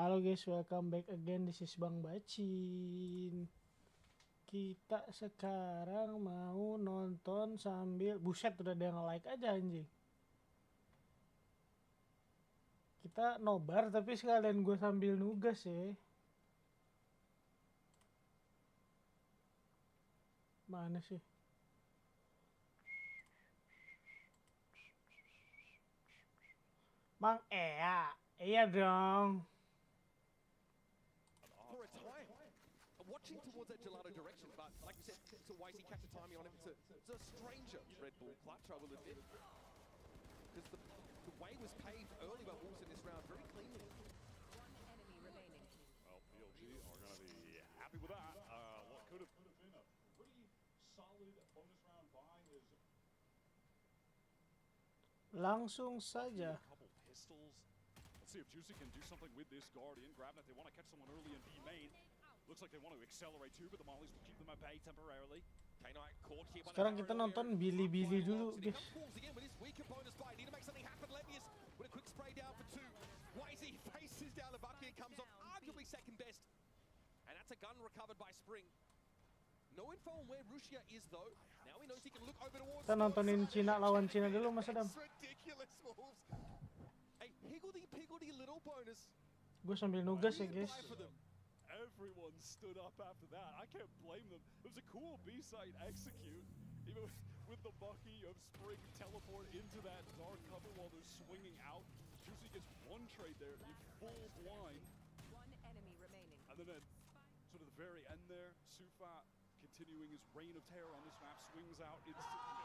Halo guys, welcome back again. This is Bang Bacin. Kita sekarang mau nonton sambil... Buset, udah ada yang like aja anjing. Kita nobar tapi sekalian gue sambil nugas ya. Mana sih? Mang Ea. Iya dong. Watching towards that gelato direction, but like you said, it's a Wifi catch the timing on him. It's a stranger Red Bull clutch, I will admit, because the way was paved early by Wolves in this round very cleanly. One enemy remaining. Well, PLG are going to be happy with that. What could have been a pretty solid bonus round buy is Langsung saja. a couple pistols. Let's see if Juicy can do something with this Guardian. Grabbing it, they want to catch someone early in B main. Looks like they want to accelerate too, but the Mollies will keep them at bay temporarily. Sekarang kita nonton Billy dulu, guys. Kita nontonin Cina lawan Cina dulu, Mas Adam. Gue sambil nugas ya, guys. Everyone stood up after that. I can't blame them. It was a cool B-side execute, even with the Bucky of Spring teleport into that dark cover while they're swinging out. Juicy gets one trade there, you full blind. One enemy remaining. And then sort of the very end there, Sufa continuing his reign of terror on this map, swings out instantly.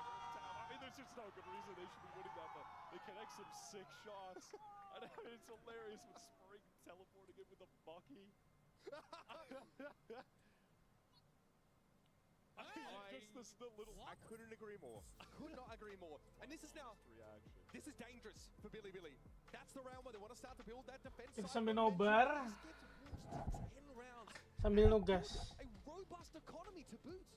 I mean, there's just no good reason they should be winning that, but they connect some sick shots. And I mean, it's hilarious with Spring teleporting in with the Bucky. I couldn't agree more. I could not agree more. And this is now, this is dangerous for Billy. That's the round where they want to start to build that defense. Kita sambil nobar, sambil nugas. A robust economy to boot.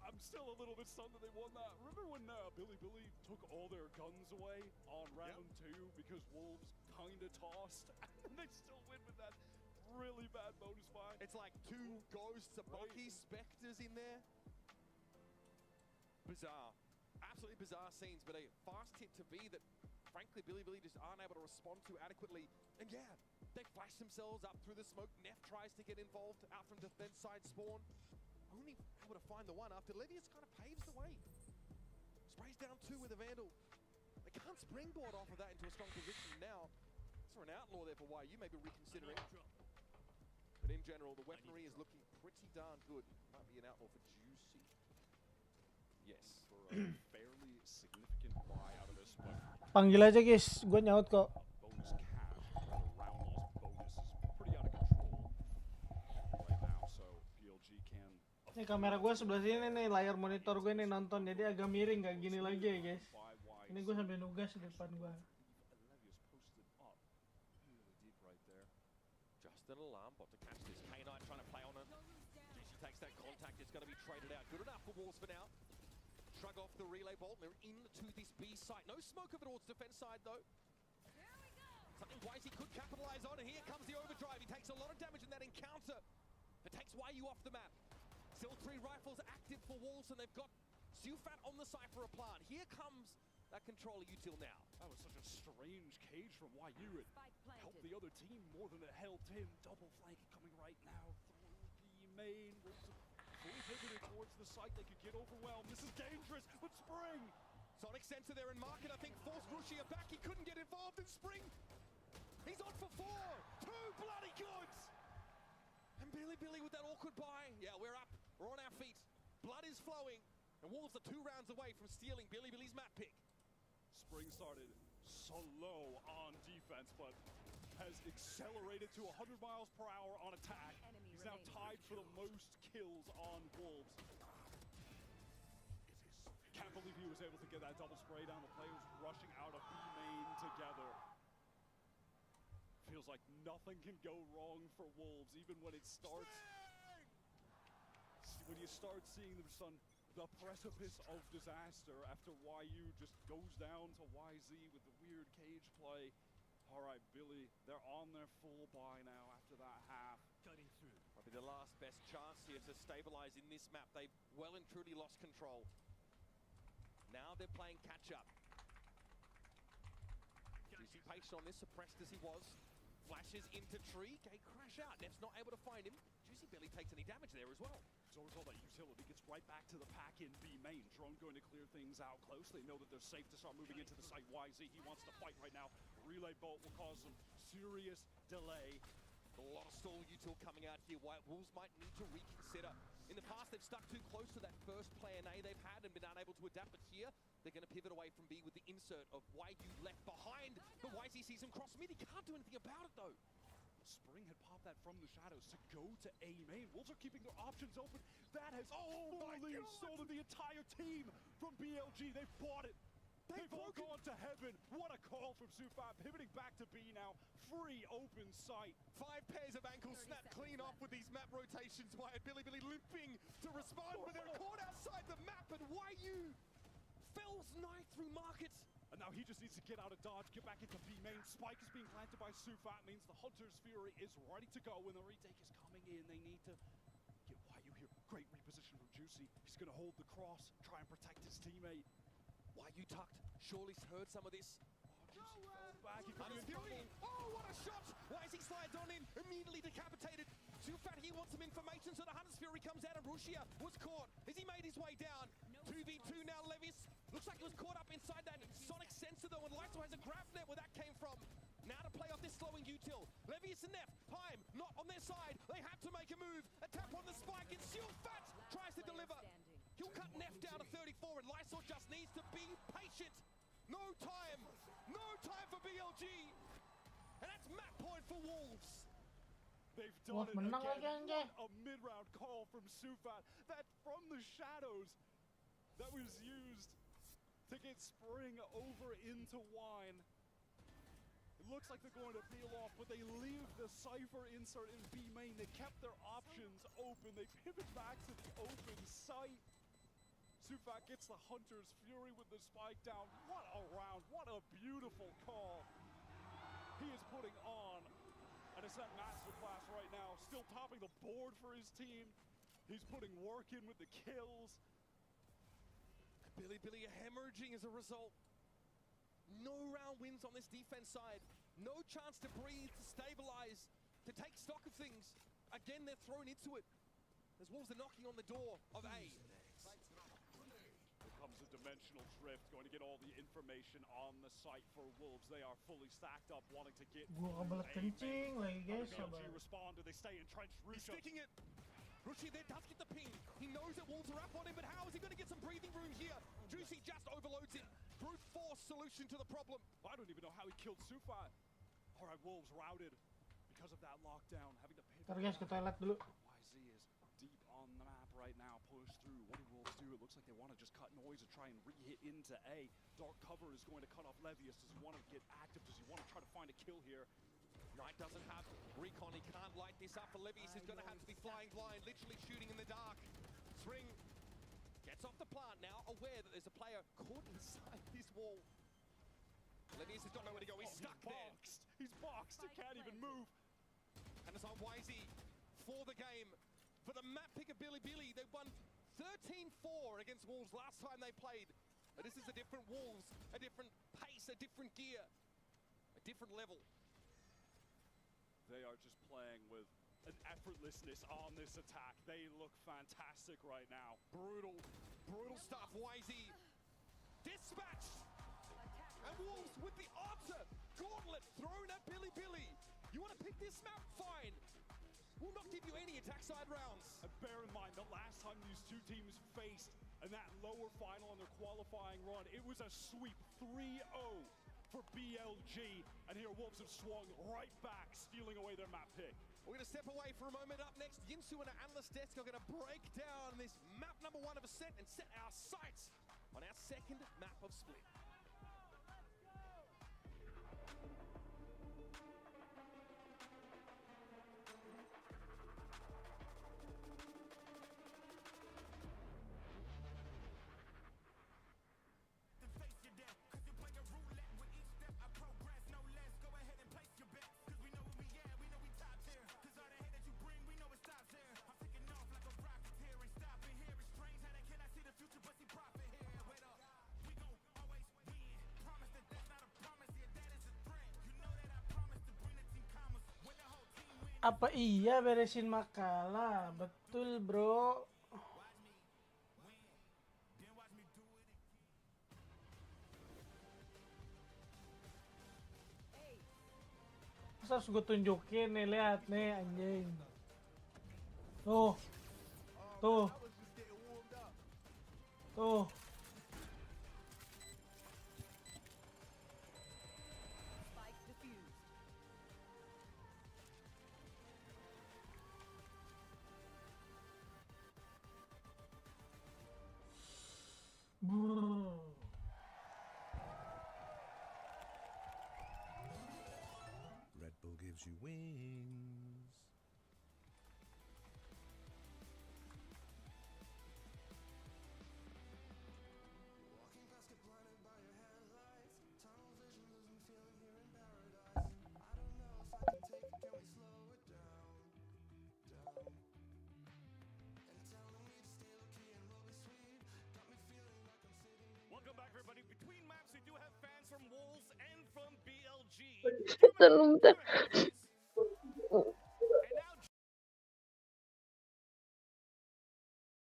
I'm still a little bit stunned that they won that. Remember when Billy took all their guns away on round 2 because Wolves kinda tossed, and they still win with that really bad bonus buy. It's like 2 ghosts, a Bucky, Spectres in there. Bizarre. Absolutely bizarre scenes, but a fast hit to B that, frankly, Billy just aren't able to respond to adequately. And yeah, they flash themselves up through the smoke. Neff tries to get involved out from defense side spawn. Only able to find the one after Levius kind of paves the way. Sprays down 2 with a Vandal. They can't springboard off of that into a strong position now. Saw an outlaw there for YU, maybe reconsidering. But in general, the weaponry is looking pretty darn good. Might be an outlaw for Juicy. Yes. For a fairly significant buy out of this, but Panggil aja, guys. Gue nyaut kok. bonus cash all around loss bonus is pretty out of control right now, so PLG can. Ini kamera gue sebelah sini nih, layar monitor gue nih nonton, jadi agak miring, gak gini lagi ya, guys. Ini gue sambil nugas di depan gue. Just an alarm bot to catch this. K9 trying to play on it. Juicy takes that contact. It's going to be traded out. Good enough for Wolves for now. Shrug off the relay bolt. They're into this B site. No smoke over towards defense side though. Something Wisey could capitalize on. And here comes the overdrive. He takes a lot of damage in that encounter. That takes YU off the map. Still 3 rifles active for Wolves, and they've got Sufat on the Cypher of Plant. Here comes that controller util now. That was such a strange cage from YU. It Spike helped planted. the other team more than it helped him. Double flank coming right now through the main. Wolves fully pivoted towards the site. They could get overwhelmed. This is dangerous, but Spring! Sonic sensor there in market. I think forced Rushia back. He couldn't get involved in Spring. He's on for 4. 2 bloody goods. And Billy with that awkward buy. Yeah, we're up. We're on our feet. Blood is flowing. And Wolves are 2 rounds away from stealing Billy's map pick. Spring started slow on defense, but has accelerated to 100 miles per hour on attack. Enemy He's now remaining. tied for the most kills on Wolves. Can't believe he was able to get that double spray down. The players rushing out of B main together. Feels like nothing can go wrong for Wolves, even when it starts. When you start seeing them on the precipice of disaster after YU just goes down to YZ with the weird cage play. All right, Billy, they're on their full buy now after that half. Cutting through. Might be the last best chance here to stabilize in this map. They've well and truly lost control. Now they're playing catch-up. Juicy patient on this, suppressed as he was. Flashes into tree, Gay crash out. Neff's not able to find him. Juicy barely takes any damage there as well. So as all that utility gets right back to the pack in B main. Drone going to clear things out close. They know that they're safe to start moving into the site. YZ, he wants to fight right now. Relay bolt will cause some serious delay. A lot of stall util coming out here. White Wolves might need to reconsider. In the past, they've stuck too close to that first plan A they've had and been unable to adapt. But here, they're going to pivot away from B with the insert of YU left behind. But YZ sees him cross mid. He can't do anything about it, though. Spring had popped that from the shadows to go to A main. Wolves are keeping their options open. That has fully stolen the entire team from BLG. They've bought it. They've all gone to heaven. What a call from Sufa. Pivoting back to B now. Free open sight. 5 pairs of ankles snapped clean off with these map rotations. Wyatt Billy limping to respond, but they're caught outside the map, and YU fells Knight through markets. And now he just needs to get out of dodge, get back into B main. Spike is being planted by Sufa. It means the Hunter's Fury is ready to go when the retake is coming in. They need to get YU here. Great reposition from Juicy. He's going to hold the cross, try and protect his teammate. YU tucked. Surely's heard some of this. Juicy falls back. He could be in Fury. trouble. Oh, what a shot! YZ slides on in, immediately decapitated. Sufat here wants some information, so the Hunter's Fury comes out and Rushia was caught. Has he made his way down? 2v2 now, Levis. Looks like he was caught up inside that sonic sensor though, and Lyso has a grab net where that came from. Now to play off this slowing util. Levius and Neff, time not on their side. They have to make a move. A tap on the spike, and Sufat tries to deliver. He'll cut Neff down to 34, and Lyso just needs to be patient. No time for BLG. And that's map point for Wolves. They've done it menang lagi again. anjay. What a mid-round call from Sufat. That from the shadows that was used to get Spring over into Wine. It looks like they're going to peel off, but they leave the Cypher insert in B main. They kept their options open. They pivot back to the open site. Sufat gets the Hunter's Fury with the spike down. What a round. What a beautiful call. He is putting on an Ascent masterclass right now. Still topping the board for his team. He's putting work in with the kills. Billy hemorrhaging as a result. No round wins on this defense side. No chance to breathe, to stabilize, to take stock of things. Again, they're thrown into it. As Wolves are knocking on the door of A. Here comes a dimensional drift, going to get all the information on the site for Wolves. They are fully stacked up, wanting to get Gua kebelet kencing lagi guys, How sabar. do BLG respond? Do they stay entrenched? He's sticking it. Rushi there does get the ping. He knows that Wolves are up on him, but how is he going to get some breathing room here? Juicy just overloads it. Brute force solution to the problem. I don't even know how he killed Sufa. All right, Wolves routed because of that lockdown, having to pivot. Ntar guys ke toilet dulu. YZ is deep on the map right now, push through. What do Wolves do? It looks like they want to just cut noise and try and re-hit into A. Dark cover is going to cut off Levius. Does he want to get active? Does he want to try to find a kill here? Knight doesn't have recon. He can't light this up. For Levius is going to have to be flying blind, literally shooting in the dark. Spring gets off the plant now, aware that there's a player caught inside this wall. Levius has got nowhere to go. He's stuck there. He's boxed. He can't even move. And it's on YZ for the game. For the map picker Billy, they won 13-4 against Wolves last time they played. But this is a different Wolves, a different pace, a different gear, a different level. They are just playing with an effortlessness on this attack. They look fantastic right now. Brutal stuff. YZ dispatched. And Wolves with the Otter gauntlet thrown at Billy. You want to pick this map? Fine. We'll not give you any attack side rounds. And bear in mind, the last time these two teams faced in that lower final on their qualifying run, it was a sweep 3-0 for BLG. And here Wolves have swung right back, stealing away their map pick. We're going to step away for a moment. Up next, Yinsu and our analyst desk are going to break down this map number 1 of Ascent and set our sights on our second map of Split. Apa iya beresin makalah? Betul, bro. Masa harus gue tunjukin nih, lihat nih anjing. Tuh. Tuh. Tuh. Spike defused. Red Bull gives you wings. Walking past, get blinded by your headlights. Tunnel vision, losing feeling here in paradise. I don't know if I can take it. Can we slow it down? And telling me to stay low key and roll be sweet. Got me feeling like I'm sitting. Welcome back, everybody. Between maps, we do have fans from Wolves and from BLG. Bentar. And now rock,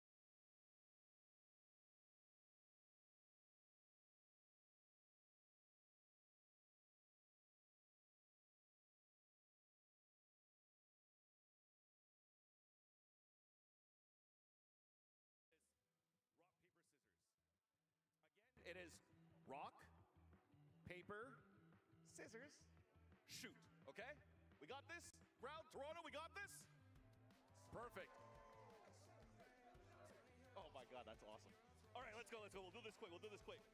paper, scissors. Again, it is rock, paper, scissors, shoot. Okay? We got this? Crowd, Toronto, we got this? Perfect. Oh my god, that's awesome. All right, let's go. We'll do this quick.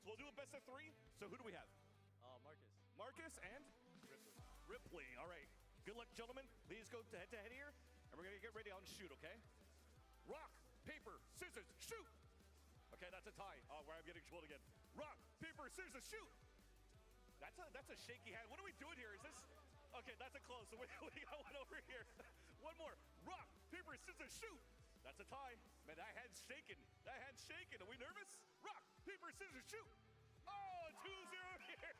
So we'll do a best of 3. So who do we have? Marcus and? Ripley. All right. Good luck, gentlemen. Please go head to head here. And we're going to get ready on shoot, okay? Rock, paper, scissors, shoot. Okay, that's a tie. Oh, where I'm getting trolled again. Rock, paper, scissors, shoot. That's a shaky hand. What are we doing here? Is this? Okay, that's a close. So we got one over here. One more. Rock, paper, scissors, shoot. That's a tie. Man, that hand's shaking. Are we nervous? Rock, paper, scissors, shoot. Oh, 2-0 here.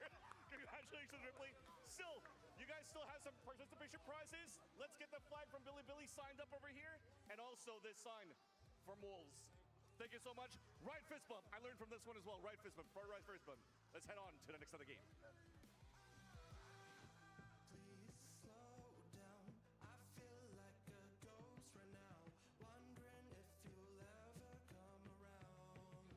Congratulations, Ripley. Still, you guys still have some participation prizes. Let's get the flag from Billy signed up over here. And also this sign from Wolves. Thank you so much. Right fist bump. I learned from this one as well. Right fist bump. Right fist bump. Let's head on to the next other game. Please slow down. I feel like a ghost right now. Wondering if you'll ever come around.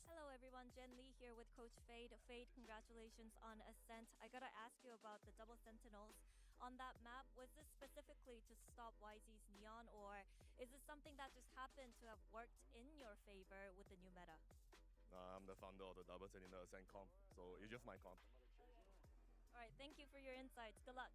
Hello everyone, Jen Lee here with Coach Fade. Fade, congratulations on Ascent. I gotta ask you about the double sentinels. On that map, was this specifically to stop YZ's Neon, or is this something that just happened to have worked in your favor with the new meta? I'm the founder of the double cylinder Ascent comp, so it's just my comp. Alright, thank you for your insights. Good luck.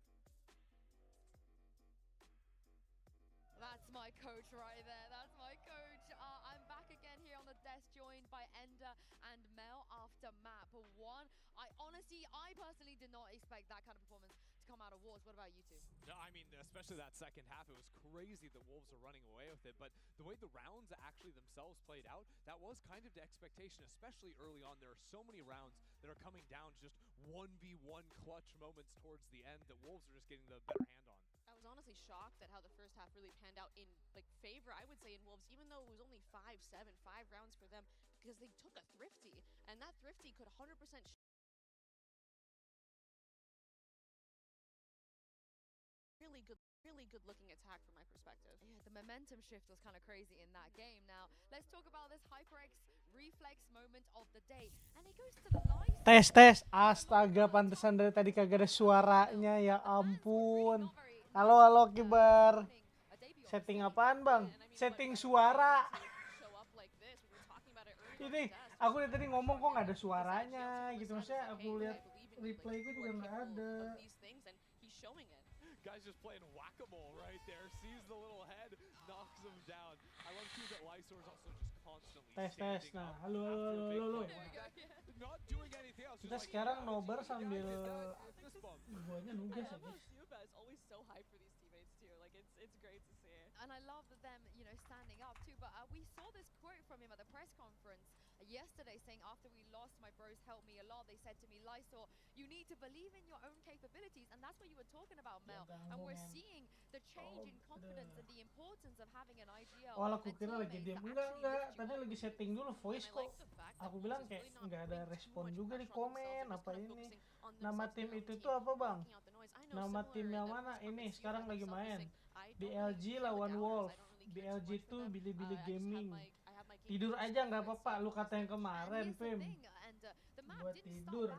That's my coach right there. That's my coach. I'm back again here on the desk, joined by Ender and Mel after map 1. I personally did not expect that kind of performance to come out of Wolves. What about you two? No, I mean, especially that second half, it was crazy that Wolves are running away with it. But the way the rounds actually themselves played out, that was kind of the expectation, especially early on. There are so many rounds that are coming down, just 1v1 clutch moments towards the end that Wolves are just getting the better hand on. I was honestly shocked at how the first half really panned out in favor, I would say, in Wolves, even though it was only 5 rounds for them, because they took a thrifty, and that thrifty could 100% really good looking attack from my perspective. Yeah, the momentum shift was kind of crazy in that game. Now, let's talk about this HyperX reflex moment of the day. And it goes to the live. Tes. Astaga, pantesan dari tadi kagak ada suaranya, ya ampun. Halo Kibar. Setting apaan, Bang? Setting suara. Ini aku lihat tadi ngomong kok nggak ada suaranya gitu, maksudnya aku lihat replay gue juga nggak ada. showing it. Guy's just playing whack-a-mole right there. Sees the little head, knocks him down. I love too that Lysor's also just constantly Tes standing nah. up Halo after a big halo. fight like that. Not doing anything else. Kita Just like, sekarang yeah, nobar GG, sambil I did that. Fist bump. guanya nugas ya, I love guys. Suva is always so hyped for these teammates too. Like it's great to see. And I love them, you know, standing up too. But we saw this quote from him at the press conference yesterday saying, after we lost, my bros helped me a lot. They said to me, Lysor, you need to believe in your own capabilities. And that's what you were talking about, Mel. And we're seeing the change in confidence and the importance of having an idea. Oh, aku kira lagi diam. Enggak. Tadi lagi setting dulu voice kok. Aku bilang kayak nggak ada respon juga di komen apa ini. Nama tim itu tuh apa, Bang? Nama tim yang mana? Ini sekarang lagi main. BLG lawan Wolf. BLG tuh Bilibili Gaming. Tidur aja nggak apa-apa. Lu kata yang kemarin, Pim. Buat tidur.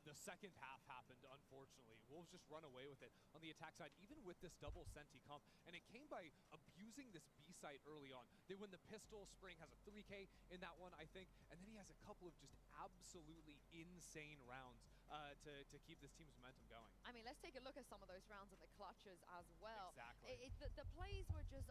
The second half happened, unfortunately. Wolves just run away with it on the attack side, even with this double senti comp. And it came by abusing this B site early on. They win the pistol. Spring has a 3K in that one, I think. And then he has a couple of just absolutely insane rounds to keep this team's momentum going. I mean, let's take a look at some of those rounds and the clutches as well. Exactly. The plays were just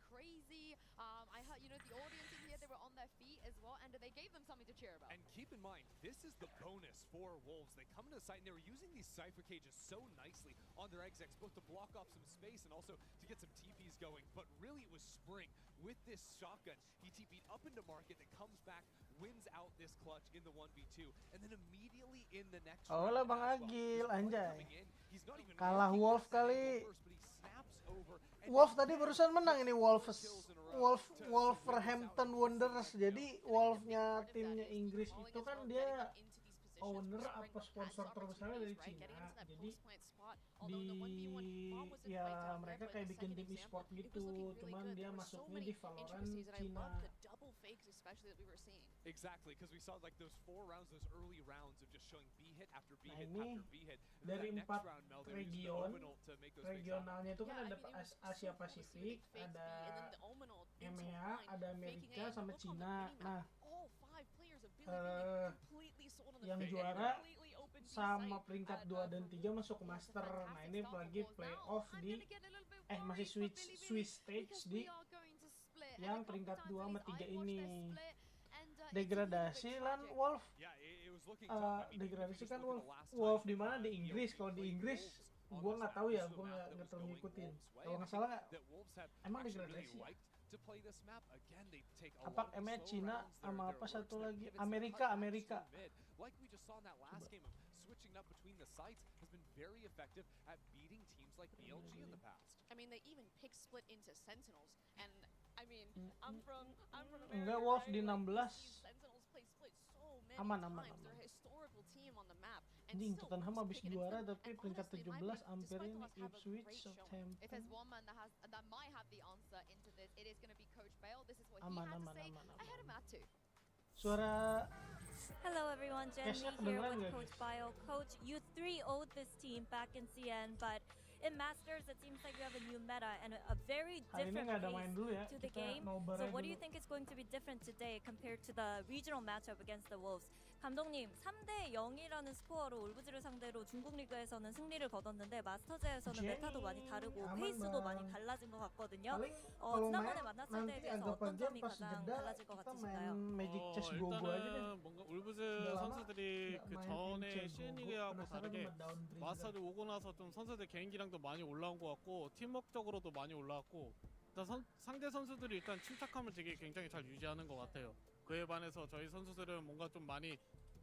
crazy. I heard, you know, the audience in here, they were on their feet as well, and they gave them something to cheer about. And keep in mind, this is the bonus for Wolves. They come into the site and they were using these Cypher cages so nicely on their execs, both to block off some space and also to get some TPs going. But really, it was Spring with this shotgun. He TP'd up into market, that comes back, wins out this clutch in the 1v2, and then immediately in the next Oh round lah Bang as well, Agil, anjay. coming in, he's not even Kalah working Wolf with the kali. first, but he snaps over and Wolf tadi barusan menang ini Wolverhampton Wanderers. Jadi Wolfnya timnya Inggris itu kan dia owner apa sponsor terbesarnya dari Cina. Jadi ya mereka kayak bikin tim e-sport gitu. Cuman dia masuknya di Valorant Cina. Exactly, because we saw like those 4 rounds, those early rounds of just showing B hit after B hit Ini after B hit. dari 4 region, regionalnya itu kan ada Asia Pasifik, ada EMEA, ada Amerika sama Cina. Nah, yang juara sama peringkat 2 dan 3 masuk ke Master. Nah, ini lagi playoff di masih Swiss stage di yang peringkat 2 sama 3 ini. Degradasi lan Wolf. Degradasi kan Wolf di mana di Inggris. Kalau di Inggris gua nggak tahu ya, gua nggak terlalu ngikutin. Kalau nggak salah emang degradasi. Apa emang Cina sama apa satu lagi Amerika. Like we just saw in that last game of switching up between the sites has been very effective at beating teams like BLG in the past. I mean, they even pick split into Sentinels, and I mean, I'm from America. Enggak, Wolf di 16. Sentinels play split so many aman. times. They're a historical team on the map. Anjing, Tottenham habis juara tapi peringkat 17 hampir ini Ipswich Southampton. If there's one man that might have the answer into this, it is going to be Coach Bale. This is what he had to say ahead of Mat 2. Suara Hello everyone, Jenny here with Coach Bio. Coach, you 3-0'd this team back in CN, but in Masters it seems like you have a new meta and a very different pace to the game. So what do you think is going to be different today compared to the regional matchup against the Wolves? 감독님, 3대 0이라는 스코어로 울부즈를 상대로 중국 리그에서는 승리를 거뒀는데 마스터즈에서는 메타도 많이 다르고 페이스도 많이 달라진 것 같거든요. 지난번에 만났을 때에 비해서 어떤 점이 가장 달라질 것 같으신가요? 일단은 뭔가 울부즈 선수들이 그 전에 CN 리그하고 다르게 마스터즈 오고 나서 좀 선수들 개인기량도 많이 올라온 것 같고 팀워크적으로도 많이 올라왔고 일단 상대 선수들이 일단 침착함을 되게 굉장히 잘 유지하는 것 같아요. 그에 반해서 저희 선수들은 뭔가 좀 많이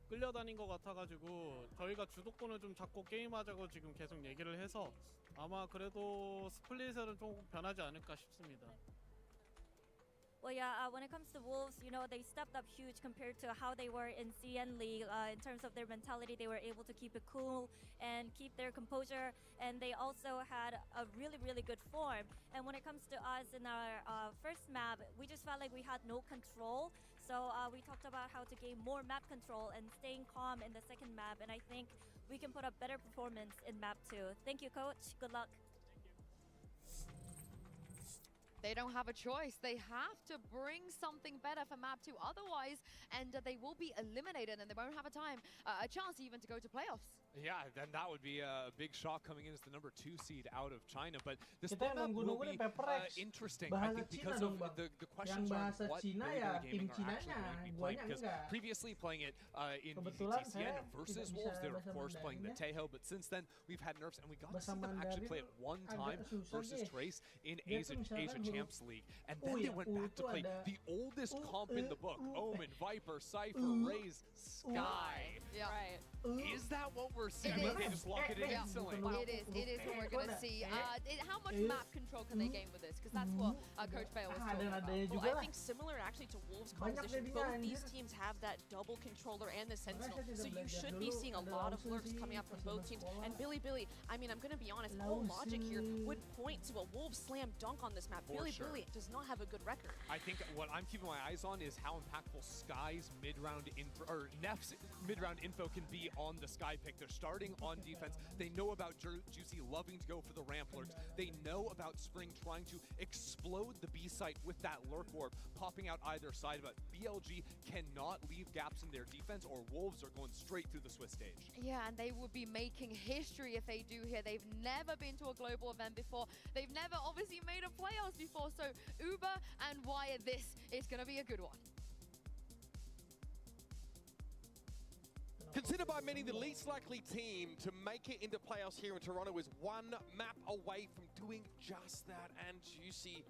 끌려다닌 것 같아가지고 저희가 주도권을 좀 잡고 게임하자고 지금 계속 얘기를 해서 아마 그래도 스플릿에는 좀 변하지 않을까 싶습니다. Well, yeah, when it comes to Wolves, you know, they stepped up huge compared to how they were in CN League. In terms of their mentality, they were able to keep it cool and keep their composure. And they also had a really, really good form. And when it comes to us in our first map, we just felt like we had no control. So we talked about how to gain more map control and staying calm in the second map. And I think we can put up better performance in map 2. Thank you, Coach. Good luck. They don't have a choice. They have to bring something better for map 2. Otherwise, they will be eliminated and they won't have a chance even to go to playoffs. Yeah, then that would be a big shock coming in as the number 2 seed out of China. But this Kita map will nunggu-nunggu be nih Paper X. interesting. I Bahasa think Cina because dong, of Bang. the questions Yang on bahasa what Cina Billy ya Billy Gaming tim are actually Cinanya, going to be playing. guanya Because enggak. previously playing it in Kebetulan VCTCN saya versus tidak bisa Wolves, they were of bahasa course playing the Mandarinnya. Tejo. But since then, we've had nerfs and we got to Bahasa see them actually play it Mandarin one time agak susah, versus guys. Trace in Dia tuh Asia misalkan huruf Champs League. And then they went back to play ada the oldest comp in the book. Omen, Viper, Cypher, Raze, Sky. Yeah. Right. Is that what we're seeing? It They is. just lock it in Yeah. instantly. It is what we're going to see. How much map control can they gain with this? Because that's what Coach Faye was talking about. Well, I think similar actually to Wolves' composition, both these teams have that double controller and the Sentinel, so you should be seeing a lot of lurks coming up from both teams. And Billy, I mean, I'm going to be honest, all logic here would point to a Wolves slam dunk on this map. For Billy sure. does not have a good record. I think what I'm keeping my eyes on is how impactful Sky's mid-round info, or Neff's mid-round info can be on the Sky pick. They're starting on defense. They know about Juicy loving to go for the ramp lurks. They know about Spring trying to explode the B site with that lurk orb, popping out either side of it. BLG cannot leave gaps in their defense, or Wolves are going straight through the Swiss stage. Yeah, and they would be making history if they do here. They've never been to a global event before. They've never obviously made a playoffs before. So Uber and Wire, this is going to be a good one. Considered by many the least likely team to make it into playoffs here in Toronto is one map away from doing just that. And Juicy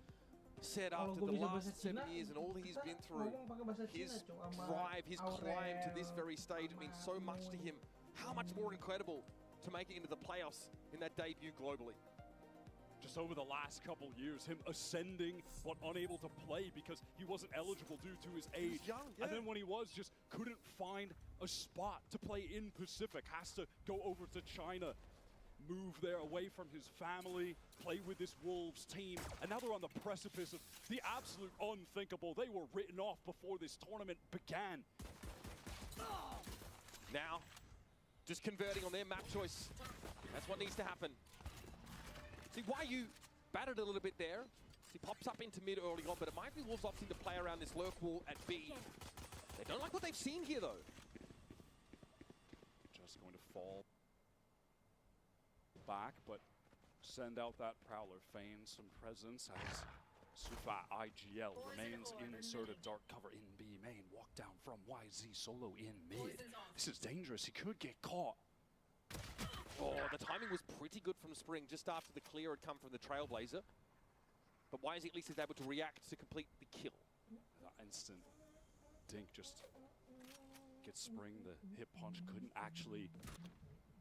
said after the last 7 years and all he's been through, his drive, his climb to this very stage means so much to him. How much more incredible to make it into the playoffs in that debut globally. Just over the last couple years, him ascending but unable to play because he wasn't eligible due to his age. Young, yeah. And then when he was, just couldn't find a spot to play in Pacific. Has to go over to China, move there away from his family, play with this Wolves team. And now they're on the precipice of the absolute unthinkable. They were written off before this tournament began. Now, just converting on their map choice. That's what needs to happen. See, Wyu battered a little bit there. He pops up into mid early on, but it might be Wolves opting to play around this lurk wall at B. They don't like what they've seen here, though. Just going to fall back, but send out that Prowler, feign some presence as Sufa IGL remains inserted. Dark cover in B main. Walk down from YZ solo in mid. This is dangerous. He could get caught. Oh, the timing was pretty good from Spring just after the clear had come from the Trailblazer. But YZ at least is able to react to complete the kill. That instant dink just gets Spring the hit punch. Couldn't actually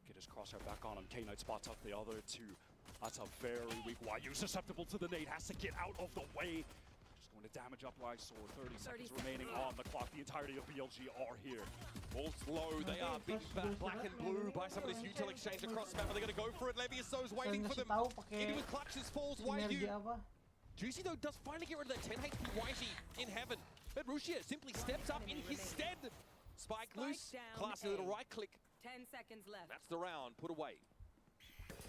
get his crosshair back on him. K-Knight spots up the other two. That's a very weak Wyu. Susceptible to the nade. Has to get out of the way. Just going to damage up Y-Sword. 30 seconds remaining on the clock. The entirety of BLG are here. Wolves low, they are beaten back black and blue by some of this util exchange across the map. Are they going to go for it? Leviuso's waiting for them. Into his clutches falls Wyu. Juicy though does finally get rid of that 10 HP YG in heaven. But Rushia simply steps up in his stead. Spike loose, classy little right click. 10 seconds left. That's the round, put away.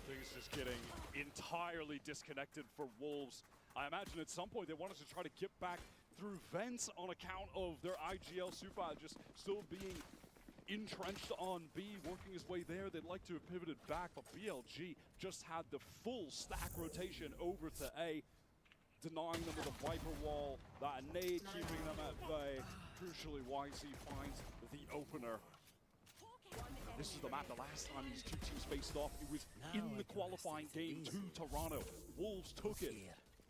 Things just getting entirely disconnected for Wolves. I imagine at some point they wanted to try to get back through vents on account of their IGL Sufa just still being entrenched on B, working his way there. They'd like to have pivoted back, but BLG just had the full stack rotation over to A, denying them with a Viper wall, that nade keeping them at bay. Crucially, YZ finds the opener. This is the map. The last time these two teams faced off, it was in the qualifying game to Toronto. Wolves took it.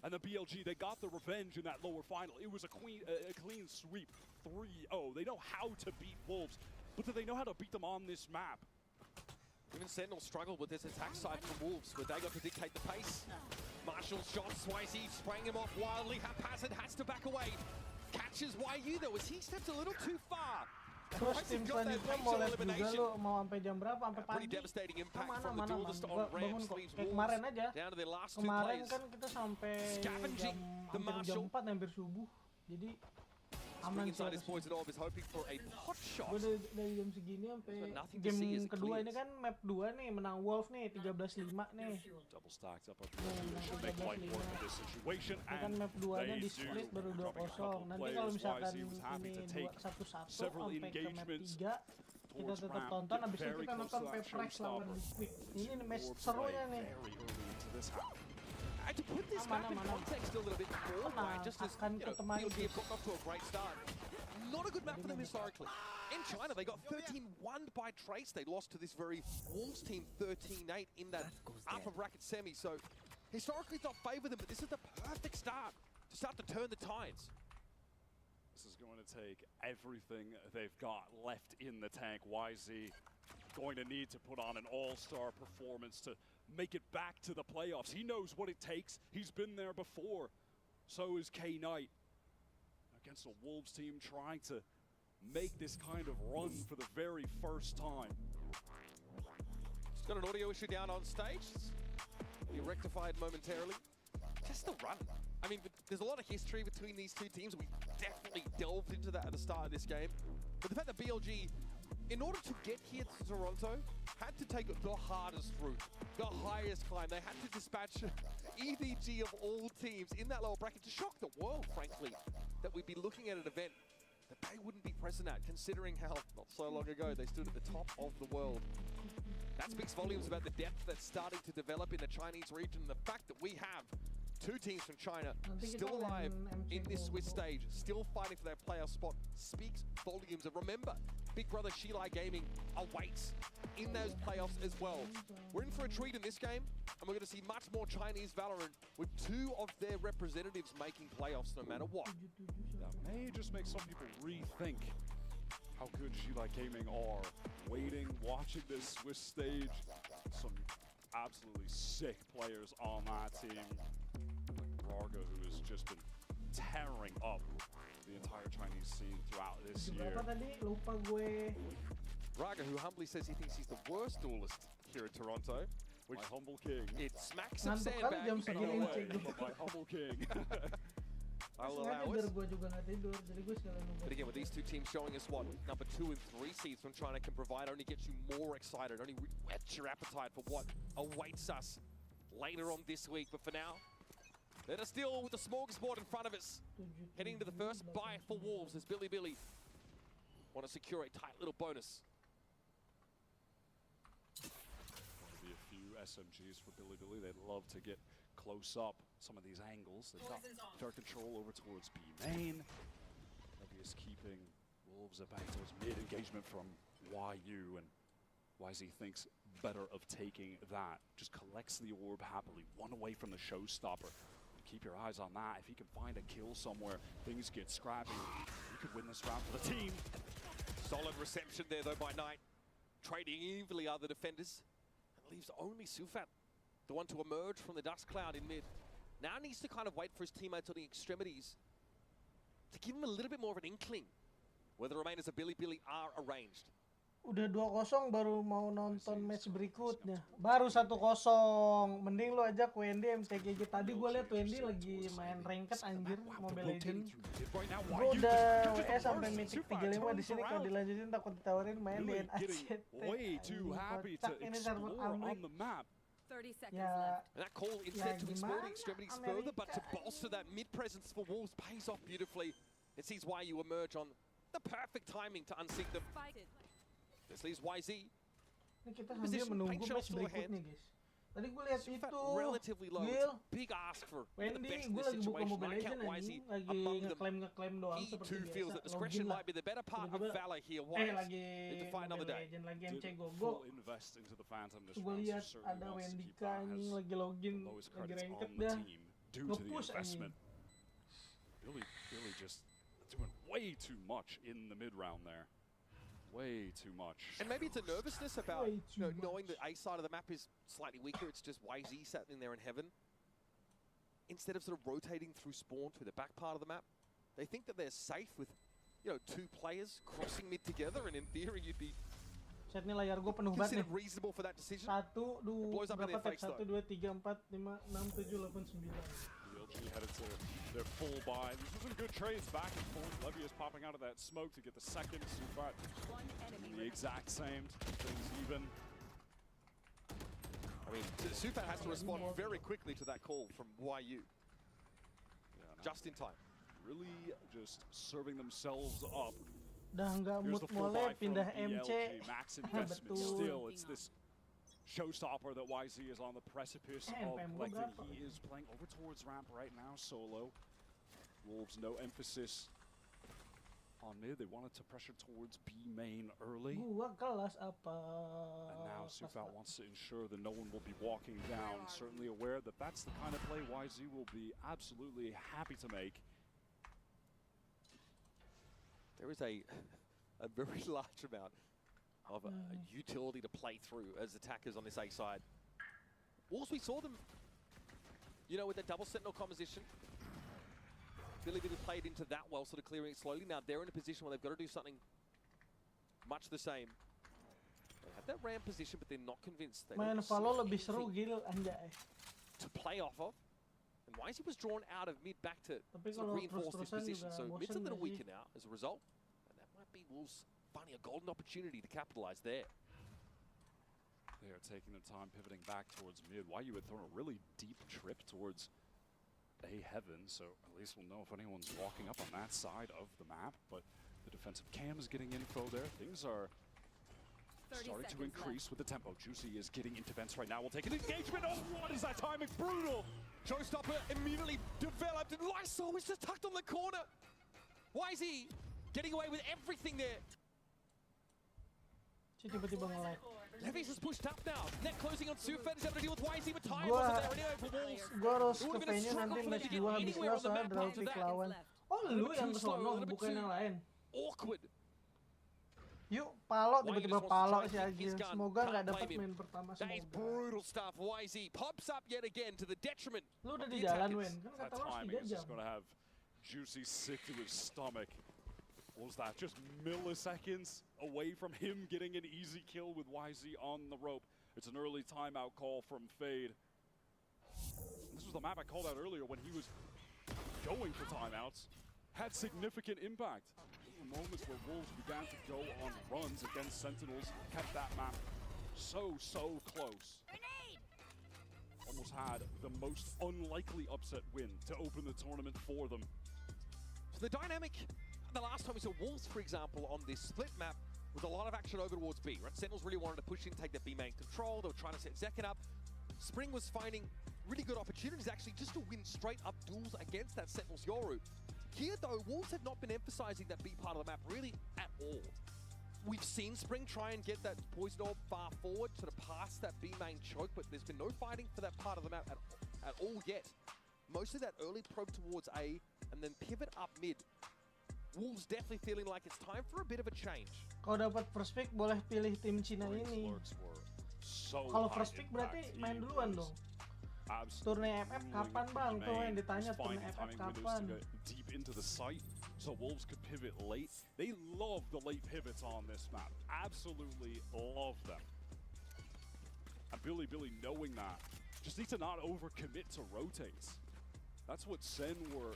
And the BLG, they got the revenge in that lower final. It was a clean sweep, 3-0. They know how to beat Wolves, but do they know how to beat them on this map? Even Sentinel struggled with this attack side from Wolves, where they got to dictate the pace. Marshall's shots, YZ spraying him off wildly. Haphazard has to back away. Catches Wyu though, as he steps a little too far. Terus tim selanjutnya mau live juga lo, mau sampai jam berapa, sampai pagi. Mana, bangun kok. Kayak kemarin aja. Kemarin kan kita sampai jam 4, hampir subuh. Jadi Aman sih inside his harusnya. poison orb is hoping for a pot shot. Gue dari jam segini sampai But nothing to see as game it kedua ini clears. kan map 2 nih, menang Wolf nih 13-5 nih. Double stacked up on Nah, should make life work in this situation, Ini kan and map 2-nya they di do. split baru Dropping a couple 2-0. Nanti kalau players, misalkan YZ was happy ini to take 1-1 several sampai ke map engagements 3, kita towards tetap ramp, tonton, get abis itu very kita close nonton to that Peprex lawan showstopper. Liquid. Ini match Orb serunya play nih. very early into this half. And to put this Aman, map in aman, aman. context a little bit more, right, just as Akan ketemu PLG have gotten off to a great start. Not a good map for them historically. In China, they got 13-1 by Trace. They lost to this very Wolves team 13-8 in that upper bracket semi. So historically, it's not favored them, but this is the perfect start to start to turn the tides. This is going to take everything they've got left in the tank. YZ going to need to put on an all-star performance to make it back to the playoffs. He knows what it takes. He's been there before. So is K-Knight. Against a Wolves team trying to make this kind of run for the very first time. He's got an audio issue down on stage. Be rectified momentarily. Just the run. I mean, there's a lot of history between these two teams. We definitely delved into that at the start of this game. But the fact that BLG, in order to get here to Toronto, had to take the hardest route, the highest climb. They had to dispatch EVG of all teams in that lower bracket to shock the world, frankly, that we'd be looking at an event that they wouldn't be present at, considering how not so long ago they stood at the top of the world. That speaks volumes about the depth that's starting to develop in the Chinese region, and the fact that we have two teams from China still alive in this Swiss stage, still fighting for their playoff spot, speaks volumes. And remember, Big Brother Shilai Gaming awaits in those playoffs as well. We're in for a treat in this game, and we're going to see much more Chinese Valorant with two of their representatives making playoffs no matter what. That may just make some people rethink how good Shilai Gaming are. Waiting, watching this Swiss stage, some absolutely sick players on that team. Raga, who has just been tearing up the entire Chinese scene throughout this year. Berapa tadi? Lupa gue. Raga, who humbly says he thinks he's the worst duelist here in Toronto. My humble king. It smacks of Ngantuk kali jam sandbag. segini No cek way, gue. my humble king. I'll Sengaja allow biar it. gue juga nggak tidur, jadi gue sekalian nunggu. But again, with these two teams showing us what number 2 and 3 seeds from China can provide, only gets you more excited, only whets your appetite for what awaits us later on this week. But for now, let us deal with the smorgasbord in front of us. Heading to the first bye for Wolves as Billy want to secure a tight little bonus. Going to be a few SMGs for Billy. They'd love to get close up some of these angles. They've got fair control over towards B main. W is keeping Wolves back towards mid engagement from YU, and YZ thinks better of taking that. Just collects the orb happily, one away from the showstopper. Keep your eyes on that. If he can find a kill somewhere, things get scrappy. He could win this round for the team. Solid reception there though by Knight. Trading evenly are the defenders. And leaves only Sufat, the one to emerge from the dust cloud in mid. Now needs to kind of wait for his teammates on the extremities to give him a little bit more of an inkling where the remainers of Billy are arranged. Udah 2-0 baru mau nonton match berikutnya. Baru 1-0. Mending lu ajak Wendy MTGG. Tadi gue liat Wendy lagi main ranked anjir Mobile Legends. Gue udah WS sampai mythic 35 di sini, kalau dilanjutin takut ditawarin main di NACT. Way too happy to explore on the map. 30 seconds Ya, left. And that call instead to explore the gimana extremities further, but to Amerika bolster that mid presence for Wolves pays off beautifully. It sees YU emerge on the perfect timing to unseat them. This leaves YZ. Ini kita sambil Position, menunggu paint shells match still berikutnya guys. Tadi gue liat Sufat itu relatively low. Gil, It's a big ask for the Wendy, best in gue this lagi buka situation. Mobile I count Legends YZ anjing, lagi among them. ngeklaim doang He seperti too feels that biasa. discretion Login lah. might be the better part of Tiba-tiba, valor here. lagi Need to find another Mobile day. Legends, lagi MC Did Gogo. full invest into the Phantom this Gue round, so liat certainly ada wants to Wendy keep that anjing as lagi login, the lowest lagi credits ranked on the dah. team due to the Nge-push investment. Billy just doing way too much in the mid round there. Way too much. And maybe it's a nervousness about Way too knowing much. the A side of the map is slightly weaker. It's just YZ sat in there in heaven. Instead of sort of rotating through spawn to the back part of the map, they think that they're safe with, two players crossing mid together, and in theory you'd be Set nih layar gue penuh banget considered nih. reasonable for that decision. 1, 2, blows up in berapa their tab? face, though. 1, 2, 3, 4, 5, 6, 7, 8, 9. G headed to their full buy. These are some good trades back and forth. Levy is popping out of that smoke to get the second. Sufat the exact same. Things even. I mean, Sufat has to respond very quickly to that call from YU. Just in time. Really just serving themselves up. Dah nggak Here's the full mulai buy from pindah MC. BLG. Max investment Betul. still. It's this showstopper that YZ is on the precipice of collecting. He is playing over towards ramp right now, solo. Wolves, no emphasis on mid. They wanted to pressure towards B main early. Gua kelas apa? And now Sufat wants to ensure that no one will be walking down. Certainly aware that that's the kind of play YZ will be absolutely happy to make. There is a very large amount of utility to play through as attackers on this A side. Wolves, we saw them, you know, with the double sentinel composition. Billy played into that well, sort of clearing it slowly. Now they're in a position where they've got to do something much the same. They have that ram position, but they're not convinced. They Main don't Valo see lebih seru anything gil anjay. to play off of. And YZ was drawn out of mid back to Tapi sort of kalau reinforce this terus-terusan position. juga So mid's a bosen little nggak sih? weaker now as a result. And that might be Wolves finding a golden opportunity to capitalize there. They are taking their time pivoting back towards mid. YU had thrown a really deep trip towards A heaven, so at least we'll know if anyone's walking up on that side of the map. But the defensive cam is getting info there. Things are starting to increase with the tempo. Juicy is getting into vents right now. We'll take an engagement. Oh, what is that timing? Brutal! Showstopper immediately developed, and Lysol was just tucked on the corner. YZ getting away with everything there. Tiba-tiba nge-lag. Levis has pushed up now. Net closing on Sufat. Is able to deal with YZ, but time wasn't there anyway for Wolves. Gua harus It ke would've been a venue nanti struggle match to get 2 habis anywhere kelas on the soalnya map draw after pick that. lawan. Oh, A lu little bit yang too ke slow, a sono, little bit bukan too yang lain. Awkward. Yuk, Palo tiba-tiba just wants to Palo try si and keep his Agil. gun. Semoga Can't nggak dapat blame him. main pertama, That is semoga. brutal stuff. YZ pops up yet again to the detriment Lu udah of di the jalan, attackers. Wen. Kan That kata lu harus timing 3 is jam. just going to have Juicy sick to his stomach. What was that? Just milliseconds away from him getting an easy kill with YZ on the rope. It's an early timeout call from Fade. This was the map I called out earlier when he was going for timeouts. Had significant impact. These were moments where Wolves began to go on runs against Sentinels, kept that map so close. Almost had the most unlikely upset win to open the tournament for them. So the dynamic, the last time we saw Wolves, for example, on this split map, was a lot of action over towards B, right? Sentinels really wanted to push in, take the B main control. They were trying to set Zekin up. Spring was finding really good opportunities, actually, just to win straight up duels against that Sentinels Yoru. Here, though, Wolves have not been emphasizing that B part of the map really at all. We've seen Spring try and get that Poison Orb far forward, sort of past that B main choke, but there's been no fighting for that part of the map at all yet. Mostly that early probe towards A, and then pivot up mid. Wolves definitely feeling like it's time for a bit of a change. Kalau dapat first pick boleh pilih tim Cina ini. Kalau first pick berarti main duluan dong. Turne FF kapan bang? Tuh yang ditanya turne FF kapan? Deep into the site, so Wolves could pivot late. They love the late pivots on this map. Absolutely love them. And Billy knowing that, just need to not overcommit to rotates. That's what Sen were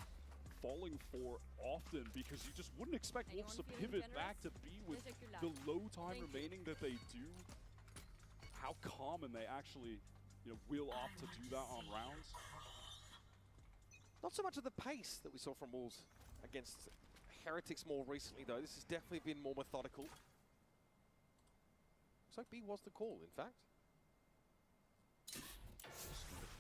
falling for often, because you just wouldn't expect Wolves to pivot back to B with the low time remaining that they do. How common they actually, will opt to do that on rounds. Not so much of the pace that we saw from Wolves against Heretics more recently, though. This has definitely been more methodical. Looks like B was the call, in fact.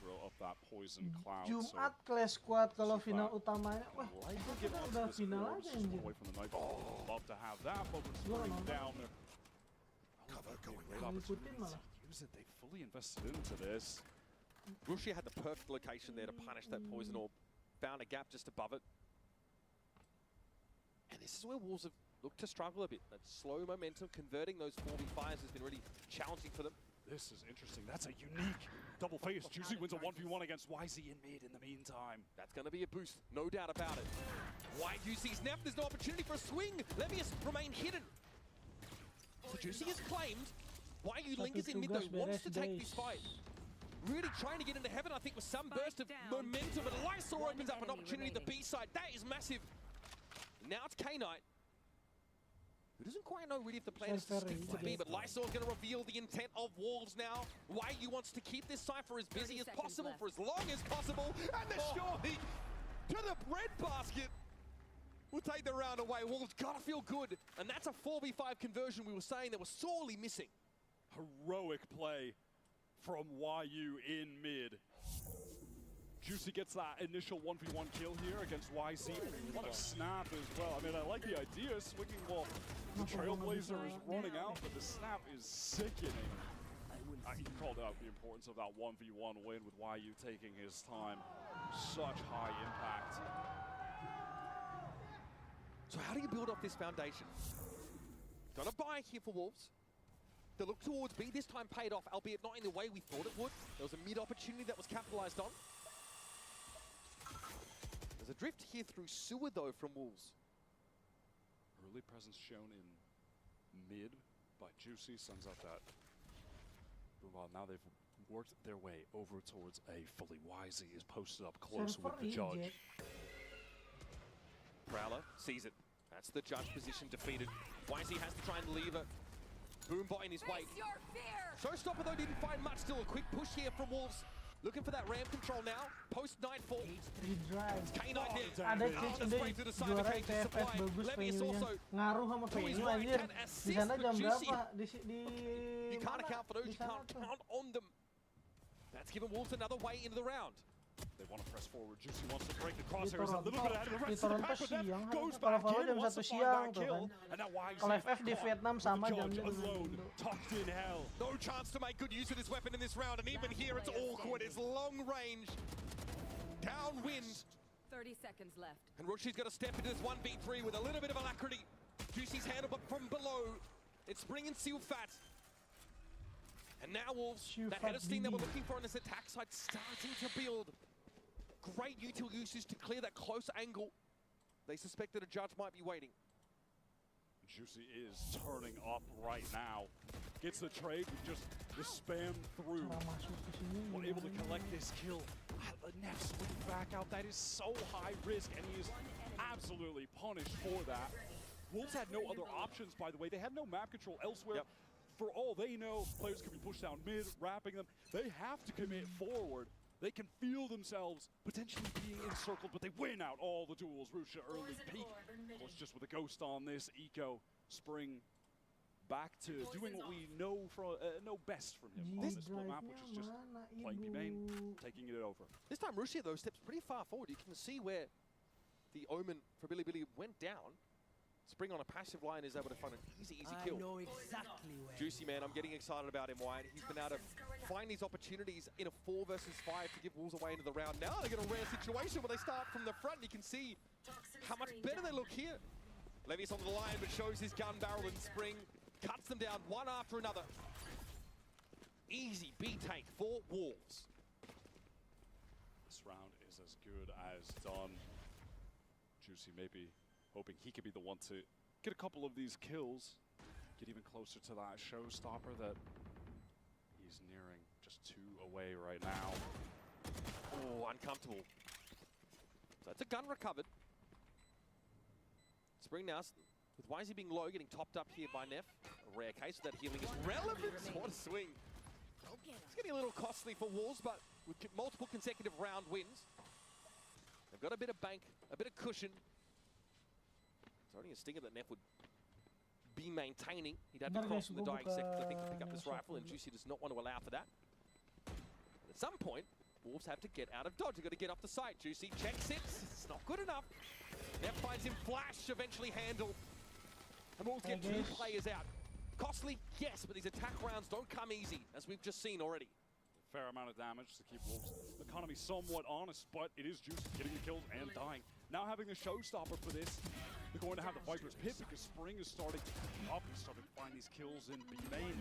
Throw up that poison cloud. Jumat class squad kalau final utamanya. Wah, itu kita udah final aja anjir. Love to have that, but we're slowing down there. Cover going Ngikutin malah. Use it, they fully invested into this. Rushi had the perfect location there to punish that Poison Orb. Found a gap just above it. And this is where Wolves have looked to struggle a bit. That slow momentum, converting those 4v5s has been really challenging for them. This is interesting. That's a unique double face. Juicy wins a 1v1 against YZ in mid in the meantime. That's going to be a boost, no doubt about it. YUC's Neff, there's no opportunity for a swing. Levius remain hidden. So Juicy is claimed. YU lingers in mid though, wants to take this fight. really trying to get into heaven, I think, with some burst of momentum. And Lysor opens up an opportunity at the B side. That is massive. Now it's K9, who doesn't quite know really if the plan is to stick to B, but Lysor's going to reveal the intent of Wolves now. YU wants to keep this Cypher as busy as possible for as long as possible. And the shorty to the breadbasket will take the round away. Wolves got to feel good. And that's a 4v5 conversion we were saying that was sorely missing. Heroic play from YU in mid. Juicy gets that initial 1v1 kill here against YZ. What a snap as well. I mean, I like the idea, swinging while the Trailblazer is running out, but the snap is sickening. He called out the importance of that 1v1 win with YU taking his time. Such high impact. So how do you build off this foundation? Got a buy here for Wolves. The look towards B this time paid off, albeit not in the way we thought it would. There was a mid opportunity that was capitalized on. There's a drift here through sewer though from Wolves. Early presence shown in mid by Juicy sends out that. Well, now they've worked their way over towards A fully. YZ is posted up close with the judge. Prowler sees it. That's the judge position defeated. YZ has to try and leave it. Boombot in his way. Showstopper though didn't find much. Still a quick push here from Wolves. Looking for that ramp control now. Post nightfall. It's K9 there. Ada juara TFF bagus venue-nya. Ngaruh sama venue anjir. Di sana jam berapa? You can't account for those. You can't count on them. That's given Wolves another way into the round. They want to press forward. Juicy wants to break the crosshairs a little bit ahead of the rest of the pack, but then goes back in, wants to find that kill. And now YZ kalau FF di Vietnam sama jamnya alone, tucked in hell. No chance to make good use of this weapon in this round, and even here it's awkward. It's long range. Downwind. 30 seconds left. And Rushi's got to step into this 1v3 with a little bit of alacrity. Juicy's handled, but from below, it's bringing Silfat. And now Wolves, that head of steam that we're looking for on this attack side starting to build. Great util usage to clear that close angle. They suspect that a judge might be waiting. Juicy is turning up right now. Gets the trade with just the spam through. We're able to collect this kill. The Neff swing back out. That is so high risk, and he is absolutely punished for that. Wolves had no other options, by the way. They had no map control elsewhere. For all they know, players could be pushed down mid, wrapping them. They have to commit forward. They can feel themselves potentially being encircled, but they win out all the duels. Rusha early peak. Of course, just with a ghost on this, Eco Spring back to doing what we know best from him on this full map, which is just playing B main, taking it over. This time Rusha though steps pretty far forward. You can see where the omen for Billy went down. Spring on a passive line is able to find an easy kill. I know exactly where. Juicy, man, I'm getting excited about him, Wyatt. He's been able to find these opportunities in a 4 versus 5 to give Wolves away into the round. Now they get a rare situation where they start from the front. You can see how much better they look here. Levius on the line, but shows his gun barrel, and Spring cuts them down one after another. Easy B take for Wolves. This round is as good as done. Juicy maybe hoping he could be the one to get a couple of these kills, get even closer to that showstopper that he's nearing. Just 2 away right now. Oh, uncomfortable. So that's a gun recovered. Spring now, with YZ being low, getting topped up here by Neff. A rare case of that healing is relevant. What a swing. It's getting a little costly for Wolves, but with multiple consecutive round wins, they've got a bit of bank, a bit of cushion. It's only a stinger that Neff would be maintaining. He'd have to cross from the dying seconds, I think, to pick up this rifle, and Juicy does not want to allow for that. But at some point, Wolves have to get out of dodge. They've got to get up the site. Juicy checks it. It's not good enough. Neff finds him flash, eventually handled. And Wolves get 2 players out. Costly, yes, but these attack rounds don't come easy, as we've just seen already. Fair amount of damage to keep Wolves' economy somewhat honest, but it is Juicy getting the kills and dying. Now having the showstopper for this, they're going to have the Viper's Pit because Spring is starting to keep up. He's starting to find these kills in B main.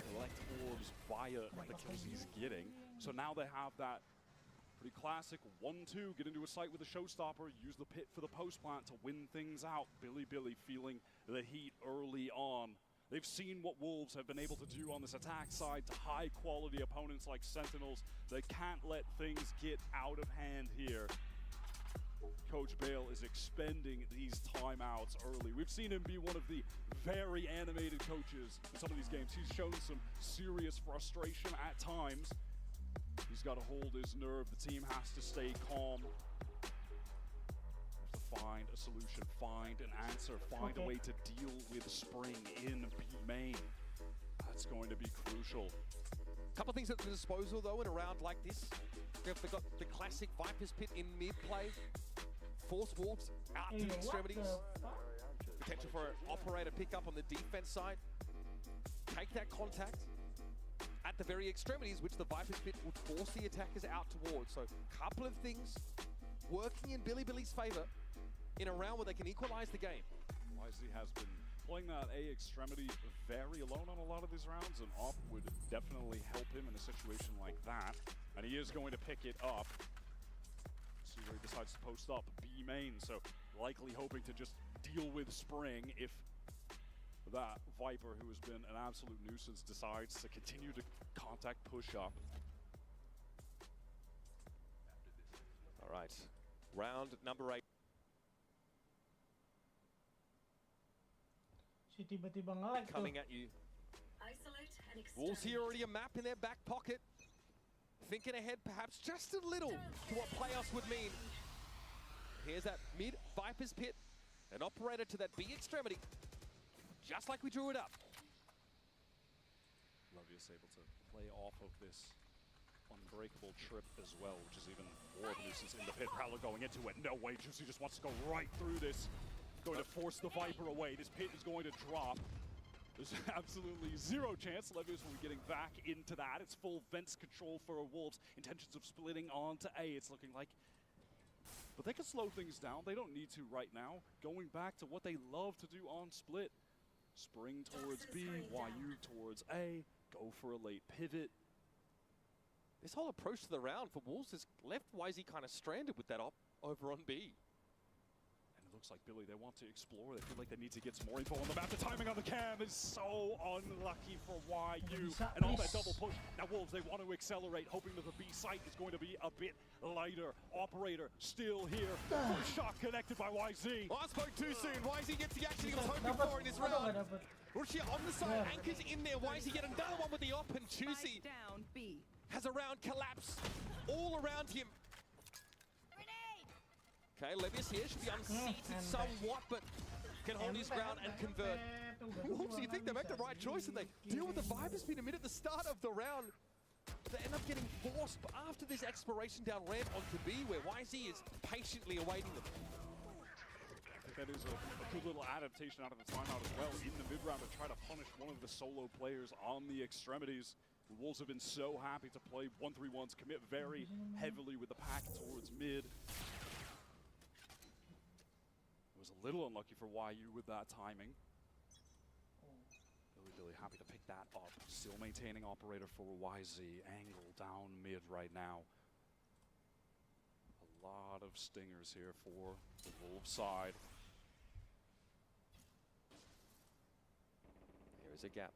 Collect orbs via the kills he's getting. So now they have that pretty classic 1-2, get into a site with a showstopper, use the pit for the post plant to win things out. Billy feeling the heat early on. They've seen what Wolves have been able to do on this attack side to high-quality opponents like Sentinels. They can't let things get out of hand here. Coach Bale is expending these timeouts early. We've seen him be one of the very animated coaches in some of these games. He's shown some serious frustration at times. He's got to hold his nerve. The team has to stay calm. Find a solution, find an answer, find a way to deal with Spring in B main. That's going to be crucial. A couple of things at the disposal though in a round like this. They've got the classic Viper's Pit in mid-play. Force Wolves out to the extremities. Potential for an operator pickup on the defense side. Take that contact at the very extremities, which the Viper's Pit would force the attackers out towards. So a couple of things working in Billy's favor in a round where they can equalize the game. YZ has been playing that A extremity very alone on a lot of these rounds, and Op would definitely help him in a situation like that. And he is going to pick it up. See where he decides to post up. B main, so likely hoping to just deal with Spring if that Viper, who has been an absolute nuisance, decides to continue to contact push up. All right, round number 8. Tiba-tiba nge-lag tuh. Coming at you. Wolves here already a map in their back pocket. Thinking ahead perhaps just a little to what playoffs would mean. Here's that mid Viper's Pit. An operator to that B extremity. Just like we drew it up. Lovius able to play off of this unbreakable trip as well, which is even more of a nuisance in the pit. Prowler going into it. No way, Juicy just wants to go right through this. Going to force the Viper away. This pit is going to drop. There's absolutely zero chance Levius will be getting back into that. It's full vents control for Wolves. Intentions of splitting onto A, it's looking like. But they can slow things down. They don't need to right now. Going back to what they love to do on split. Spring towards B, YU towards A. Go for a late pivot. This whole approach to the round for Wolves has left YZ kind of stranded with that op over on B. Looks like Billy, they want to explore. They feel like they need to get some more info on the map. The timing on the cam is so unlucky for YU. And on that double push, now Wolves, they want to accelerate, hoping that the B site is going to be a bit lighter. Operator still here. Shot connected by YZ. Oh, I spoke too soon. YZ gets the action he was hoping for in this round. Rushia on the side, anchors in there. YZ get another one with the op, and Juicy has a round collapse all around him. Okay, Levius here should be unseated somewhat, but can hold his ground and convert. Wolves, you think they make the right choice and they deal with the Viper's Pit a minute at the start of the round. They end up getting forced after this exploration down ramp onto B, where YZ is patiently awaiting them. I think that is a good little adaptation out of the timeout as well in the mid-round to try to punish one of the solo players on the extremities. The Wolves have been so happy to play 1-3-1s, commit very heavily with the pack towards mid. Was a little unlucky for YU with that timing. Billy happy to pick that up. Still maintaining operator for YZ. Angle down mid right now. A lot of stingers here for the Wolves side. Here is a gap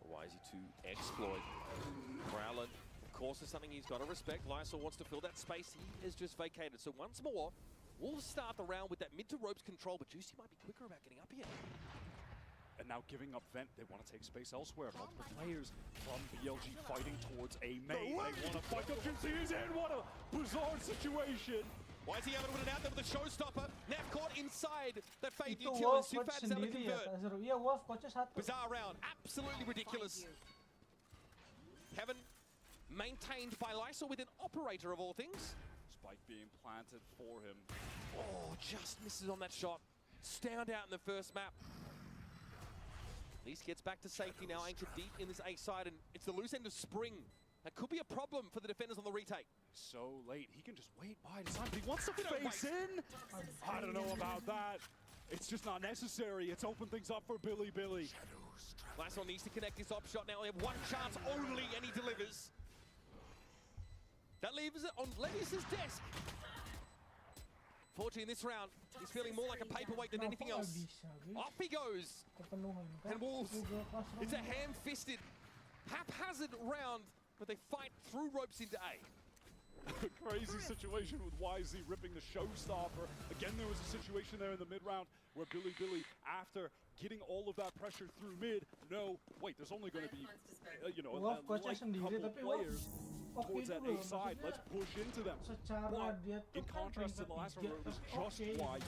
for YZ to exploit. Prowler, of course, is something he's got to respect. Lysol wants to fill that space he has just vacated. So once more, Wolves start the round with that mid to ropes control, but Juicy might be quicker about getting up here. And now giving up vent, they want to take space elsewhere. Multiple players from BLG fighting towards A main. They want to fight up. Juicy is in. What a bizarre situation. Why is he able to win it out there with a showstopper? Nav caught inside that fade utility. Sufat's able to convert. Bizarre round. Absolutely ridiculous. Kevin maintained by Lysol with an operator of all things. Spike being planted for him. Oh, just misses on that shot. Stand out in the first map. At least gets back to safety now, anchored deep in this A side, and it's the loose end of Spring. That could be a problem for the defenders on the retake. So late, he can just wait by his time, but he wants to face in. I don't know about that. It's just not necessary. It's opened things up for Billy. Lysol needs to connect this op shot now. They have one chance only, and he delivers. That leaves it on Levius's desk. Fortunately, in this round, he's feeling more like a paperweight than anything else. Off he goes. And Wolves, it's a ham-fisted, haphazard round, but they fight through ropes into A. Crazy situation with YZ ripping the showstopper. Again, there was a situation there in the mid-round where Billy, after getting all of that pressure through mid, wait, there's only going to be, a light couple players towards that A side. Let's push into them. But in contrast to the last one, where it was just YZ,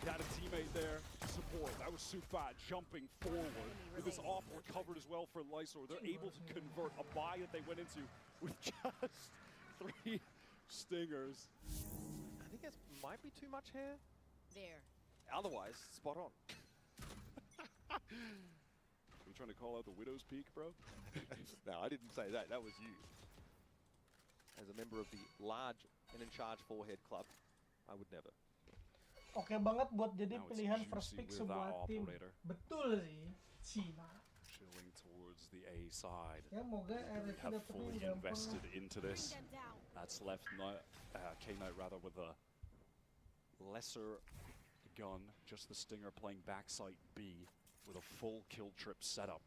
he had a teammate there to support. That was Sufat jumping forward with his off recovered as well for Lysor. They're able to convert a buy that they went into with just 3 stingers. I think that might be too much hair. There. Otherwise, spot on. Are you trying to call out the Widow's Peak, bro? No, I didn't say that. That was you. As a member of the large and in charge forehead club, I would never. Oke banget buat jadi Now it's pilihan juicy first pick with sebuah that tim. operator. Betul sih, Cina. Chilling towards the A side. Ya moga RFC Have dapetnya fully gampang. invested into this. That's left K-Knight rather with a lesser gun, just the Stinger playing backside B with a full kill trip setup.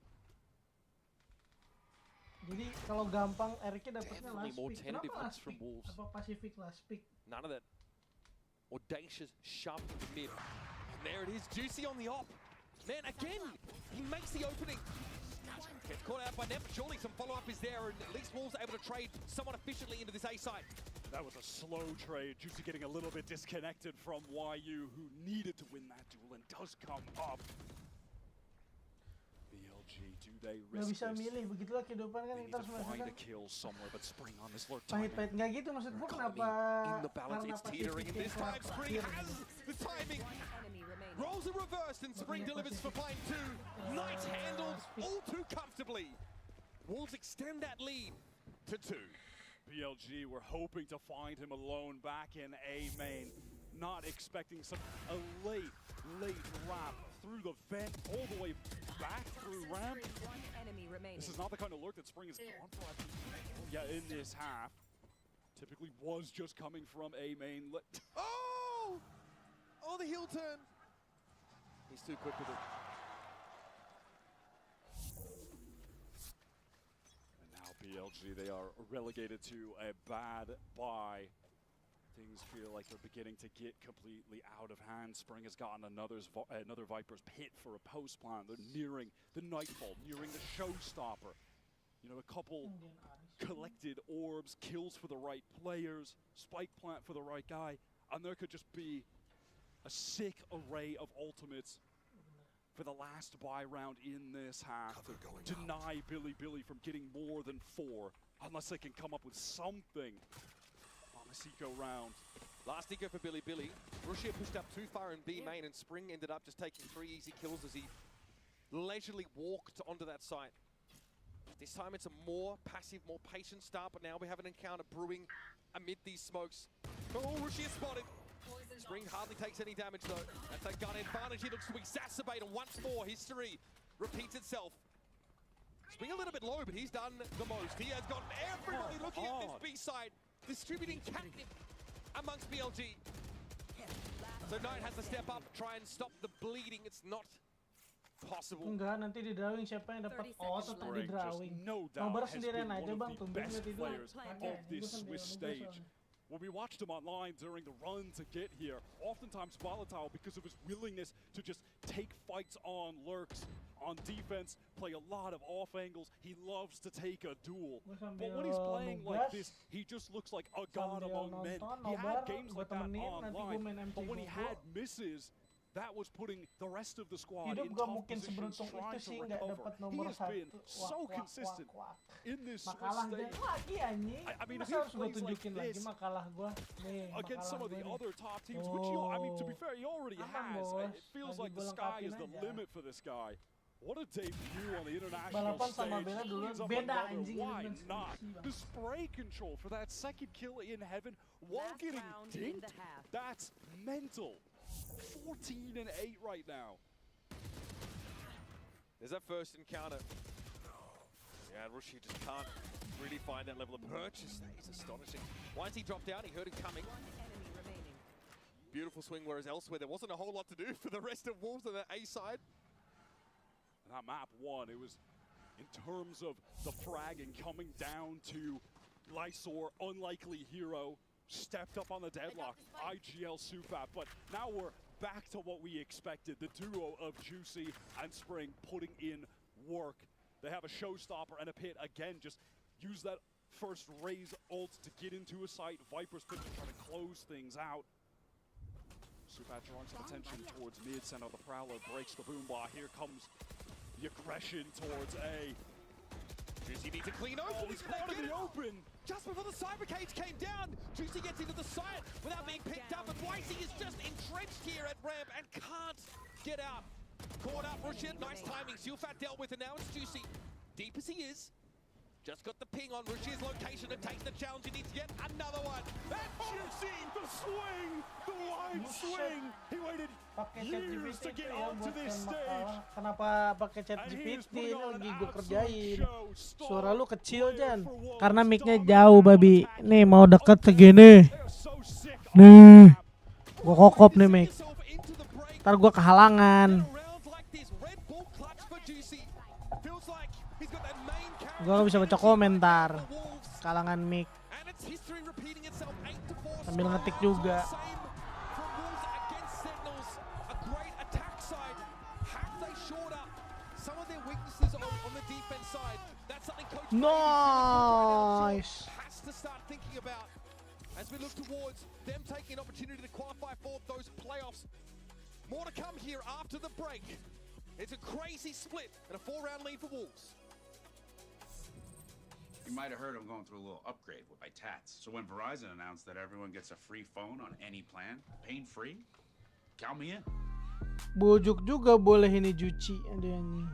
Jadi kalau gampang RK dapetnya Definitely last more pick. tentative Kenapa looks last from pick? Wolves. Apa Pacific last pick? None of that audacious shove to the mid. And there it is, Juicy on the op. Man, again, he makes the opening. Gets caught out by Neff. Surely some follow-up is there, and at least Wolves are able to trade somewhat efficiently into this A side. That was a slow trade. Juicy getting a little bit disconnected from YU, who needed to win that duel and does come up. BLG, do they Gak risk bisa this? milih, begitulah kehidupan kan They kita need to harus find merasakan a kill somewhere, but Spring on this lurk timing. pahit-pahit. Nggak gitu maksud gue, kenapa In the balance, karena it's teetering, and Pacific this yang time Spring terakhir has gitu. the timing. Enemy remaining. Rolls are reversed, and Spring delivers for find 2. Knight handled all too comfortably. Wolves extend that lead to 2. BLG were hoping to find him alone back in A main, not expecting a late wrap through the vent all the way back through ramp. One enemy remaining. This is not the kind of lurk that Spring has gone for. Yeah, in this half, typically was just coming from A main. Oh! Oh, the heel turn. He's too quick with it. And now BLG, they are relegated to a bad bye. Things feel like they're beginning to get completely out of hand. Spring has gotten another Viper's Pit for a post plant. They're nearing the Nightfall, nearing the showstopper. You know, a couple collected orbs, kills for the right players, spike plant for the right guy, and there could just be a sick array of ultimates for the last buy round in this half to deny Billy from getting more than 4, unless they can come up with something on this eco round. Last eco for Billy. Rushia pushed up too far in B main, and Spring ended up just taking 3 easy kills as he leisurely walked onto that site. This time it's a more passive, more patient start, but now we have an encounter brewing amid these smokes. Oh, Rushia spotted. Spring hardly takes any damage though. That's a gun advantage he looks to exacerbate, and once more history repeats itself. Spring a little bit low, but he's done the most. He has gotten everybody looking at this B side, distributing captive amongst BLG. So Knight has to step up, try and stop the bleeding. It's not possible. Enggak, nanti di drawing siapa yang dapat tetap di drawing. No Nobar doubt has been sendirian aja one bang, of the tumben best nggak tidur. players of this Swiss stage. When we watched him online during the run to get here, oftentimes volatile because of his willingness to just take fights on lurks, on defense, play a lot of off angles. He loves to take a duel. But when he's playing like this, he just looks like a god among men. He had games like that online, but when he had misses, that was putting the rest of the squad in tough positions, trying to recover. He has been so consistent in this Swiss stage. I mean, if he plays like this against some of the other top teams, which I mean, to be fair, he already has. It feels like the sky is the limit for this guy. What a debut on the international stage. He's up another, why not? The spray control for that second kill in heaven while getting dinked, that's mental. 14 and 8 right now. There's that first encounter. Yeah, Rushi just can't really find that level of purchase. That is astonishing. Once he dropped down, he heard it coming. One enemy remaining. beautiful swing, whereas elsewhere there wasn't a whole lot to do for the rest of Wolves on the A side. That map one, it was in terms of the frag and coming down to Lysor, unlikely hero, stepped up on the deadlock, IGL Sufat, but now we're back to what we expected, the duo of Juicy and Spring putting in work. They have a showstopper and a pit again, just use that first raise ult to get into a site. Viper's pit trying to close things out. Sufat drawing some attention towards mid, send out the Prowler, breaks the boom bar. Here comes the aggression towards A. Juicy needs to clean open. Oh, he's caught in the open. Just before the cyber cage came down, Juicy gets into the site without being picked up, and YC is just entrenched here at ramp and can't get out. Caught up, Rashid, nice timing. Sufat dealt with, and now it's Juicy. Deep as he is, just got the ping on Rashid's location and takes the challenge. He needs to get another one. And Juicy, the swing, the wide swing. He waited years to get onto this stage. Kenapa pakai chat GPT? Ini lagi gue kerjain. Suara lu kecil, Jan. Karena mic-nya jauh, babi. Nih mau deket segini. Nih. Gue kokop nih mic. Ntar gue kehalangan. Gue gak bisa baca komentar. Kalangan mic. Sambil ngetik juga. Nice. Has to start thinking about as we look towards them taking an opportunity to qualify for those playoffs. More to come here after the break. It's a crazy split and a 4-round lead for Wolves. You might have heard I'm going through a little upgrade with my tats. So when Verizon announced that everyone gets a free phone on any plan, pain-free, count me in. Bujuk juga boleh ini Juicy. Ada yang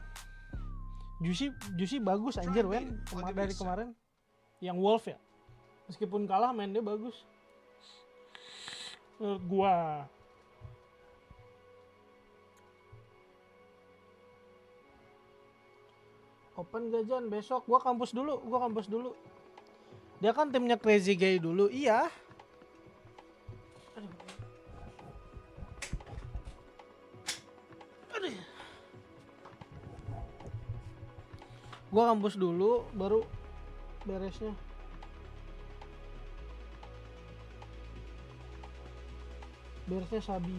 Juicy bagus anjir, Wen. Dari kemarin yang Wolf ya. Meskipun kalah main dia bagus. Menurut gua. Open gajan besok. Gua kampus dulu. Dia kan timnya Crazy Guy dulu. Iya. Gua kampus dulu baru beresnya. Beresnya Sabi.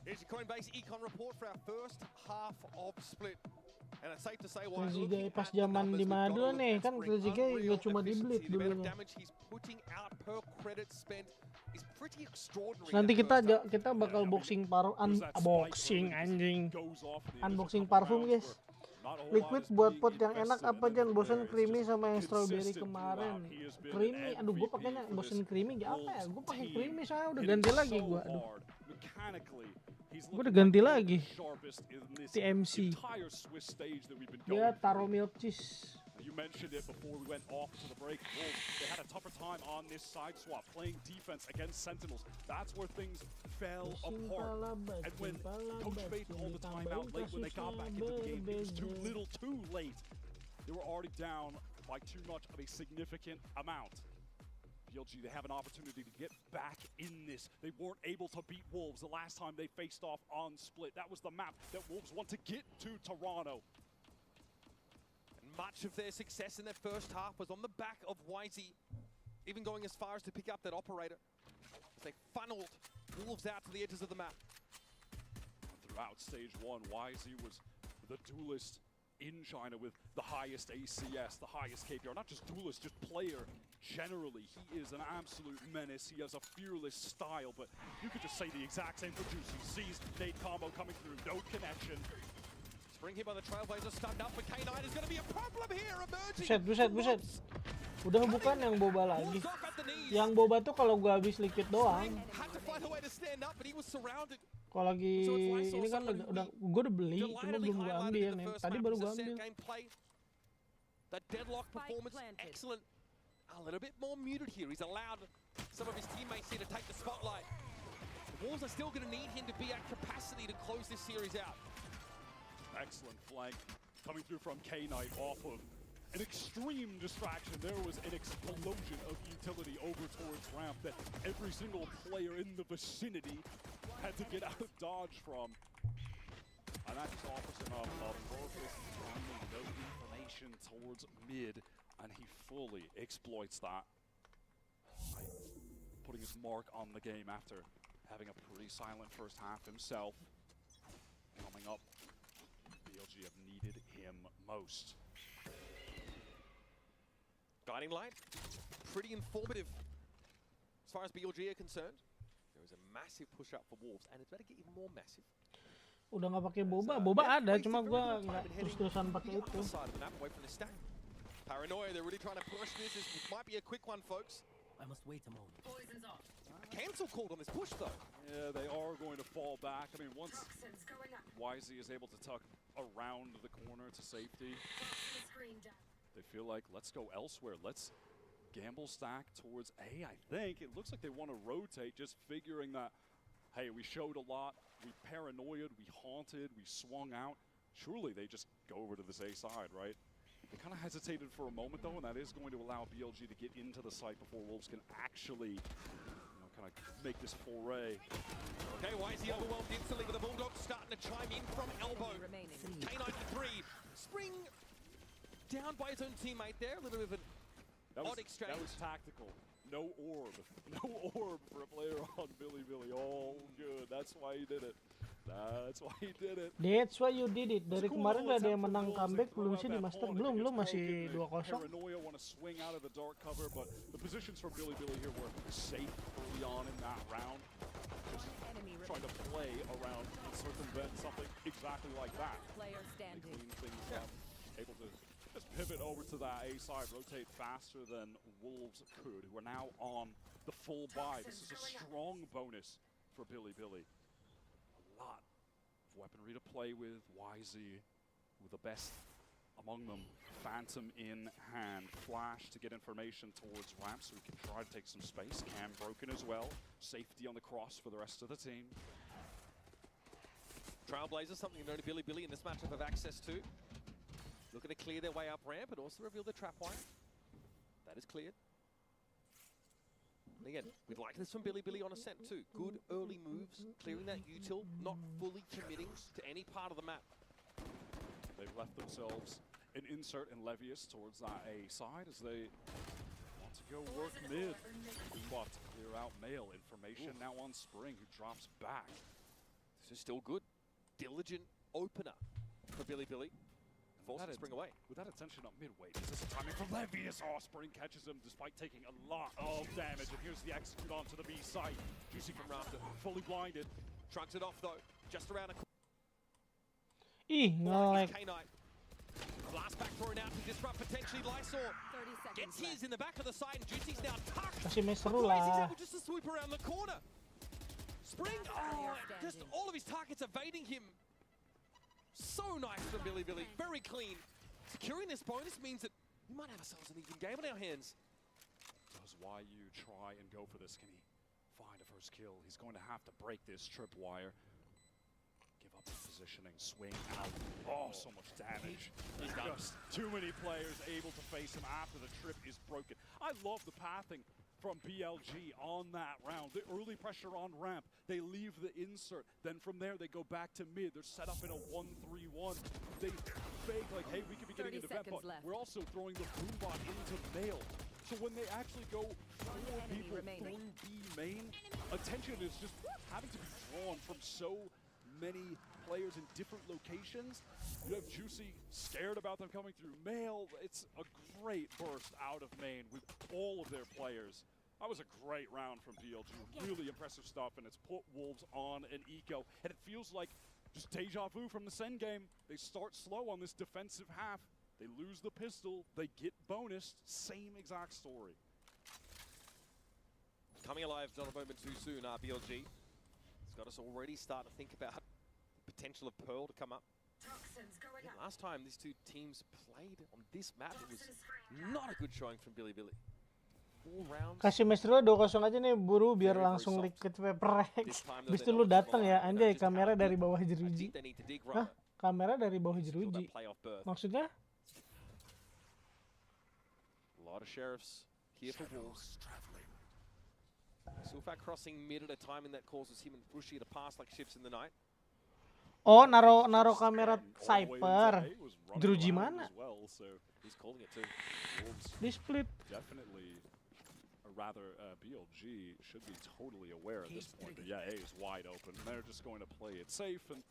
Here's your Coinbase Econ report for our first half of split. And it's safe to say why Crazy Guy pas zaman di mana dulu nih, kan Crazy Guy gak cuma di Blitz dulunya. Nanti kita bakal unboxing parfum guys. Liquid buat pot yang enak apa Jan? Bosen creamy sama yang strawberry kemarin. Creamy, aduh gue pakainya bosen creamy gak apa ya? Gue pakai creamy soalnya udah ganti lagi gue. Aduh. Gue udah ganti lagi TMC. Dia taruh milk cheese. You mentioned it before we went off to the break. Wolves, they had a tougher time on this side swap, playing defense against Sentinels. That's where things fell apart. And when Coach Fade called the timeout late when they got back into the game, it was too little too late. They were already down by too much of a significant amount. PLG, they have an opportunity to get back in this. They weren't able to beat Wolves the last time they faced off on Split. That was the map that Wolves want to get to Toronto. Much of their success in their first half was on the back of YZ, even going as far as to pick up that operator as they funneled Wolves out to the edges of the map. Throughout stage one, YZ was the duelist in China with the highest ACS, the highest KPR, not just duelist, just player. Generally, he is an absolute menace. He has a fearless style, but you could just say the exact same for Juicy. Sees nade combo coming through, no connection. Spring here by the Trailblazer, stunned up for K9 is going to be a problem here emerging. Buset. Udah bukan yang boba lagi. Yang boba tuh kalau gua habis liquid doang. Kalau lagi ini kan gua udah beli, cuma belum gua ambil nih. Tadi baru gua ambil. That deadlock performance, excellent. A little bit more muted here. He's allowed some of his teammates here to take the spotlight. The Wolves are still going to need him to be at capacity to close this series out. Excellent flank coming through from K-Knight off of an extreme distraction. There was an explosion of utility over towards ramp that every single player in the vicinity had to get out of dodge from. And that just offers him a perfect timing, no information towards mid, and he fully exploits that by putting his mark on the game after having a pretty silent first half himself. Coming up, BLG have needed him most. Guiding light, pretty informative as far as BLG are concerned. There is a massive push up for Wolves, and it's better get even more massive. Udah nggak pakai boba, boba ada, cuma gua nggak terus-terusan pakai itu. Paranoia, they're really trying to push this. This might be a quick one, folks. I must wait a moment. Poison's off. A cancel called on this push, though. Yeah, they are going to fall back. I mean, once YZ is able to tuck around the corner to safety, they feel like, let's go elsewhere. Let's gamble stack towards A, I think. It looks like they want to rotate, just figuring that, hey, we showed a lot, we paranoiaed, we haunted, we swung out. Surely they just go over to this A side, right? They kind of hesitated for a moment, though, and that is going to allow BLG to get into the site before Wolves can actually, kind of make this foray. Okay, why is he overwhelmed instantly with the Bulldogs starting to chime in from elbow? K93, Spring down by his own teammate there, a little bit of an odd exchange. That was tactical. No orb. No orb for a player on Billy. All good. That's why he did it. That's why he did it. That's why you did it. Dari kemarin gak ada yang menang comeback, belum sih di Master, belum masih 2-0. Paranoia want to swing out of the dark cover, but the positions for Billy here were safe early on in that round. Just trying to play around and circumvent something exactly like that. Player They clean things up, able to just pivot over to that A side, rotate faster than Wolves could, who are now on the full buy. This is a strong bonus for Billy. A lot of weaponry to play with. YZ with the best among them. Phantom in hand. Flash to get information towards ramp so we can try to take some space. Cam broken as well. Safety on the cross for the rest of the team. Trailblazers, something only Billy in this matchup have access to. Looking to clear their way up ramp and also reveal the trap wire. That is cleared. And again, we'd like this from Billy on Ascent too. Good early moves, clearing that util, not fully committing to any part of the map. They've left themselves an insert and Levius towards that A side as they want to go work mid. But to clear out Mail. Information now on Spring, who drops back. This is still good. Diligent opener for Billy. Forcing Spring away. With that attention up midway, is this a timing from Levius? Oh, Spring catches him despite taking a lot of damage. And here's the execute onto the B site. Juicy from Raptor, fully blinded. Shrugs it off though, just around a corner. Ngelag. Blast back thrown out to disrupt potentially Lysor. Gets his in the back of the side and Juicy's now tucked. Kasih mes seru lah. Able just to swoop around the corner. Spring, just all of his targets evading him. So nice from Billy. Very clean. Securing this bonus means that we might have ourselves an even game on our hands. Does YU try and go for this? Can he find a first kill? He's going to have to break this tripwire. Give up his positioning, swing out. Oh, so much damage. Just too many players able to face him after the trip is broken. I love the pathing from BLG on that round. The early pressure on ramp, they leave the insert. Then from there, they go back to mid. They're set up in a 1-3-1. They fake like, hey, we could be getting into vent, but we're also throwing the boombot into Mail. So when they actually go 4 people, 3 B main, attention is just having to be drawn from so many players in different locations. You have Juicy scared about them coming through Mail. It's a great burst out of main with all of their players. That was a great round from BLG. Really impressive stuff, and it's put Wolves on an eco. And it feels like just deja vu from the Sen game. They start slow on this defensive half. They lose the pistol. They get bonus. Same exact story. coming alive not a moment too soon, BLG. It's got us already starting to think about the potential of Pearl to come up. Last time these two teams played on this map, it was not a good showing from Billy. 4 rounds. Kasih match dulu 2-0 aja nih, buru biar langsung liquid Paperex. Habis itu lu datang ya, anjay kamera dari bawah jeruji. Hah? Kamera dari bawah jeruji. Maksudnya? A lot of sheriffs here for Wolves. Sulfat crossing mid at a time, and that causes him and Brushy to pass like ships in the night. Oh, naro kamera Cypher. Jeruji mana? He's calling it too. Di split. Definitely, or rather, BLG should be totally aware at this point. But yeah, A is wide open. They're just going to play it safe and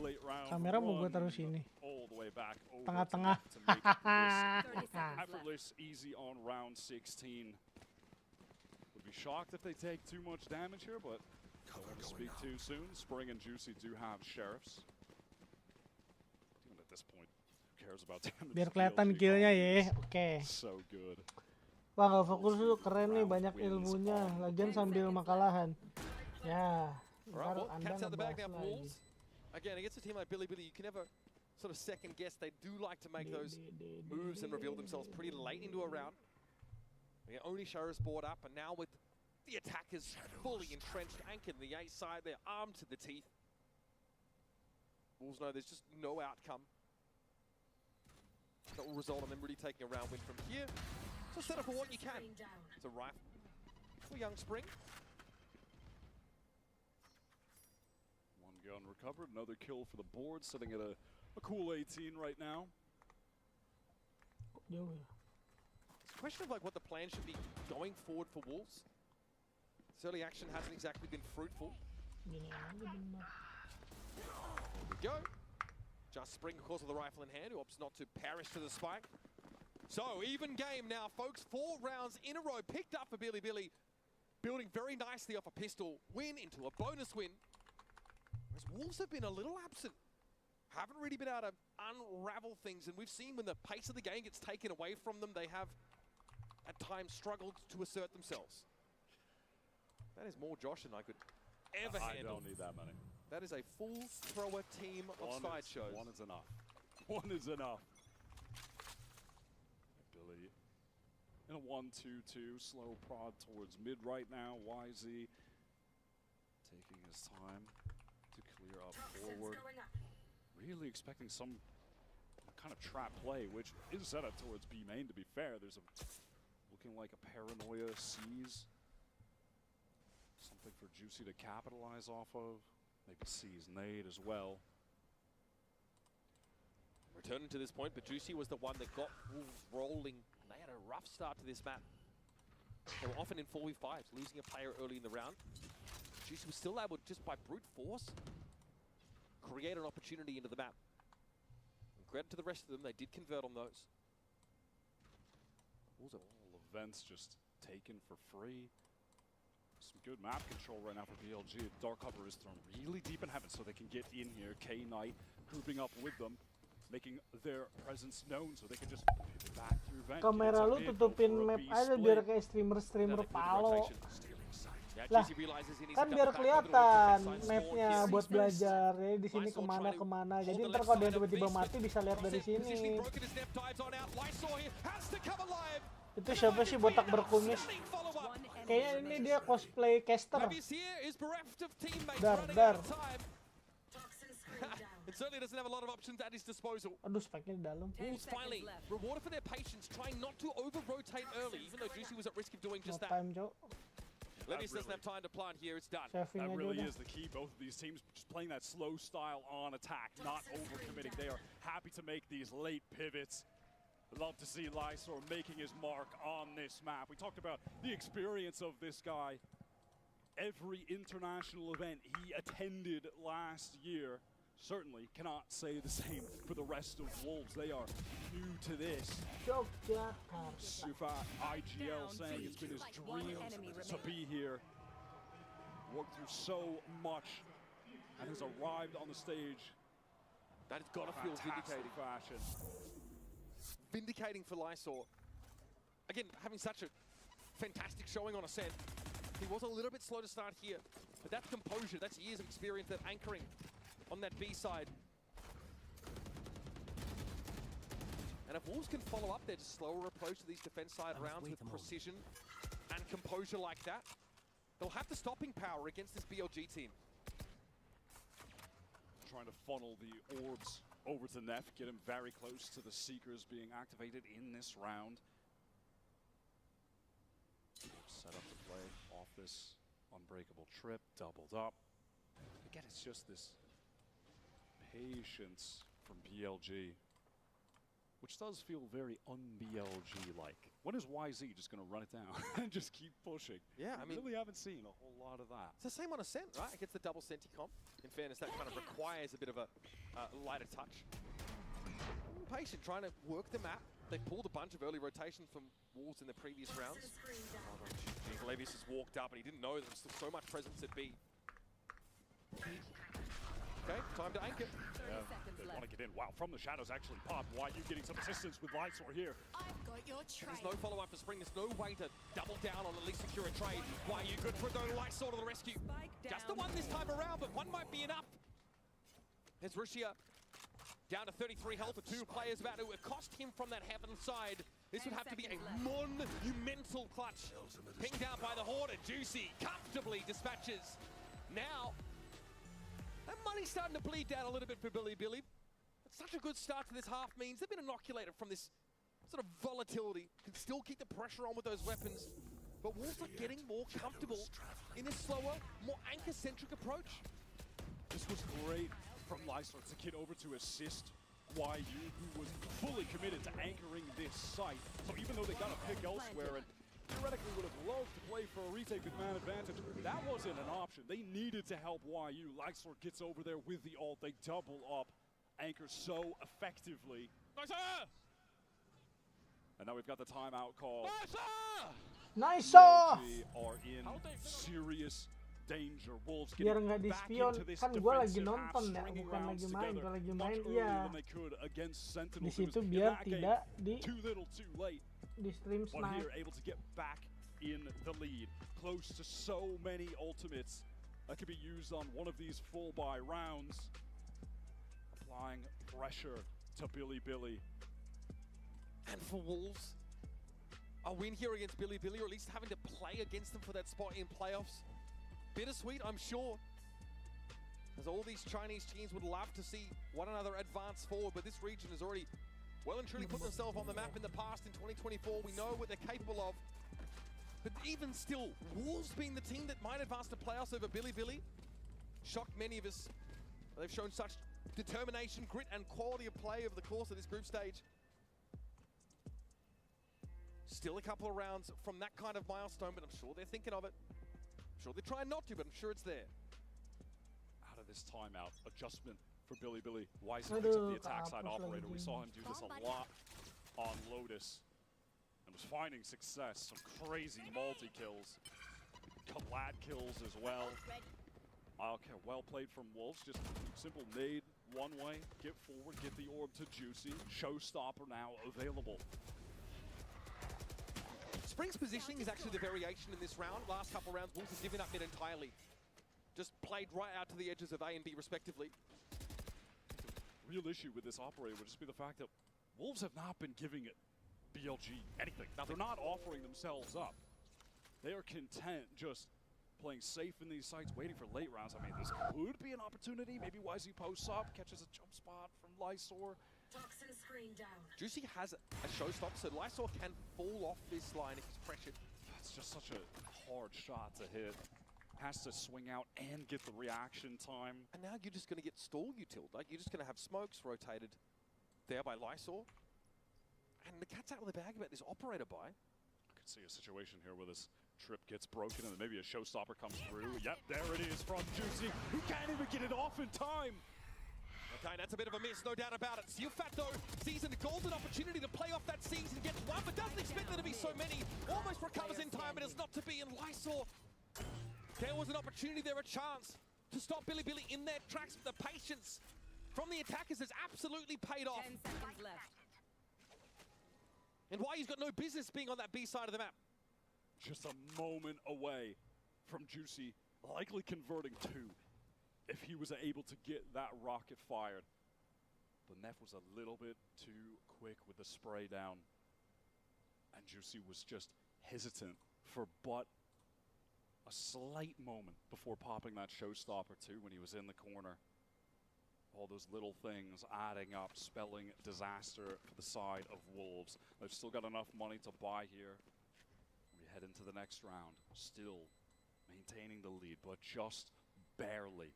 late round. Kamera mau gue taruh sini. All the way back over Tengah-tengah. to make this effortless, easy on round 16. Would be shocked if they take too much damage here, but don't want to speak too soon. Spring and Juicy do have sheriffs. Even at this point, who cares about damage? Biar kelihatan killnya ya, oke. So good. Wah, nggak fokus dulu, keren nih, banyak ilmunya. Lagian sambil makalahan. Ya, ntar Anda ngebahas lagi. Again, against a team like Billy, you can never sort of second guess. They do like to make those moves and reveal themselves pretty late into a round. Only Shara's board up, and now with the attackers fully entrenched, anchored in the A side, they're armed to the teeth. Wolves know there's just no outcome that will result in them really taking a round win from here. So set up for what you can. It's a rifle for young Spring. One gun recovered, another kill for the board, sitting at a cool 18 right now. It's a question of like what the plan should be going forward for Wolves. This early action hasn't exactly been fruitful. There we go. Just Spring, of course, with the rifle in hand, who opts not to perish to the spike. So, even game now, folks. 4 rounds in a row picked up for Billy. Building very nicely off a pistol win into a bonus win. Whereas Wolves have been a little absent. Haven't really been able to unravel things. And we've seen when the pace of the game gets taken away from them, they have, at times, struggled to assert themselves. That is more Josh than I could ever handle. I don't need that many. That is a full thrower team of sideshows. One is enough. One is enough. Billy in a 1-2-2, slow prod towards mid right now. YZ taking his time to clear up forward. Really expecting some kind of trap play, which is set up towards B main, to be fair. There's a looking like a paranoia seize. Something for Juicy to capitalize off of. Maybe seize nade as well. Returning to this point, but Juicy was the one that got Wolves rolling. They had a rough start to this map. They were often in 4v5s, losing a player early in the round. Juicy was still able, just by brute force, create an opportunity into the map. And credit to the rest of them, they did convert on those. Wolves have all events just taken for free. Some good map control right now for BLG. Dark cover is thrown really deep in heaven so they can get in here. K-Knight grouping up with them, making their presence known so they can just pivot back through vent. Kamera lu tutupin map aja biar kayak streamer Palo. Lah, kan biar kelihatan mapnya buat belajar. Ya di sini kemana. Jadi ntar kalau dia tiba-tiba mati bisa lihat dari sini. Itu siapa sih botak berkumis? Kayaknya ini dia cosplay caster. Dar. It certainly doesn't have a lot of options at his disposal. Aduh, spike-nya di dalam. Wolves finally rewarded for their patience, trying not to over-rotate early, even though Juicy was at risk of doing just that. Levis doesn't have time to plant here, it's done. That really is the key. Both of these teams just playing that slow style on attack, not over-committing. They are happy to make these late pivots. Love to see Lysor making his mark on this map. We talked about the experience of this guy. Every international event he attended last year. Certainly cannot say the same for the rest of Wolves. They are new to this. Sufa IGL saying it's been his dream to be here. Worked through so much and has arrived on the stage. That has got to feel vindicating. Fashion. Vindicating for Lysor. Again, having such a fantastic showing on Ascent. He was a little bit slow to start here, but that's composure, that's years of experience, that anchoring on that B side. And if Wolves can follow up their just slower approach to these defense side rounds with precision and composure like that, they'll have the stopping power against this BLG team. Trying to funnel the orbs over to Neff, get him very close to the Seekers being activated in this round. Set up to play off this unbreakable trip, doubled up. Again, it's just this patience from BLG, which does feel very un-BLG-like. When is YZ just going to run it down and just keep pushing? Yeah, I mean, really haven't seen a whole lot of that. It's the same on Ascent, right? Against the double Senti comp. In fairness, that kind of requires a bit of a lighter touch. Patient, trying to work the map. They pulled a bunch of early rotations from Wolves in the previous rounds. Levius has walked up, and he didn't know there was still so much presence at B. Okay, time to anchor. Yeah, they want to get in. Wow, from the shadows actually popped. Why are you getting some assistance with Lightsor here? I've got your trail. There's no follow-up for Spring. There's no way to double down on at least secure a trade. Why are you good for a go to Lightsor to the rescue? Just the one this time around, but one might be enough. There's Rushia down to 33 health. The two players about to accost him from that heaven side. This would have to be a monumental clutch. Pinged out by the Horde. Juicy comfortably dispatches. Now, that money's starting to bleed down a little bit for Billy. Such a good start to this half means they've been inoculated from this sort of volatility. Can still keep the pressure on with those weapons. But Wolves are getting more comfortable in this slower, more anchor-centric approach. This was great from Lightsor to get over to assist YU, who was fully committed to anchoring this site. So even though they got a pick elsewhere and theoretically would have loved to play for a retake with man advantage, that wasn't an option. They needed to help YU. Lightsor gets over there with the ult. They double up, anchor so effectively. And now we've got the timeout call. Nice! BLG are in serious danger. Wolves Biar getting nggak back di-spion, into this kan gue lagi defensive half, nonton ya, stringing bukan rounds lagi main. together Kalau lagi much main, earlier iya. than they could against Di Sentinels. situ It was biar in that tidak game, too little, too late. di stream But snipe. here, able to get back in the lead, close to so many ultimates that could be used on one of these full buy rounds. Applying pressure to Billy. And for Wolves, a win here against Billy, or at least having to play against them for that spot in playoffs. Bittersweet, I'm sure. As all these Chinese teams would love to see one another advance forward, but this region has already well and truly put themselves on the map in the past. In 2024, we know what they're capable of. But even still, Wolves being the team that might advance to playoffs over Billy, shocked many of us. They've shown such determination, grit, and quality of play over the course of this group stage. Still a couple of rounds from that kind of milestone, but I'm sure they're thinking of it. I'm sure they're trying not to, but I'm sure it's there. Out of this timeout, adjustment for Billy. Wisely picks up the attack side operator. We saw him do this a lot on Lotus and was finding success. Some crazy multi-kills. Collad kills as well. Okay, well played from Wolves. Just simple nade one way, get forward, get the orb to Juicy. Showstopper now available. Spring's positioning is actually the variation in this round. Last couple rounds, Wolves have given up mid entirely. Just played right out to the edges of A and B respectively. Real issue with this operator would just be the fact that Wolves have not been giving it BLG anything. They're not offering themselves up. They are content just playing safe in these sites, waiting for late rounds. I mean, this could be an opportunity. Maybe YZ posts up, catches a jump spot from Lightsor. Toxin screen down. Juicy has a showstopper, so Lightsor can fall off this line if he's pressured. That's just such a hard shot to hit. Has to swing out and get the reaction time. And now you're just going to get stall utiled. Like, you're just going to have smokes rotated there by Lightsor. And the cat's out of the bag about this operator buy. I could see a situation here where this trip gets broken and then maybe a showstopper comes through. Yep, there it is from Juicy, who can't even get it off in time. Okay, that's a bit of a miss, no doubt about it. Fat though sees a golden opportunity to play off that season, gets one, but doesn't expect there to be so many. Almost recovers in time, but it's not to be. And Lightsor, there was an opportunity there, a chance to stop Billy in their tracks. But the patience from the attackers has absolutely paid off. 10 seconds left. And why he's got no business being on that B side of the map. Just a moment away from Juicy, likely converting 2 if he was able to get that rocket fired. But Neff was a little bit too quick with the spray down, and Juicy was just hesitant for but a slight moment before popping that showstopper too when he was in the corner. All those little things adding up, spelling disaster for the side of Wolves. They've still got enough money to buy here. We head into the next round, still maintaining the lead, but just barely.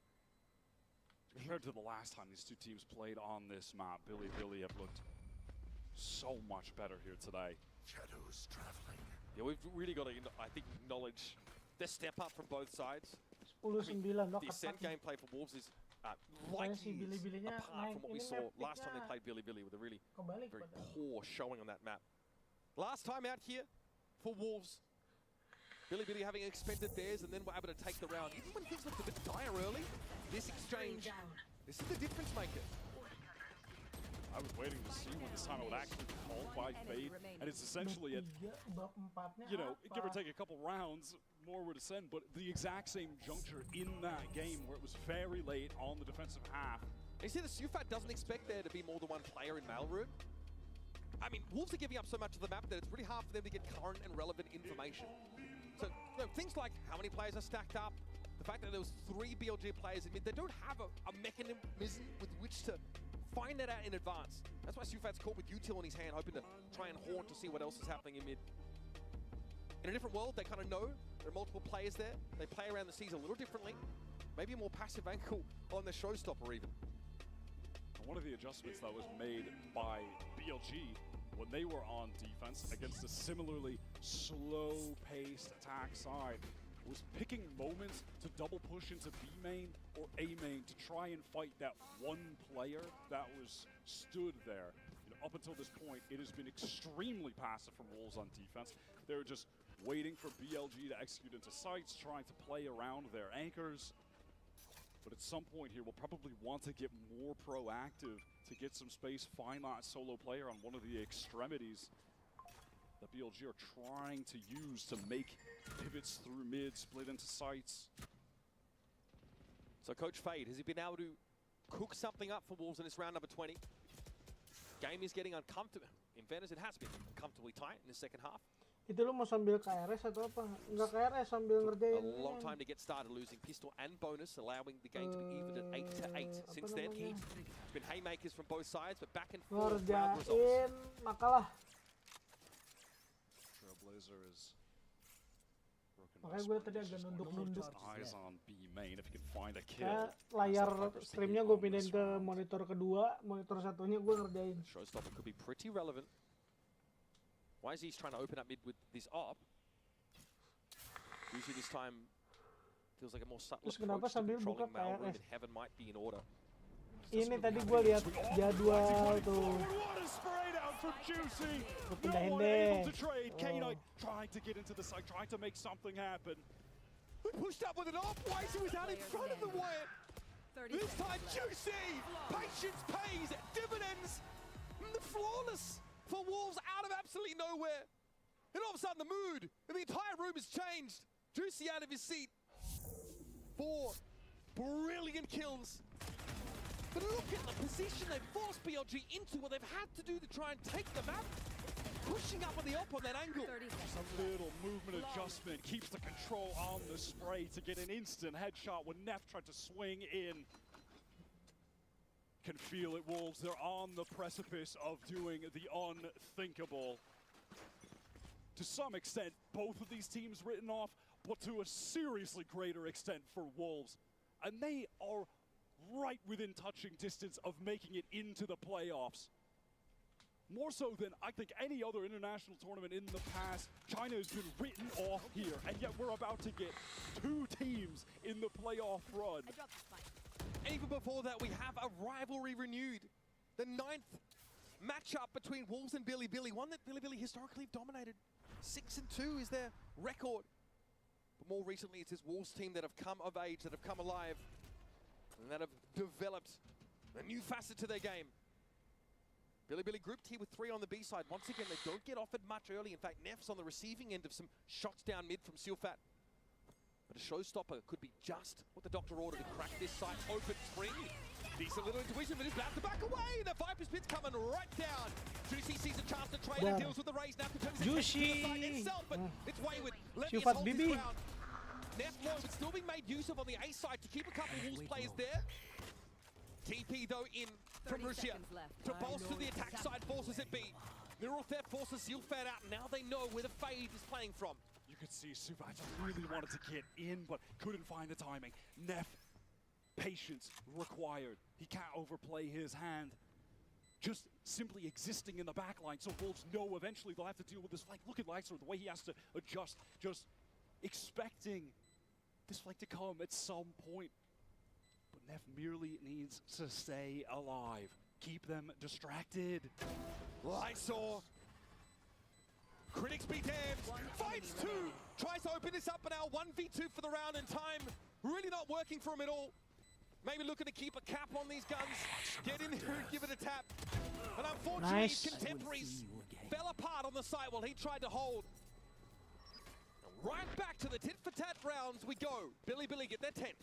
Compared to the last time these two teams played on this map, Billy have looked so much better here today. Shadows traveling. Yeah, we've really got to, I think, acknowledge the step up from both sides. 10-9 loh The Ascent ketat. gameplay for Wolves is like Si Billy-Billynya apart from what we ini saw map last time they picknya played Billy with a really kebalik very padahal. poor showing on that map. Last time out here for Wolves, Billy having expended theirs and then were able to take the round. Even when things looked a bit dire early, this exchange, this is the difference maker. I was waiting to see when this time it would actually be called by Fade, and it's essentially at, Bab 4-nya you know, give or apa? take a couple rounds, more would ascend, but the exact same juncture in that game where it was very late on the defensive half. You see, the Sufat doesn't expect there to be more than one player in Mailroom. I mean, Wolves are giving up so much of the map that it's really hard for them to get current and relevant information. So, you know, things like how many players are stacked up, the fact that there was 3 BLG players in mid, they don't have a mechanism with which to find that out in advance. That's why Sufat's caught with Util in his hand, hoping to try and haunt to see what else is happening in mid. In a different world, they kind of know there are multiple players there. They play around the seas a little differently. Maybe a more passive angle on the showstopper even. One of the adjustments that was made by BLG when they were on defense against a similarly slow-paced attack side was picking moments to double push into B main or A main to try and fight that one player that was stood there. You know, up until this point, it has been extremely passive from Wolves on defense. They were just waiting for BLG to execute into sites, trying to play around their anchors. But at some point here, we'll probably want to get more proactive to get some space, find that solo player on one of the extremities that BLG are trying to use to make pivots through mid, split into sites. So Coach Fade, has he been able to cook something up for Wolves in this round number 20? Game is getting uncomfortable. In fairness, it has been uncomfortably tight in the second half. Itu lu mau sambil KRS atau apa? Enggak KRS, sambil ngerjain. A long time to get started, losing pistol and bonus, allowing the game to be evened at 8-8. Since then, it's been haymakers from both sides, but back and forth round results. Ngerjain, makalah. Trailblazer is broken. Makanya gue tadi agak nunduk-nunduk. Eyes on B main if he can find a kill. Kayak layar streamnya gue pindahin ke monitor kedua, monitor satunya gue ngerjain. Showstopper could be pretty relevant. Why is he trying to open up mid with this op? Usually this time feels like a more subtle approach to controlling Mailroom, and Heaven might be in order. Ini tadi gue lihat jadwal tuh. Gue pindahin deh. Trying to get into the site, trying to make something happen. We pushed up with an op. Why is he without in front of the wire? This time Juicy! Patience pays dividends. The flawless for Wolves out of absolutely nowhere. And all of a sudden the mood in the entire room has changed. Juicy out of his seat. 4 brilliant kills. But look at the position they've forced BLG into, what they've had to do to try and take the map. Pushing up with the op on that angle. Just a little movement adjustment keeps the control on the spray to get an instant headshot when Neff tried to swing in. Can feel it, Wolves. They're on the precipice of doing the unthinkable. To some extent, both of these teams written off, but to a seriously greater extent for Wolves. And they are right within touching distance of making it into the playoffs. More so than I think any other international tournament in the past, China has been written off here, and yet we're about to get 2 teams in the playoff run. Even before that, we have a rivalry renewed. The 9th matchup between Wolves and Billy, one that Billy historically dominated. 6-2 is their record. But more recently, it's this Wolves team that have come of age, that have come alive, and that have developed a new facet to their game. Billy grouped here with 3 on the B side. Once again, they don't get offered much early. In fact, Neff's on the receiving end of some shots down mid from Silfat. But But a showstopper could be just what the doctor ordered to crack this site open. Spring, decent little intuition, but it's about to back away. The Viper's pit's coming right down. Juicy sees a chance to trade and deals with the raise. Now confirms Juicy itself, but it's wayward. Levius Levius holds his Bibi. ground. Neff low, but still being made use of on the A side to keep a couple Wolves players there. TP though in from 30 Russia seconds left. to bolster the attack side, forces it be. Neural Theft forces Zilfad out, and now they know where the fade is playing from. You could see Suva just really wanted to get in, but couldn't find the timing. Neff, patience required. He can't overplay his hand. Just simply existing in the back line, so Wolves know eventually they'll have to deal with this flank. Look at Laxer, the way he has to adjust, just expecting this flank to come at some point. But Neff merely needs to stay alive. Keep them distracted. Lysor. Critics be damned. Fights two. Tries to open this up, but now 1v2 for the round in time. Really not working for him at all. Maybe looking to keep a cap on these guns. Get in there and give it a tap. But unfortunately, his contemporaries fell apart on the site while he tried to hold. Right back to the tit-for-tat rounds we go. Billy get their 10th.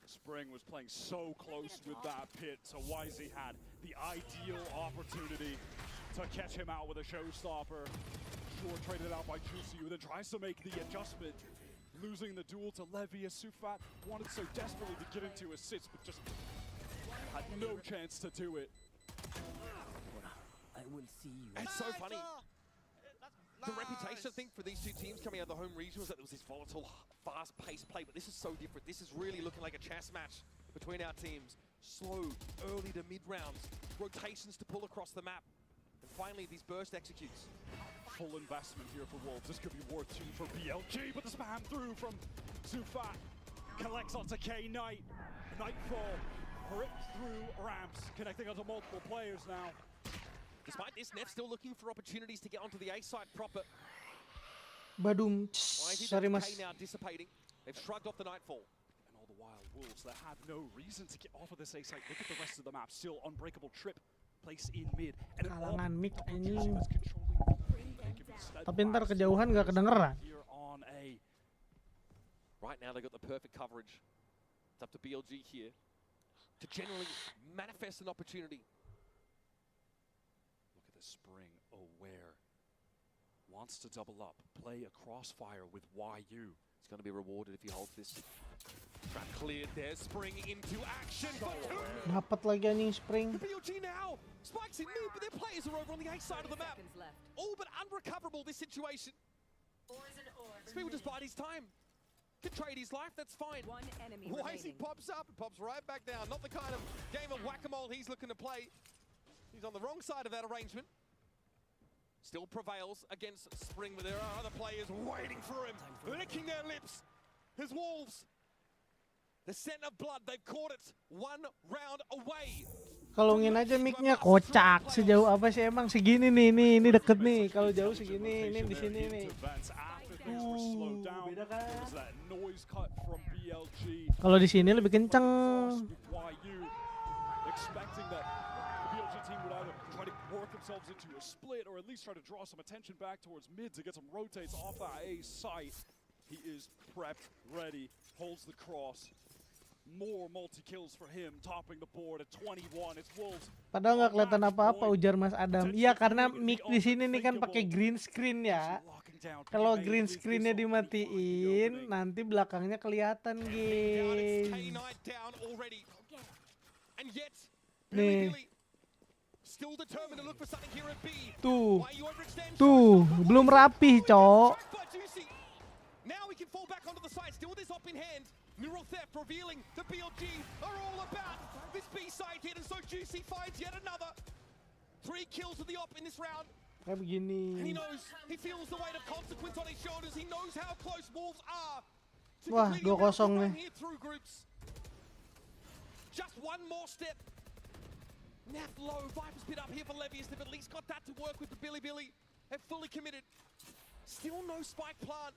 Spring was playing so close with that pit, so Wisey had the ideal opportunity to catch him out with a showstopper. Short traded out by Juicy, who then tries to make the adjustment. Losing the duel to Levius. Sufat wanted so desperately to get into assists, but just had no chance to do it. I will see you. It's so funny. The reputation, I think, for these two teams coming out of the home region was that there was this volatile, fast-paced play, but this is so different. This is really looking like a chess match between our teams. Slow, early to mid-rounds, rotations to pull across the map, and finally these burst executes. Full investment here for Wolves. This could be worth 2 for BLG, but the spam through from Sufat collects onto K Knight. Nightfall rips through ramps, connecting onto multiple players now. Despite this, Neff still looking for opportunities to get onto the A side proper. Badum. Sorry mas. Now dissipating. They've shrugged off the Nightfall. And all the while, Wolves that had no reason to get off of this A site. Look at the rest of the map. Still unbreakable trip. Place in mid. And Kalangan mid anjing. Tapi Tapi ntar kejauhan gak kedengeran. Right now they got the perfect coverage. It's up to BLG here to generally manifest an opportunity. Look at the Spring aware. Wants to double up. Play a crossfire with YU. He's going to be rewarded if he holds this. Trap cleared there. Spring into action. Dapat lagi anjing Spring. The BLG now. Spikes in mid, but their players are over on the A side of the map. All but unrecoverable this situation. Speed will just bide his time. Could trade his life, that's fine. One enemy Wisey remaining. pops up and pops right back down. Not the kind of game of whack-a-mole he's looking to play. He's on the wrong side of that arrangement. Still prevails against Spring, but there are other players waiting for him, licking their lips. His Wolves, the scent of blood, they've caught it. 1 round away. Kalungin aja mic-nya, kocak. Sejauh apa sih emang segini nih, ini deket nih. Kalau jauh segini, ini di sini nih. Beda kan? Kalau di sini lebih kenceng. Expecting that the BLG team would either try to work themselves into a split or at least try to draw some attention back towards mid to get some rotates off that A site. He is prepped, ready, holds the cross. More multi-kills for him, topping the board at 21. It's Wolves. Padahal nggak kelihatan apa-apa, ujar Mas Adam. Iya, karena mic di sini nih kan pakai green screen ya. Kalau green screennya dimatiin, nanti belakangnya kelihatan, guys. Nih. Tuh, belum rapih, cok. Now we can fall back onto the side, still with this op in hand. Neural Theft revealing the BLG are all about this B side hit, and so Juicy finds yet another. 3 kills with the op in this round. Kayak begini. And he knows, he feels the weight of consequence on his shoulders. He knows how close Wolves are to Wah, 2-0 nih. here through groups. Just one more step. Neff low, Viper's pit up here for Levius. They've at least got that to work with the Billy. They're fully committed. Still no spike plant.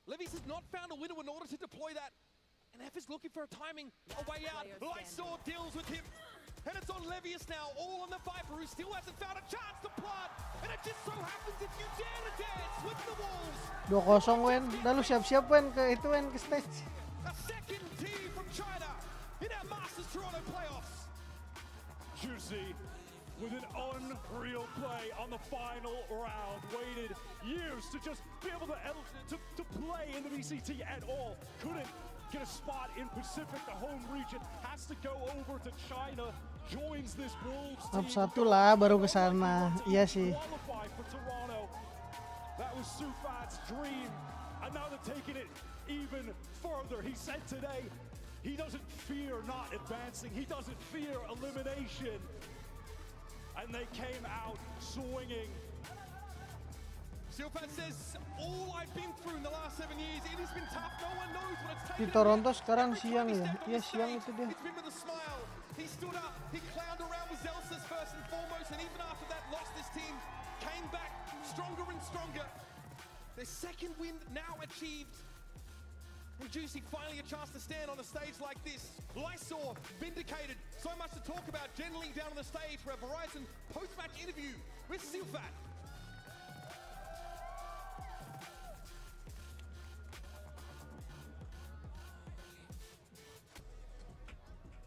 Levius has not found a window in order to deploy that. And Neff is looking for a timing, a way out. Lysor deals with him. And it's on Levius now, all on the Viper, who still hasn't found a chance to plant. And it just so happens if you dare to dance with the Wolves. 2-0 Wen. Dah lu siap-siap Wen ke itu Wen ke stage. A second team from China in our Masters Toronto playoffs. Juicy with an unreal play on the final round. Waited years to just be able to play in the VCT at all. Couldn't get a spot in Pacific. The home region has to go over to China. Joins this Wolves team. Top 1 lah baru ke sana. Iya sih. Qualify for Toronto. That was Sufat's dream. And now they're taking it even further. He said today he doesn't fear not advancing. He doesn't fear elimination. And they came out swinging. Silfat says, all I've been through in the last 7 years, it has been tough. No one knows what it's taken. Di Toronto sekarang siang ya. Iya siang itu dia. It's been with a smile. He stood up, he clowned around with Zelsa's first and foremost, and even after that lost this team, came back stronger and stronger. Their second win now achieved. And Juicy finally a chance to stand on a stage like this. Lysor vindicated. So much to talk about generally down on the stage for a Verizon post-match interview with Silfat.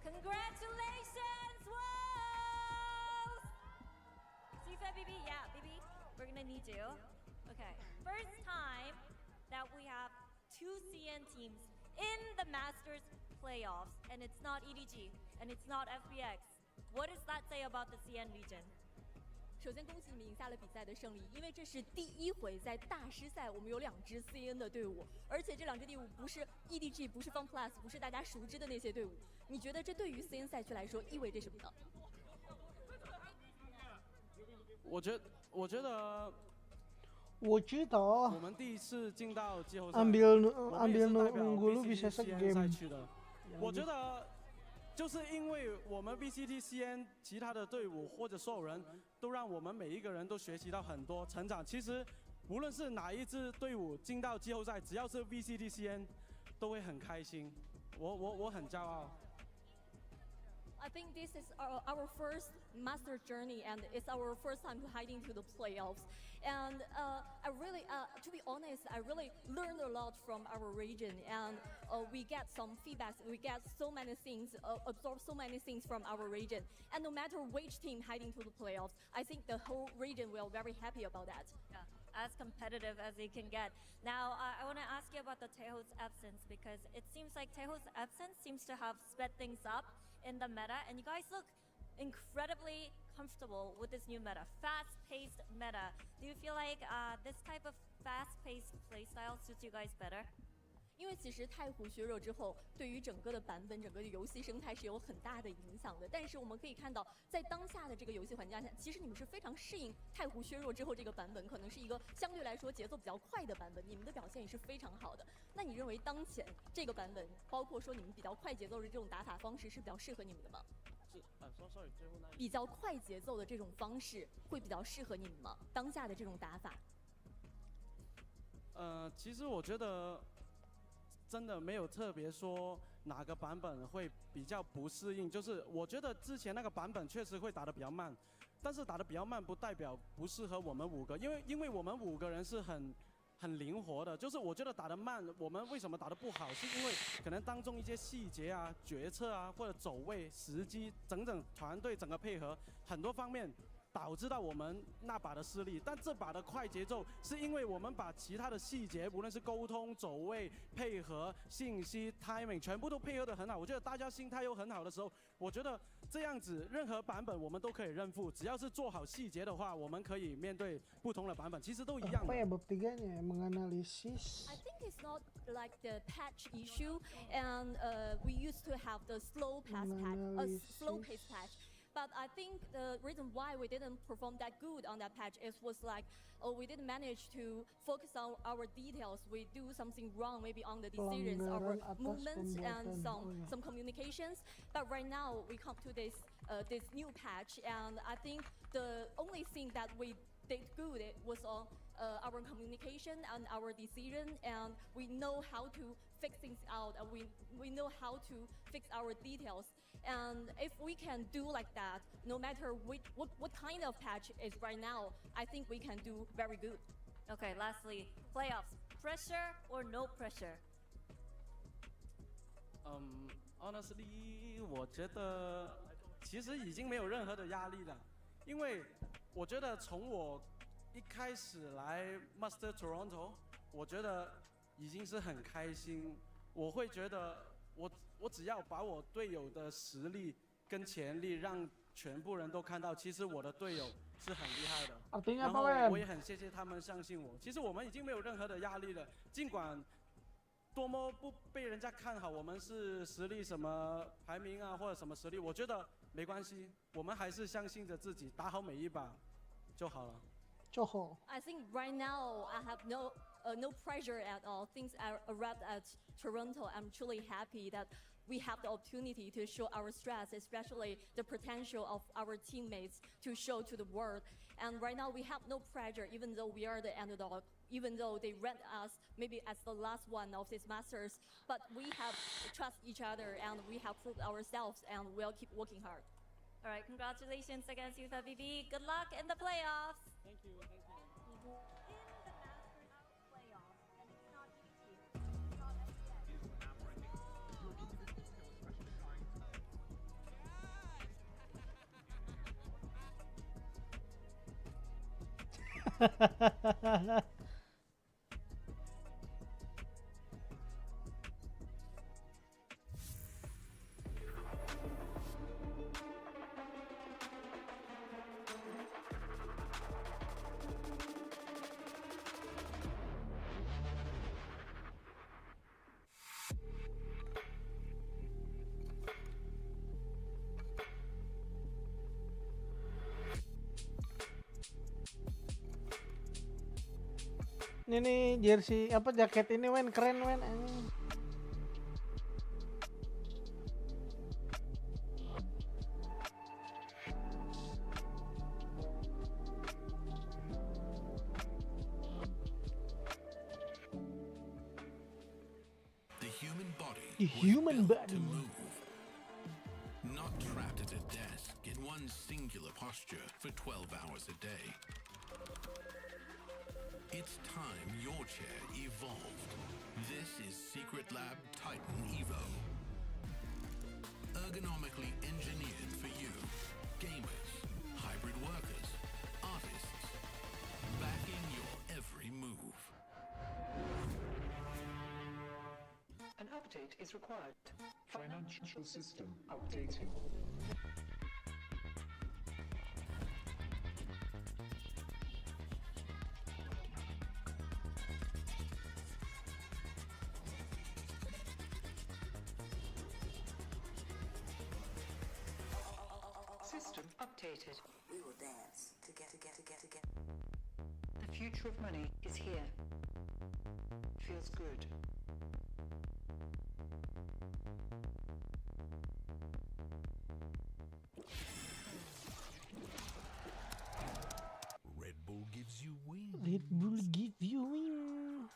Congratulations, Wolves! Silfat, baby, yeah, baby, we're gonna need you. Okay, first time that we have 2 CN teams in the Masters playoffs, and it's not EDG, and it's not FBX. What does that say about the CN region? 首先恭喜你们赢下了比赛的胜利，因为这是第1回在大师赛我们有2支 CN 的队伍，而且这2支队伍不是 EDG， 不是 FunPlus， 不是大家熟知的那些队伍。你觉得这对于 CN 赛区来说意味着什么呢？我觉得我知道。我们第一次进到季后赛， ambil 我们也是代表 nunggu lu bisa VCT CN 赛 se-game. 区的。我觉得就是因为我们 VCT CN 其他的队伍或者所有人都让我们每一个人都学习到很多成长。其实无论是哪一支队伍进到季后赛，只要是 VCT CN 都会很开心。我很骄傲。I think this is our first master journey, and it's our first time to head into the playoffs. And I really, to be honest, I really learned a lot from our region, and we get some feedbacks. We get so many things, absorb so many things from our region. And no matter which team heading to the playoffs, I think the whole region will be very happy about that. Yeah, as competitive as they can get. Now, I want to ask you about the Tejo's absence, because it seems like Tejo's absence seems to have sped things up in the meta, and you guys look incredibly comfortable with this new meta, fast-paced meta. Do you feel like this type of fast-paced playstyle suits you guys better? 因为其实太湖削弱之后，对于整个的版本、整个的游戏生态是有很大的影响的。但是我们可以看到，在当下的这个游戏环境下，其实你们是非常适应太湖削弱之后这个版本，可能是一个相对来说节奏比较快的版本，你们的表现也是非常好的。那你认为当前这个版本，包括说你们比较快节奏的这种打法方式，是比较适合你们的吗？sorry， 最后那比较快节奏的这种方式会比较适合你们吗？当下的这种打法？其实我觉得。真的没有特别说哪个版本会比较不适应，就是我觉得之前那个版本确实会打得比较慢，但是打得比较慢不代表不适合我们5个，因为我们5个人是很灵活的，就是我觉得打得慢，我们为什么打得不好，是因为可能当中一些细节啊、决策啊或者走位、时机，整团队整个配合很多方面。导致到我们那把的失利，但这把的快节奏是因为我们把其他的细节，无论是沟通、走位、配合、信息、timing， 全部都配合得很好。我觉得大家心态又很好的时候，我觉得这样子任何版本我们都可以认付，只要是做好细节的话，我们可以面对不同的版本，其实都一样的。Apa ya bab 3-nya menganalisis? I think it's not like the patch issue, and we used to have the slow pace patch. But I think the reason why we didn't perform that good on that patch was like, we didn't manage to focus on our details. We do something wrong, maybe on the decisions, our movements, and some communications. But right now we come to this new patch, and I think the only thing that we did good was on our communication and our decision, and we know how to fix things out, and we know how to fix our details. And if we can do like that, no matter what kind of patch is right now, I think we can do very good. Okay, lastly, playoffs. Pressure or no pressure? Honestly, 我觉得其实已经没有任何的压力了，因为我觉得从我一开始来 Master Toronto， 我觉得已经是很开心。我会觉得我只要把我队友的实力跟潜力让全部人都看到，其实我的队友是很厉害的。然后我也很谢谢他们相信我。其实我们已经没有任何的压力了，尽管多么不被人家看好，我们是实力什么排名啊或者什么实力，我觉得没关系，我们还是相信着自己，打好每一把就好了。就好。I think right now I have no pressure at all. Things are arrived at Toronto. I'm truly happy that we have the opportunity to show our strengths, especially the potential of our teammates to show to the world. And right now we have no pressure, even though we are the underdog, even though they ranked us maybe as the last one of these masters. But we have trust each other and we have proved ourselves and we'll keep working hard. All right, congratulations against UFBB. Good luck in the playoffs. Thank you. Thank you. Ini nih jersey apa jaket ini Wen keren Wen anjing. The human body was built to move, not trapped at a desk in one singular posture for 12 hours a day. It's time your chair evolved. This is Secret Lab Titan Evo. Ergonomically engineered for you, gamers, hybrid workers, artists, backing your every move. An update is required. Financial system updating. System updated. We will dance to get. The future of money is here. Feels good. Red Bull gives you wings. Red Bull give you wings.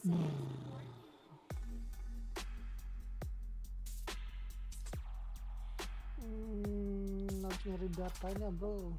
Harus nyari datanya, bro.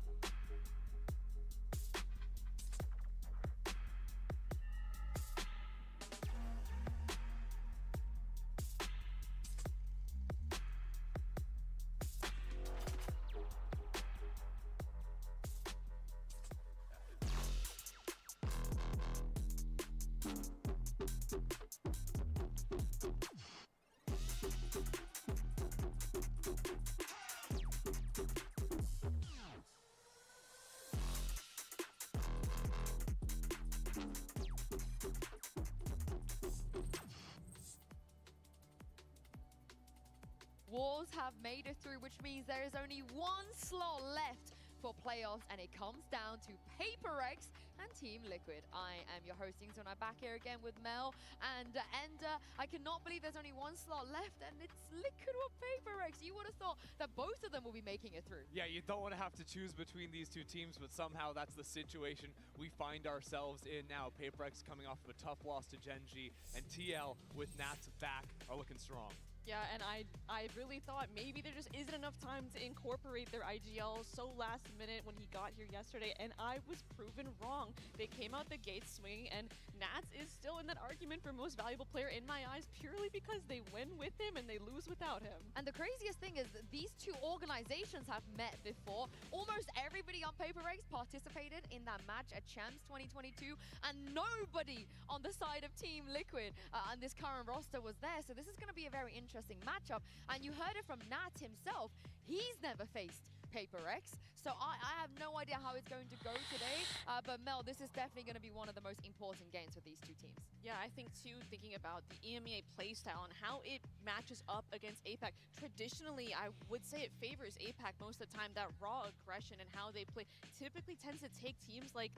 Wolves have made it through, which means there is only one slot left for playoffs, and it comes down to PaperX and Team Liquid. I am your hosting, so I'm back here again with Mel and Ender. I cannot believe there's only one slot left, and it's Liquid or PaperX. You would have thought that both of them will be making it through. Yeah, you don't want to have to choose between these two teams, but somehow that's the situation we find ourselves in now. PaperX coming off of a tough loss to Genji, and TL with Nats back are looking strong. Yeah, and I really thought maybe there just isn't enough time to incorporate their IGL so last minute when he got here yesterday, and I was proven wrong. They came out the gate swinging, and Nats is still in that argument for most valuable player in my eyes purely because they win with him and they lose without him. And the craziest thing is that these two organizations have met before. Almost everybody on PaperX participated in that match at Champs 2022, and nobody on the side of Team Liquid on this current roster was there. So this is going to be a very interesting matchup, and you heard it from Nat himself. He's never faced PaperX, so I have no idea how it's going to go today, but Mel, this is definitely going to be one of the most important games for these two teams. Yeah, I think too, thinking about the EMEA playstyle and how it matches up against APAC, traditionally I would say it favors APAC most of the time. That raw aggression and how they play typically tends to take teams like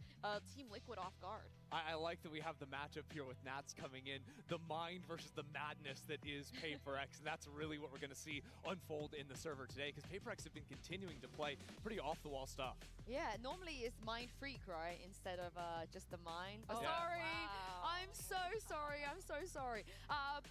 Team Liquid off guard. I like that we have the matchup here with Nats coming in, the mind versus the madness that is PaperX, and that's really what we're going to see unfold in the server today, because PaperX have been continuing to play pretty off-the-wall stuff. Yeah, normally it's Mind Freak, right, instead of just the mind. But Oh, sorry, wow. I'm so sorry, I'm so sorry.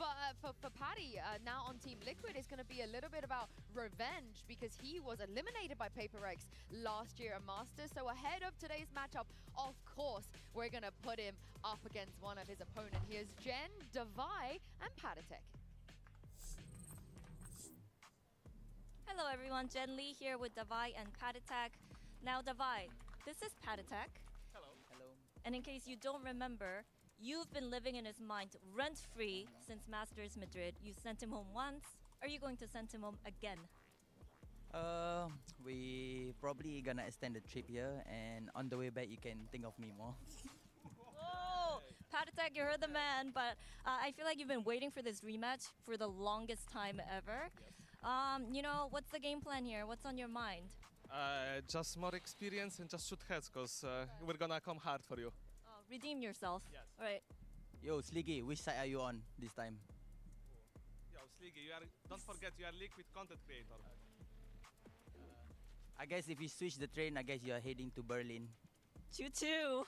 But for Patty, now on Team Liquid, it's going to be a little bit about revenge, because he was eliminated by PaperX last year at Masters. So ahead of today's matchup, of course, we're going to put him up against one of his opponents. Here's Jen, Devi, and Patatek. Hello everyone, Jen Lee here with Devi and Patatek. Now Devi, this is Patatek. Hello. Hello. And in case you don't remember, you've been living in his mind rent-free since Masters Madrid. You sent him home once. Are you going to send him home again? We probably gonna extend the trip here, and on the way back you can think of me more. Whoa! Patatek, you heard the man, but I feel like you've been waiting for this rematch for the longest time ever. You know, what's the game plan here? What's on your mind? Just more experience and just shoot heads, cause we're gonna come hard for you. Redeem yourself. Yes. All right. Yo, Sliggy, which side are you on this time? Yo, Sliggy, don't forget you are Liquid content creator. I guess if you switch the train, I guess you are heading to Berlin. Choo-choo.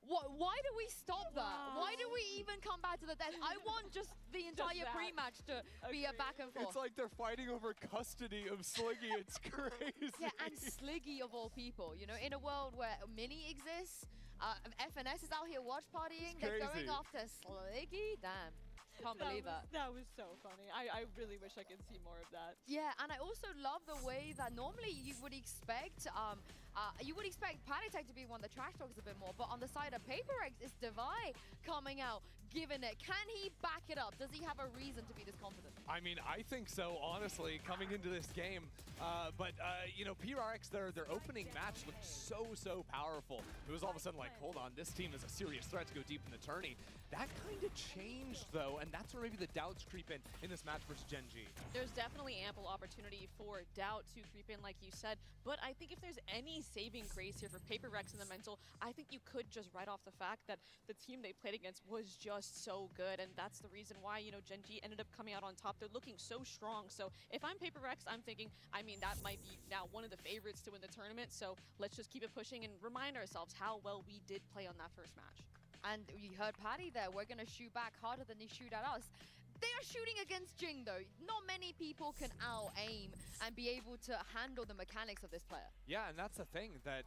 Why do we stop that? Why do we even come back to the death? I want just the entire that. pre-match to be a back and forth. It's like they're fighting over custody of Sliggy. It's crazy. Yeah, and Sliggy of all people. You know, in a world where Mini exists, FNS is out here watch partying. They're going crazy. after Sliggy. Damn. Can't believe that. That was so funny. I really wish I could see more of that. Yeah, and I also love the way that normally you would expect Patatek to be one that trash talks a bit more, but on the side of PaperX, it's Devi coming out, giving it. Can he back it up? Does he have a reason to be this confident? I mean, I think so, honestly, coming into this game. You know, PRX, their opening match looked so powerful. It was all of a sudden like, hold on, this team is a serious threat to go deep in the tourney. That kind of changed, though, and that's where maybe the doubts creep in this match versus Genji. There's definitely ample opportunity for doubt to creep in, like you said, but I think if there's any only saving grace here for Paper Rex in the mental, I think you could just write off the fact that the team they played against was just so good, and that's the reason why, you know, Gen G ended up coming out on top. They're looking so strong. So if I'm Paper Rex, I'm thinking, I mean, that might be now one of the favorites to win the tournament. So let's just keep it pushing and remind ourselves how well we did play on that first match. And you heard Patty there. We're going to shoot back harder than they shoot at us. They are shooting against Jing, though. Not many people can out-aim and be able to handle the mechanics of this player. Yeah, and that's the thing, that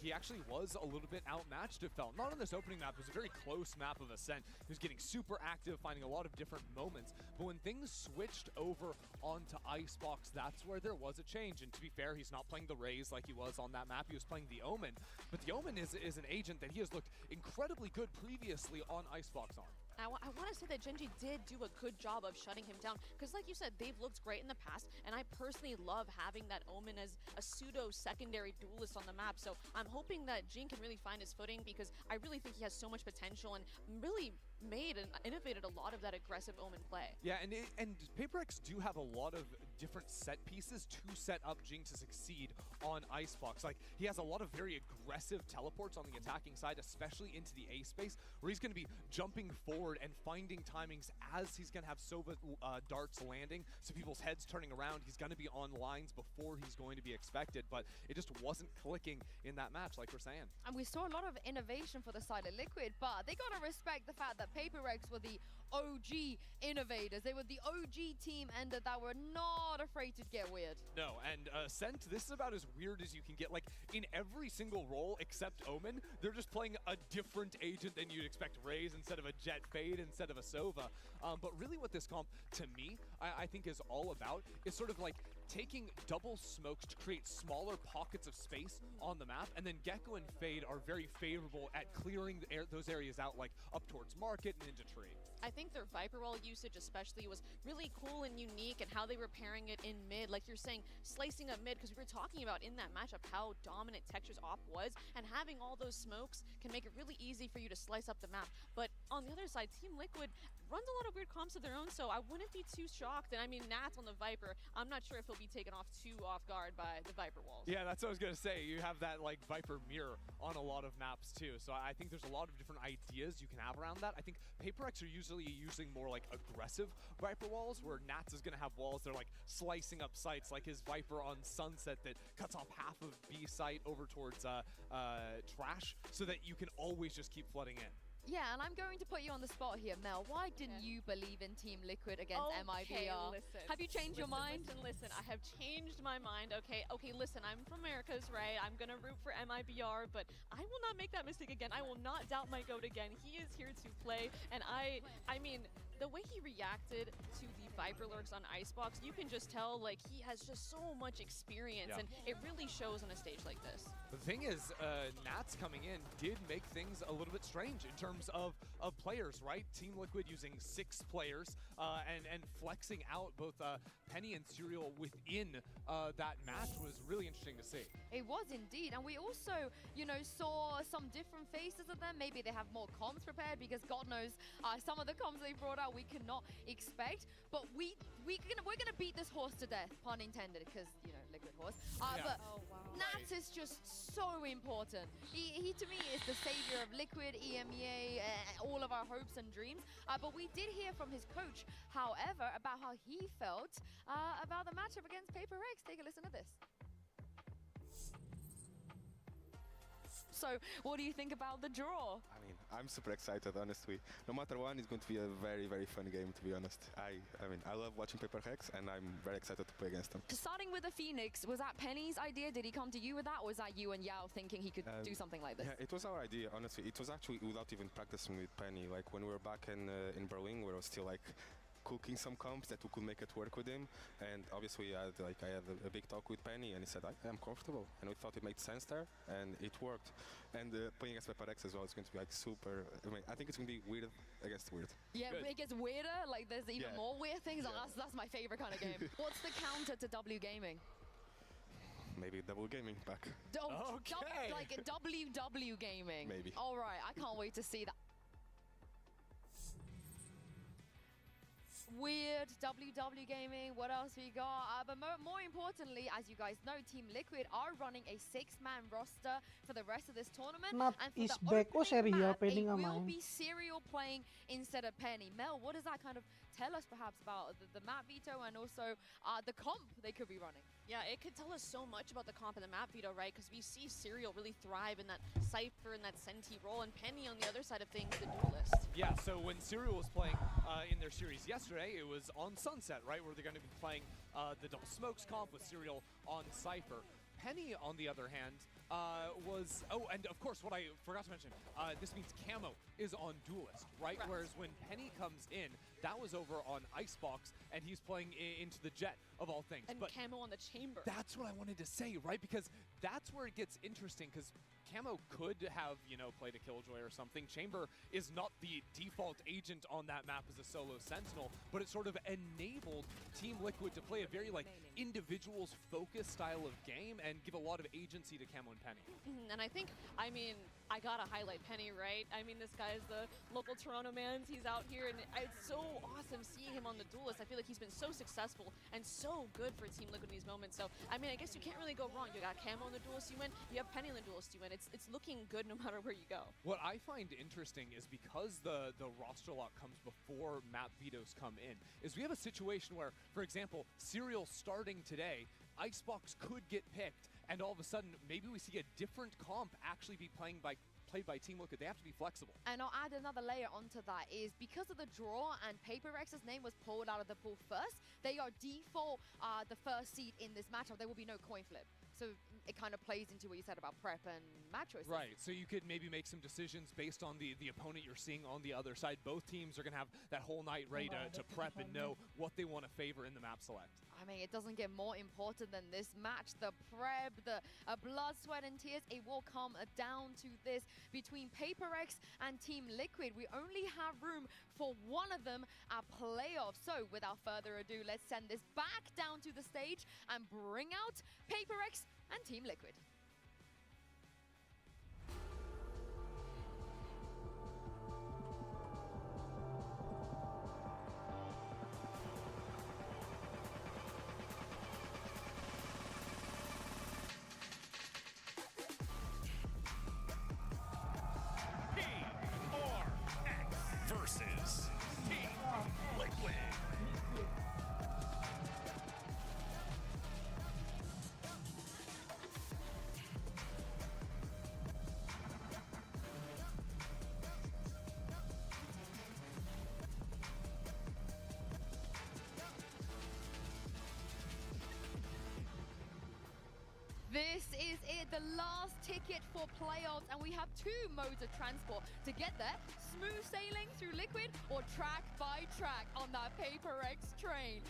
he actually was a little bit outmatched, it felt. Not on this opening map. It was a very close map of Ascent. He was getting super active, finding a lot of different moments. But when things switched over onto Icebox, that's where there was a change. And to be fair, he's not playing the Raze like he was on that map. He was playing the Omen. But the Omen is an agent that he has looked incredibly good previously on Icebox on. I want to say that Gen G did do a good job of shutting him down, because like you said, they've looked great in the past, and I personally love having that Omen as a pseudo-secondary duelist on the map. So I'm hoping that Jing can really find his footing, because I really think he has so much potential and really made and innovated a lot of that aggressive Omen play. Yeah, and Paper Rex do have a lot of different set pieces to set up Jing to succeed on Icebox. Like, he has a lot of very aggressive teleports on the attacking side, especially into the A space, where he's going to be jumping forward and finding timings as he's going to have Sova darts landing, so people's heads turning around. He's going to be on lines before he's going to be expected, but it just wasn't clicking in that match, like we're saying. And we saw a lot of innovation for the side of Liquid, but they got to respect the fact that Paper Rex were the OG innovators. They were the OG team ender that were not afraid to get weird. No, and Scent, this is about as weird as you can get. Like, in every single role except Omen, they're just playing a different agent than you'd expect. Raze instead of a Jet, Fade instead of a Sova. But really what this comp, to me, I think is all about is sort of like taking double smokes to create smaller pockets of space on the map, and then Gecko and Fade are very favorable at clearing those areas out, like up towards Market and into Tree. I think their Viper Wall usage especially was really cool and unique, and how they were pairing it in mid, like you're saying, slicing up mid, because we were talking about in that matchup how dominant Texture's op was, and having all those smokes can make it really easy for you to slice up the map. But on the other side, Team Liquid runs a lot of weird comps of their own, so I wouldn't be too shocked. And I mean, Nats on the Viper, I'm not sure if he'll be taken off too off guard by the Viper walls. Yeah, that's what I was going to say. You have that like Viper mirror on a lot of maps too, so I think there's a lot of different ideas you can have around that. I think Paper Rex are usually using more like aggressive Viper walls, where Nats is going to have walls they're like slicing up sites, like his Viper on Sunset that cuts off half of B site over towards Trash, so that you can always just keep flooding in. Yeah, and I'm going to put you on the spot here, Mel. Why didn't you believe in Team Liquid against MIBR? Listen. Have you changed your mind? Listen. I have changed my mind. Okay, listen, I'm from Americas, right? I'm going to root for MIBR, but I will not make that mistake again. I will not doubt my GOAT again. He is here to play, and I mean, the way he reacted to the Viper lurks on Icebox, you can just tell, like, he has just so much experience, and it really shows on a stage like this. The thing is, Nats coming in did make things a little bit strange in terms of players, right? Team Liquid using 6 players and flexing out both Penny and Serial within that match was really interesting to see. It was indeed, and we also, you know, saw some different faces of them. Maybe they have more comms prepared, because God knows some of the comms they brought out we cannot expect. But we're gonna beat this horse to death, pun intended, because, you know, Liquid horse. But Nats is just so important. He to me is the savior of Liquid, EMEA, all of our hopes and dreams. But we did hear from his coach, however, about how he felt about the matchup against Paper Rex. Take a listen to this. So, what do you think about the draw? I mean, I'm super excited, honestly. No matter what, it's going to be a very, very fun game, to be honest. I mean, I love watching Paper Rex, and I'm very excited to play against them. Starting with the Phoenix, was that Penny's idea? Did he come to you with that, or was that you and Yao thinking he could do something like this? Yeah, it was our idea, honestly. It was actually without even practicing with Penny. Like, when we were back in Berlin, we were still, like, cooking some comps that we could make it work with him, and obviously I had a big talk with Penny, and he said I am comfortable, and we thought it made sense there, and it worked. And playing against Paper Rex as well is going to be like super. I mean, I think it's going to be weird against weird. Yeah, it gets weirder. Like there's even more weird things. Yeah. That's my favorite kind of game. What's the counter to W Gaming? Maybe double gaming back. Like a WW Gaming. Maybe. All right, I can't wait to see that. Weird, WW Gaming, what else we got? But more importantly, as you guys know, Team Liquid are running a 6-man roster for the rest of this tournament. Map And for is the back. Oh, opening Seria, map, pwede it nga will main. be Serial playing instead of Penny. Mel, what does that kind of tell us perhaps about the map veto and also the comp they could be running? Yeah, it could tell us so much about the comp and the map veto, right? Because we see Serial really thrive in that Cypher and that Senti role, and Penny on the other side of things, the duelist. Yeah, so when Serial was playing in their series yesterday, it was on Sunset, right? Where they're going to be playing the double smokes comp with Serial on Cypher. Penny, on the other hand, was... Oh, and of course, what I forgot to mention, this means Camo is on Duelist, right? Correct. Whereas when Penny comes in, that was over on Icebox, and he's playing into the Jet, of all things. And but Camo on the Chamber. that's what I wanted to say, right? Because that's where it gets interesting, because Camo could have, you know, played a Killjoy or something. Chamber is not the default agent on that map as a solo Sentinel, but it sort of enabled Team Liquid to play a very, like, individuals-focused style of game and give a lot of agency to Camo and Penny. And I think, I mean, I gotta highlight Penny, right? I mean, this guy is the local Toronto man. He's out here, and it's so awesome seeing him on the Duelist. I feel like he's been so successful and so good for Team Liquid in these moments. So, I mean, I guess you can't really go wrong. You got Camo on the Duelist, you win. You have Penny on the Duelist, you win. It's looking good no matter where you go. What I find interesting is because the roster lock comes before map vetoes come in, is we have a situation where, for example, Serial starting today, Icebox could get picked, and all of a sudden, maybe we see a different comp actually be played by Team Liquid. They have to be flexible. And I'll add another layer onto that is because of the draw and Paper Rex's name was pulled out of the pool first, they are default the first seed in this matchup. There will be no coin flip. So it kind of plays into what you said about prep and match choices. Right, so you could maybe make some decisions based on the opponent you're seeing on the other side. Both teams are going to have that whole night ready to prep and know what they want to favor in the map select. I mean, it doesn't get more important than this match. The prep, the blood, sweat, and tears, it will come down to this. Between Paper Rex and Team Liquid, we only have room for one of them at playoffs. So without further ado, let's send this back down to the stage and bring out Paper Rex and Team Liquid. Versus Team Liquid. This is it, the last ticket for playoffs, and we have two modes of transport to get there. Smooth sailing through Liquid or track by track on that Paper X train.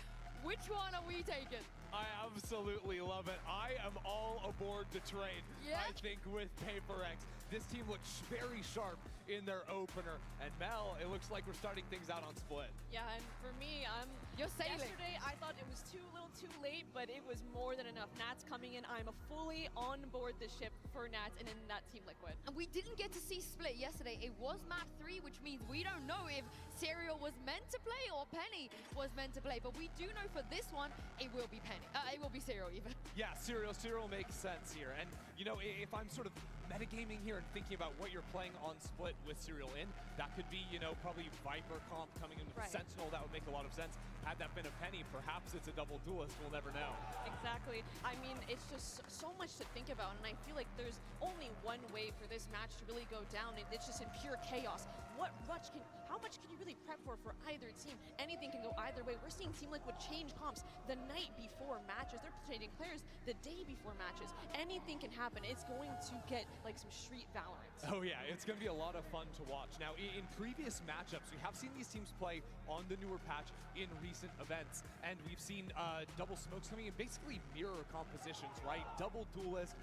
Which one are we taking? I absolutely love it. I am all aboard the train. Yeah? I think with Paper X, this team looks very sharp in their opener. And Mel, it looks like we're starting things out on Split. Yeah, and for me, You're sailing. yesterday I thought it was a little too late, but it was more than enough. Nats coming in, I'm fully on board the ship for Nats and in that Team Liquid. And we didn't get to see Split yesterday. It was map 3, which means we don't know if Serial was meant to play or Penny was meant to play. But we do know for this one, it will be Penny. It will be Serial even. Yeah, Serial makes sense here. And, you know, if I'm sort of metagaming here and thinking about what you're playing on Split with Serial in, that could be, you know, probably Viper comp coming in with Sentinel. That would make a lot of sense. Had that been a Penny, perhaps it's a double duelist. We'll never know. Exactly. I mean, it's just so much to think about, and I feel like there's only one way for this match to really go down, and it's just in pure chaos. How much can you really prep for either team? Anything can go either way. We're seeing Team Liquid change comps the night before matches. They're changing players the day before matches. Anything can happen. It's going to get like some street Valorant. Oh yeah, it's going to be a lot of fun to watch. Now, in previous matchups, we have seen these teams play on the newer patch in recent events, and we've seen double smokes coming in basically mirror compositions, right? Double duelist,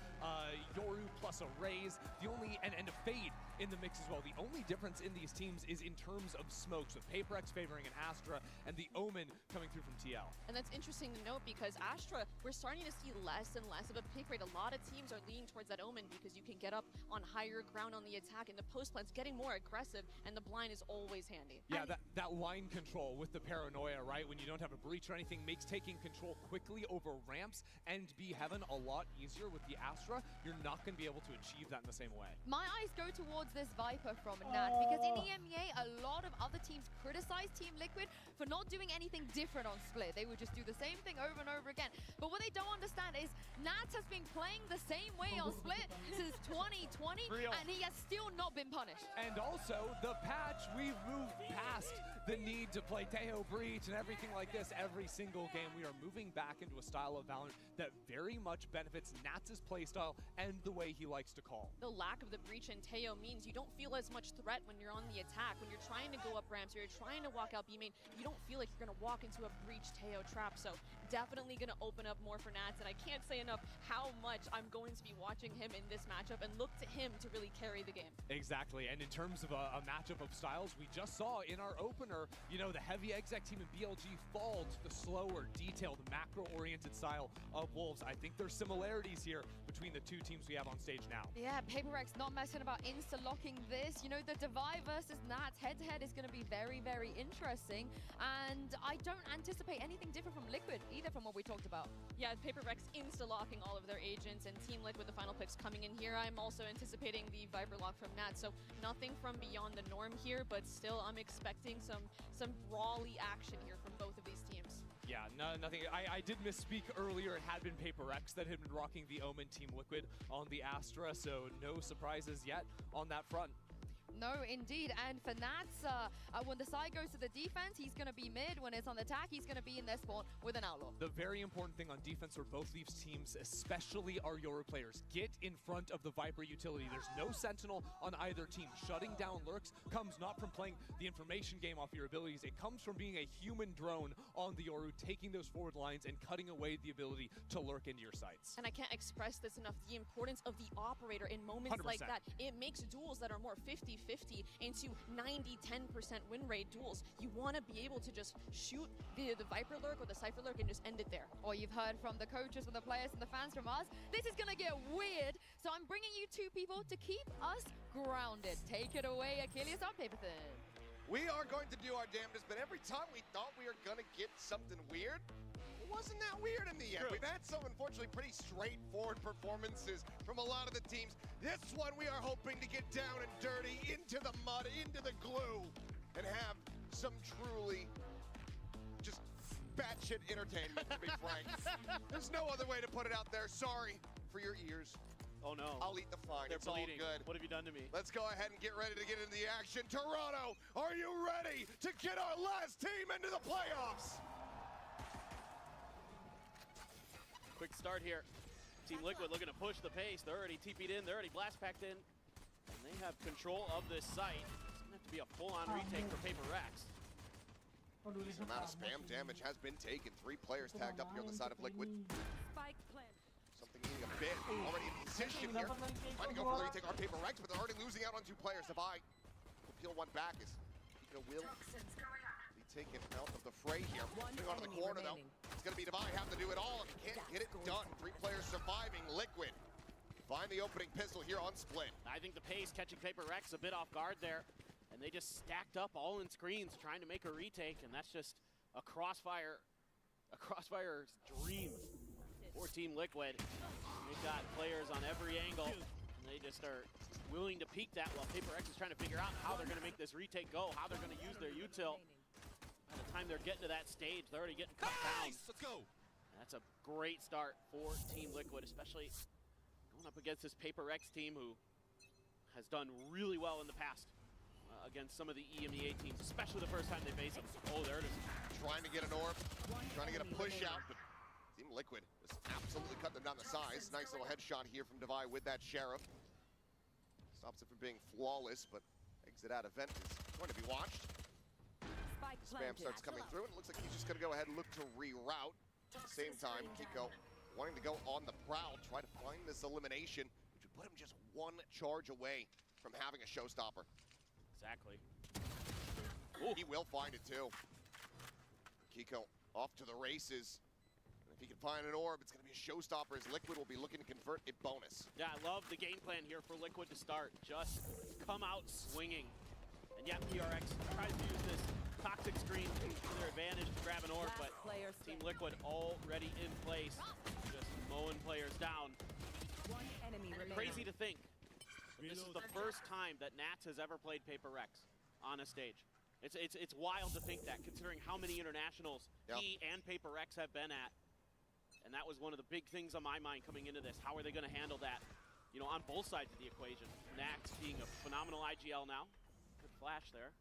Yoru plus a raise, and a fade in the mix as well. The only difference in these teams is in terms of smokes, with PaperX favoring an Astra and the Omen coming through from TL. And that's interesting to note because Astra, we're starting to see less and less of a pick rate. A lot of teams are leaning towards that Omen because you can get up on higher ground on the attack, and the post plant's getting more aggressive, and the blind is always handy. Yeah, that line control with the paranoia, right? When you don't have a breach or anything, makes taking control quickly over ramps and B heaven a lot easier. With the Astra, you're not going to be able to achieve that in the same way. My eyes go towards this Viper from Nat because in EMEA, a lot of other teams criticize Team Liquid for not doing anything different on Split. They would just do the same thing over and over again. But what they don't understand is Nat has been playing the same way on Split since 2020, and he has still not been punished. And also, the patch, we've moved past the need to play Tejo Breach and everything like this every single game. We are moving back into a style of Valorant that very much benefits Nats' playstyle and the way he likes to call. The lack of the breach in Tejo means you don't feel as much threat when you're on the attack. When you're trying to go up ramps or you're trying to walk out B main, you don't feel like you're going to walk into a breach Tejo trap. So definitely going to open up more for Nats, and I can't say enough how much I'm going to be watching him in this matchup and look to him to really carry the game. Exactly, and in terms of a matchup of styles, we just saw in our opener, you know, the heavy exec team in BLG fall to the slower, detailed, macro-oriented style of Wolves. I think there's similarities here between the two teams we have on stage now. Yeah, PaperX not messing about insta-locking this. You know, the Divide versus Nats head-to-head is going to be very, very interesting, and I don't anticipate anything different from Liquid either from what we talked about. Yeah, PaperX insta-locking all of their agents, and Team Liquid, the final picks coming in here. I'm also anticipating the Viper lock from Nats, so nothing from beyond the norm here, but still I'm expecting some brawly action here from both of these teams. Yeah, nothing. I did misspeak earlier. It had been PaperX that had been rocking the Omen Team Liquid on the Astra, so no surprises yet on that front. No, indeed. And for Nats, when the side goes to the defense, he's going to be mid. When it's on the attack, he's going to be in their spawn with an Outlaw. The very important thing on defense for both these teams, especially our Yoru players, get in front of the Viper utility. There's no Sentinel on either team. Shutting down lurks comes not from playing the information game off your abilities. It comes from being a human drone on the Yoru, taking those forward lines and cutting away the ability to lurk into your sights. And I can't express this enough, the importance of the operator in moments 100%. like that. It makes duels that are more 50-50 into 90-10% win rate duels. You want to be able to just shoot the Viper lurk or the Cypher lurk and just end it there. Or you've heard from the coaches, from the players, and the fans from us. This is going to get weird, so I'm bringing you two people to keep us grounded. Take it away, Achilles on Paper Thin. We are going to do our damnedest, but every time we thought we were going to get something weird, it wasn't that weird in the end. We've had some, unfortunately, pretty straightforward performances from a lot of the teams. This one, we are hoping to get down and dirty, into the mud, into the glue, and have some truly just batshit entertainment, to be frank. There's no other way to put it out there. Sorry for your ears. Oh no. I'll eat the fine. They're It's bleeding. all good. What have you done to me? Let's go ahead and get ready to get into the action. Toronto, are you ready to get our last team into the playoffs? Quick start here. Team Liquid looking to push the pace. They're already TP'd in. They're already blast packed in. And they have control of this site. It's going to have to be a full-on retake for PaperX. This amount of spam damage has been taken. 3 players tagged up here on the side of Liquid. Spike plant. Something needing a bit. Already in position here. Trying to go for the retake on PaperX, but they're already losing out on 2 players. Divide will peel one back as will be taken out of the fray here. Moving on to the corner though. It's going to be Divide having to do it all, and he can't get it done. 3 players surviving. Liquid find the opening pistol here on Split. I think the pace catching PaperX a bit off guard there. And they just stacked up all in screens trying to make a retake, and that's just a crossfire's dream for Team Liquid. They've got players on every angle, and they just are willing to peek that while PaperX is trying to figure out how they're going to make this retake go, how they're going to use their util. By the time they're getting to that stage, they're already getting cut down. Let's go. That's a great start for Team Liquid, especially going up against this PaperX team who has done really well in the past against some of the EMEA teams, especially the first time they face them. Oh, there it is. Trying to get an orb, trying to get a push out, but Team Liquid was absolutely cutting them down the size. Nice little headshot here from Divide with that Sheriff. Stops it from being flawless, but exit out event is going to be watched. Spam starts coming through, and it looks like he's just going to go ahead and look to reroute. At the same time, Kiko wanting to go on the prowl, try to find this elimination, which would put him just 1 charge away from having a showstopper. Exactly. Ooh. He will find it too. Kiko off to the races. And if he can find an orb, it's going to be a showstopper as Liquid will be looking to convert a bonus. Yeah, I love the game plan here for Liquid to start. Just come out swinging. And yet PRX tries to use this toxic screen to their advantage to grab an orb, but Team Liquid already in place, just mowing players down. One enemy remaining. Crazy to think, but this is the first time that Nats has ever played Paper Rex on a stage. It's wild to think that, considering how many internationals he and Paper Rex have been at. And that was one of the big things on my mind coming into this. How are they going to handle that, you know, on both sides of the equation? Nats being a phenomenal IGL now. Good flash there.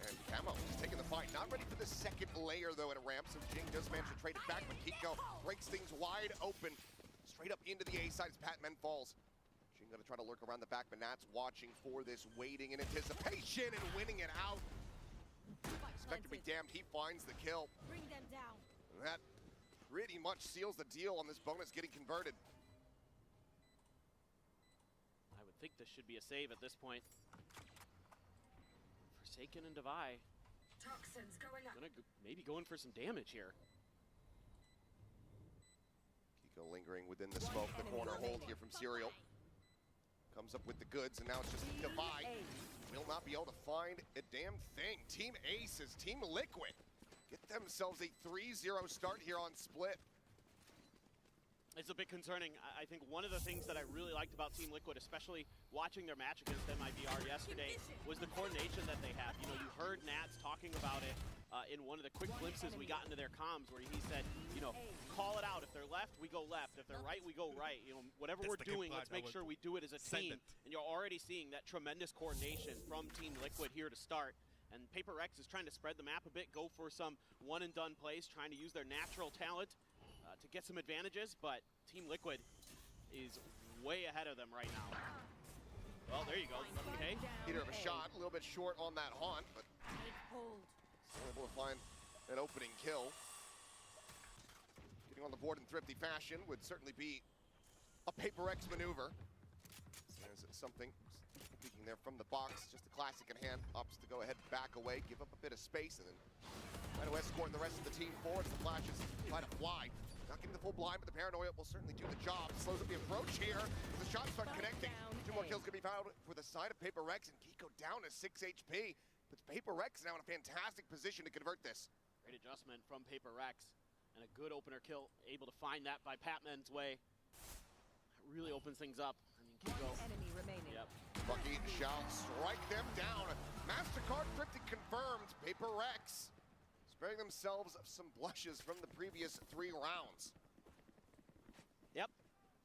And Camo is taking the fight. Not ready for the second layer, though, at a ramp. So Jing does manage to trade it back, but Kiko breaks things wide open. Straight up into the A side as Patman falls. Jing going to try to lurk around the back, but Nat's watching for this, waiting in anticipation and winning it out. Expect to be damned, he finds the kill. Bring them down. And that pretty much seals the deal on this bonus getting converted. I would think this should be a save at this point. Forsaken and Devi. Toxins going up. Maybe going for some damage here. Kiko lingering within the smoke. The corner hold here from Serial. Comes up with the goods, and now it's just Devi. Will not be able to find a damn thing. Team Ace is Team Liquid. Get themselves a 3-0 start here on Split. It's a bit concerning. I think one of the things that I really liked about Team Liquid, especially watching their match against MIBR yesterday, was the coordination that they have. You know, you heard Nats talking about it in one of the quick glimpses we got into their comms, where he said, you know, call it out. If they're left, we go left. If they're right, we go right. You know, whatever we're doing, let's make sure we do it as a team. And you're already seeing that tremendous coordination from Team Liquid here to start. And Paper Rex is trying to spread the map a bit, go for some one-and-done plays, trying to use their natural talent to get some advantages, but Team Liquid is way ahead of them right now. Well, there you go. Okay. Peter of a shot, a little bit short on that haunt, but still able to find an opening kill. Getting on the board in thrifty fashion would certainly be a Paper X maneuver. There's something speaking there from the box, just a classic in hand. Opts to go ahead, back away, give up a bit of space, and then try to escort the rest of the team forward. The flashes try to fly. Not getting the full blind, but the paranoia will certainly do the job. Slows up the approach here. The shots start connecting. 2 more kills going to be found for the side of Paper Rex, and Kiko down to 6 HP. But Paper Rex now in a fantastic position to convert this. Great adjustment from Paper Rex, and a good opener kill. Able to find that by Patman's way. That really opens things up. I mean, Kiko. Enemy remaining. Yep. Bucky shall strike them down. MasterCard thrifty confirmed. Paper Rex sparing themselves of some blushes from the previous 3 rounds. Yep,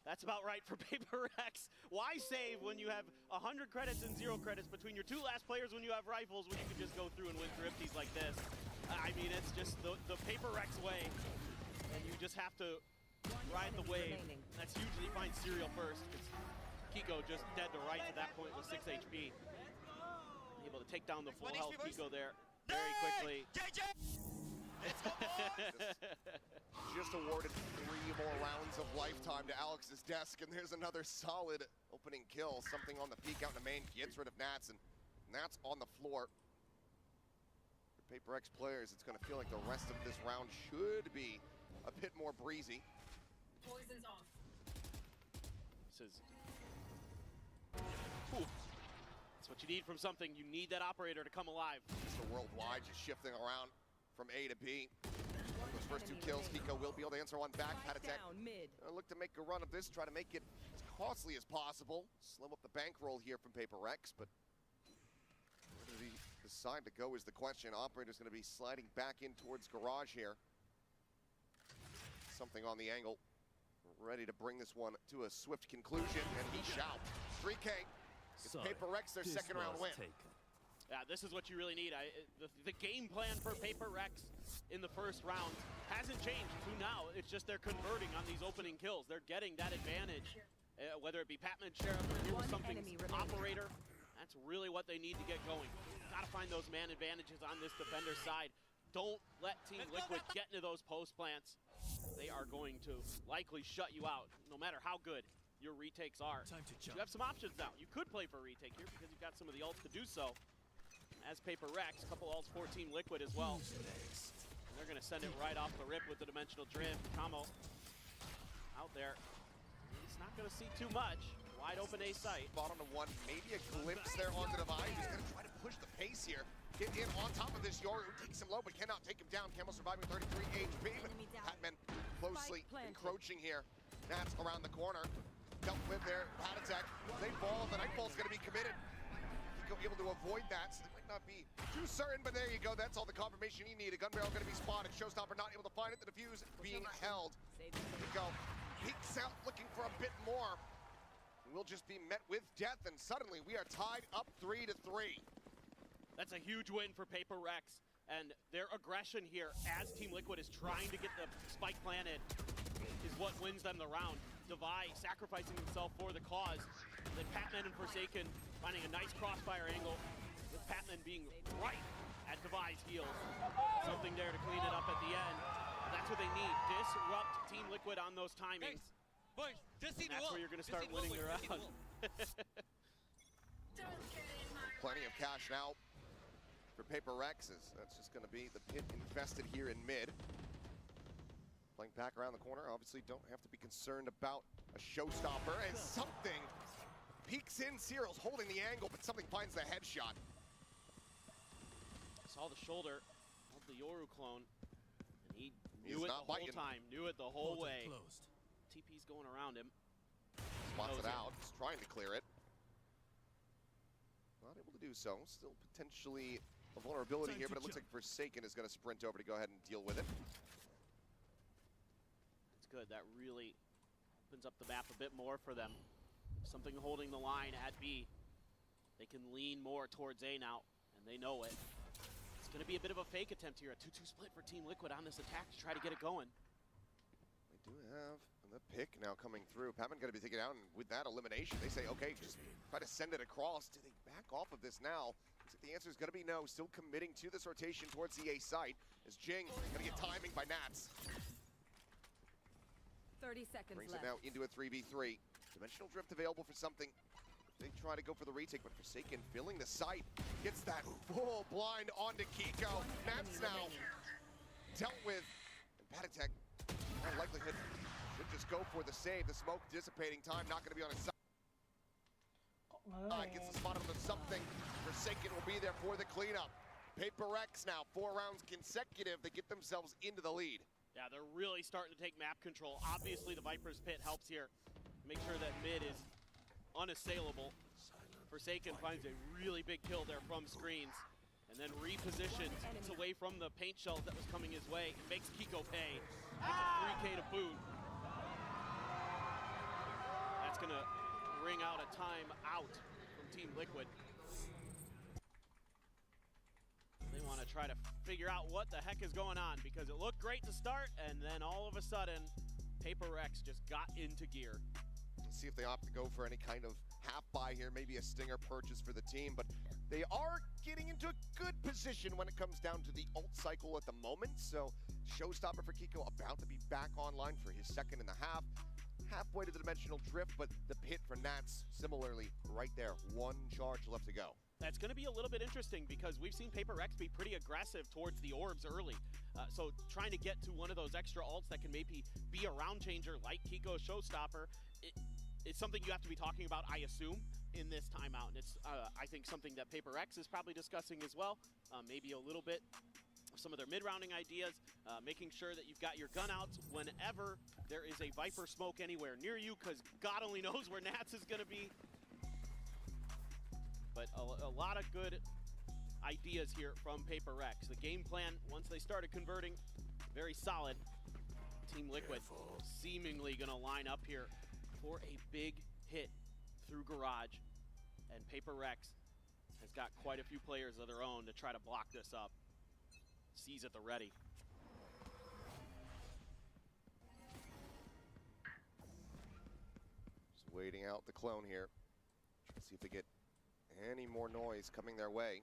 that's about right for Paper Rex. Why save when you have 100 credits and 0 credits between your 2 last players when you have rifles, when you can just go through and win thrifties like this? I mean, it's just the Paper Rex way, and you just have to ride the wave. That's usually find Serial first, because Kiko just dead to rights at that point with 6 HP. Able to take down the full health Kiko there very quickly. Just awarded 3 more rounds of lifetime to Alex's desk, and there's another solid opening kill. Something on the peek out in the main gets rid of Nats, and Nats on the floor. For Paper X players, it's going to feel like the rest of this round should be a bit more breezy. Poison's off. This is... Ooh. That's what you need from something. You need that operator to come alive. Mr. Worldwide just shifting around from A to B. Those first 2 kills, Kiko will be able to answer one back. Pat attack. Look to make a run of this, try to make it as costly as possible. Slim up the bankroll here from Paper Rex, but where does he decide to go is the question. Operator's going to be sliding back in towards Garage here. Something on the angle. Ready to bring this one to a swift conclusion, and he shall. 3K. It's Paper Rex their second round win. Yeah, this is what you really need. The game plan for Paper Rex in the first round hasn't changed to now. It's just they're converting on these opening kills. They're getting that advantage, whether it be Patman Sheriff or something operator. That's really what they need to get going. Got to find those man advantages on this defender side. Don't let Team Liquid get into those post plants. They are going to likely shut you out, no matter how good your retakes are. You have some options now. You could play for a retake here because you've got some of the ults to do so. As Paper Rex, a couple ults for Team Liquid as well. And they're going to send it right off the rip with the Dimensional Drift. Kamo out there. He's not going to see too much. Wide open A site. Spot on the one, maybe a glimpse there onto the Divide. He's going to try to push the pace here. Get in on top of this Yoru, takes him low but cannot take him down. Camel surviving 33 HP. Hatman closely encroaching here. Nats around the corner. Dealt with there, Patatek. They fall, the Nightfall's going to be committed. Able to avoid that, so they might not be too certain, but there you go. That's all the confirmation you need. A gun barrel going to be spotted. Showstopper not able to find it. The defuse being held. Kiko peeks out looking for a bit more. We'll just be met with death, and suddenly we are tied up 3-3. That's a huge win for Paper Rex, and their aggression here as Team Liquid is trying to get the spike planted is what wins them the round. Devi sacrificing himself for the cause. Then Patman and Forsaken finding a nice crossfire angle, with Patman being right at Devi's heels. Something there to clean it up at the end. That's what they need. Disrupt Team Liquid on those timings. That's where you're going to start winning the round. Plenty of cash now for Paper Rexes. That's just going to be the pit infested here in mid. Playing back around the corner, obviously don't have to be concerned about a showstopper, and something peeks in. Cyril's holding the angle, but something finds the headshot. Saw the shoulder of the Yoru clone, and he knew it the whole time, knew it the whole way. TP's going around him. Spots it out, he's trying to clear it. Not able to do so. Still potentially a vulnerability here, but it looks like Forsaken is going to sprint over to go ahead and deal with it. It's good. That really opens up the map a bit more for them. Something holding the line at B. They can lean more towards A now, and they know it. It's going to be a bit of a fake attempt here. A 2-2 split for Team Liquid on this attack to try to get it going. They do have the pick now coming through. Patman going to be taken out, and with that elimination, they say, okay, just try to send it across. Do they back off of this now? Looks like the answer is going to be no. Still committing to this rotation towards the A site, as Jing going to get timing by Nats. 30 seconds Brings left. it now into a 3v3. Dimensional Drift available for something. They try to go for the retake, but Forsaken filling the site. Gets that full blind onto Kiko. Nats now dealt with. And Patatek, no likelihood, should just go for the save. The smoke dissipating time, not going to be on his side. Gets the spot onto something. Forsaken will be there for the cleanup. Paper Rex now, 4 rounds consecutive. They get themselves into the lead. Yeah, they're really starting to take map control. Obviously, the Viper's Pit helps here. Make sure that mid is unassailable. Forsaken finds a really big kill there from screens, and then repositions away from the paint shells that was coming his way. It makes Kiko pay. Gets a 3K to boot. That's going to ring out a time out from Team Liquid. They want to try to figure out what the heck is going on, because it looked great to start, and then all of a sudden, Paper Rex just got into gear. See if they opt to go for any kind of half buy here, maybe a stinger purchase for the team, but they are getting into a good position when it comes down to the ult cycle at the moment. So showstopper for Kiko about to be back online for his second in the half. Halfway to the Dimensional Drift, but the pit for Nats similarly right there. 1 charge left to go. That's going to be a little bit interesting because we've seen Paper Rex be pretty aggressive towards the orbs early. So trying to get to one of those extra ults that can maybe be a round changer like Kiko's showstopper, it's something you have to be talking about, I assume, in this timeout. And it's, I think, something that Paper Rex is probably discussing as well. Maybe a little bit of some of their mid-rounding ideas, making sure that you've got your gun outs whenever there is a Viper smoke anywhere near you, because God only knows where Nats is going to be. But a lot of good ideas here from Paper Rex. The game plan, once they started converting, very solid. Team Liquid seemingly going to line up here for a big hit through Garage. And Paper Rex has got quite a few players of their own to try to block this up. C's at the ready. Just waiting out the clone here. Let's see if they get any more noise coming their way.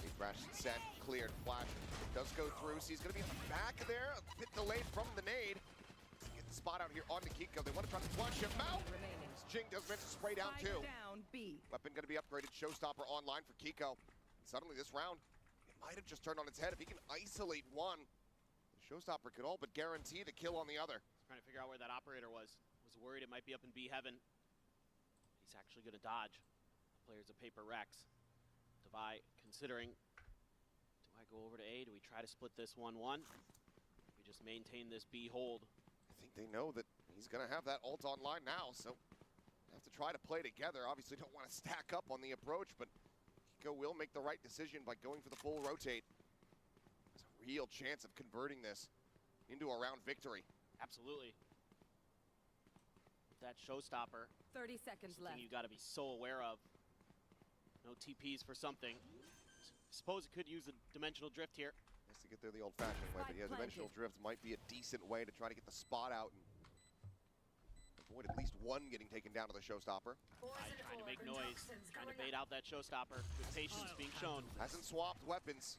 Big crash set, cleared, flash. Does go through, so he's going to be on the back there. A bit delayed from the nade. the spot out here onto Kiko. They want to try to flush him out. Jing does manage to spray down too. Weapon going to be upgraded. Showstopper online for Kiko. And suddenly this round, it might have just turned on its head. If he can isolate one, the Showstopper could all but guarantee the kill on the other. Trying to figure out where that operator was. Was worried it might be up in B heaven. He's actually going to dodge. The players of Paper Rex. Devi considering, do I go over to A? Do we try to split this 1-1? We just maintain this B hold. I think they know that he's going to have that ult online now, so have to try to play together. Obviously don't want to stack up on the approach, but Kiko will make the right decision by going for the full rotate. There's a real chance of converting this into a round victory. Absolutely. That Showstopper. 30 seconds left. You got to be so aware of. No TPs for something. Suppose it could use a dimensional drift here. Has to get there the old-fashioned way, but yeah, dimensional drift might be a decent way to try to get the spot out and avoid at least one getting taken down to the Showstopper. Trying to make noise, trying to bait out that Showstopper with patience being shown. Hasn't swapped weapons.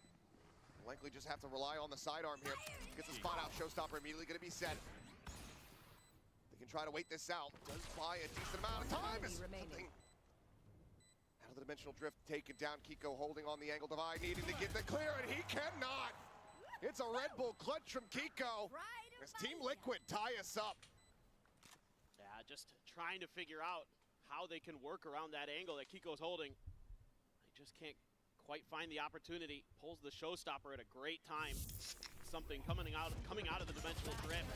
Likely just have to rely on the sidearm here. Gets the spot out, Showstopper immediately going to be set. They can try to wait this out. Does buy a decent amount of time. Something out of the dimensional drift taken down. Kiko holding on the angle. Devi needing to get the clear, and he cannot. It's a Red Bull clutch from Kiko. As Team Liquid tie us up. Yeah, just trying to figure out how they can work around that angle that Kiko's holding. They just can't quite find the opportunity. Pulls the Showstopper at a great time. Something coming out of the dimensional drift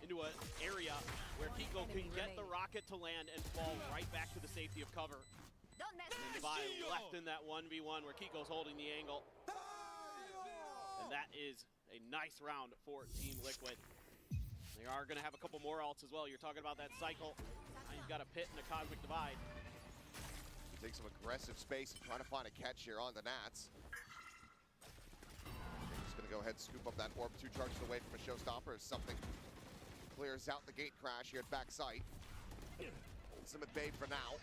into an area where Kiko can get the rocket to land and fall right back to the safety of cover. And Devi left in that 1v1 where Kiko's holding the angle. And that is a nice round for Team Liquid. They are going to have a couple more ults as well. You're talking about that cycle. Now you've got a pit and a cosmic divide. Take some aggressive space and trying to find a catch here on the Nats. Just going to go ahead and scoop up that orb. 2 charges away from a Showstopper as something clears out the gate crash here at backside. Holds them at bay for now.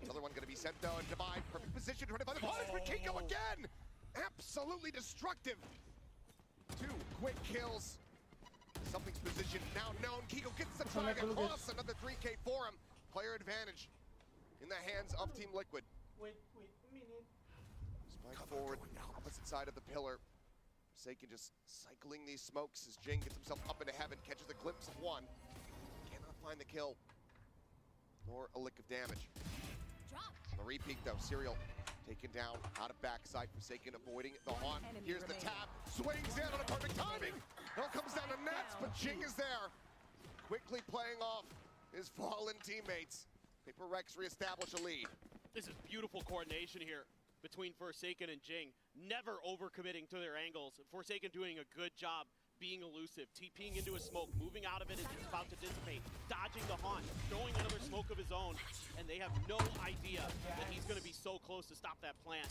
Another one going to be sent though, and Devi, perfect position to find the punish for Kiko again! Absolutely destructive! 2 quick kills. Something's positioned now known. Kiko gets the try across. Another 3K for him. Player advantage in the hands of Team Liquid. Wait a minute. Spike forward, opposite side of the pillar. Forsaken just cycling these smokes as Jing gets himself up into heaven, catches a glimpse of one. Cannot find the kill, nor a lick of damage. On the repeat though, Serial taken down out of backside. Forsaken avoiding the haunt. Here's the tap, swings in on a perfect timing. It all comes down to Nets, but Jing is there. Quickly playing off his fallen teammates. Paper Rex reestablish a lead. This is beautiful coordination here between Forsaken and Jing. Never overcommitting to their angles. Forsaken doing a good job being elusive, TPing into a smoke, moving out of it as it's about to dissipate, dodging the haunt, throwing another smoke of his own, and they have no idea that he's going to be so close to stop that plant.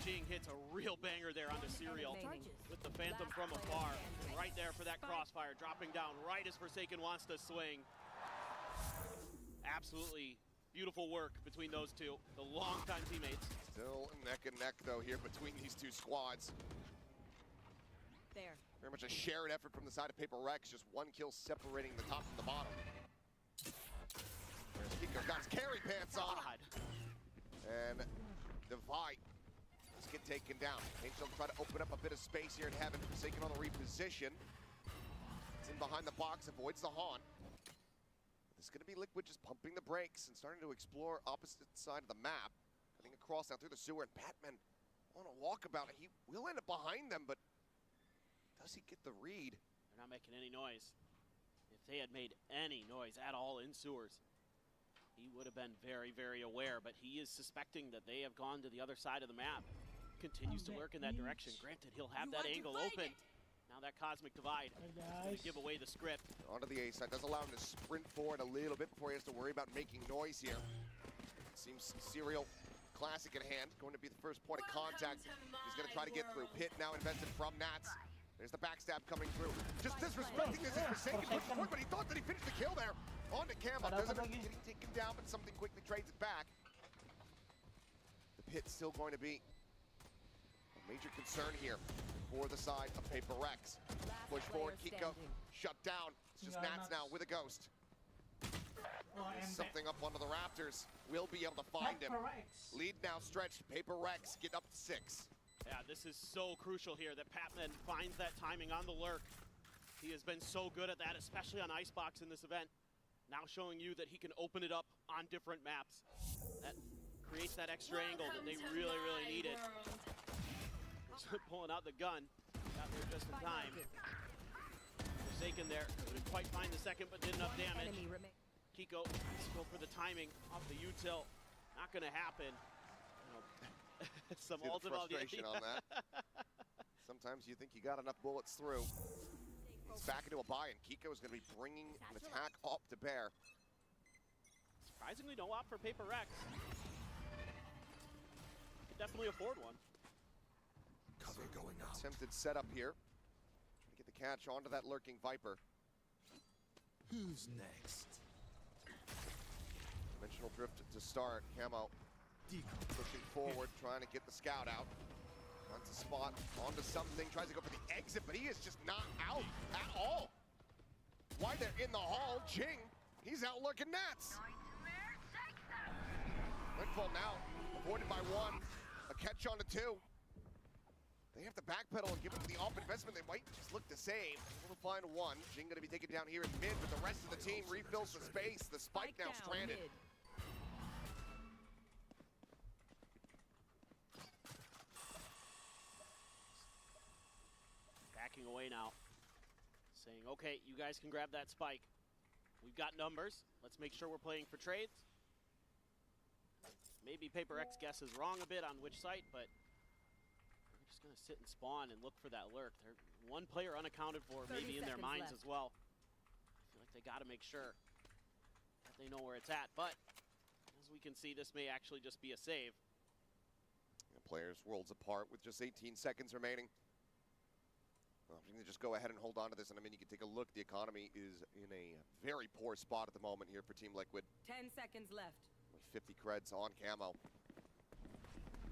Jing hits a real banger there onto Serial with the Phantom from afar, right there for that crossfire, dropping down right as Forsaken wants to swing. Absolutely beautiful work between those two, the longtime teammates. Still neck and neck though here between these two squads. There. Very much a shared effort from the side of Paper Rex, just 1 kill separating the top from the bottom. There's Kiko's got his carry pants on. And Devi does get taken down. Angel try to open up a bit of space here in heaven. Forsaken on the reposition. It's in behind the box, avoids the haunt. This is going to be Liquid just pumping the brakes and starting to explore opposite side of the map. Cutting across now through the sewer, and Batman on a walkabout. He will end up behind them, but does he get the read? They're not making any noise. If they had made any noise at all in sewers, he would have been very, very aware, but he is suspecting that they have gone to the other side of the map. Continues to lurk in that direction. Granted, he'll have that angle open. Now that cosmic divide is going to give away the script. Onto the A side, does allow him to sprint forward a little bit before he has to worry about making noise here. Seems Serial classic at hand, going to be the first point of contact. He's going to try to get through. Pit now invested from Nats. There's the backstab coming through. Just disrespecting this is Forsaken. Pushes forward, but he thought that he finished the kill there. On to Camo. Doesn't get taken down, but something quickly trades it back. The Pit's still going to be a Major concern here for the side of Paper Rex. Push forward, Kiko shut down. It's just Nats now with a ghost. Something up onto the Raptors. Will be able to find him. Lead now stretched. Paper Rex get up to 6. Yeah, this is so crucial here that Patman finds that timing on the lurk. He has been so good at that, especially on Icebox in this event. Now showing you that he can open it up on different maps. That creates that extra angle that they really, really needed. Pulling out the gun. Got there just in time. Forsaken there. Couldn't quite find the second, but did enough damage. Kiko has to go for the timing off the util. Not going to happen. Some ultimate frustration on that. Sometimes you think you got enough bullets through. He's back into a buy, and Kiko is going to be bringing an attack up to bear. Surprisingly, no op for Paper Rex. Could definitely afford one. Cover going up. Attempted setup here. Trying to get the catch onto that lurking Viper. Who's next? Dimensional drift to start. Camo pushing forward, trying to get the scout out. Runs a spot onto something, tries to go for the exit, but he is just not out at all. Why they're in the hall, Jing, he's out lurking Nats. Windfall now, avoided by 1, a catch onto 2. They have to backpedal and give it the off investment. They might just look to save. We'll find 1. Jing gonna be taken down here in mid, but the rest of the team refills the space. The spike now stranded. Backing away now, saying, okay, you guys can grab that spike. We've got numbers. Let's make sure we're playing for trades. Maybe Paper X guesses wrong a bit on which site, but we're just going to sit and spawn and look for that lurk. They're one player unaccounted for, maybe in their minds as well. I feel like they got to make sure that they know where it's at, but as we can see, this may actually just be a save. The players worlds apart with just 18 seconds remaining. Well, I'm going to just go ahead and hold on to this, and I mean, you can take a look. The economy is in a very poor spot at the moment here for Team Liquid. 10 seconds left. With 50 creds on camo.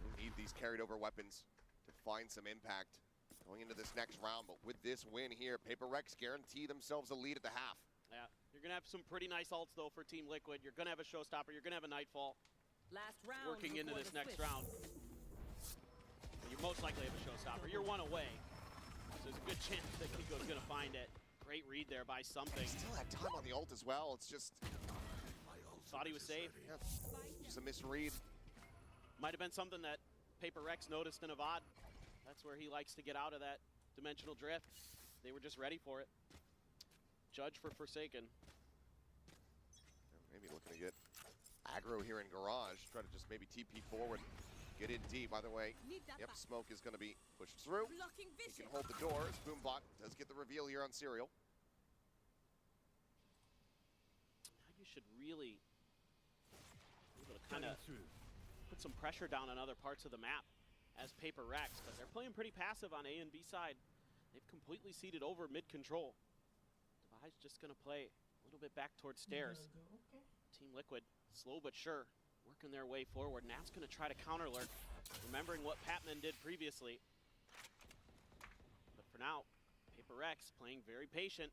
We need these carried over weapons to find some impact going into this next round, but with this win here, Paper Rex guarantee themselves a lead at the half. Yeah, you're going to have some pretty nice ults, though, for Team Liquid. You're going to have a showstopper. You're going to have a Nightfall. Last round working into this next round. You most likely have a showstopper. You're 1 away. So there's a good chance that Kiko's going to find it. Great read there by something. Still had time on the ult as well. It's just... Thought he was safe. Yeah, just a misread. Might have been something that Paper Rex noticed in Avad. That's where he likes to get out of that dimensional drift. They were just ready for it. Judge for Forsaken. Maybe looking to get aggro here in Garage. Try to just maybe TP forward. Get in deep. Either way, yep, smoke is going to be pushed through. He can hold the door as Boombot does get the reveal here on Serial. You should really be able to kind of put some pressure down on other parts of the map as Paper Rex, but they're playing pretty passive on A and B side. They've completely ceded over mid-control. Devi's just going to play a little bit back towards stairs. Okay. Team Liquid, slow but sure, working their way forward. Nat's going to try to counter lurk, remembering what Patman did previously. But for now, Paper Rex playing very patient.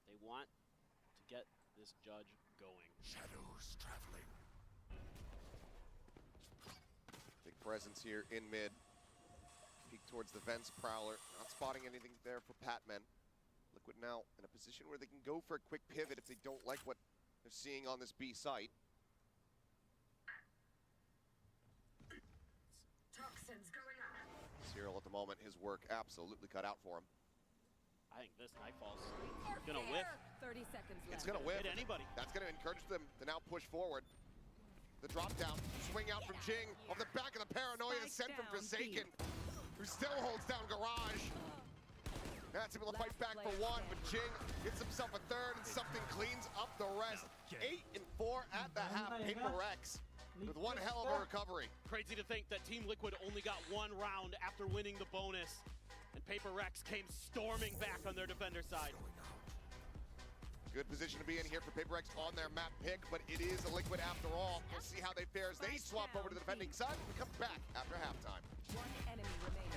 They want to get this judge going. Shadows traveling. Big presence here in mid. Peek towards the vents, Prowler. Not spotting anything there for Patman. Liquid now in a position where they can go for a quick pivot if they don't like what they're seeing on this B site. Toxins going up. Serial at the moment, his work absolutely cut out for him. I think this Nightfall's gonna whiff. 30 seconds left. It's gonna whiff. Hit anybody. That's gonna encourage them to now push forward. The drop down, swing out from Jing. Off the back of the paranoia sent from Forsaken, who still holds down Garage. That's able to fight back for 1, but Jing gets himself a third, and something cleans up the rest. 8 and 4 at the half. Paper Rex with one hell of a recovery. Crazy to think that Team Liquid only got 1 round after winning the bonus, and Paper Rex came storming back on their defender side. Good position to be in here for Paper X on their map pick, but it is a Liquid after all. We'll see how they fare as they swap over to the defending side and come back after halftime. One enemy remaining.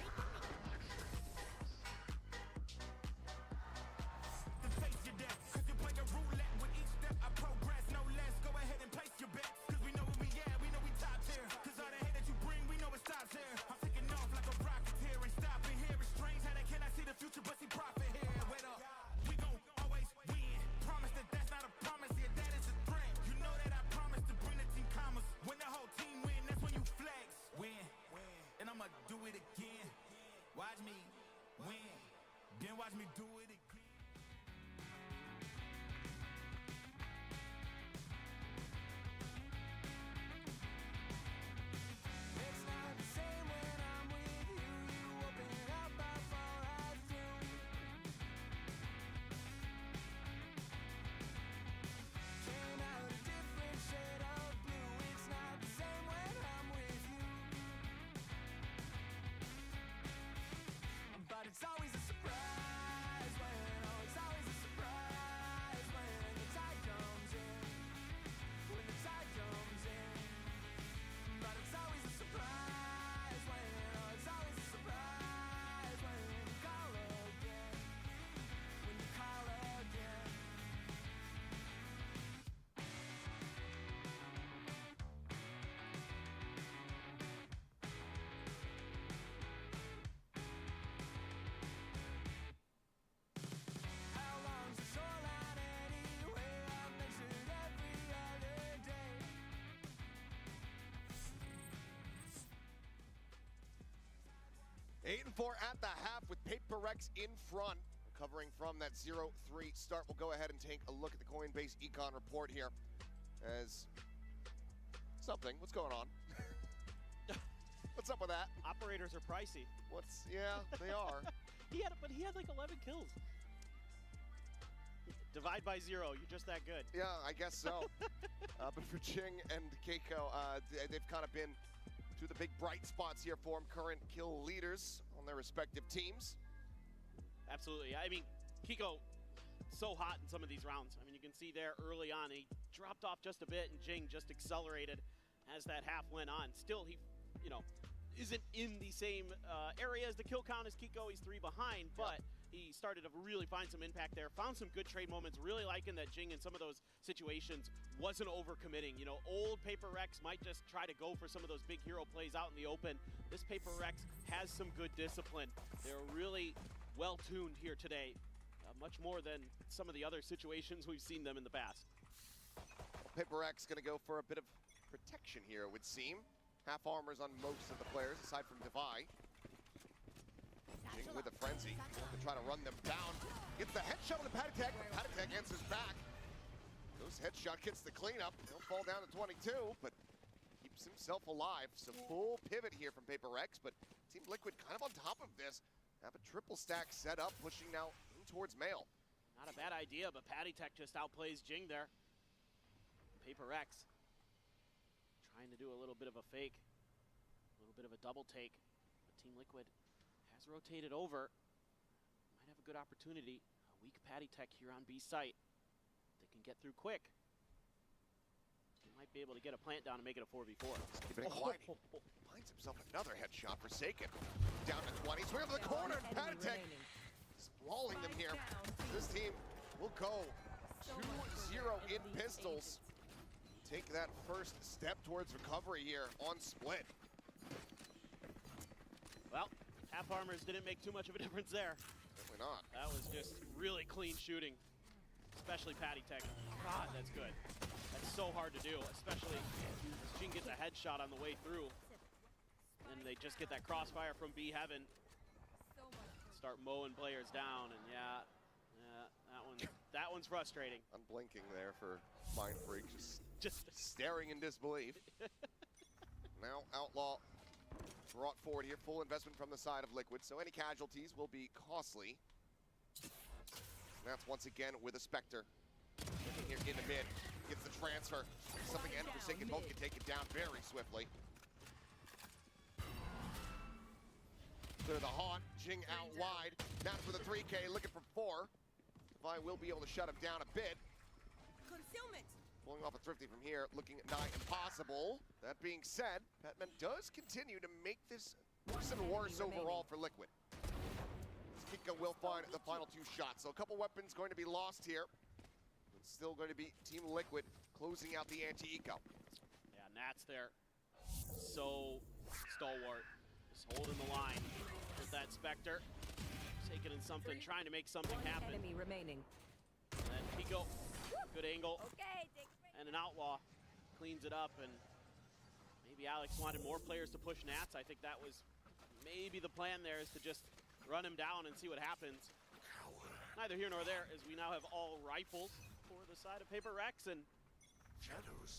Watch me win, then watch me do it again. It's not the same when I'm with you. You open up, I fall right through. Came out a different shade of blue. It's not the same when I'm with you. But it's always a surprise when, oh, it's always a surprise when the tide comes in. When the tide comes in. But it's always a surprise when, oh, it's always a surprise when you call again. When you call again. How long's the shoreline anyway? I've measured every other day. 8-4 at the half with Paper X in front. Recovering from that 0-3 start. We'll go ahead and take a look at the Coinbase Econ report here. As something, what's going on? What's up with that? Operators are pricey. Yeah, they are. He had like 11 kills. Divide by 0, you're just that good. Yeah, I guess so. But for Jing and Keiko, they've kind of been two of the big bright spots here for them, current kill leaders on their respective teams. Absolutely. I mean, Kiko, so hot in some of these rounds. I mean, you can see there early on, he dropped off just a bit, and Jing just accelerated as that half went on. Still, he, isn't in the same area as the kill count as Kiko. He's 3 behind, but he started to really find some impact there. Found some good trade moments. Really liking that Jing in some of those situations wasn't overcommitting. Old Paper X might just try to go for some of those big hero plays out in the open. This Paper X has some good discipline. They're really well-tuned here today, much more than some of the other situations we've seen them in the past. Paper X going to go for a bit of protection here, it would seem. Half armors on most of the players, aside from Devi. Jing with a frenzy to try to run them down. Gets the headshot with the Patatek. Patatek answers back. Goes headshot, gets the cleanup. He'll fall down to 22, but keeps himself alive. So full pivot here from Paper X, but Team Liquid kind of on top of this. Have a triple stack set up, pushing now in towards Mail. Not a bad idea, but Patatek just outplays Jing there. Paper X trying to do a little bit of a fake, a little bit of a double take. But Team Liquid has rotated over. Might have a good opportunity. A weak Patatek here on B site. They can get through quick. He might be able to get a plant down and make it a 4v4. Keeping it quiet. Finds himself another headshot. Forsaken. Down to 20. Swing up the corner. And Patatek sprawling them here. This team will go 2-0 in pistols. Take that first step towards recovery here on split. Well, half armors didn't make too much of a difference there. Certainly not. That was just really clean shooting, especially Patatek. God, that's good. That's so hard to do, especially as Jing gets a headshot on the way through. And they just get that crossfire from B Heaven. Start mowing players down, and yeah, that one's frustrating. Unblinking there for Mind Freak, just staring in disbelief. Now Outlaw brought forward here, full investment from the side of Liquid, so any casualties will be costly. And that's once again with a Spectre. Looking here in the mid, gets the transfer. Something and Forsaken both can take it down very swiftly. Clear the haunt, Jing out wide. That's for the 3K, looking for 4. Devi will be able to shut him down a bit. Pulling off a thrifty from here, looking nigh impossible. That being said, Batman does continue to make this worse and worse overall for Liquid. Kiko will find the final 2 shots. So a couple weapons going to be lost here. It's still going to be Team Liquid closing out the anti-eco. Yeah, Nats there. So stalwart. Just holding the line with that Spectre. Taking in something, trying to make something happen. Enemy remaining. And Kiko, good angle. And an Outlaw cleans it up, and maybe Alex wanted more players to push Nats. I think that was maybe the plan there, is to just run him down and see what happens. Neither here nor there, as we now have all rifles for the side of Paper Rex, and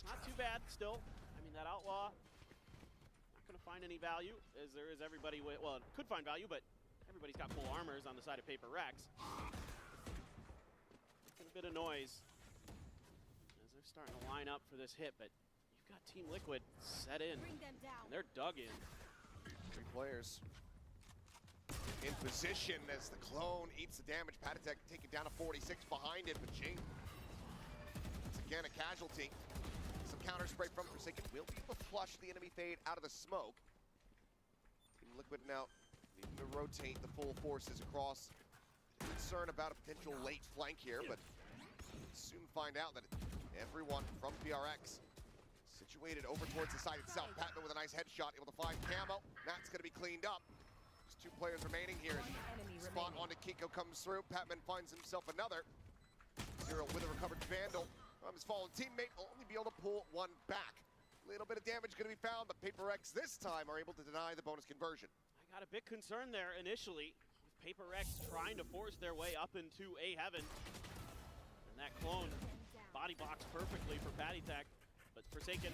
not too bad still. I mean, that Outlaw, not going to find any value, as there is everybody with, well, it could find value, but everybody's got full armors on the side of Paper Rex. Making a bit of noise as they're starting to line up for this hit, but you've got Team Liquid set in, and they're dug in. 3 players in position as the clone eats the damage. Patatek taken down to 46 behind it, but Jing, once again, a casualty. Some counter spray from Forsaken will be able to flush the enemy fade out of the smoke. Team Liquid now needing to rotate the full forces across. Concern about a potential late flank here, but soon find out that everyone from PRX situated over towards the side itself. Patman with a nice headshot, able to find camo. That's going to be cleaned up. Just 2 players remaining here. Spot onto Kiko comes through. Patman finds himself another. Zero with a recovered Vandal from his fallen teammate. Will only be able to pull 1 back. Little bit of damage going to be found, but Paper Rex this time are able to deny the bonus conversion. I got a bit concerned there initially, with Paper Rex trying to force their way up into A heaven. And that clone body blocks perfectly for Patatek, but Forsaken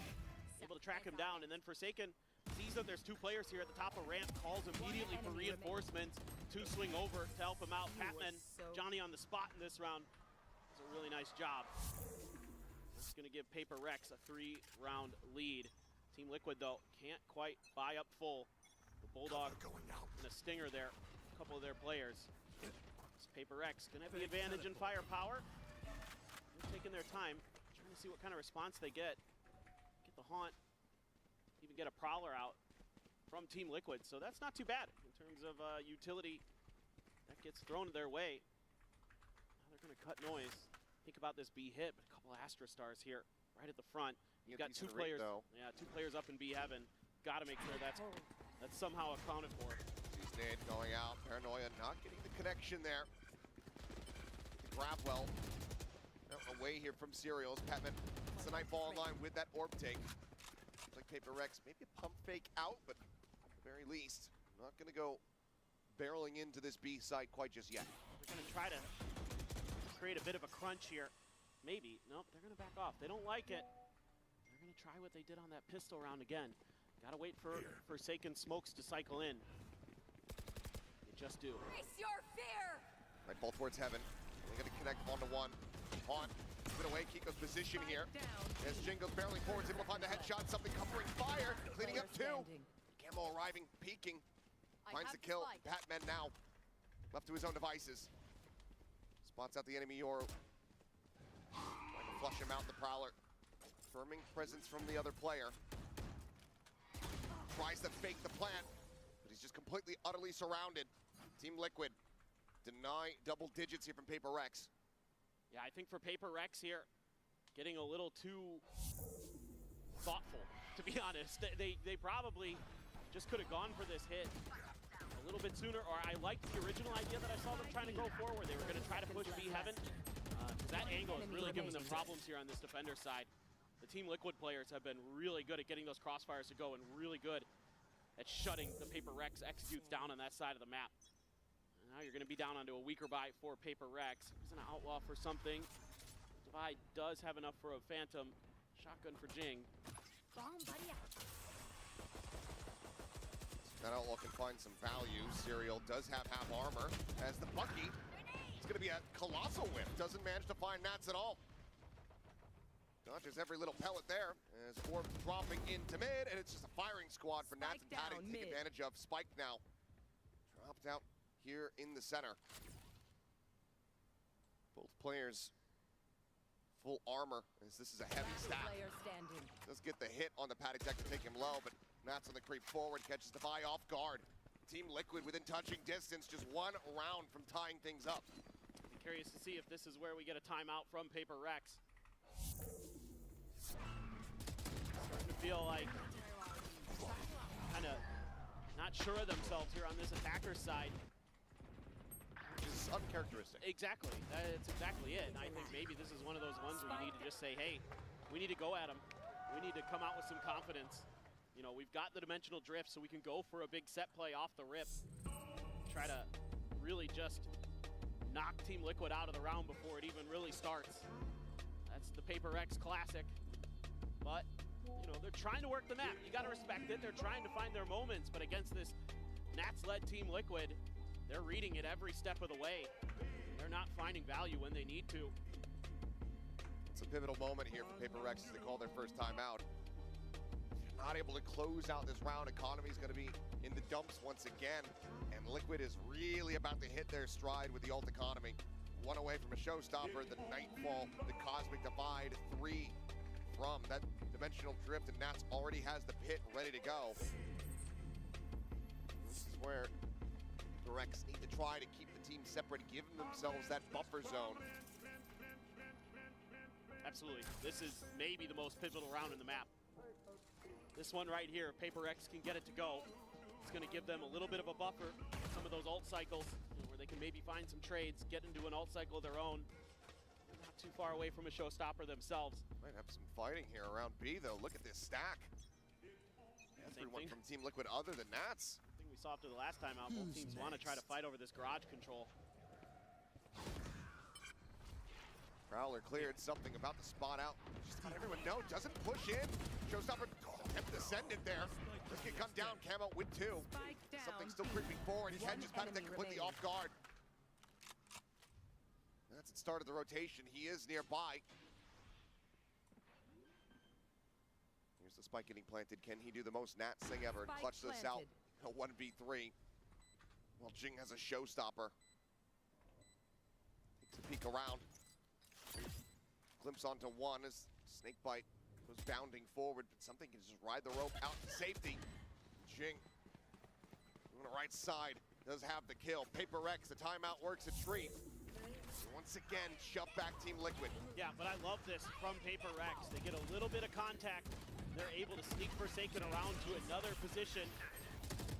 able to track him down, and then Forsaken sees that there's 2 players here at the top of ramp, calls immediately for reinforcements to swing over to help him out. Patman, Johnny on the spot in this round, does a really nice job. It's going to give Paper Rex a 3-round lead. Team Liquid, though, can't quite buy up full. The Bulldog and a Stinger there, a couple of their players. This Paper Rex going to have the advantage in firepower. They're taking their time, trying to see what kind of response they get. Get the Haunt, even get a Prowler out from Team Liquid. So that's not too bad in terms of utility that gets thrown their way. Now they're going to cut noise. Think about this B hit, but a couple of Astra Stars here right at the front. You've got 2 players, yeah, 2 players up in B heaven. Got to make sure that's somehow accounted for. He's dead going out. Paranoia not getting the connection there. The grab well away here from Serials. Patman, it's a Nightfall in line with that orb take. Looks like Paper Rex, maybe a pump fake out, but at the very least, not going to go barreling into this B site quite just yet. They're going to try to create a bit of a crunch here. Maybe. Nope, they're going to back off. They don't like it. They're going to try what they did on that pistol round again. Got to wait for Forsaken smokes to cycle in. They just do. Face your fear! Right ball towards heaven. They're going to connect 1-to-1. Haunt, bit away. Kiko's position here. As Jing goes barreling forwards, able to find the headshot. Something covering fire. Cleaning up 2. Camo arriving, peeking. Finds the kill. Batman now left to his own devices. Spots out the enemy Yoru. Trying to flush him out, the Prowler. Confirming presence from the other player. Tries to fake the plant, but he's just completely, utterly surrounded. Team Liquid deny double digits here from Paper Rex. Yeah, I think for Paper Rex here, getting a little too thoughtful, to be honest. They probably just could have gone for this hit a little bit sooner, or I liked the original idea that I saw them trying to go forward. They were going to try to push B heaven, because that angle is really giving them problems here on this defender side. The Team Liquid players have been really good at getting those crossfires to go, and really good at shutting the Paper Rex executes down on that side of the map. And now you're going to be down onto a weaker buy for Paper Rex. He's an outlaw for something. Divide does have enough for a Phantom. Shotgun for Jing. That outlaw can find some value. Serial does have half armor. As the Bucky, it's going to be a colossal whip. Doesn't manage to find Nats at all. Dodges every little pellet there. As Orb dropping into mid, and it's just a firing squad for Nats and Patty to take advantage of. Spike now dropped out here in the center. Both players full armor, as this is a heavy stack. Player standing. Does get the hit on the pad attack to take him low, but Nats on the creep forward, catches the buy off guard. Team Liquid within touching distance, just one round from tying things up. I'm curious to see if this is where we get a timeout from Paper Rex. Starting to feel like kind of not sure of themselves here on this attacker's side. It's uncharacteristic. Exactly. That's exactly it. And I think maybe this is one of those ones where you need to just say, hey, we need to go at them. We need to come out with some confidence. You know, we've got the dimensional drift, so we can go for a big set play off the rip. Try to really just knock Team Liquid out of the round before it even really starts. That's the Paper Rex classic. But, you know, they're trying to work the map. You got to respect it. They're trying to find their moments, but against this Nats-led Team Liquid, they're reading it every step of the way. They're not finding value when they need to. It's a pivotal moment here for Paper Rex as they call their first time out. Not able to close out this round. Economy is going to be in the dumps once again. And Liquid is really about to hit their stride with the ult economy. One away from a showstopper, the Nightfall, the Cosmic Divide, 3 from that dimensional drift, and Nats already has the pit ready to go. This is where the Rex need to try to keep the team separate, giving themselves that buffer zone. Absolutely. This is maybe the most pivotal round in the map. This one right here, Paper Rex can get it to go. It's going to give them a little bit of a buffer, some of those ult cycles, where they can maybe find some trades, get into an ult cycle of their own. They're not too far away from a showstopper themselves. Might have some fighting here around B, though. Look at this stack. Everyone from Team Liquid other than Nats. I think we saw after the last time out, both teams want to try to fight over this garage control. Prowler cleared something about the spot out. Just let everyone know, doesn't push in. Showstopper attempt to send it there. Just get gunned down, Camo with 2. Something still creeping forward. Catches Patatek completely off guard. That's the start of the rotation. He is nearby. Here's the spike getting planted. Can he do the most Nats thing ever and clutch this out? A 1v3. Well, Jing has a showstopper. Takes a peek around. Glimpse onto one as Snakebite goes bounding forward, but something can just ride the rope out to safety. Jing on the right side does have the kill. Paper Rex, the timeout works a treat. Once again, shove back Team Liquid. Yeah, but I love this from Paper Rex. They get a little bit of contact. They're able to sneak Forsaken around to another position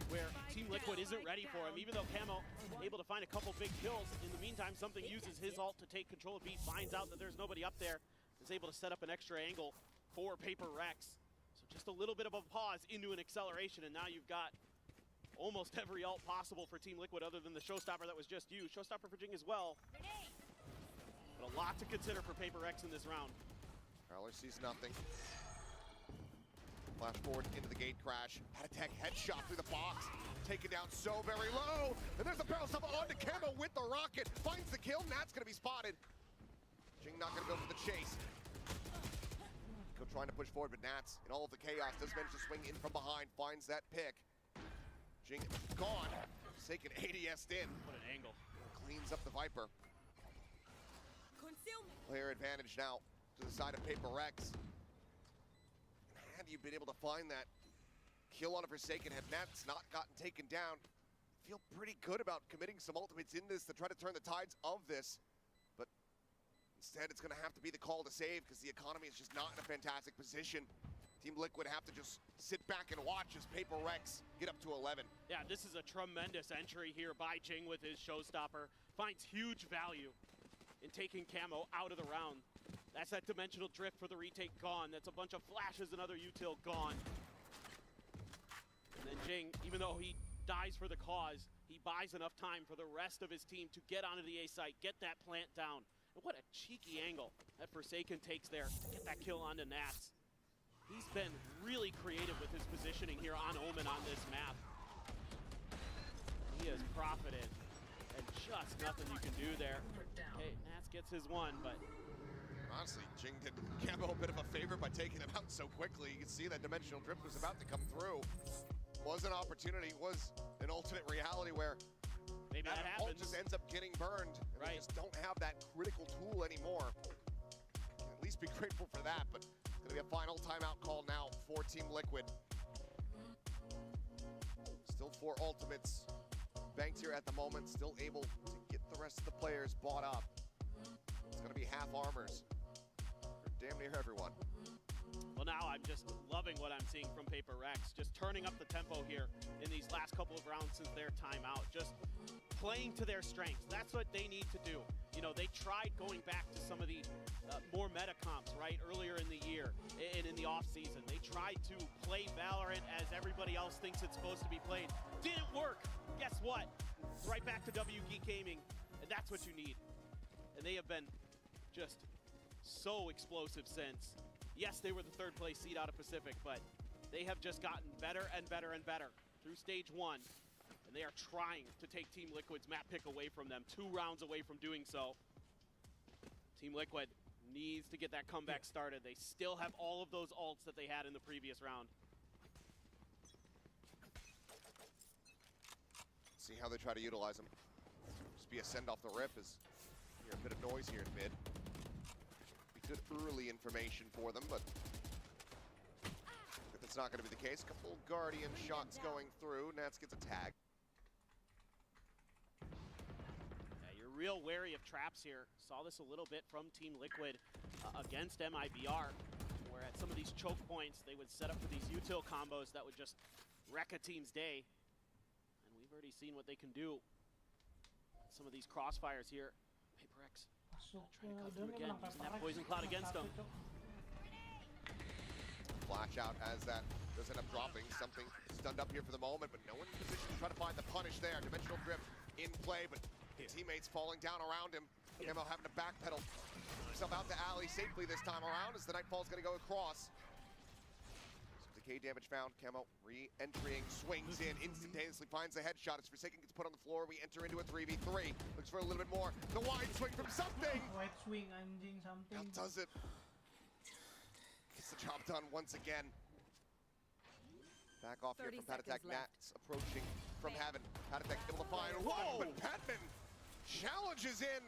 where Team Liquid isn't ready for him, even though Camo able to find a couple big kills. In the meantime, something uses his ult to take control of B, finds out that there's nobody up there, is able to set up an extra angle for Paper Rex. So just a little bit of a pause into an acceleration, and now you've got almost every ult possible for Team Liquid other than the showstopper that was just used. Showstopper for Jing as well. But a lot to consider for Paper Rex in this round. Prowler sees nothing. Flash forward into the gate crash. Patatek headshot through the box. Taken down so very low. And there's the barrel stuff onto Camo with the rocket. Finds the kill. Nat's going to be spotted. Jing not going to go for the chase. Go trying to push forward, but Nats, in all of the chaos, does manage to swing in from behind. Finds that pick. Jing gone. Forsaken ADS'd in. What an angle. Cleans up the Viper. Player advantage now to the side of Paper Rex. Had you been able to find that kill on a Forsaken, had Nats not gotten taken down, feel pretty good about committing some ultimates in this to try to turn the tides of this. But instead, it's going to have to be the call to save because the economy is just not in a fantastic position. Team Liquid have to just sit back and watch as Paper Rex get up to 11. Yeah, this is a tremendous entry here by Jing with his showstopper. Finds huge value in taking Camo out of the round. That's that dimensional drift for the retake gone. That's a bunch of flashes and other util gone. And then Jing, even though he dies for the cause, he buys enough time for the rest of his team to get onto the A site, get that plant down. And what a cheeky angle that Forsaken takes there to get that kill onto Nats. He's been really creative with his positioning here on Omen on this map. He has profited, and just nothing you can do there. Okay, Nats gets his one, but honestly, Jing did Camo a bit of a favor by taking him out so quickly. You can see that dimensional drift was about to come through. Was an opportunity, was an alternate reality where maybe that ult just ends up getting burned. Right. We just don't have that critical tool anymore. At least be grateful for that, but it's going to be a final timeout call now for Team Liquid. Still 4 ultimates banked here at the moment, still able to get the rest of the players bought up. It's going to be half armors for damn near everyone. Well, now I'm just loving what I'm seeing from Paper Rex, just turning up the tempo here in these last couple of rounds since their timeout, just playing to their strengths. That's what they need to do. You know, they tried going back to some of the more meta comps, right, earlier in the year and in the offseason. They tried to play Valorant as everybody else thinks it's supposed to be played. Didn't work. Guess what? Right back to WG Gaming, and that's what you need. And they have been just so explosive since. Yes, they were the 3rd place seed out of Pacific, but they have just gotten better and better and better through stage 1. And they are trying to take Team Liquid's map pick away from them, 2 rounds away from doing so. Team Liquid needs to get that comeback started. They still have all of those ults that they had in the previous round. See how they try to utilize them. Just be a send off the rip as you hear a bit of noise here in mid. Good early information for them, but if it's not going to be the case, a couple Guardian shots going through. Nats gets a tag. Yeah, you're real wary of traps here. Saw this a little bit from Team Liquid against MIBR, where at some of these choke points, they would set up for these util combos that would just wreck a team's day. And we've already seen what they can do. Some of these crossfires here. Paper X. Trying to cut through again, using that poison cloud against them. Flash out as that does end up dropping. Something stunned up here for the moment, but no one in position to try to find the punish there. Dimensional drift in play, but teammates falling down around him. Camo having to backpedal himself out to alley safely this time around as the Nightfall's going to go across. Decay damage found. Camo re-entering, swings in, instantaneously finds the headshot. As Forsaken gets put on the floor, we enter into a 3v3. Looks for a little bit more. The wide swing from something. Wide swing, anjing, something. How does it? Gets the job done once again. Back off here from Patatek. Nats approaching from heaven. Patatek able to find one, but Patman challenges in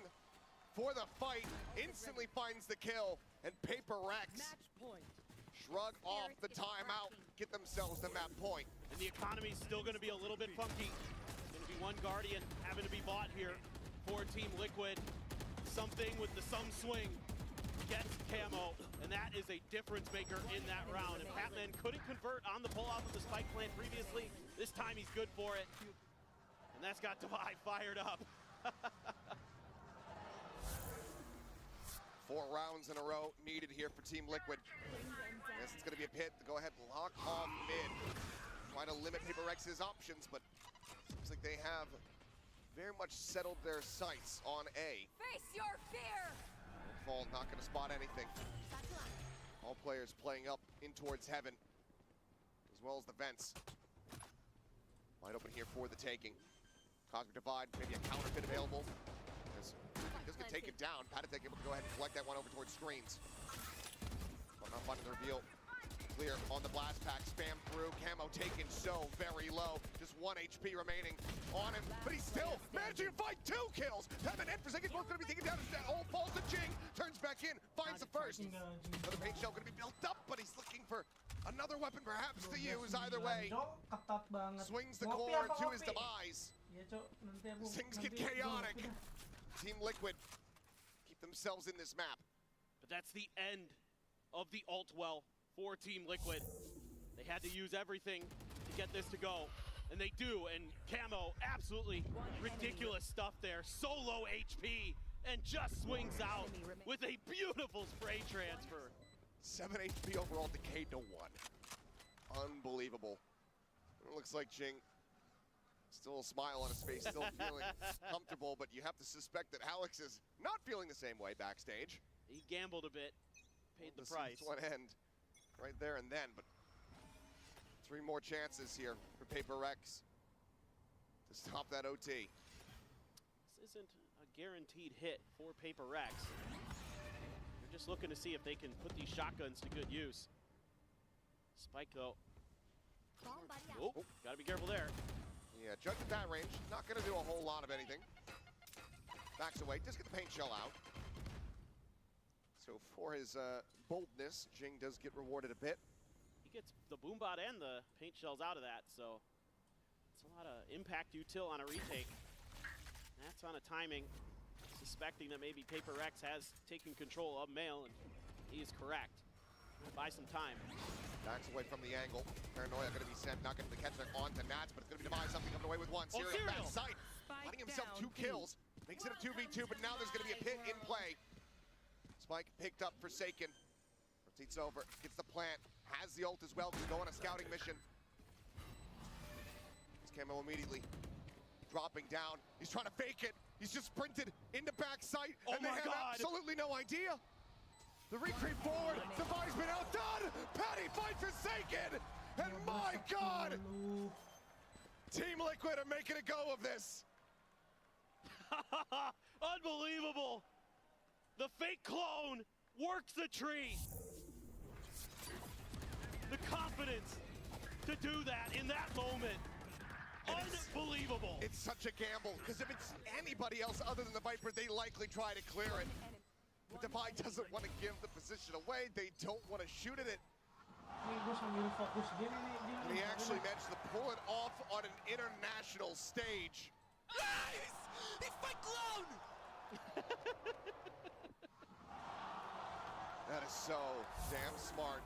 for the fight. Instantly finds the kill, and Paper Rex shrug off the timeout, get themselves the map point. And the economy's still going to be a little bit funky. Going to be one Guardian having to be bought here for Team Liquid. Something with the some swing gets Camo, and that is a difference maker in that round. And Patman couldn't convert on the pull-off of the spike plant previously. This time he's good for it. And that's got Divide fired up. 4 rounds in a row needed here for Team Liquid. Guess it's going to be a pit to go ahead and lock off mid. Try to limit Paper Rex's options, but seems like they have very much settled their sights on A. Face your fear! Fall not going to spot anything. All players playing up in towards heaven, as well as the vents. Wide open here for the taking. Cosmic Divide, maybe a counter pit available. Just gonna take it down. Patatek able to go ahead and collect that one over towards screens. But not finding the reveal. Clear on the blast pack, spam through. Camo taken so very low. Just 1 HP remaining on him, but he's still managing to find 2 kills. Patman and Forsaken both gonna be taken down. All falls to Jing, turns back in, finds the first. Another paint shell gonna be built up, but he's looking for another weapon perhaps to use either way. Swings the core to his demise. Things get chaotic. Team Liquid keep themselves in this map. But that's the end of the ult well for Team Liquid. They had to use everything to get this to go, and they do. And Camo, absolutely ridiculous stuff there. So low HP, and just swings out with a beautiful spray transfer. 7 HP overall, decayed to 1. Unbelievable. It looks like Jing, still a smile on his face, still feeling comfortable, but you have to suspect that Alex is not feeling the same way backstage. He gambled a bit, paid the price. One end right there and then, but 3 more chances here for Paper Rex to stop that OT. This isn't a guaranteed hit for Paper Rex. They're just looking to see if they can put these shotguns to good use. Spike though. Oh, gotta be careful there. Yeah, judge at that range, not gonna do a whole lot of anything. Backs away, just get the paint shell out. So for his boldness, Jing does get rewarded a bit. He gets the boombot and the paint shells out of that, so it's a lot of impact util on a retake. That's on a timing, suspecting that maybe Paper Rex has taken control of Mail, and he is correct. Buy some time. Backs away from the angle. Paranoia going to be sent, not going to catch it on to Nats, but it's going to be Device something coming away with one. Serial back sight, finding himself 2 kills. Makes it a 2v2, but now there's going to be a pit in play. Spike picked up Forsaken. Rotates over, gets the plant, has the ult as well to go on a scouting mission. It's Camo immediately dropping down. He's trying to fake it. He's just sprinted into backside, and they have absolutely no idea. The recreep forward, Devi's been outdone! Patty fight Forsaken! And my God! Team Liquid are making a go of this! Unbelievable! The fake clone works the tree! The confidence to do that in that moment. Unbelievable! It's such a gamble, because if it's anybody else other than the Viper, they likely try to clear it. But Devi doesn't want to give the position away. They don't want to shoot at it. And he actually managed to pull it off on an international stage. Nice! He's my clone! That is so damn smart.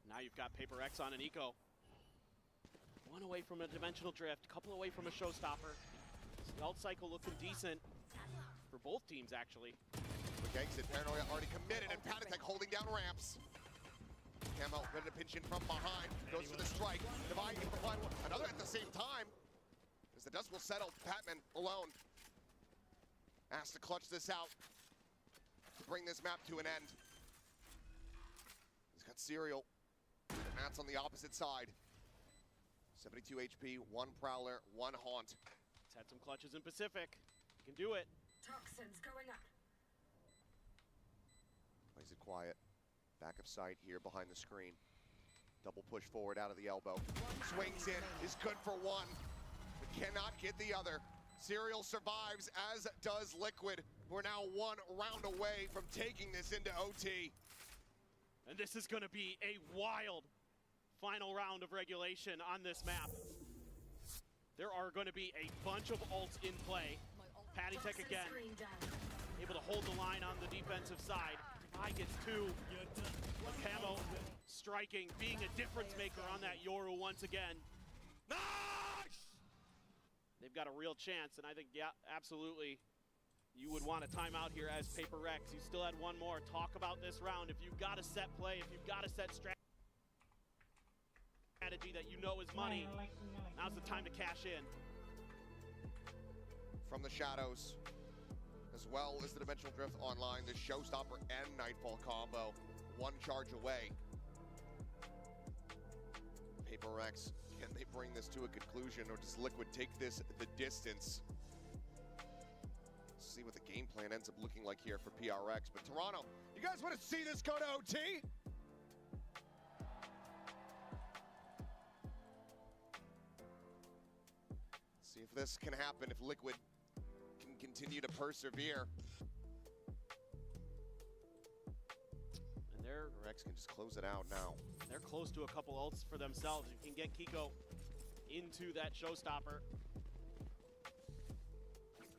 Now you've got Paper X on an eco. 1 away from a dimensional drift, couple away from a showstopper. Stealth cycle looking decent. For both teams, actually. Quick exit, Paranoia already committed, and Panatek holding down ramps. Camo ready to pinch in from behind, goes for the strike. Devi able to find another at the same time. As the dust will settle, Patman alone. Has to clutch this out to bring this map to an end. He's got Serial. Matt's on the opposite side. 72 HP, 1 Prowler, 1 Haunt. He's had some clutches in Pacific. He can do it. Toxins going up. Plays it quiet. Back of sight here behind the screen. Double push forward out of the elbow. Swings in, is good for 1. But cannot get the other. Serial survives, as does Liquid. We're now 1 round away from taking this into OT. And this is going to be a wild final round of regulation on this map. There are going to be a bunch of ults in play. Patty Tech again, able to hold the line on the defensive side. Devi gets 2. Camo striking, being a difference maker on that Yoru once again. Nice! They've got a real chance, and I think, yeah, absolutely, you would want a timeout here as Paper Rex. You still had 1 more. Talk about this round. If you've got a set play, if you've got a set strategy that you know is money, now's the time to cash in. From the shadows, as well as the Dimensional Drift online, the Showstopper and Nightfall combo, 1 charge away. Paper Rex, can they bring this to a conclusion, or does Liquid take this the distance? See what the game plan ends up looking like here for PRX. But Toronto, you guys want to see this go to OT? See if this can happen, if Liquid can continue to persevere. And Rex can just close it out now. They're close to a couple ults for themselves. You can get Kiko into that showstopper.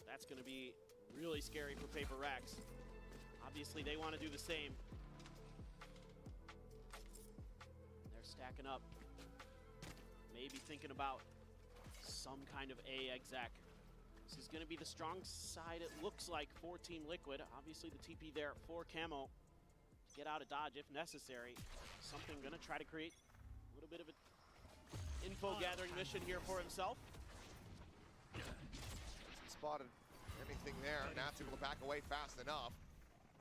That's going to be really scary for Paper Rex. Obviously, they want to do the same. They're stacking up. Maybe thinking about some kind of A exec. This is going to be the strong side, it looks like, for Team Liquid. Obviously, the TP there for Camo. Get out of dodge if necessary. Something going to try to create a little bit of an info gathering mission here for himself. Spotted anything there. Nats able to back away fast enough.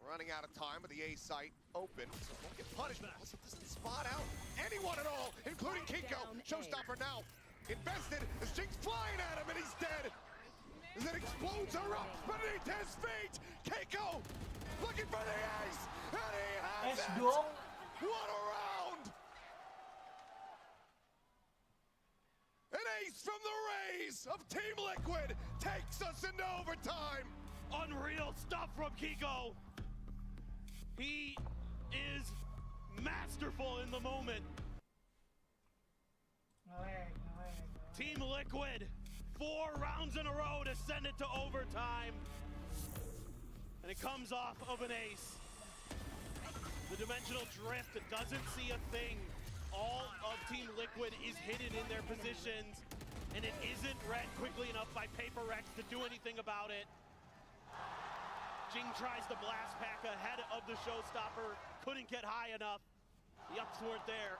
Running out of time, but the A site open, so won't get punished. But also doesn't spot out anyone at all, including Kiko. Showstopper now invested as Jinx flying at him, and he's dead. As it explodes erupts beneath his feet. Kiko looking for the ace, and he has it. What a round! An ace from the Rays of Team Liquid takes us into overtime. Unreal stuff from Kiko. He is masterful in the moment. Team Liquid, 4 rounds in a row to send it to overtime. And it comes off of an ace. The dimensional drift doesn't see a thing. All of Team Liquid is hidden in their positions, and it isn't read quickly enough by Paper Rex to do anything about it. Jing tries to blast pack ahead of the showstopper, couldn't get high enough. The ups weren't there.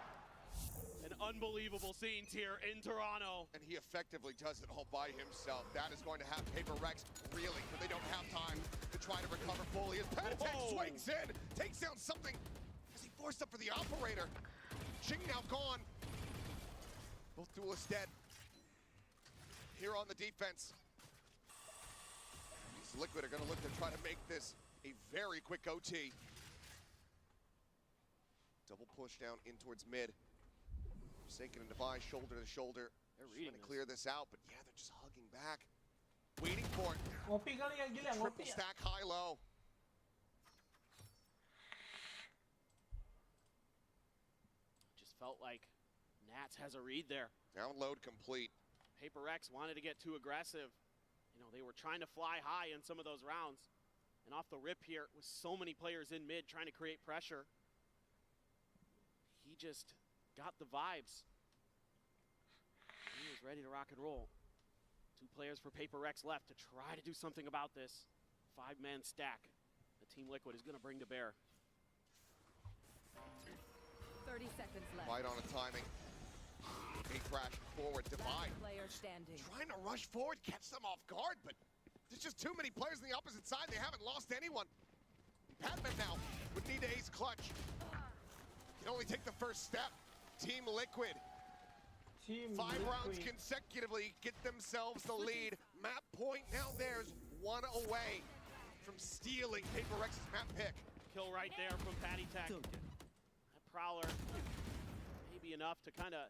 And unbelievable scenes here in Toronto. And he effectively does it all by himself. That is going to have Paper Rex reeling, but they don't have time to try to recover fully. As Panatek swings in, takes down something as he forced up for the operator. Jing now gone. Both duelists dead. Here on the defense. These Liquid are going to look to try to make this a very quick OT. Double push down in towards mid. Forsaken and Device, shoulder to shoulder. They're trying to clear this out, but yeah, they're just hugging back. Waiting for it. Triple stack high-low. Just felt like Nats has a read there. Download complete. Paper Rex wanted to get too aggressive. You know, they were trying to fly high in some of those rounds. And off the rip here, with so many players in mid trying to create pressure, he just got the vibes. He was ready to rock and roll. 2 players for Paper Rex left to try to do something about this 5-man stack that Team Liquid is going to bring to bear. 30 seconds left. Right on a timing. A crash forward, Divide. Player standing. Trying to rush forward, catch them off guard, but there's just too many players on the opposite side. They haven't lost anyone. Padman now would need to ace clutch. Can only take the first step. Team Liquid. 5 rounds consecutively get themselves the lead. Map point now there's 1 away from stealing Paper Rex's map pick. Kill right there from Patty Tech. That Prowler may be enough to kind of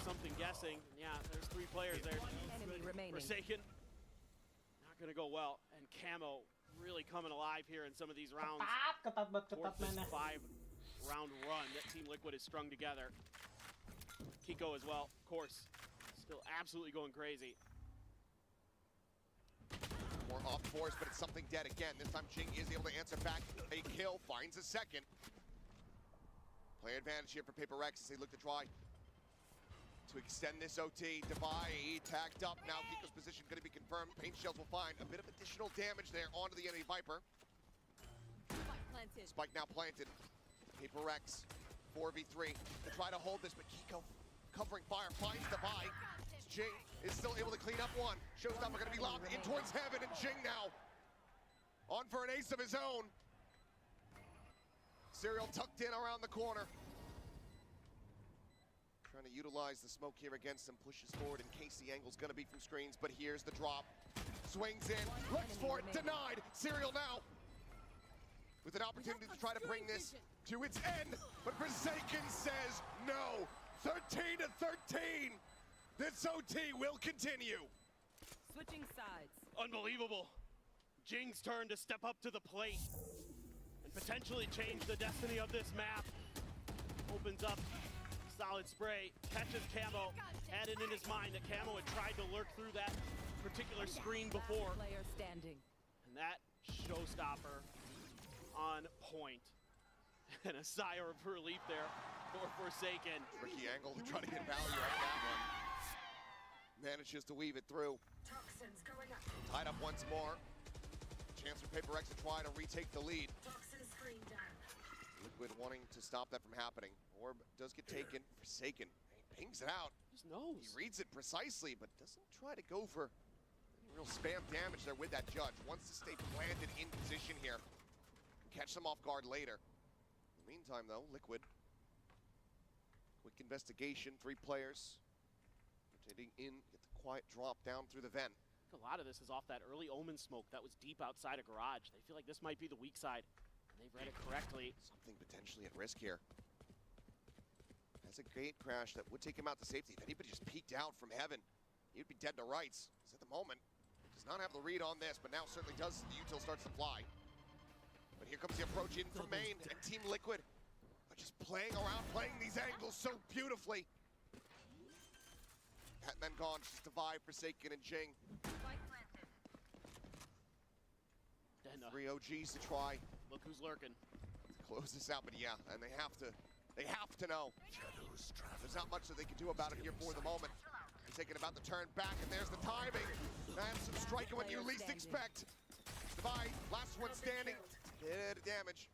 something guessing. Yeah, there's 3 players there. Enemy remaining. Forsaken, not going to go well. And Camo really coming alive here in some of these rounds. Towards this 5-round run that Team Liquid has strung together. Kiko as well, of course, still absolutely going crazy. More off force, but it's something dead again. This time Jing is able to answer back. A kill, finds a second. Play advantage here for Paper Rex as they look to try to extend this OT. Divide tagged up. Now Kiko's position going to be confirmed. Paint shells will find a bit of additional damage there onto the enemy Viper. Spike now planted. Paper Rex, 4v3 to try to hold this, but Kiko covering fire, finds Divide. Jing is still able to clean up one. Showstopper going to be lobbed in towards heaven, and Jing now on for an ace of his own. Serial tucked in around the corner. Trying to utilize the smoke here against him, pushes forward in case the angle's going to be from screens, but here's the drop. Swings in, looks for it, denied. Serial now with an opportunity to try to bring this to its end, but Forsaken says no. 13 to 13. This OT will continue. Switching sides. Unbelievable. Jing's turn to step up to the plate and potentially change the destiny of this map. Opens up solid spray, catches Camo, had it in his mind that Camo had tried to lurk through that particular screen before. Player standing. And that showstopper on point. And a sigh of relief there for Forsaken. Tricky angle to try to get value out of that one. Manages to weave it through. Toxins going up. Tied up once more. Chance for Paper Rex to try to retake the lead. Toxin screen down. Liquid wanting to stop that from happening. Orb does get taken. Forsaken. He pings it out. Just knows. He reads it precisely, but doesn't try to go for any real spam damage there with that judge. Wants to stay planted in position here. Catch them off guard later. In the meantime, though, Liquid. Quick investigation, 3 players. Rotating in, get the quiet drop down through the vent. A lot of this is off that early Omen smoke that was deep outside of Garage. They feel like this might be the weak side, and they've read it correctly. Something potentially at risk here. Has a gate crash that would take him out to safety. If anybody just peeked out from heaven, he'd be dead to rights. Because at the moment, Does not have the read on this, but now certainly does. The util starts to fly. But here comes the approach in from main, and Team Liquid are just playing around, playing these angles so beautifully. And then gone, just Divide, Forsaken, and Jing. And, 3 OGs to try. Look who's lurking. To close this out, but yeah, and they have to know. There's not much that they can do about it here for the moment. They're taking about the turn back, and there's the timing. That's some striking when you least expect. Divide, last one standing. Bit of damage.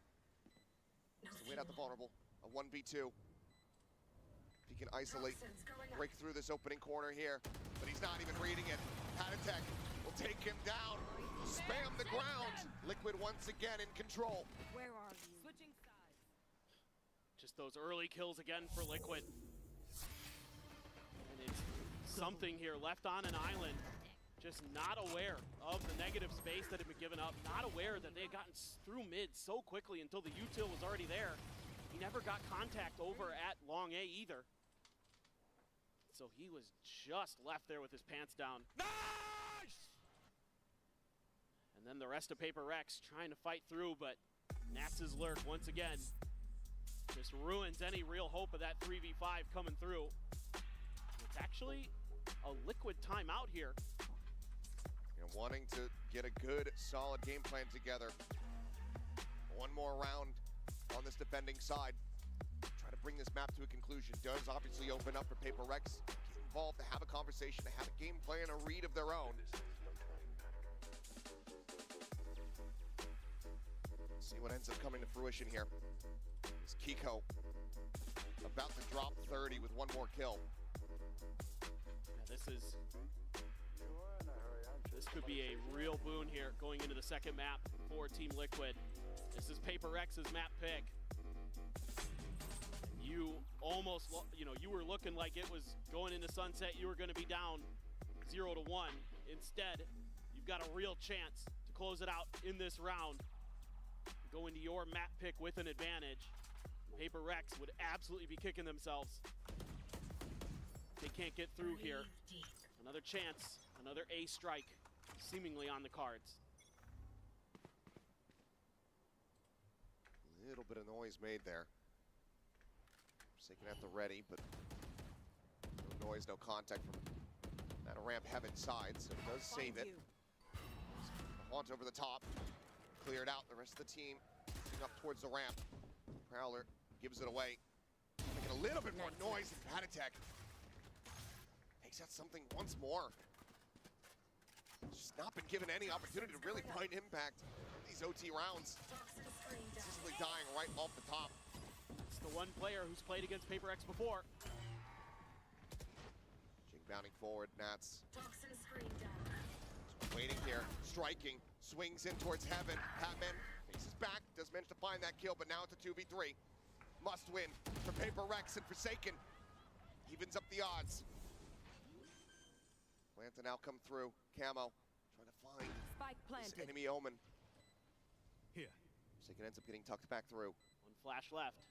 Just to wait out the vulnerable. A 1v2. If he can isolate, break through this opening corner here, but he's not even reading it. Attack will take him down. Spam the ground. Liquid once again in control. Where are you? Switching sides. Just those early kills again for Liquid. And it's something here, left on an island. Just not aware of the negative space that had been given up. Not aware that they had gotten through mid so quickly until the util was already there. He never got contact over at long A either. So he was just left there with his pants down. Nice! And then the rest of Paper Rex trying to fight through, but Nats's lurk once again just ruins any real hope of that 3v5 coming through. It's actually a Liquid timeout here. And wanting to get a good, solid game plan together. One more round on this defending side. Try to bring this map to a conclusion. Does obviously open up for Paper Rex. Get involved, to have a conversation, to have a game plan, a read of their own. See what ends up coming to fruition here. Is Kiko about to drop 30 with one more kill. Yeah, this could be a real boon here going into the second map for Team Liquid. This is Paper Rex's map pick. You almost, you were looking like it was going into sunset. You were going to be down 0-1. Instead, you've got a real chance to close it out in this round. Go into your map pick with an advantage. Paper Rex would absolutely be kicking themselves. They can't get through here. Another chance, another A strike, seemingly on the cards. A little bit of noise made there. Forsaken at the ready, but no noise, no contact from that ramp heaven side, so it does save it. Haunt over the top, cleared out. The rest of the team moving up towards the ramp. Prowler gives it away. Making a little bit more noise than Attack. Takes out something once more. Just not been given any opportunity to really find impact in these OT rounds. Consistently dying right off the top. It's the one player who's played against Paper X before. Jing bounding forward, Nats. Waiting here, striking, swings in towards heaven. Patman faces back, does manage to find that kill, but now it's a 2v3. Must win for Paper Rex and Forsaken. Evens up the odds. Plan to now come through. Camo trying to find this enemy Omen. Here. Forsaken ends up getting tucked back through. One flash left.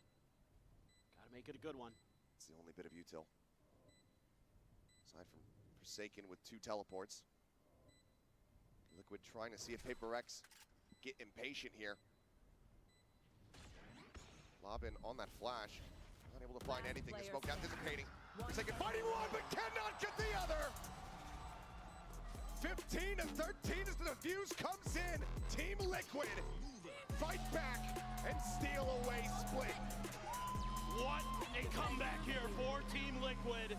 Gotta make it a good one. It's the only bit of util. Aside from Forsaken with 2 teleports. Liquid trying to see if Paper Rex get impatient here. Lob in on that flash. Not able to find anything. The smoke anticipating. Forsaken fighting one, but cannot get the other. 15 and 13 as the defuse comes in. Team Liquid fight back and steal away split. What a comeback here for Team Liquid.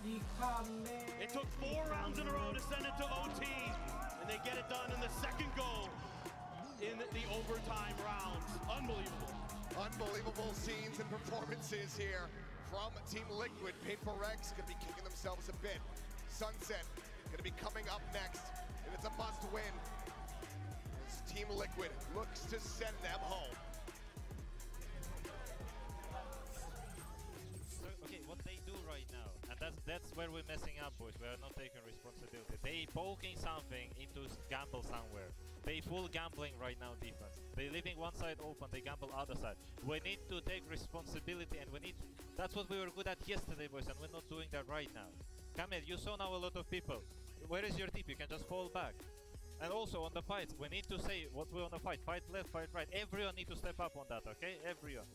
It took 4 rounds in a row to send it to OT, and they get it done in the second go in the overtime rounds. Unbelievable. Unbelievable scenes and performances here from Team Liquid. Paper Rex gonna be kicking themselves a bit. Sunset gonna be coming up next, and it's a must win as Team Liquid looks to send them home. Okay, what they do right now, and that's where we're messing up, boys. We are not taking responsibility. They poking something into gamble somewhere. They full gambling right now defense. They leaving one side open, they gamble other side. We need to take responsibility, and that's what we were good at yesterday, boys, and we're not doing that right now. Come here, you saw now a lot of people. Where is your tip? You can just fall back. And also on the fight, we need to say what we want to fight. Fight left, fight right. Everyone need to step up on that, okay? Everyone.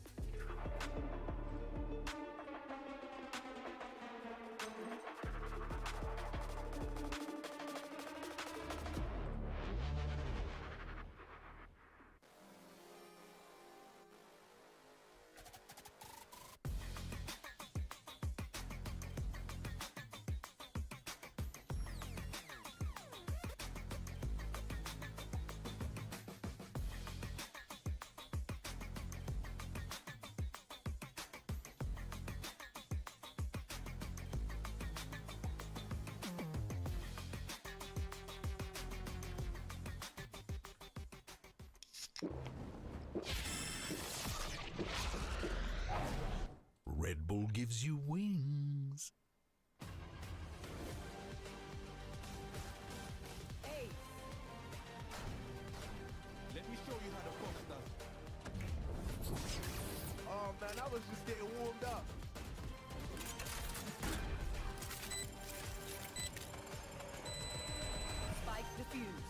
Red Bull gives you wings. Hey. Let me show you how to focus now. Oh man, I was just getting warmed up. Spike defused.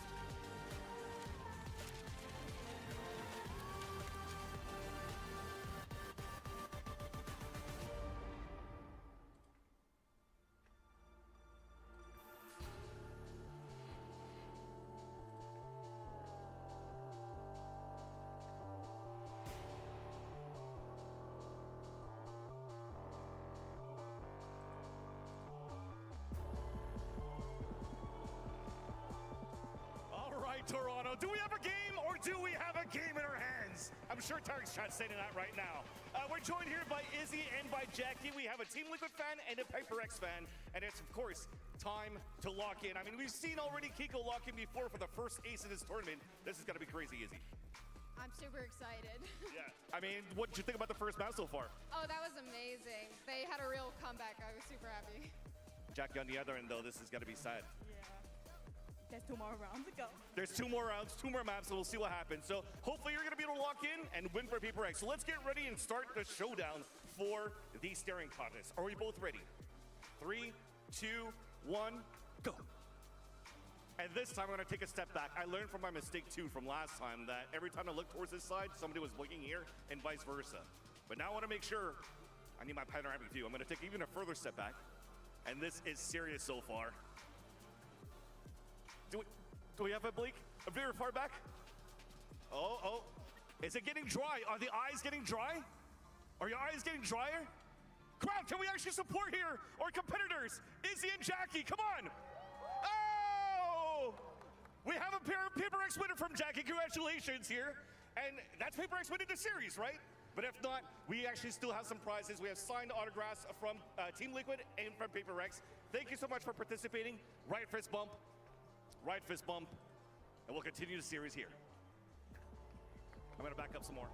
Toronto, do we have a game or do we have a game in our hands? I'm sure Tarek's chat's saying that right now. We're joined here by Izzy and by Jackie. We have a Team Liquid fan and a PaperX fan, and it's of course time to lock in. I mean, we've seen already Kiko lock in before for the first ace of this tournament. This is gonna be crazy, Izzy. I'm super excited. Yeah. I mean, what did you think about the first map so far? Oh, that was amazing. They had a real comeback. I was super happy. Jackie, on the other end though, this is gonna be sad. There's 2 more rounds to go. There's 2 more rounds, 2 more maps, so we'll see what happens. So hopefully you're going to be able to lock in and win for PaperX. So let's get ready and start the showdown for the staring contest. Are we both ready? 3, 2, 1, go. And this time I'm going to take a step back. I learned from my mistake too from last time that every time I looked towards this side, somebody was looking here and vice versa. But now I want to make sure I need my panoramic view. I'm going to take even a further step back. And this is serious so far. Do we have a bleak? A very far back? Oh. Is it getting dry? Are the eyes getting dry? Are your eyes getting drier? Crowd, can we actually support here? Our competitors, Izzy and Jackie, come on. Oh! We have a pair of PaperX winner from Jackie, congratulations here. And that's PaperX winning the series, right? But if not, we actually still have some prizes. We have signed autographs from Team Liquid and from PaperX. Thank you so much for participating. Right fist bump. Right fist bump, and we'll continue the series here. I'm gonna back up some more.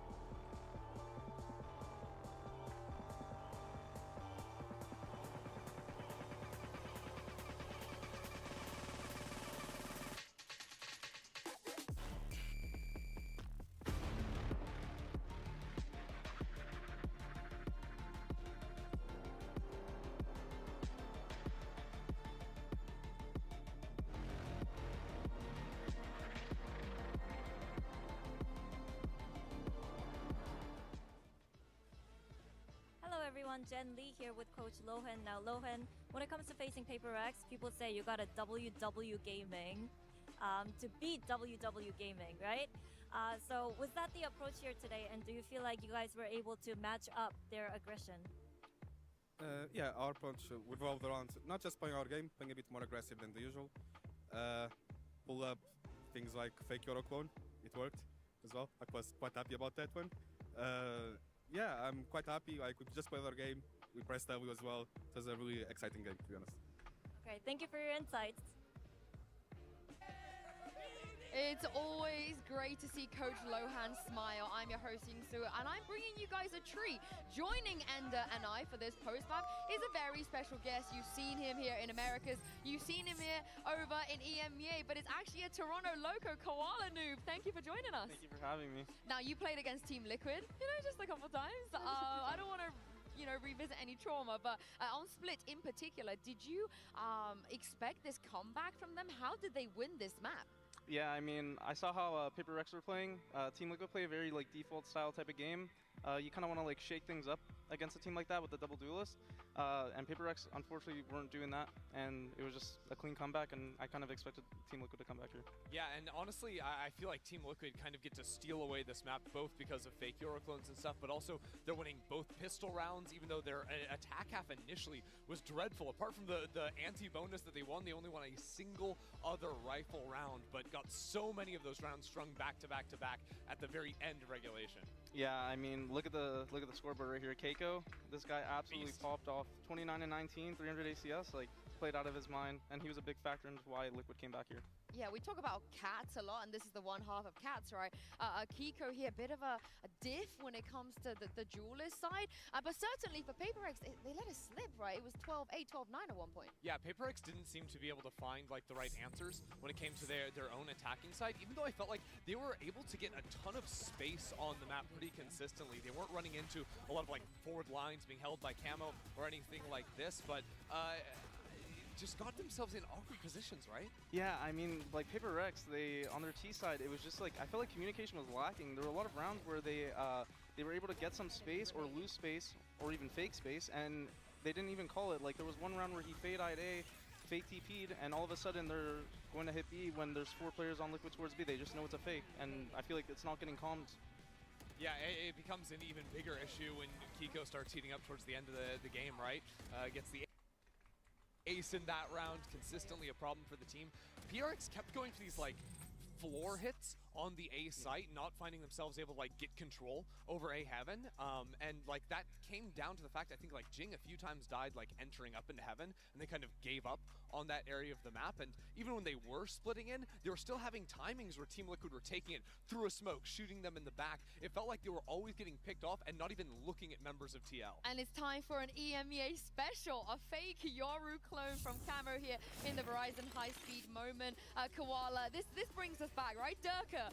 Jen Lee here with Coach Lohan. Now, Lohan, when it comes to facing PaperX, people say you got a WW Gaming to beat WW Gaming, right? So was that the approach here today, and do you feel like you guys were able to match up their aggression? Yeah, our approach revolved around not just playing our game, playing a bit more aggressive than the usual. Pull up things like fake Euro clone, it worked as well. I was quite happy about that one. Yeah, I'm quite happy. Like, we just played our game. We pressed W as well. It was a really exciting game, to be honest. Okay, thank you for your insights. It's always great to see Coach Lohan smile. I'm your host, Yingsu, and I'm bringing you guys a treat. Joining Ender and I for this post-map is a very special guest. You've seen him here in Americas. You've seen him here over in EMEA, but it's actually a Toronto loco, Koala Noob. Thank you for joining us. Thank you for having me. Now, you played against Team Liquid, just a couple times. I don't want to revisit any trauma, but on Split in particular, did you expect this comeback from them? How did they win this map? Yeah, I mean, I saw how Paper Rex were playing. Team Liquid play a very like default style type of game. You kind of want to like shake things up against a team like that with the double duelist. And Paper Rex unfortunately weren't doing that, and it was just a clean comeback. And I kind of expected Team Liquid to come back here. Yeah, and honestly, I feel like Team Liquid kind of get to steal away this map both because of fake Euro clones and stuff, but also they're winning both pistol rounds, even though their attack half initially was dreadful. Apart from the anti-bonus that they won, they only won a single other rifle round, but got so many of those rounds strung back to back to back at the very end of regulation. Yeah, I mean, look at the scoreboard right here. Keiko, this guy absolutely popped off. 29 and 19, 300 ACS, like played out of his mind, and he was a big factor in why Liquid came back here. Yeah, we talk about Cats a lot, and this is the one half of Cats, right? Kiko here, a bit of a diff when it comes to the duelist side, but certainly for Paper Rex, they let it slip, right? It was 12-8, 12-9 at one point. Yeah, Paper Rex didn't seem to be able to find like the right answers when it came to their own attacking side, even though I felt like they were able to get a ton of space on the map pretty consistently. They weren't running into a lot of like forward lines being held by Camo or anything like this, but just got themselves in awkward positions, right? Yeah, I mean, like Paper Rex, they on their T side, it was just like I felt like communication was lacking. There were a lot of rounds where they were able to get some space or lose space or even fake space, and they didn't even call it. Like there was one round where he fade-eyed A, fake TP'd, and all of a sudden they're going to hit B when there's 4 players on Liquid towards B. They just know it's a fake, and I feel like it's not getting calmed. Yeah, it becomes an even bigger issue when Kiko starts heating up towards the end of the game, right? Gets the ace in that round, consistently a problem for the team. PRX kept going for these like floor hits on the A site, not finding themselves able to like get control over A heaven, and like that came down to the fact I think like Jing a few times died like entering up into heaven, and they kind of gave up on that area of the map. And even when they were splitting in, they were still having timings where Team Liquid were taking it through a smoke, shooting them in the back. It felt like they were always getting picked off and not even looking at members of TL. And it's time for an EMEA special, a fake Yoru clone from Camo here in the Verizon high-speed moment. Koala, this brings us back, right? Durka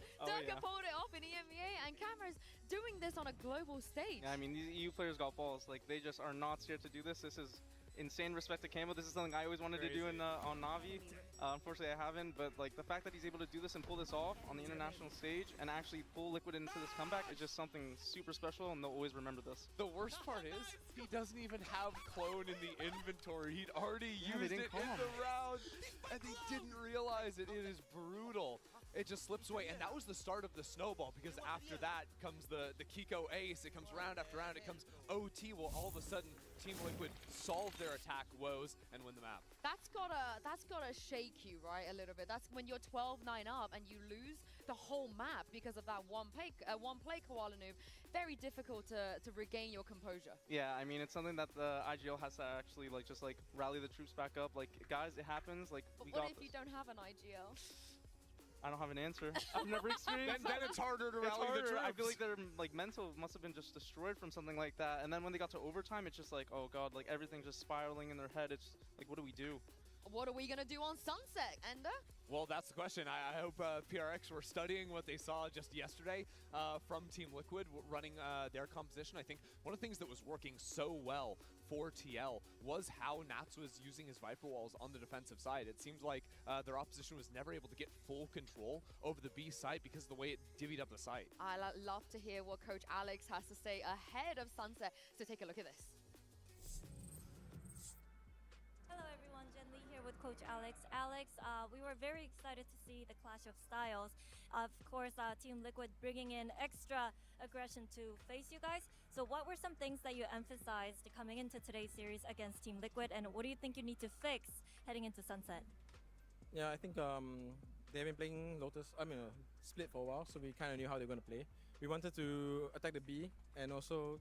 pulled it off in EMEA, and Camo's doing this on a global stage. Yeah, I mean, these EU players got balls. Like, they just are not scared to do this. This is insane respect to Camo. This is something I always wanted to do on Navi. Unfortunately, I haven't, but like the fact that he's able to do this and pull this off on the international stage and actually pull Liquid into this comeback is just something super special, and they'll always remember this. The worst part is, he doesn't even have clone in the inventory. He'd already used it in the round, and they didn't realize it. It is brutal. It just slips away, and that was the start of the snowball, because after that comes the Kiko ace. It comes round after round. It comes OT. Well, all of a sudden, Team Liquid solve their attack woes and win the map. That's gotta shake you, right, a little bit. That's when you're 12-9 up and you lose the whole map because of that one play Koala noob. Very difficult to regain your composure. Yeah, I mean, it's something that the IGL has to actually just rally the troops back up. Like, guys, it happens. Like, but what if you don't have an IGL? I don't have an answer. I've never experienced then it's harder to rally the troops. I feel like their mental must have been just destroyed from something like that. And then when they got to overtime, it's just like, oh god, like everything's just spiraling in their head. It's like, what do we do? What are we gonna do on Sunset, Ender? Well, that's the question. I hope PRX were studying what they saw just yesterday from Team Liquid running their composition. I think one of the things that was working so well for TL was how Nats was using his Viper walls on the defensive side. It seems like their opposition was never able to get full control over the B site because of the way it divvied up the site. I love to hear what Coach Alex has to say ahead of Sunset, so take a look at this. With Coach Alex. Alex, we were very excited to see the clash of styles. Of course, Team Liquid bringing in extra aggression to face you guys. So what were some things that you emphasized coming into today's series against Team Liquid, and what do you think you need to fix heading into Sunset? Yeah, I think they've been playing Split for a while, so we kind of knew how they were going to play. We wanted to attack the B, and also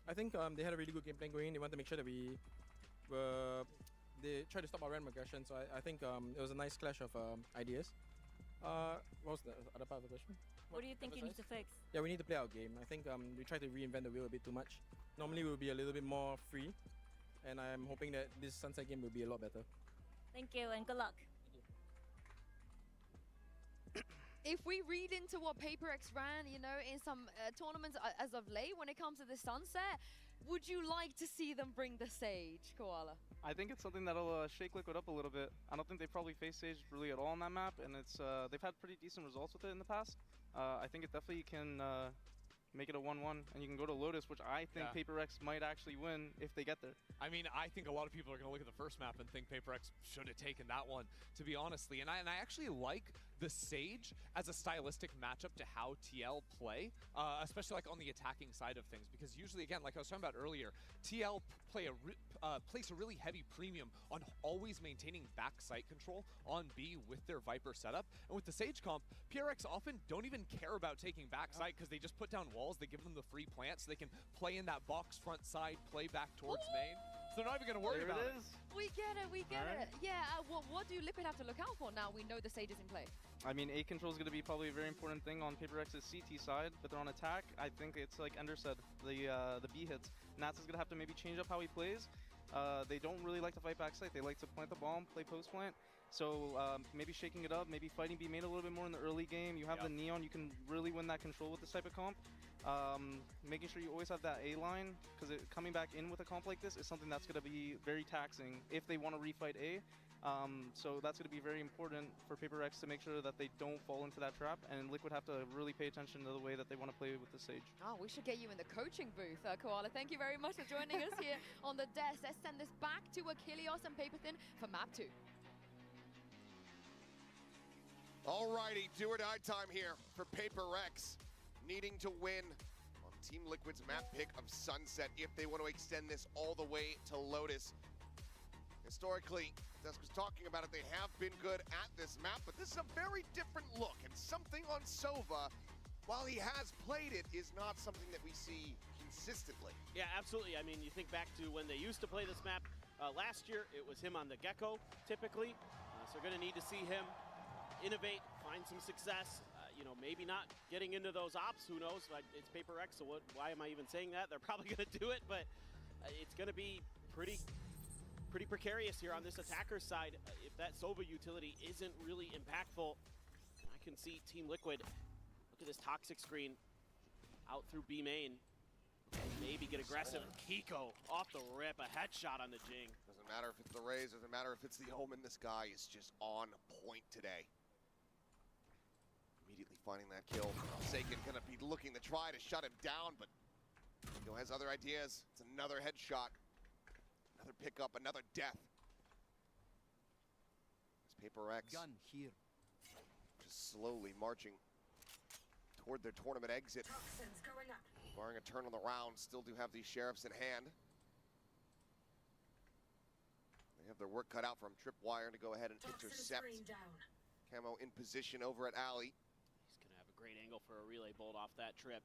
I think they had a really good game plan going. They wanted to make sure that they tried to stop our random aggression, so I think it was a nice clash of ideas. What was the other part of the question? What do you think you need to fix? Yeah, we need to play our game. I think we tried to reinvent the wheel a bit too much. Normally we'll be a little bit more free, and I'm hoping that this Sunset game will be a lot better. Thank you, and good luck. If we read into what PaperX ran, in some tournaments as of late when it comes to the Sunset, would you like to see them bring the Sage, Koala? I think it's something that'll shake Liquid up a little bit. I don't think they probably face Sage really at all on that map, and it's they've had pretty decent results with it in the past. I think it definitely can make it a 1-1, and you can go to Lotus, which I think Paper Rex might actually win if they get there. I mean, I think a lot of people are going to look at the first map and think Paper Rex should have taken that one, to be honestly. And I actually like the Sage as a stylistic matchup to how TL play, especially like on the attacking side of things, because usually, again, like I was talking about earlier, TL place a really heavy premium on always maintaining back site control on B with their Viper setup. And with the Sage comp, PRX often don't even care about taking back site because they just put down walls, they give them the free plant so they can play in that box front side, play back towards main. So they're not even going to worry about it. We get it, we get it. Yeah, what do Liquid have to look out for now we know the Sage is in play? I mean, A control is going to be probably a very important thing on Paper Rex's CT side, but they're on attack. I think it's like Ender said, the B hits. Nats is going to have to maybe change up how he plays. They don't really like to fight backside. They like to plant the bomb, play post plant. So maybe shaking it up, maybe fighting B main a little bit more in the early game. You have the Neon, you can really win that control with this type of comp. Making sure you always have that A line, because coming back in with a comp like this is something that's going to be very taxing if they want to refight A. So that's going to be very important for Paper Rex to make sure that they don't fall into that trap, and Liquid have to really pay attention to the way that they want to play with the Sage. Oh, we should get you in the coaching booth, Koala. Thank you very much for joining us here on the desk. Let's send this back to Achilles and Paperthin for map 2. Alrighty, do or die time here for Paper Rex, needing to win on Team Liquid's map pick of Sunset if they want to extend this all the way to Lotus. Historically, Dusk was talking about it, they have been good at this map, but this is a very different look, and something on Sova, while he has played it, is not something that we see consistently. Yeah, absolutely. I mean, you think back to when they used to play this map last year, it was him on the Gecko, typically. So we're going to need to see him innovate, find some success. You know, maybe not getting into those ops, who knows? It's Paper X, so why am I even saying that? They're probably going to do it, but it's going to be pretty precarious here on this attacker side. If that Sova utility isn't really impactful, I can see Team Liquid, look at this toxic screen, out through B main. Maybe get aggressive. Kiko off the rip, a headshot on the Jing. Doesn't matter if it's the Rays, doesn't matter if it's the Omen, this guy is just on point today. Immediately finding that kill. Sagan gonna be looking to try to shut him down, but Kiko has other ideas. It's another headshot. Another pickup, another death. It's Paper X. Gun here. Just slowly marching toward their tournament exit. Barring a turn on the round, still do have these sheriffs in hand. They have their work cut out from Tripwire to go ahead and intercept. Camo in position over at Alley. He's gonna have a great angle for a relay bolt off that trip.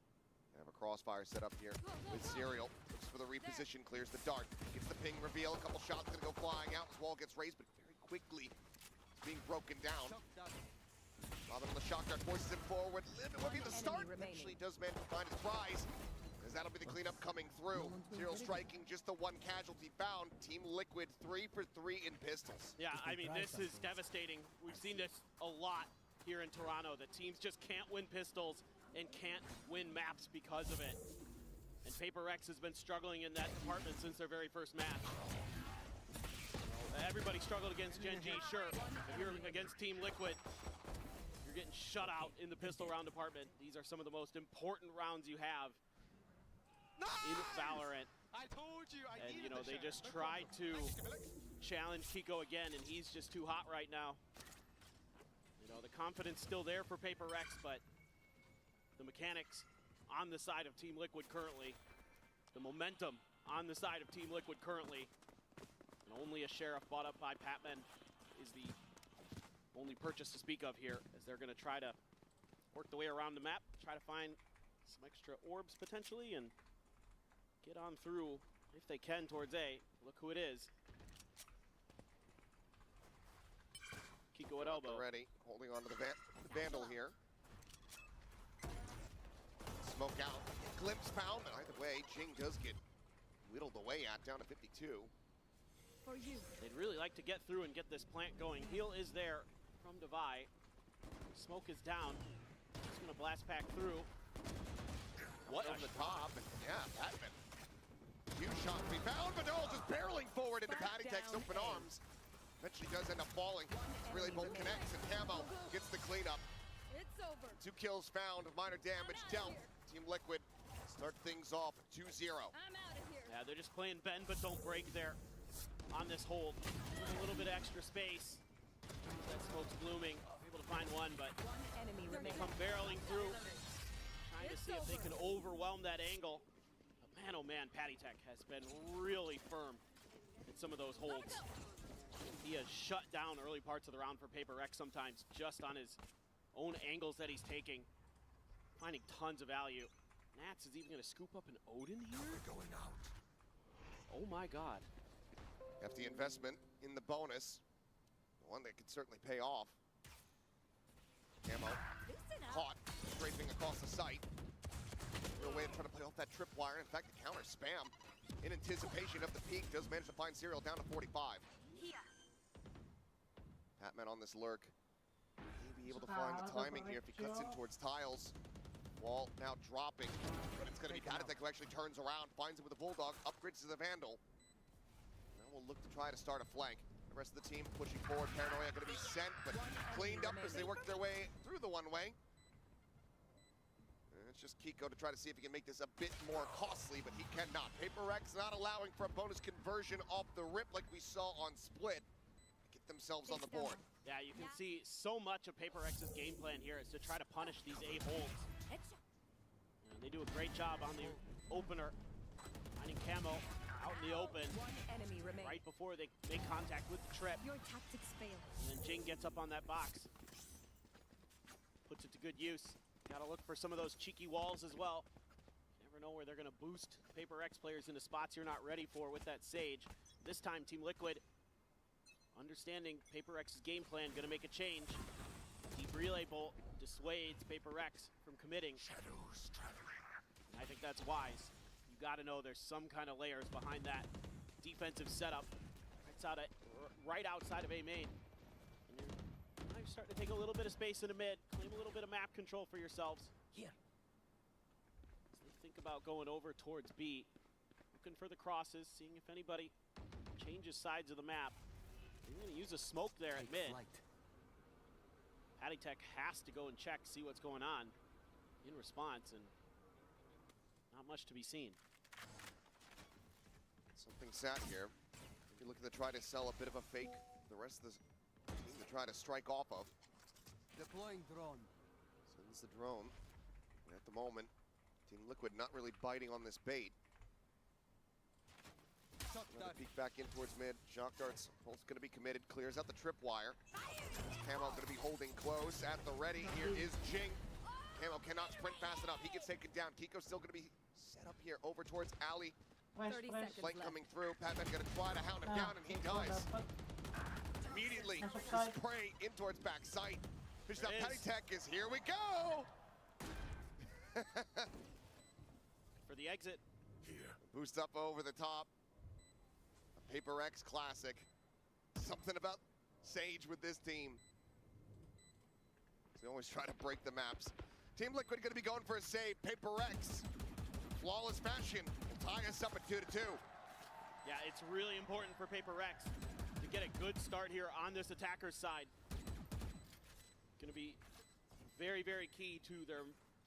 Have a crossfire set up here with Serial. Looks for the reposition, clears the dart. Gets the ping reveal, a couple shots gonna go flying out as wall gets raised, but very quickly it's being broken down. Robin on the shock dart, forces him forward. Limit will be the start. Eventually does manage to find his prize, as that'll be the cleanup coming through. Serial striking, just the one casualty found. Team Liquid 3 for 3 in pistols. Yeah, I mean, this is devastating. We've seen this a lot here in Toronto. The teams just can't win pistols and can't win maps because of it. And Paper Rex has been struggling in that department since their very first match. Everybody struggled against Gen G, sure. If you're against Team Liquid, you're getting shut out in the pistol round department. These are some of the most important rounds you have in Valorant. I told you, and you know, they just tried to challenge Kiko again, and he's just too hot right now. You know, the confidence still there for Paper Rex, but the mechanics on the side of Team Liquid currently, the momentum on the side of Team Liquid currently, and only a sheriff bought up by Patman is the only purchase to speak of here, as they're going to try to work the way around the map, try to find some extra orbs potentially, and get on through, if they can, towards A. Look who it is. Kiko at elbow. Ready, holding on to the Vandal here. Smoke out, glimpse found, but either way, Jing does get whittled away at, down to 52. For you. They'd really like to get through and get this plant going. Heal is there from Devi. Smoke is down. He's gonna blast pack through. What on the top, and yeah, Batman. Few shots rebound, but they're all just barreling forward into Patty Tech's open arms. Eventually does end up falling. Relay bolt connects and Camo gets the cleanup. It's over. 2 kills found, minor damage dealt. Team Liquid start things off 2-0. I'm out of here. Yeah, they're just playing bend but don't break there on this hold. There's a little bit of extra space. That smoke's blooming. Able to find one, but they come barreling through, trying to see if they can overwhelm that angle. But man, oh man, Patty Tech has been really firm in some of those holds. He has shut down early parts of the round for Paper X sometimes just on his own angles that he's taking, finding tons of value. Nats is even going to scoop up an Odin here? We're going out. Oh my god. Hefty investment in the bonus. One that could certainly pay off. Camo caught, scraping across the site. Real way to try to play off that tripwire. In fact, the counter spam in anticipation of the peak does manage to find Serial down to 45. Patman on this lurk. Maybe able to find the timing here if he cuts in towards tiles. Wall now dropping, but it's going to be Patty Tech who actually turns around, finds him with a Bulldog, upgrades to the Vandal. Now we'll look to try to start a flank. The rest of the team pushing forward. Paranoia going to be sent, but cleaned up as they work their way through the one-way. It's just Kiko to try to see if he can make this a bit more costly, but he cannot. Paper X not allowing for a bonus conversion off the rip like we saw on Split. Get themselves on the board. Yeah, you can see so much of Paper X's game plan here is to try to punish these A holds. And they do a great job on the opener, finding Camo out in the open right before they make contact with the trip. Your tactics fail. And then Jing gets up on that box, puts it to good use. Gotta look for some of those cheeky walls as well. You never know where they're gonna boost Paper X players into spots you're not ready for with that Sage. This time, Team Liquid, understanding Paper X's game plan, gonna make a change. Deep relay bolt dissuades Paper X from committing. Shadows traveling. I think that's wise. You gotta know there's some kind of layers behind that defensive setup. It's right outside of A main. And you're starting to take a little bit of space in the mid, claim a little bit of map control for yourselves. Here. As they think about going over towards B, looking for the crosses, seeing if anybody changes sides of the map. They're gonna use a smoke there at mid. Patty Tech has to go and check, see what's going on in response, and not much to be seen. Something sat here. Maybe looking to try to sell a bit of a fake. The rest of the team to try to strike off of. Deploying drone. Sends the drone. And at the moment, Team Liquid not really biting on this bait. Another peek back in towards mid. Shock darts. Pulse going to be committed. Clears out the tripwire. Camo going to be holding close at the ready. Here is Jing. Camo cannot sprint fast enough. He gets taken down. Kiko's still going to be set up here over towards Ali. 30 seconds Flank left. coming through. Patman going to try to hound him down, and he does. Immediately spray in towards backside. Fish out Patty Tech is here we go. For the exit. Boost up over the top. A Paper X classic. Something about Sage with this team. They always try to break the maps. Team Liquid going to be going for a save. Paper X, flawless fashion, will tie us up at 2-2. Yeah, it's really important for Paper X to get a good start here on this attacker's side. Going to be very, very key to their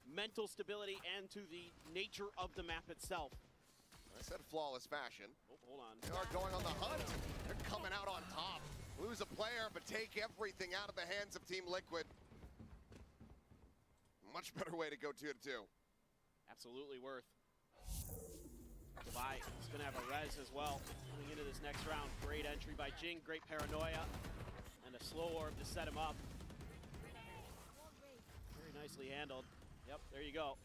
mental stability and to the nature of the map itself. I said flawless fashion. Oh, hold on. They are going on the hunt. They're coming out on top. Lose a player, but take everything out of the hands of Team Liquid. Much better way to go 2-2. Absolutely worth. Levi is going to have a res as well coming into this next round. Great entry by Jing, great paranoia, and a slow orb to set him up. Very nicely handled. Yep, there you go.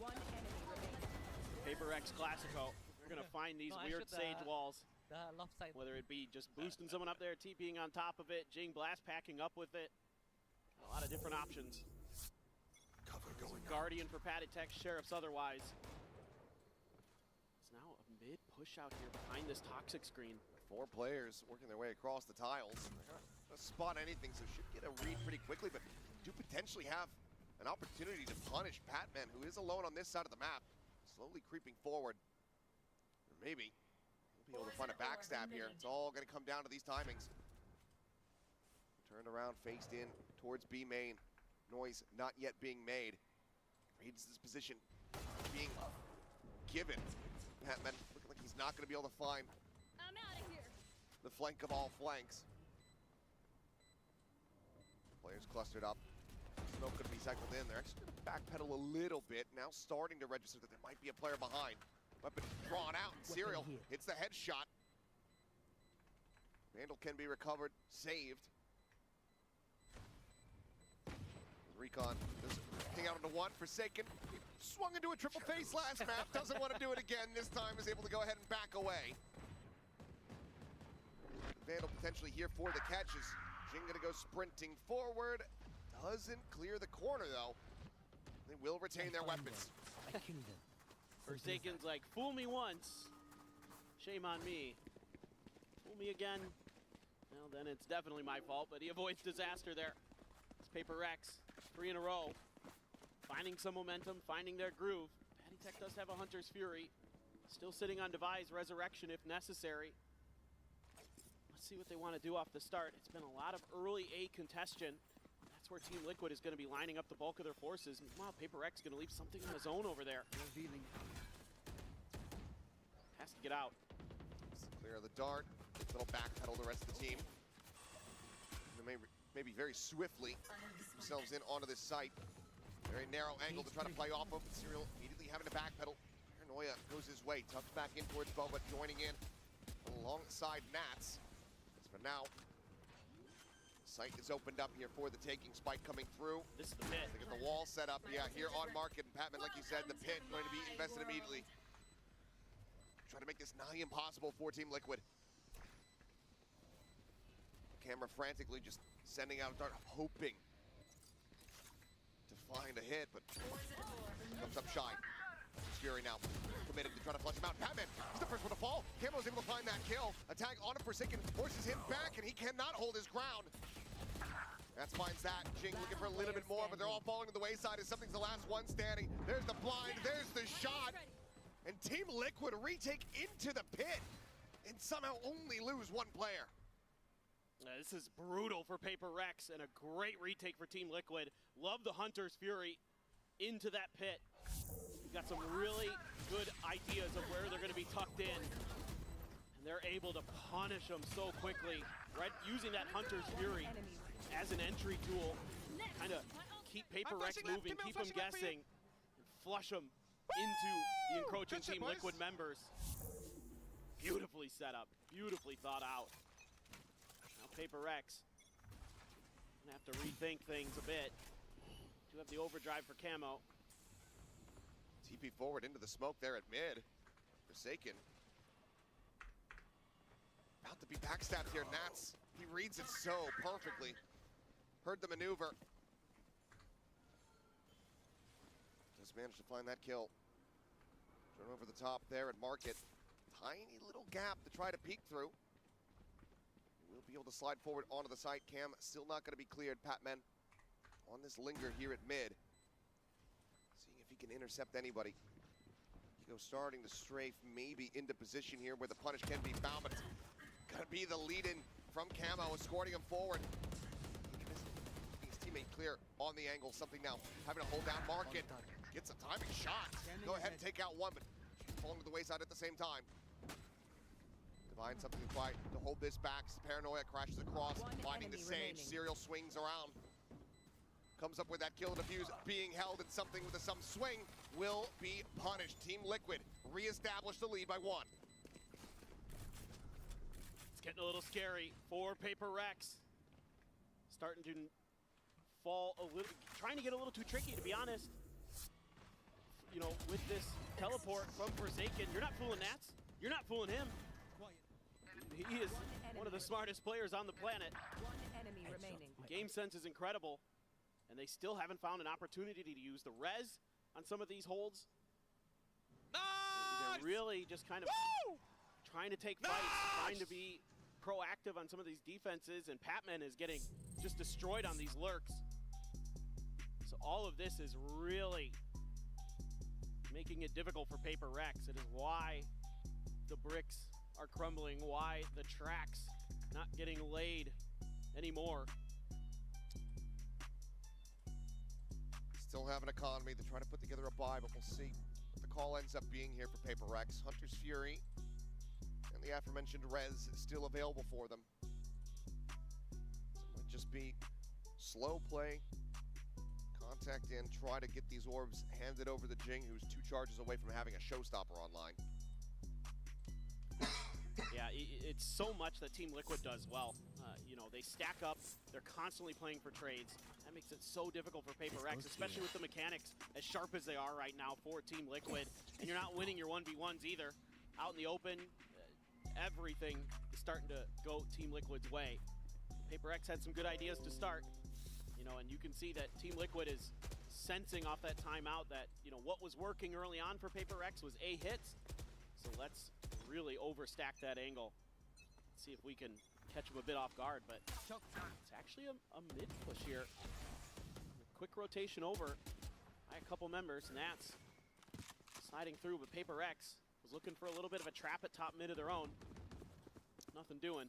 One enemy remaining. Paper X Classico. We're going to find these weird Sage walls. The left side. Whether it be just boosting someone up there, TPing on top of it, Jing blast packing up with it. A lot of different options. Cover going Guardian for Patty Tech, Sheriffs otherwise. It's now a mid push out here behind this toxic screen. 4 players working their way across the tiles. They're not gonna spot anything, so should get a read pretty quickly, but do potentially have an opportunity to punish Patman, who is alone on this side of the map. Slowly creeping forward. maybe we'll be able to find a backstab here. It's all going to come down to these timings. Turned around, faced in towards B main. Noise not yet being made. Reads this position being given. Patman looking like he's not going to be able to find the flank of all flanks. Players clustered up. Smoke going to be cycled in. They're actually going to backpedal a little bit. Now starting to register that there might be a player behind. Weapon drawn out. Serial hits the headshot. Vandal can be recovered, saved. Recon just king out into one. Forsaken. He swung into a triple face last map. Doesn't want to do it again. This time is able to go ahead and back away. Vandal potentially here for the catches. Jing gonna go sprinting forward. Doesn't clear the corner though. They will retain their weapons. Forsaken's like, fool me once, shame on me. Fool me again, well then it's definitely my fault, but he avoids disaster there. It's Paper Rex. 3 in a row, finding some momentum, finding their groove. Patty Tech does have a Hunter's Fury, still sitting on Device Resurrection if necessary. Let's see what they want to do off the start. It's been a lot of early A congestion. That's where Team Liquid is going to be lining up the bulk of their forces. Meanwhile, Paper X is going to leave something on his own over there. Has to get out. Clear the dart, little backpedal the rest of the team. They maybe very swiftly themselves in onto this site. Very narrow angle to try to play off of. Serial immediately having to backpedal. Paranoia goes his way, tucks back in towards Boba, joining in alongside Nats. But now, the site is opened up here for the taking. Spike coming through. This is the pit. They get the wall set up, yeah, here on market. And Patman, like you said, the pit going to be invested immediately. Trying to make this nigh impossible for Team Liquid. Camera frantically just sending out a dart, hoping to find a hit, but comes up shy. Fury now committed to try to flush him out. Patman, he's the first one to fall. Camo's able to find that kill. Attack on a Forsaken, forces him back, and he cannot hold his ground. That finds that. Jing looking for a little bit more, but they're all falling to the wayside as something's the last one standing. There's the blind, there's the shot. And Team Liquid retake into the pit and somehow only lose one player. This is brutal for Paper Rex and a great retake for Team Liquid. Love the Hunter's Fury into that pit. We've got some really good ideas of where they're going to be tucked in. And they're able to punish them so quickly, right? Using that Hunter's Fury as an entry tool. Kind of keep Paper Rex moving, keep them guessing, and flush them into the encroaching Team Liquid members. Beautifully set up, beautifully thought out. Paper Rex gonna have to rethink things a bit. Do have the overdrive for Camo. TP forward into the smoke there at mid. Forsaken. About to be backstabbed here. Nats, he reads it so perfectly. Heard the maneuver. Just managed to find that kill. Turn over the top there at market. Tiny little gap to try to peek through. We'll be able to slide forward onto the site. Cam still not going to be cleared. Patman on this linger here at mid. Seeing if he can intercept anybody. Ego starting to strafe maybe into position here where the punish can be found, but it's going to be the lead-in from Camo, escorting him forward. His teammate clear on the angle. Something now having to hold down market. Gets a timing shot. Go ahead and take out one, but falling to the wayside at the same time. Find something quiet to hold this back. Paranoia crashes across, finding the Sage. Serial swings around. Comes up with that kill and defuse, being held, and something with some swing will be punished. Team Liquid reestablish the lead by 1. It's getting a little scary for Paper Rex. Starting to fall a little, trying to get a little too tricky, to be honest. You know, with this teleport from Forsaken, you're not fooling Nats. You're not fooling him. He is one of the smartest players on the planet. One enemy remaining. Game sense is incredible, and they still haven't found an opportunity to use the res on some of these holds. They're really just kind of trying to take fights, trying to be proactive on some of these defenses, and Patman is getting just destroyed on these lurks. So all of this is really making it difficult for Paper Rex. It is why the bricks are crumbling, why the tracks not getting laid anymore. Still have an economy. They're trying to put together a buy, but we'll see what the call ends up being here for Paper Rex. Hunter's Fury and the aforementioned Res is still available for them. So it might just be slow play, contact in, try to get these orbs handed over to Jing, who's 2 charges away from having a showstopper online. Yeah, it's so much that Team Liquid does well. You know, they stack up, they're constantly playing for trades. That makes it so difficult for Paper Rex, especially with the mechanics as sharp as they are right now for Team Liquid. And you're not winning your 1v1s either. Out in the open, everything is starting to go Team Liquid's way. Paper Rex had some good ideas to start, you know, and you can see that Team Liquid is sensing off that timeout that, you know, what was working early on for Paper Rex was A hits. So let's really overstack that angle. See if we can catch him a bit off guard, but it's actually a mid push here. A quick rotation over by a couple members, and that's sliding through, but Paper Rex was looking for a little bit of a trap at top mid of their own. Nothing doing.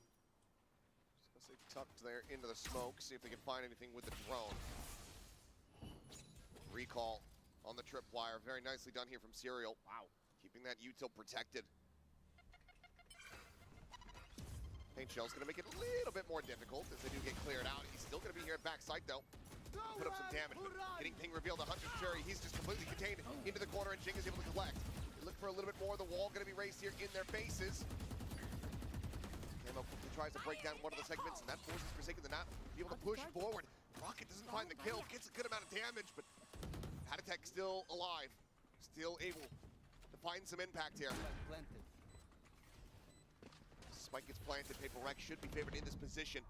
Just gonna say tucked there into the smoke, see if they can find anything with the drone. Recall on the tripwire, very nicely done here from Serial. Wow, keeping that util protected. Paint Shell's gonna make it a little bit more difficult as they do get cleared out. He's still gonna be here at backside though. Put up some damage, but getting ping revealed to Hunter's Fury. He's just completely contained into the corner, and Jing is able to collect. They look for a little bit more. The wall gonna be raised here in their faces. Camo quickly tries to break down one of the segments, and that forces Forsaken to not be able to push forward. Rocket doesn't find the kill, gets a good amount of damage, but Attack still alive, still able to find some impact here. Spike gets planted. Paper Rex should be favored in this position.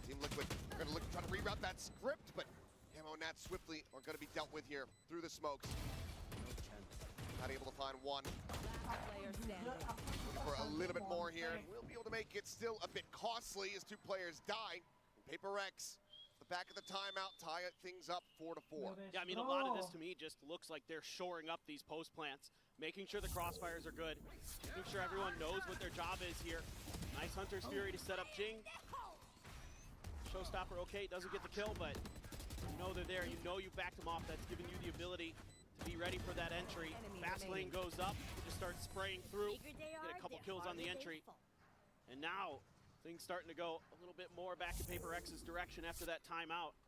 Team Liquid are going to look to try to reroute that script, but Camo and Nat swiftly are going to be dealt with here through the smokes. Not able to find one. Looking for a little bit more here, and we'll be able to make it still a bit costly as 2 players die. Paper Rex, the back of the timeout, tie things up 4-4. Yeah, I mean, a lot of this to me just looks like they're shoring up these post plants, making sure the crossfires are good, making sure everyone knows what their job is here. Nice Hunter's Fury to set up Jing. Showstopper, okay, doesn't get the kill, but you know they're there. You know you backed them off. That's giving you the ability to be ready for that entry. Fast lane goes up, just starts spraying through, get a couple kills on the entry. And now, things starting to go a little bit more back in Paper X's direction after that timeout.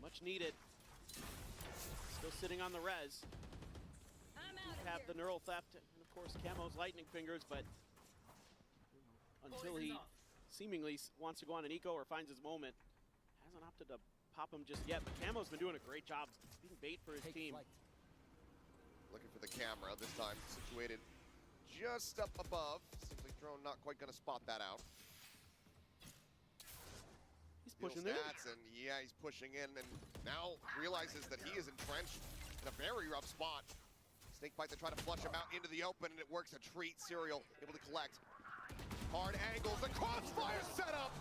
Much needed. Still sitting on the res. Have the neural theft, and of course Camo's lightning fingers, but until he seemingly wants to go on an eco or finds his moment, hasn't opted to pop him just yet. But Camo's been doing a great job being bait for his team. Looking for the camera, this time situated just up above. Seems like drone not quite going to spot that out. He's pushing in. And yeah, he's pushing in, and now realizes that he is entrenched in a very rough spot. Snakebite to try to flush him out into the open, and it works a treat. Serial able to collect. Hard angles, the crossfire setup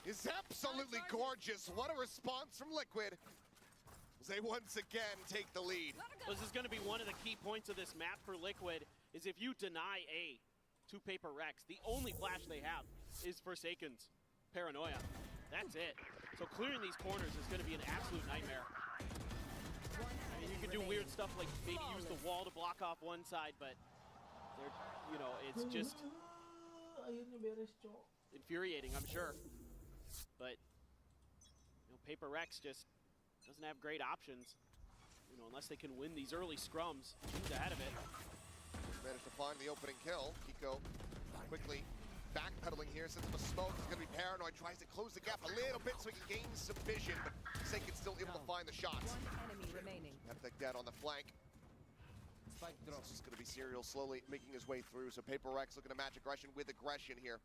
is absolutely gorgeous. What a response from Liquid as they once again take the lead. This is going to be one of the key points of this map for Liquid, is if you deny A to Paper Rex, the only flash they have is Forsaken's Paranoia. That's it. So clearing these corners is going to be an absolute nightmare. I mean, you can do weird stuff like maybe use the wall to block off one side, but they're, you know, it's just infuriating, I'm sure. But you know, Paper Rex just doesn't have great options, you know, unless they can win these early scrums. He's ahead of it. Managed to find the opening kill. Kiko quickly backpedaling here, sets up a smoke. He's going to be paranoid, tries to close the gap a little bit so he can gain some vision, but Forsaken's still able to find the shots. One enemy remaining. Epic dead on the flank. This is going to be Serial slowly making his way through, so Paper Rex looking to match aggression with aggression here.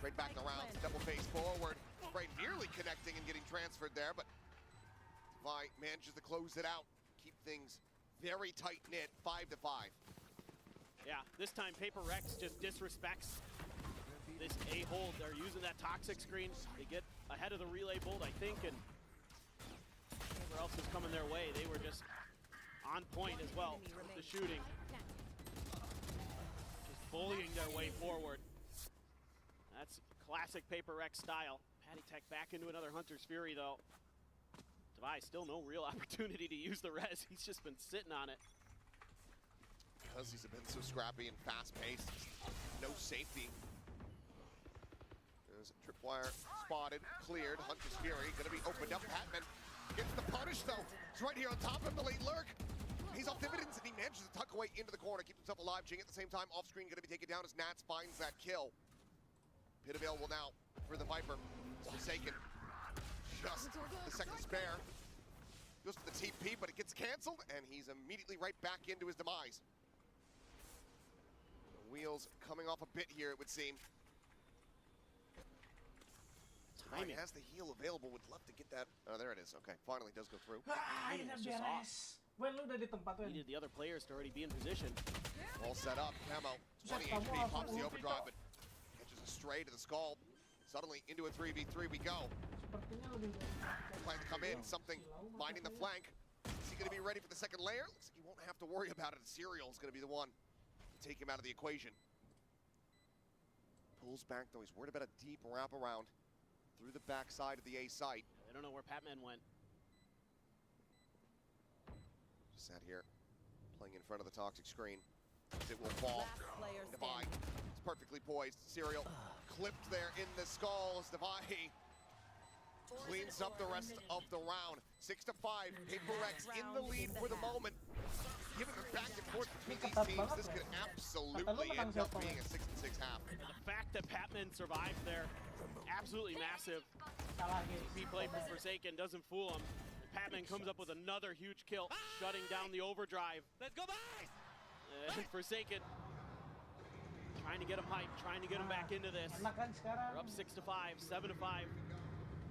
Trade back the rounds, double face forward. Spray nearly connecting and getting transferred there, but Vi manages to close it out. Keep things very tight-knit, 5-5. Yeah, this time Paper Rex just disrespects this A-hold. They're using that toxic screen. They get ahead of the relay bolt, I think, and whatever else was coming their way, they were just on point as well with the shooting. bullying their way forward. That's classic Paper Rex style. Patty Tech back into another Hunter's Fury, though. Devi still no real opportunity to use the res. He's just been sitting on it. Because he's been so scrappy and fast-paced, no safety. There's a tripwire spotted, cleared. Hunter's Fury gonna be opened up. Patman gets the punish, though. He's right here on top of the late lurk. He's off dividends, and he manages to tuck away into the corner, keeps himself alive. Jing at the same time, off-screen, gonna be taken down as Nats finds that kill. Pit available now for the Viper. It's Forsaken. Just the second spare. Goes for the TP, but it gets canceled, and he's immediately right back into his demise. The wheels coming off a bit here, it would seem. He has the heal available, would love to get that. Oh, there it is. Okay, finally does go through. Akhirnya beres. Wen, lu udah di tempat, Wen. Needed the other players to already be in position. All set up. Camo, 20 HP, pops the overdrive, but catches a stray to the skull. Suddenly into a 3v3 we go. Plan to come in, something minding the flank. Is he going to be ready for the second layer? Looks like he won't have to worry about it. Serial is going to be the one to take him out of the equation. Pulls back, though. He's worried about a deep wraparound through the backside of the A site. They don't know where Patman went. Just sat here, playing in front of the toxic screen. It will fall. Devi, it's perfectly poised. Serial clipped there in the skull as Devi cleans up the rest of the round. 6-5, Paper Rex in the lead for the moment. Given the back and forth between these teams, this could absolutely end up being a 6-6 half. The fact that Patman survived there, absolutely massive. TP play from Forsaken doesn't fool him. And Patman comes up with another huge kill, shutting down the overdrive. Let's go back! And Forsaken trying to get him hyped, trying to get him back into this. We're up 6-5, 7-5.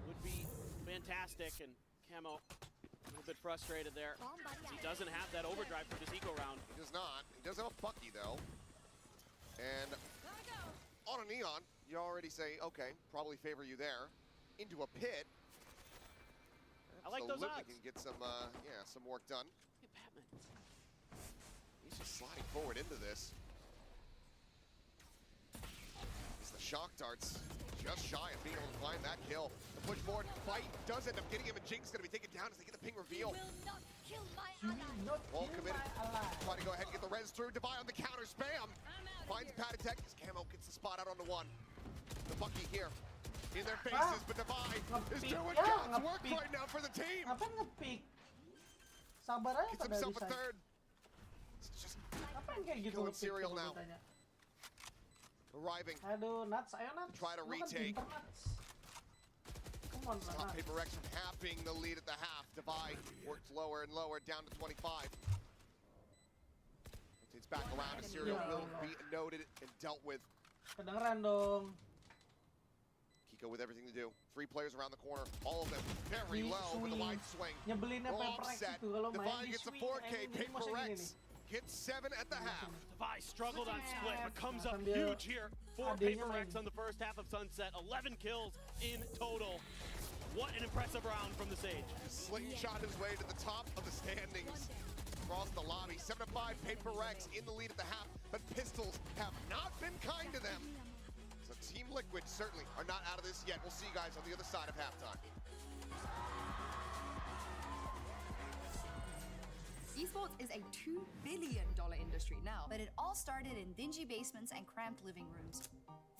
Would be fantastic, and Camo a little bit frustrated there. He doesn't have that overdrive for this eco round. He does not. He does have a Bucky, though. And on a Neon, you already say, okay, probably favor you there. Into a pit. I like those odds. Absolutely can get some, yeah, some work done. Look at Patman. He's just sliding forward into this. It's the shock darts. Just shy of being able to find that kill. The push forward fight does end up getting him, and Jinx going to be taken down as they get the ping reveal. All committed. Trying to go ahead and get the res through. Devi on the counter spam. Finds Patty Tech as Camo gets the spot out on the one. The Bucky here in their faces, but Devi is doing God's work right now for the team. Apa nge-pick? Sabar aja Gets pada himself a resign. third. It's just Apa yang kayak gitu killing nge-pick Serial coba now. gue tanya? Arriving. Aduh, Nats, ayo Nats. Try to Lu kan retake. pinter, Nats. Come on, Stop Nats. Paper Rex from halving the lead at the half. Devi works lower and lower, down to 25. Rotates back around. A Serial will be noted and dealt with. Kedengeran dong. Kiko with everything to do. 3 players around the corner. All of them very low with a wide swing. Nyebelinnya Wrong Paper Rex set. itu kalau main Devi di gets a swing. 4K. Jadi Paper masuk gini Rex nih. hits 7 at the half. Devi struggled on split, but comes up Sambil huge here for adenya Paper main. Rex on the first half of Sunset. 11 kills in total. What an impressive round from the Sage. Slingshot his way to the top of the standings. Across the lobby. 7-5, Paper Rex in the lead at the half, but Pistols have not been kind to them. So Team Liquid certainly are not out of this yet. We'll see you guys on the other side of halftime. Esports is a $2 billion industry now, but it all started in dingy basements and cramped living rooms.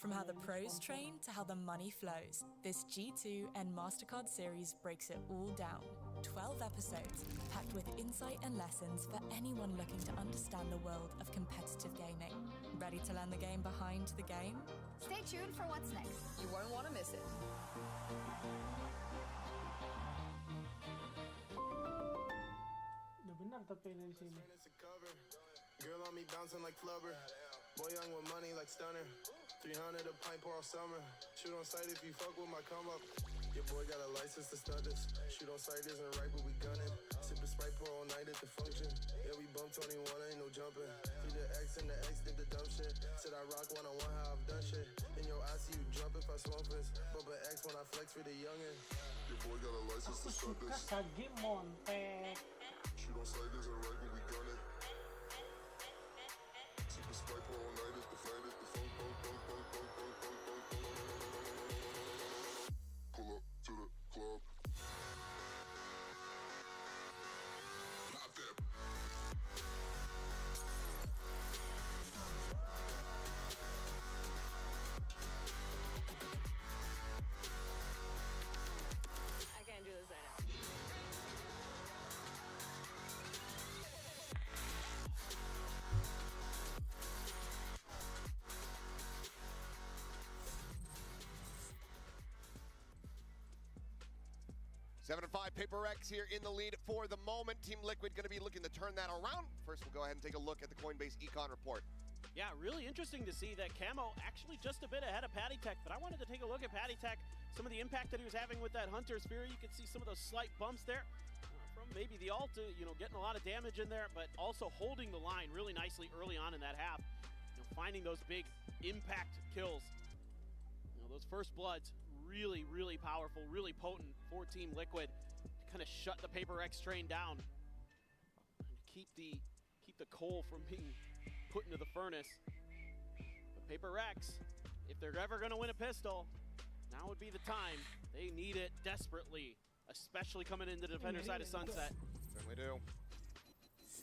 From how the pros train to how the money flows, this G2 and MasterCard series breaks it all down. 12 episodes, packed with insight and lessons for anyone looking to understand the world of competitive gaming. Ready to learn the game behind the game? Stay tuned for what's next. You won't want to miss it. Udah benar tapi dari sini. Girl on me bouncing like flubber. Boy young with money like stunner. 300 a pint pour all summer. Shoot on sight if you fuck with my come up. Your boy got a license to stunt this. Shoot on sight isn't right, but we gunning. Sipping Sprite pour all night at the function. Yeah, we bumped 21, ain't no jumping. Feed the X and the X did the dumb shit. Said I rock one-on-one how I've done shit. In your eyes, see you jump if I smoke this. Bump an X when I flex for the youngin'. Your boy got a license to stunt this. Sagi Montek. Shoot on sight isn't right, but we gunning. Sipping Sprite pour all night at the flame. 7-5, Paper X here in the lead for the moment. Team Liquid going to be looking to turn that around. First, we'll go ahead and take a look at the Coinbase Econ report. Yeah, really interesting to see that Camo actually just a bit ahead of Patty Tech, but I wanted to take a look at Patty Tech, some of the impact that he was having with that Hunter Sphere. You can see some of those slight bumps there from maybe the ult, getting a lot of damage in there, but also holding the line really nicely early on in that half. Finding those big impact kills. Those first bloods, really, really powerful, really potent for Team Liquid to kind of shut the Paper X train down and keep the coal from being put into the furnace. But Paper X, if they're ever going to win a pistol, now would be the time. They need it desperately, especially coming into the defender side of Sunset. Certainly do.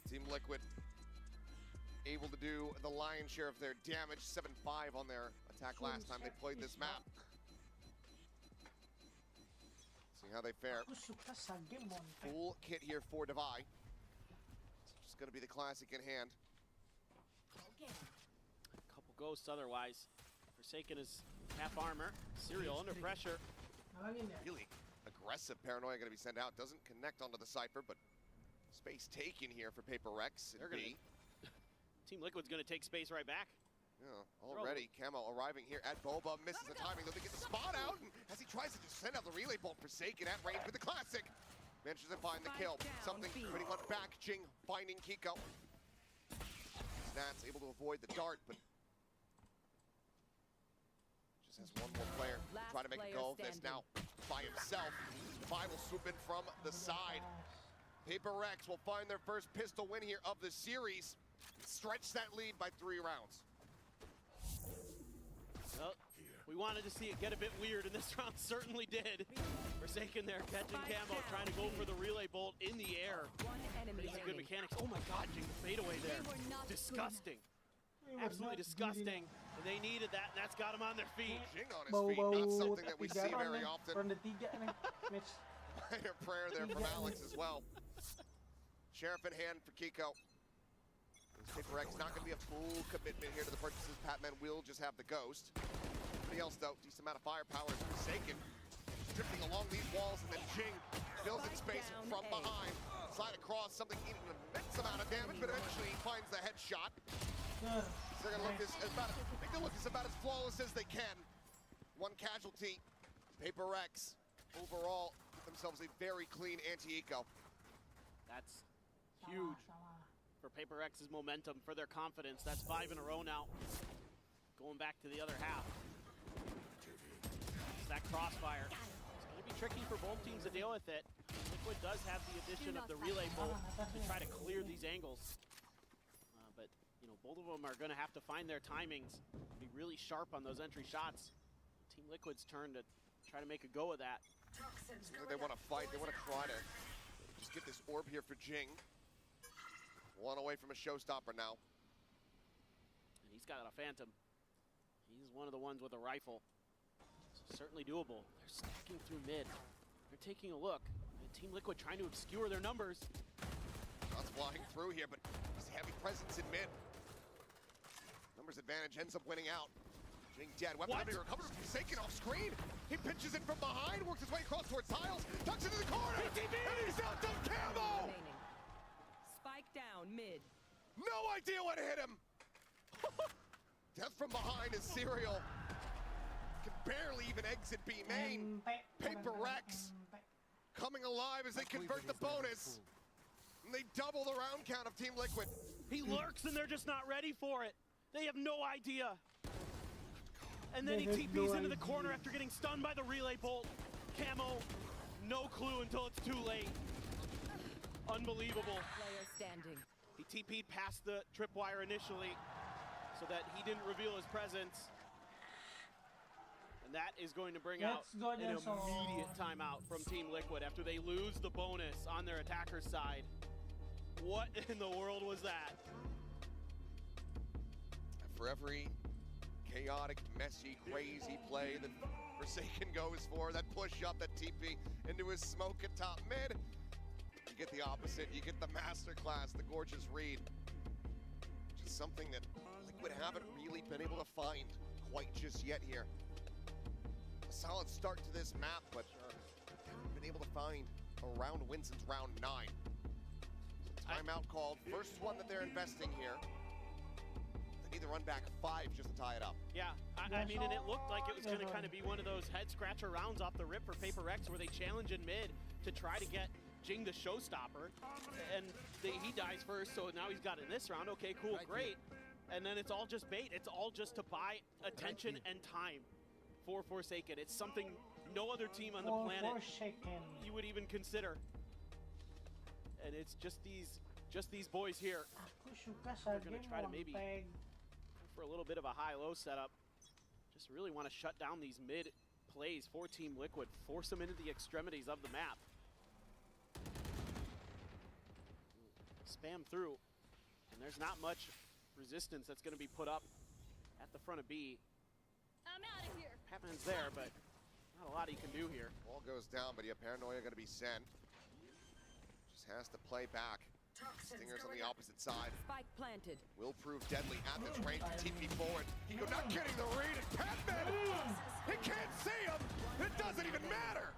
Team Liquid able to do the lion's share of their damage, 7-5 on their attack last time they played this map. See how they fare. Full kit here for Divide. It's just going to be the classic in hand. A couple ghosts otherwise. Forsaken is half armor. Serial under pressure. Really aggressive paranoia going to be sent out. Doesn't connect onto the Cypher, but space taken here for Paper Rex. Team Liquid's going to take space right back. Yeah, already Camo arriving here at Boba, misses the timing, though they get the spot out, and as he tries to just send out the relay bolt, Forsaken at range with the classic. Manages to find the kill. Something pretty much back, Jing finding Kiko. Snats able to avoid the dart, but just has one more player try to make a go of this now by himself. Spy will swoop in from the side. Paper Rex will find their first pistol win here of the series. Stretch that lead by 3 rounds. Well, we wanted to see it get a bit weird, and this round certainly did. Forsaken there, catching Camo, trying to go for the relay bolt in the air. Pretty good mechanics. Oh my god, Jing, the fadeaway there. Disgusting. Absolutely disgusting. And they needed that, and that's got them on their feet. Jing on his feet, not something that we see very often. Minor prayer there from Alex as well. Sheriff in hand for Kiko. Paper X not going to be a full commitment here to the purchases. Patman will just have the ghost. Everybody else, though, decent amount of firepower is Forsaken. Drifting along these walls, and then Jing fills in space from behind. Slide across, something eating an immense amount of damage, but eventually he finds the headshot. They're going to look as about as flawless as they can. One casualty. Paper X overall themselves a very clean anti-eco. That's huge for Paper X's momentum, for their confidence. That's 5 in a row now. Going back to the other half. That crossfire. It's going to be tricky for both teams to deal with it. Liquid does have the addition of the relay bolt to try to clear these angles. But, both of them are going to have to find their timings, be really sharp on those entry shots. Team Liquid's turn to try to make a go of that. Seems like they want to fight. They want to try to just get this orb here for Jing. One away from a showstopper now. And he's got a Phantom. He's one of the ones with a rifle. So certainly doable. They're stacking through mid. They're taking a look. And Team Liquid trying to obscure their numbers. Shots flying through here, but just heavy presence in mid. Numbers advantage ends up winning out. Jing dead. Weapon under recovered from Forsaken off screen. He pinches it from behind, works his way across towards tiles, tucks into the corner, and he's out to Camo! Spike down mid. No idea what hit him. Death from behind is Serial. Can barely even exit B main. Paper Rex coming alive as they convert the bonus. And they double the round count of Team Liquid. He lurks and they're just not ready for it. They have no idea. And then he TPs into the corner after getting stunned by the relay bolt. Camo, no clue until it's too late. Unbelievable. Player standing. He TP'd past the tripwire initially so that he didn't reveal his presence. And that is going to bring out an immediate timeout from Team Liquid after they lose the bonus on their attacker's side. What in the world was that? For every chaotic, messy, crazy play that Forsaken goes for, that push up, that TP into his smoke at top mid, you get the opposite. You get the masterclass, the gorgeous read. Which is something that Liquid haven't really been able to find quite just yet here. A solid start to this map, but haven't been able to find a round win since round 9. Timeout called. First one that they're investing here. They need to run back 5 just to tie it up. Yeah, I mean, and it looked like it was going to kind of be one of those head-scratcher rounds off the rip for Paper Rex where they challenge in mid to try to get Jing the showstopper. And he dies first, so now he's got it in this round. Okay, cool, great. And then it's all just bait. It's all just to buy attention and time for Forsaken. It's something no other team on the planet you would even consider. And it's just these boys here. We're going to try to maybe go for a little bit of a high-low setup. Just really want to shut down these mid plays for Team Liquid, force them into the extremities of the map. Spam through, and there's not much resistance that's going to be put up at the front of B. I'm out of here. Patman's there, but not a lot he can do here. Ball goes down, but Paranoia going to be sent. Just has to play back. Stingers on the opposite side. Spike planted. Will prove deadly at this range. TP forward. Kiko not getting the read. And Patman, he can't see him. It doesn't even matter.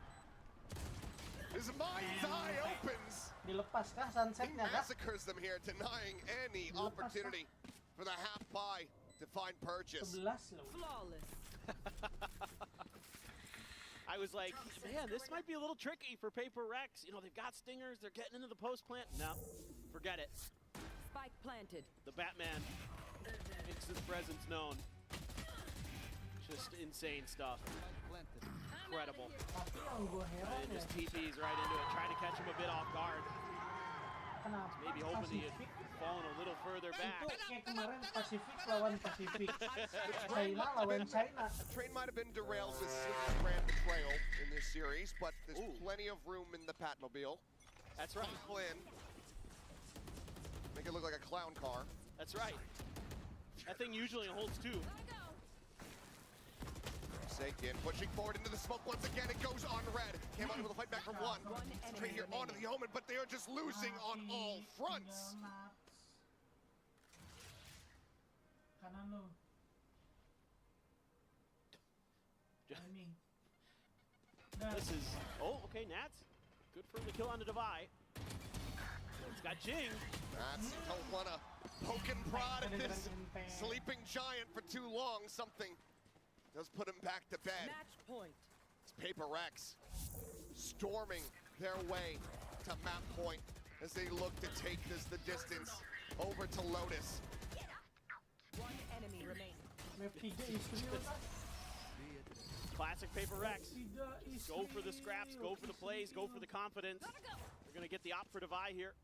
His mind's eye opens. Dilepaskah sunsetnya, He massacres them here, denying any opportunity for the half buy to find purchase. Flawless. I was like, man, this might be a little tricky for Paper Rex. You know, they've got stingers, they're getting into the post plant. No, forget it. Spike planted. The Batman makes his presence known. Just insane stuff. Incredible. And just TP's right into it, trying to catch him a bit off guard. Maybe hoping he had fallen a little further back. Kayak kemarin Pasifik lawan Pasifik. China lawan China. The train might have been derailed with Sleep's Grand Betrayal in this series, but there's plenty of room in the Patmobile. That's right. Pull in. Make it look like a clown car. That's right. That thing usually holds 2. Forsaken pushing forward into the smoke once again. It goes on red. Came out able to fight back from 1. Straight here onto the Omen, but they are just losing on all fronts. This is, okay, Nats. Good for him to kill on the Divide. It's got Jing. Nats don't want to poke and prod at this sleeping giant for too long. Something does put him back to bed. Match point. It's Paper Rex storming their way to map point as they look to take this the distance over to Lotus. One enemy remaining. Classic Paper Rex. Go for the scraps, go for the plays, go for the confidence. They're going to get the op for Divide here.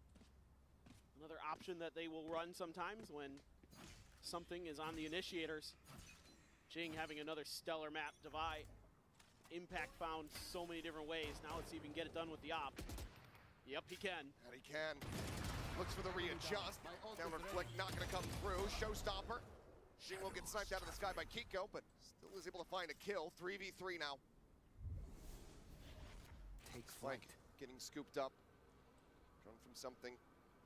Another option that they will run sometimes when something is on the initiators. Jing having another stellar map. Divide. Impact found so many different ways. Now let's see if he can get it done with the op. Yep, he can. And he can. Looks for the readjust. Downward flick not going to come through. Showstopper. Jing will get sniped out of the sky by Kiko, but still is able to find a kill. 3v3 now. Takes Flank getting scooped up. Drawn from something.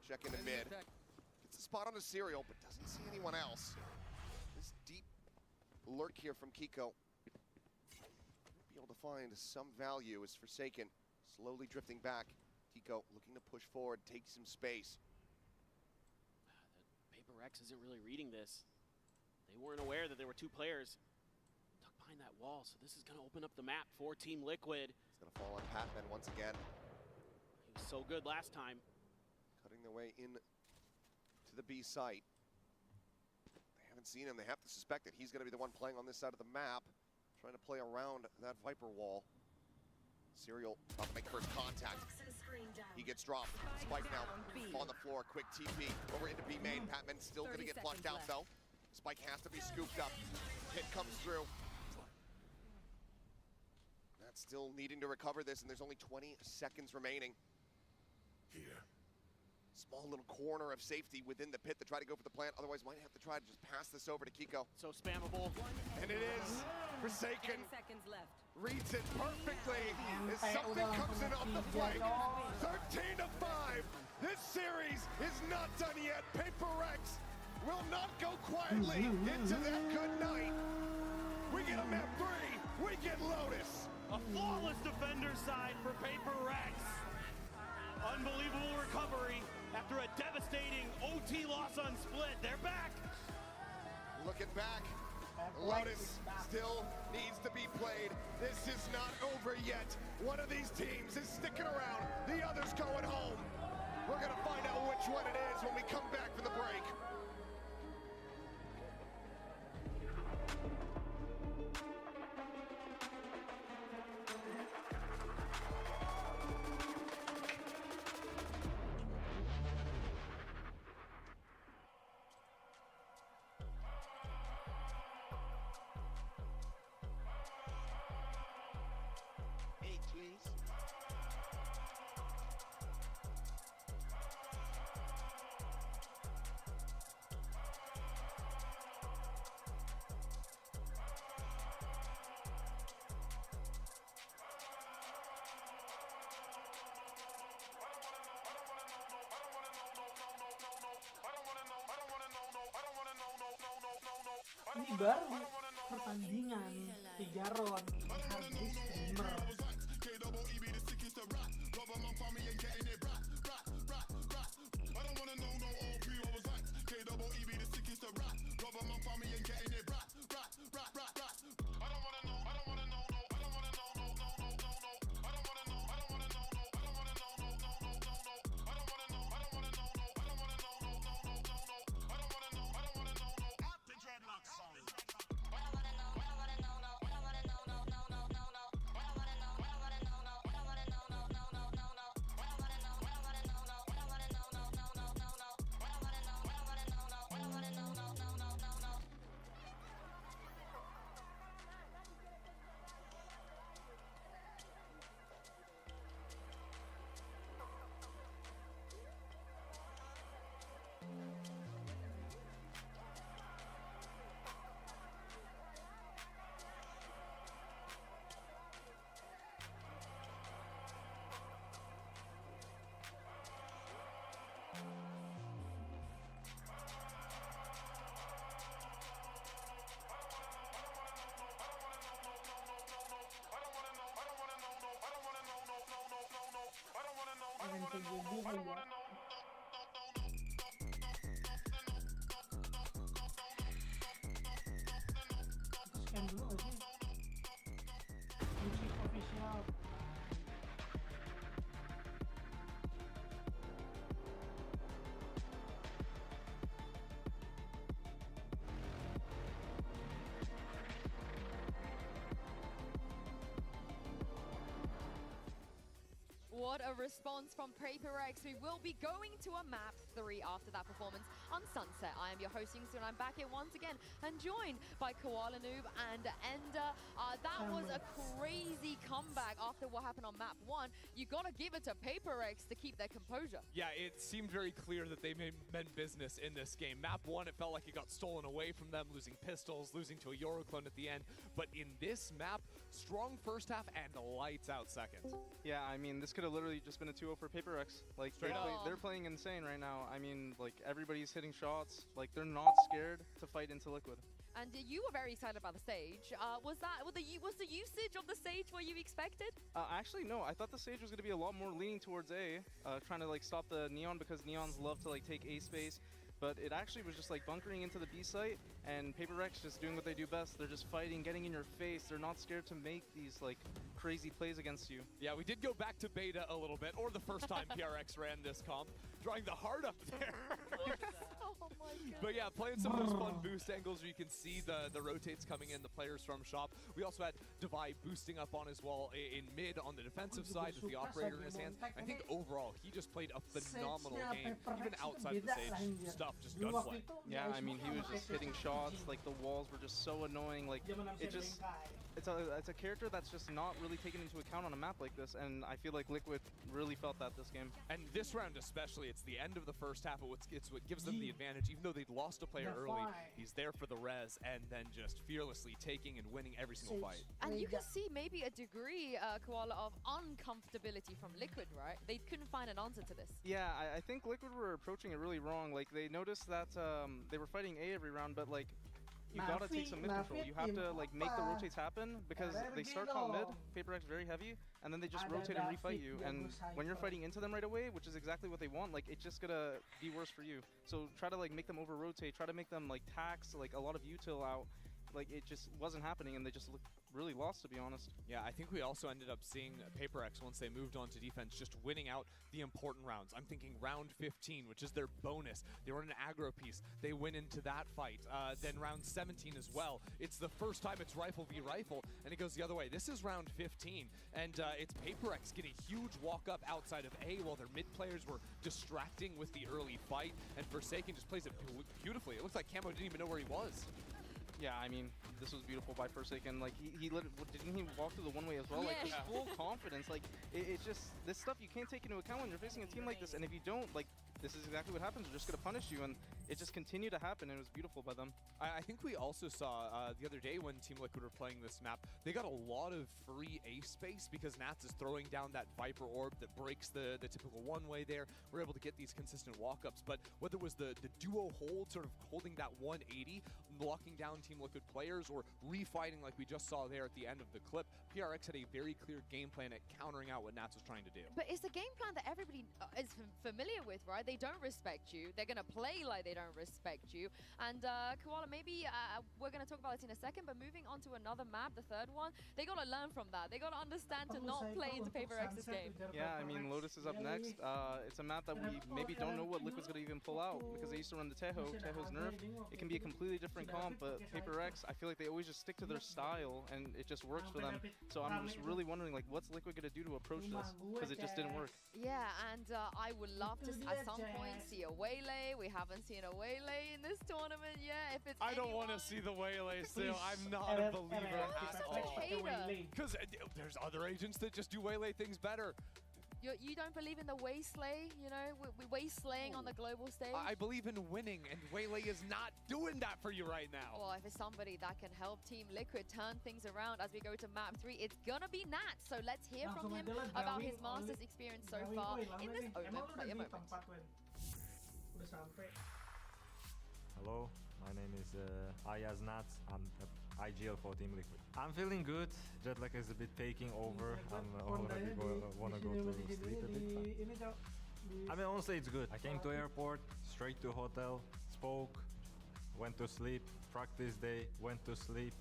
Check into mid. Gets a spot on the serial, but doesn't see anyone else. This deep lurk here from Kiko. Be able to find some value as Forsaken slowly drifting back. Kiko looking to push forward, take some space. Paper Rex isn't really reading this. They weren't aware that there were 2 players tucked behind that wall, so this is going to open up the map for Team Liquid. It's going to fall on Patman once again. He was so good last time. Cutting their way in to the B site. They haven't seen him. They have to suspect that he's going to be the one playing on this side of the map, trying to play around that Viper wall. Serial about to make first contact. He gets dropped. Spike now on the floor. Quick TP over into B main. Patman still going to get flushed out though. Spike has to be scooped up. Hit comes through. That's still needing to recover this, and there's only 20 seconds remaining. Here. Small little corner of safety within the pit to try to go for the plant. Otherwise, might have to try to just pass this over to Kiko. So spammable. And it is Forsaken. 10 seconds left. Reads it perfectly as something comes in off the flank. 13 to 5. This series is not done yet. Paper Rex will not go quietly into that good night. We get a map 3. We get Lotus. A flawless defender side for Paper Rex. Unbelievable recovery after a devastating OT loss on split. They're back. Looking back, Lotus still needs to be played. This is not over yet. One of these teams is sticking around. The other's going home. We're gonna find out which one it is when we come back from the break. Ini baru pertandingan 3 round habis streamer. Scan dulu nggak sih? Musik official. What a response from Paper Rex. We will be going to a map 3 after that performance on Sunset. I am your host, Yingsu, and I'm back here once again and joined by Koala Noob and Ender. That was a crazy comeback after what happened on map 1. You gotta give it to Paper Rex to keep their composure. Yeah, it seemed very clear that they meant business in this game. Map 1, it felt like it got stolen away from them, losing pistols, losing to a Euroclone at the end. But in this map, strong first half and lights out second. Yeah, I mean, this could have literally just been a 2-0 for Paper Rex. Like, they're playing insane right now. I mean, like, everybody's hitting shots. Like, they're not scared to fight into Liquid. And you were very excited about the stage. Was the usage of the stage what you expected? Actually, no. I thought the stage was going to be a lot more leaning towards A, trying to like stop the Neon because Neons love to like take A space. But it actually was just like bunkering into the B site, and Paper Rex just doing what they do best. They're just fighting, getting in your face. They're not scared to make these like crazy plays against you. Yeah, we did go back to beta a little bit, or the first time PRX ran this comp, drawing the heart up there. Oh my God. But yeah, playing some of those fun boost angles where you can see the rotates coming in, the players from shop. We also had Divide boosting up on his wall in mid on the defensive side with the operator in his hands. I think overall, he just played a phenomenal game, even outside the stage stuff, just gunplay. Yeah, I mean, he was just hitting shots, like the walls were just so annoying, like it just, it's a character that's just not really taken into account on a map like this, and I feel like Liquid really felt that this game. And this round especially, it's the end of the first half, it's what gives them the advantage. Even though they'd lost a player early, he's there for the res, and then just fearlessly taking and winning every single fight. And you can see maybe a degree, Koala, of uncomfortability from Liquid, right? They couldn't find an answer to this. Yeah, I think Liquid were approaching it really wrong. Like, they noticed that they were fighting A every round, but like, you gotta take some mid control. You have to like make the rotates happen because they start top mid, Paper X very heavy, and then they just rotate and refight you. And when you're fighting into them right away, which is exactly what they want, like it's just gonna be worse for you. So try to like make them over rotate, try to make them like tax like a lot of util out. Like it just wasn't happening, and they just looked really lost, to be honest. Yeah, I think we also ended up seeing Paper X, once they moved on to defense, just winning out the important rounds. I'm thinking round 15, which is their bonus. They were in an aggro piece. They went into that fight. Then round 17 as well. It's the first time it's rifle v rifle, and it goes the other way. This is round 15, and it's Paper X getting a huge walk up outside of A while their mid players were distracting with the early fight, and Forsaken just plays it beautifully. It looks like Camo didn't even know where he was. Yeah, I mean, this was beautiful by Forsaken. Like, didn't he walk through the one-way as well? Yeah. Like, just full confidence. Like, it's just, this stuff you can't take into account when you're facing a team like this. And if you don't, like, this is exactly what happens. They're just going to punish you. And it just continued to happen. And it was beautiful by them. I think we also saw the other day when Team Liquid were playing this map, they got a lot of free A space because Nats is throwing down that Viper orb that breaks the typical one-way there. We're able to get these consistent walk-ups. But whether it was the duo hold, sort of holding that 180, locking down Team Liquid players, or refighting like we just saw there at the end of the clip, PRX had a very clear game plan at countering out what Nats was trying to do. But it's a game plan that everybody is familiar with, right? They don't respect you. They're going to play like they don't respect you. And Koala, maybe we're going to talk about this in a second, but moving on to another map, the third one, they got to learn from that. They got to understand to not play into Paper X's game. Yeah, I mean, Lotus is up next. It's a map that we maybe don't know what Liquid's going to even pull out because they used to run the Teho. Teho's nerfed. It can be a completely different comp, but Paper X, I feel like they always just stick to their style, and it just works for them. So I'm just really wondering, like, what's Liquid going to do to approach this? Because it just didn't work. Yeah, and I would love to, at some point, see a Waylay. We haven't seen a Waylay in this tournament yet. If it's I don't want to see the Waylay still. I'm not a believer at all. Because there's other agents that just do Waylay things better. You don't believe in the Waylay, you know, Wayslaying on the global stage? I believe in winning, and Waylay is not doing that for you right now. Well, if it's somebody that can help Team Liquid turn things around as we go to map 3, it's gonna be Nat. So let's hear from him about his Masters experience so far in this player moment. Hello, my name is Ayaz Nat. I'm IGL for Team Liquid. I'm feeling good. Jet lag is a bit taking over. I'm already wanna go to sleep a bit. I mean, honestly, it's good. I came to airport, straight to hotel, spoke, went to sleep, practice day, went to sleep,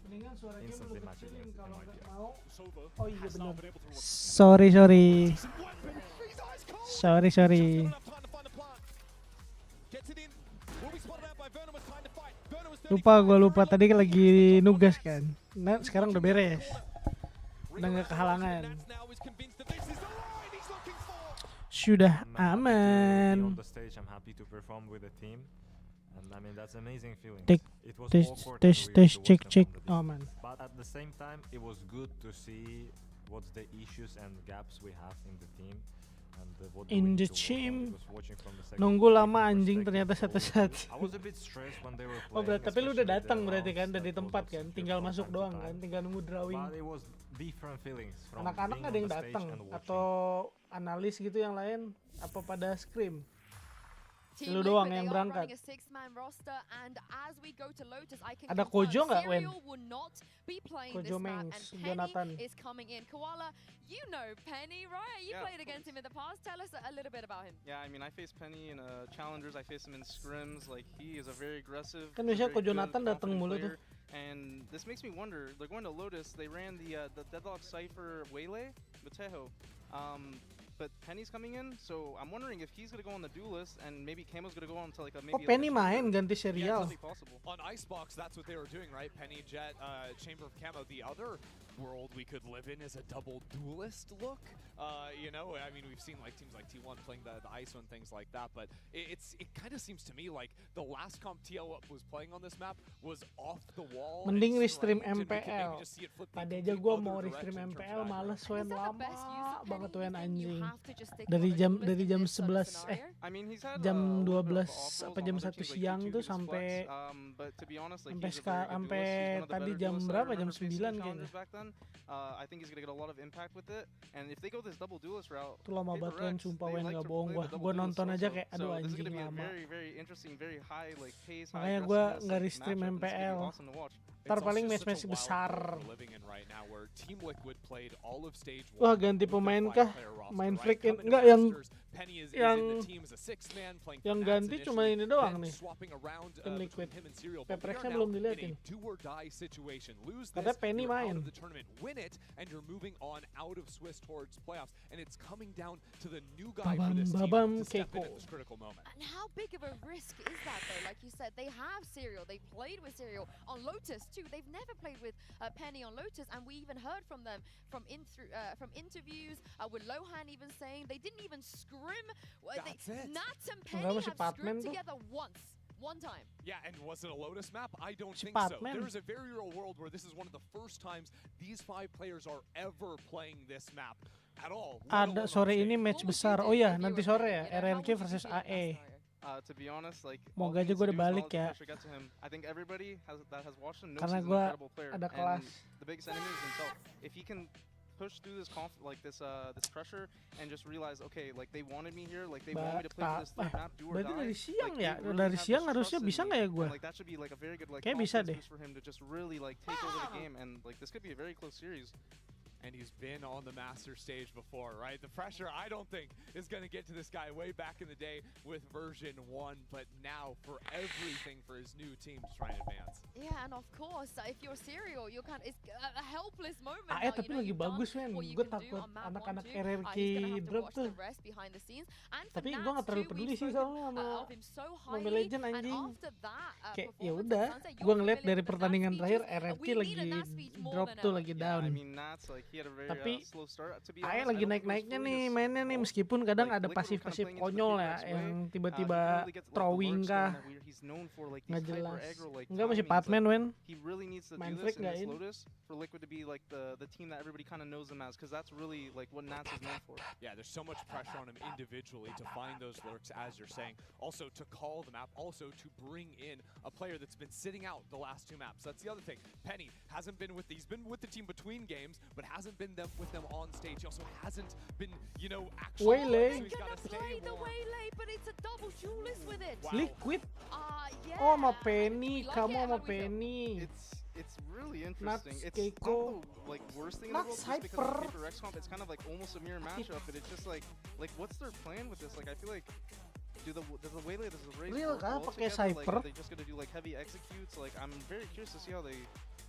instantly match against MIPR. Oh iya benar. Sorry. Lupa tadi lagi nugas kan. Nah, sekarang udah beres. Udah nggak kehalangan. Sudah aman. Cek aman. But at the same time, it was good to see what's the issues and gaps we have in the team. In the team. Nunggu lama anjing ternyata satu-satu. Oh berarti tapi lu udah datang berarti kan dari tempat kan, tinggal masuk doang kan, tinggal nunggu drawing. Anak-anak nggak ada yang datang atau analis gitu yang lain apa pada scrim? Lu doang yang berangkat. Ada Kojo nggak, Wen? Kojo Mengs, Jonathan. You know Penny, right? You played against him in the past. Tell us a little bit about him. Yeah, I mean, I faced Penny in challengers. I faced him in scrims. Like, he is a very aggressive. Kan biasanya Ko Jonathan datang mulu tuh. And this makes me wonder. They're going to Lotus. They ran the Deadlock Cypher Waylay with Teho. But Penny's coming in, so I'm wondering if he's gonna go on the duelist, and maybe Camo's gonna go on to like a maybe. Oh, Penny main ganti serial. On Icebox, that's what they were doing, right? Penny, Jet, Chamber of Camo. The other world we could live in is a double duelist look. You know, I mean, we've seen like teams like T1 playing the ISO and things like that, but it kind of seems to me like the last comp TL was playing on this map was off the wall. Mending restream MPL. Tadi aja gua mau restream MPL, males Wen, lama banget Wen anjing. Dari jam 11 jam 12 apa jam 1 siang tuh sampai tadi jam berapa? Jam 9 kayaknya. run, I think he's gonna get a lot of impact with it. And if they go this double duelist route, Itu lama banget kan, sumpah they Wen, like gak to bohong play gua. the double Gua duelist nonton aja also. kayak So aduh this is anjing gonna be a lama. very, very interesting, very high like pace, high Makanya gua aggressiveness, nggak like, restream matchup. This is gonna be MPL. awesome to watch. Ntar It's paling also such match-match a wild besar. world we're living in right now where Team Liquid played all of stage 1. Wah, ganti pemain kah? Main flick enggak yang ganti cuma ini doang nih. Tim Liquid. Peprexnya belum dilihatin. Katanya Penny main. Babam Keiko. And how big of a risk is that though? Like you said, they have Serial. They played with Serial on Lotus too. They've never played with Penny on Lotus, and we even heard from them from interviews with Lohan even saying they didn't even scrim. Nats and Penny have scrimmed together one time. Yeah, and was it a Lotus map? I don't think so. There's a very real world where this is one of the first times these 5 players are ever playing this map at all. Ada sore ini match besar. Oh ya, nanti sore ya, RRQ versus AE. To be honest, like, moga aja gue udah balik ya. I think everybody that has watched him knows Karena he's an gue incredible player. ada kelas. And the biggest enemy is himself. If he can push through this this pressure and just realize, okay, like they wanted me here, like they want me to play this map, do or die. Berarti dari siang ya, dari siang harusnya bisa nggak ya gue? Like that should be like a very good like kayak bisa deh. for him to just really like take over the game, and like this could be a very close series. And he's been on the master stage before, right? The pressure, I don't think, is going to get to this guy way back in the day with version 1, but now for everything for his new team to try and advance. Yeah, and of course, if you're Serial, you're kind of, it's a helpless moment. AE tapi lagi bagus men, gue takut anak-anak RRQ drop tuh. Tapi gue nggak terlalu peduli sih soalnya sama Mobile Legends anjing. Kayak ya udah, gue ngeliat dari pertandingan terakhir RRQ lagi drop tuh, lagi down. Tapi AE lagi naik-naiknya nih mainnya nih, meskipun kadang ada pasif-pasif konyol ya, yang tiba-tiba throwing kah, nggak jelas. Enggak, masih Patman Wen. Main flick nggak in. For Liquid to be like the team that everybody kind of knows them as, because that's really like what Nats is known for. Yeah, there's so much pressure on him individually to find those lurks, as you're saying. Also to call the map, also to bring in a player that's been sitting out the last 2 maps. That's the other thing. Penny hasn't been with he's been with the team between games, but hasn't been with them on stage. He also hasn't been, you know, actually. Waylay. He's gonna play the Waylay, but it's a double duelist with it. Wow. Liquid. Yeah. Oh, sama Penny, kamu sama Penny. It's really interesting. Nats, It's Keiko. not the like worst thing in the world, just because of Paper X comp. It's kind of like almost a mirror matchup, but it's just like what's their plan with this? Like I feel like does the Waylay, does the race Real work kah well pakai together? Like Cypher? are they just gonna do like heavy executes? Like I'm very curious to see how they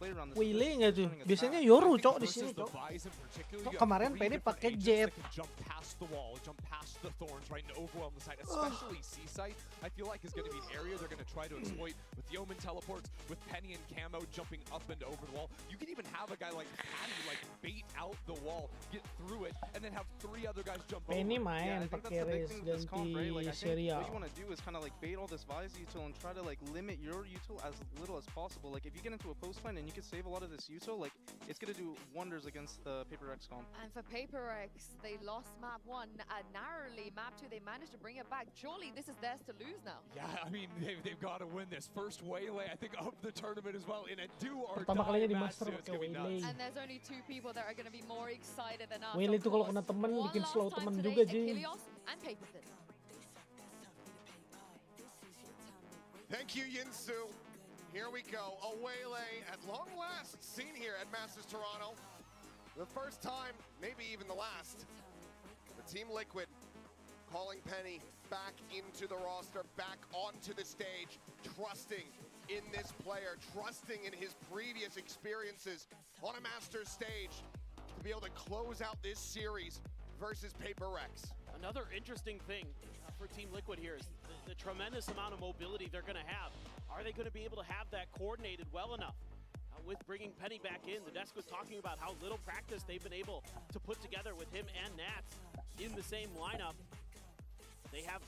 play around this. Waylay nggak tuh? Biasanya Yoru cok di sini cok. Kemarin Penny pakai Jet. Jump past the wall, jump past the thorns, right, and overwhelm the site, especially C site. I feel like is going to be an area they're going to try to exploit with the Omen teleports, with Penny and Camo jumping up and over the wall. You can even have a guy like Patty like bait out the wall, get through it, and then have 3 other guys jump Penny over. main pakai race ganti serial. What you want to do is kind of like bait all this Vise util and try to like limit your util as little as possible. Like if you get into a post lane and you can save a lot of this util, like it's going to do wonders against the Paper X comp. And for Paper X, they lost map 1 narrowly. Map 2, they managed to bring it back. Surely this is theirs to lose now. Yeah, I mean they've got to win this first Waylay, I think, of the tournament as well in a do or Pertama kalinya die di match. Master pakai Waylay. And there's only 2 people that are going to be more excited than us. Waylay itu kalau kena temen bikin slow temen juga Jing. And Paperton. Thank you, Yinsu. Here we go. A Waylay at long last seen here at Masters Toronto. The first time, maybe even the last. The Team Liquid calling Penny back into the roster, back onto the stage, trusting in this player, trusting in his previous experiences on a Masters stage to be able to close out this series versus Paper X. Another interesting thing for Team Liquid here is the tremendous amount of mobility they're going to have. Are they going to be able to have that coordinated well enough? With bringing Penny back in, the desk was talking about how little practice they've been able to put together with him and Nats in the same lineup. They have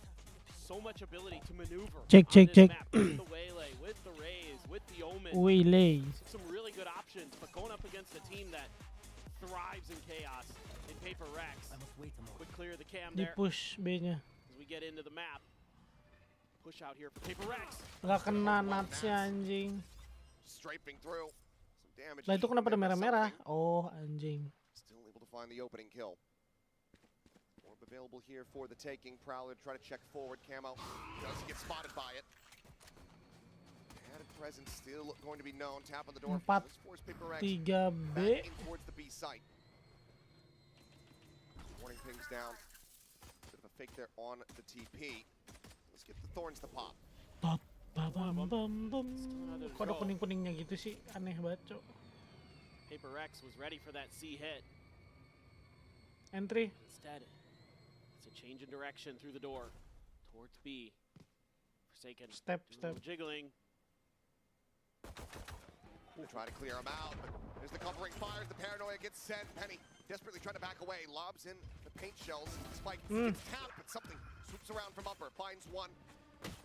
so much ability to maneuver Check. map with the Waylay, with the Rays, with the Omen. Waylay. Some really good options, but going up against a team that thrives in chaos in Paper Rex. Would clear the cam Di there. push B-nya. As we get into the map. Push out here for Paper Rex. Nggak kena Natsnya anjing. Strafing through. Some damage. Lah itu kenapa ada Even merah-merah? something. Oh anjing. Still able to find the opening kill. Orb available here for the taking. Prowler try to check forward. Camo does get spotted by it. Added presence still going to be known. Tap on the door. 4, Force Paper X 3B. back in towards the B site. Warning pings down. Bit of a fake there on the TP. Let's get the thorns to pop. Pop. Bam, bam, bam. Kok ada kuning-kuningnya gitu sih? Aneh banget, Cok. Paper X was ready for that C hit. Entry. Instead, it's a change in direction through the door towards B. Forsaken. Step. Jiggling. Try to clear him out. There's the covering fires. The paranoia gets sent. Penny desperately trying to back away. Lobs in the paint shells. Spike gets tapped, but something swoops around from upper. Finds one.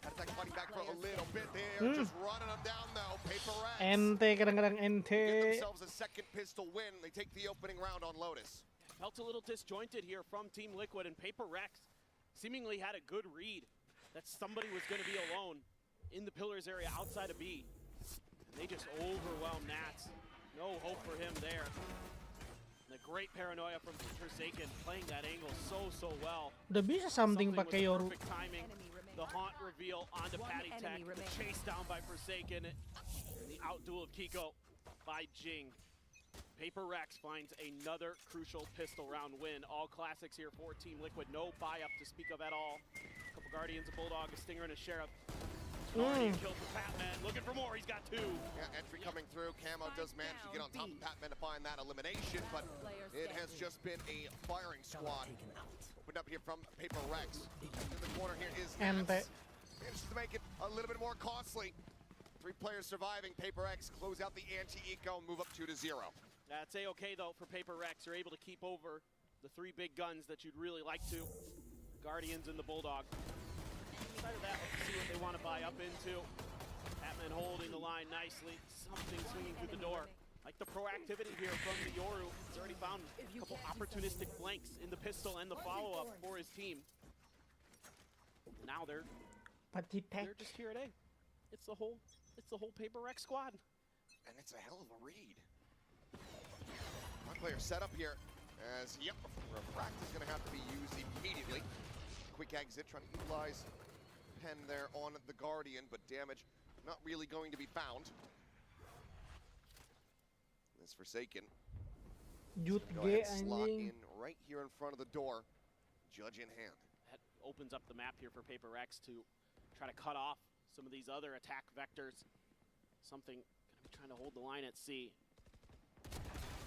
Attack fighting back for a little bit there. Just running them down though. Paper X. Ente kadang-kadang ente. Get themselves a second pistol win. They take the opening round on Lotus. Felt a little disjointed here from Team Liquid, and Paper Rex seemingly had a good read that somebody was going to be alone in the pillars area outside of B. And they just overwhelmed Nats. No hope for him there. And a great paranoia from Forsaken, playing that angle so well. Udah bisa something pakai Yoru. Perfect timing. The haunt reveal onto Patty Tech, the chase down by Forsaken, and the outduel of Kiko by Jing. Paper Rex finds another crucial pistol round win. All classics here for Team Liquid. No buy-up to speak of at all. A couple Guardians, a Bulldog, a Stinger, and a Sheriff. Already a kill for Patman. Looking for more. He's got 2. Yeah, entry coming through. Camo does manage to get on top of Patman to find that elimination, but it has just been a firing squad. Opened up here from Paper Rex. In the corner here is Nats. Manages to make it a little bit more costly. 3 players surviving. Paper X close out the anti-eco and move up 2-0. That's A-okay though for Paper Rex. You're able to keep over the 3 big guns that you'd really like to. Guardians and the Bulldog. Inside of that, let's see what they want to buy up into. Patman holding the line nicely. Something swinging through the door. Like the proactivity here from the Yoru. He's already found a couple opportunistic flanks in the pistol and the follow-up for his team. Now they're just here at A. It's the whole Paper Rex squad. And it's a hell of a read. One player set up here as, Refract is going to have to be used immediately. Quick exit, trying to utilize Pen there on the Guardian, but damage not really going to be found. This Forsaken. Jut Go ahead and G slot anjing. in right here in front of the door. Judge in hand. That opens up the map here for Paper Rex to try to cut off some of these other attack vectors. Something going to be trying to hold the line at C.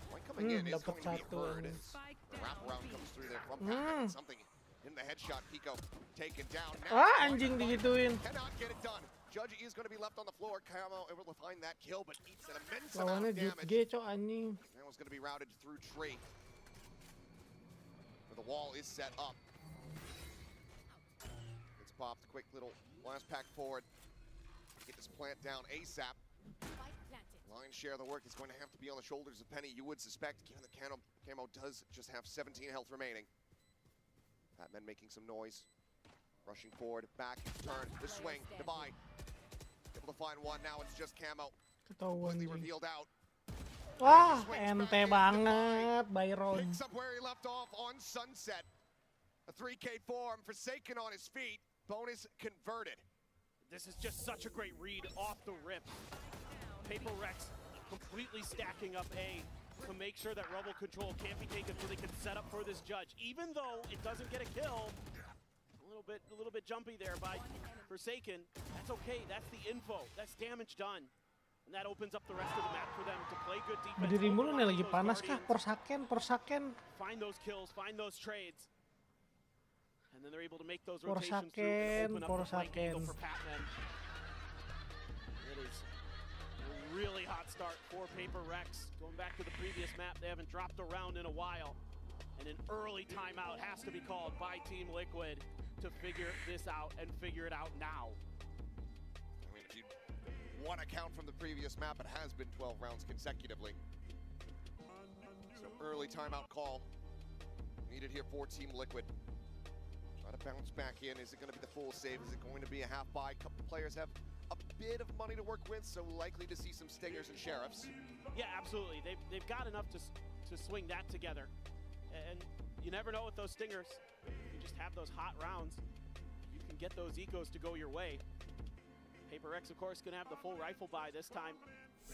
Point coming in is going to be heard as the wraparound comes through there from Patman. Something in the headshot. Pico taken down. Now Anjing digituin. cannot get it done. Judge is going to be left on the floor. Camo able to find that kill, but eats an immense amount Lawannya of Jut damage. G, Cok anjing. That was going to be routed through tree. But the wall is set up. It's popped. Quick little blast pack forward. Get this plant down ASAP. Lion's share of the work is going to have to be on the shoulders of Penny, you would suspect, given that Camo does just have 17 health remaining. Patman making some noise. Rushing forward, back, turn, the swing, the buy. Able to find one, now it's just Camo. Ketahuan Completely anjing. revealed out. Wah, ente banget Byron. Picks up where he left off on Sunset. A 3K form, Forsaken on his feet. Bonus converted. This is just such a great read off the rip. Paper Rex completely stacking up A to make sure that Rebel control can't be taken so they can set up for this Judge. Even though it doesn't get a kill, a little bit jumpy there by Forsaken. That's okay, that's the info, that's damage done. And that opens up the rest of the map for them to play good defense. Berdiri mulu nih lagi panas kah? Porsaken. Find those kills, find those trades. And then they're able to make those rotations through and open up the flank angle for Patman. It is a really hot start for Paper Rex. Going back to the previous map, they haven't dropped a round in a while. And an early timeout has to be called by Team Liquid to figure this out and figure it out now. I mean, if you want to count from the previous map, it has been 12 rounds consecutively. So early timeout call needed here for Team Liquid. Try to bounce back in. Is it going to be the full save? Is it going to be a half buy? A couple players have a bit of money to work with, so likely to see some Stingers and Sheriffs. Yeah, absolutely. They've got enough to swing that together. And you never know with those stingers. You just have those hot rounds. You can get those ecos to go your way. Paper Rex, of course, gonna have the full rifle buy this time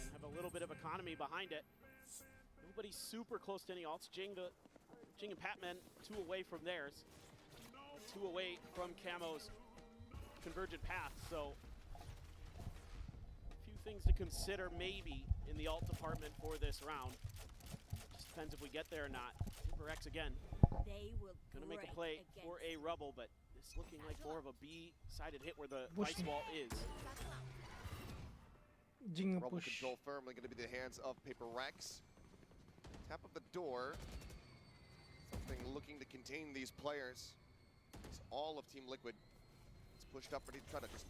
and have a little bit of economy behind it. Nobody's super close to any ults. Jing and Patman 2 away from theirs. 2 away from Camo's convergent path. So a few things to consider maybe in the ult department for this round. Just depends if we get there or not. Paper Rex again. They will Gonna make a play for a rubble, but it's looking like more of a B-sided hit where the Push. ice wall is. Jing Rubble push. control firmly going to be the hands of Paper Rex. Tap of the door. Something looking to contain these players. It's all of Team Liquid. It's pushed up, ready to try to just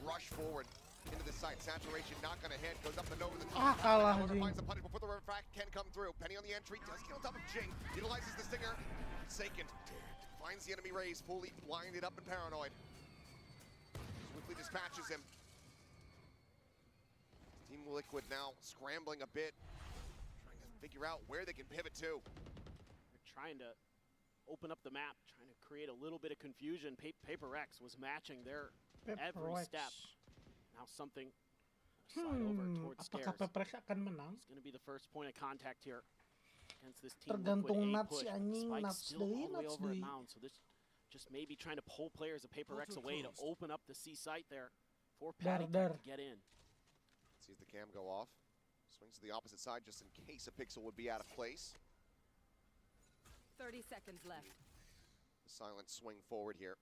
rush forward into the site. Saturation not going to hit. Goes up and over the top. Kalah Mortar Jing. finds the punish before the refract can come through. Penny on the entry. Does kill on top of Jing. Utilizes the stinger. Second. Finds the enemy raise. Fully blinded up and paranoid. Swiftly dispatches him. Team Liquid now scrambling a bit. Trying to figure out where they can pivot to. They're trying to open up the map, trying to create a little bit of confusion. Paper Rex was matching their every step. Now something slide over towards Apakah stairs. Paper Rex akan menang? It's going to be the first point of contact here against this Team Tergantung Liquid A Nats push. si anjing, Spike's Nats still all deui, the way Nats over at deui. Mound, so this just maybe trying to pull players of Paper Rex away to open up the C site there for Patty Dar. to get in. Sees the cam go off. Swings to the opposite side just in case a pixel would be out of place. 30 seconds left. The silent swing forward here.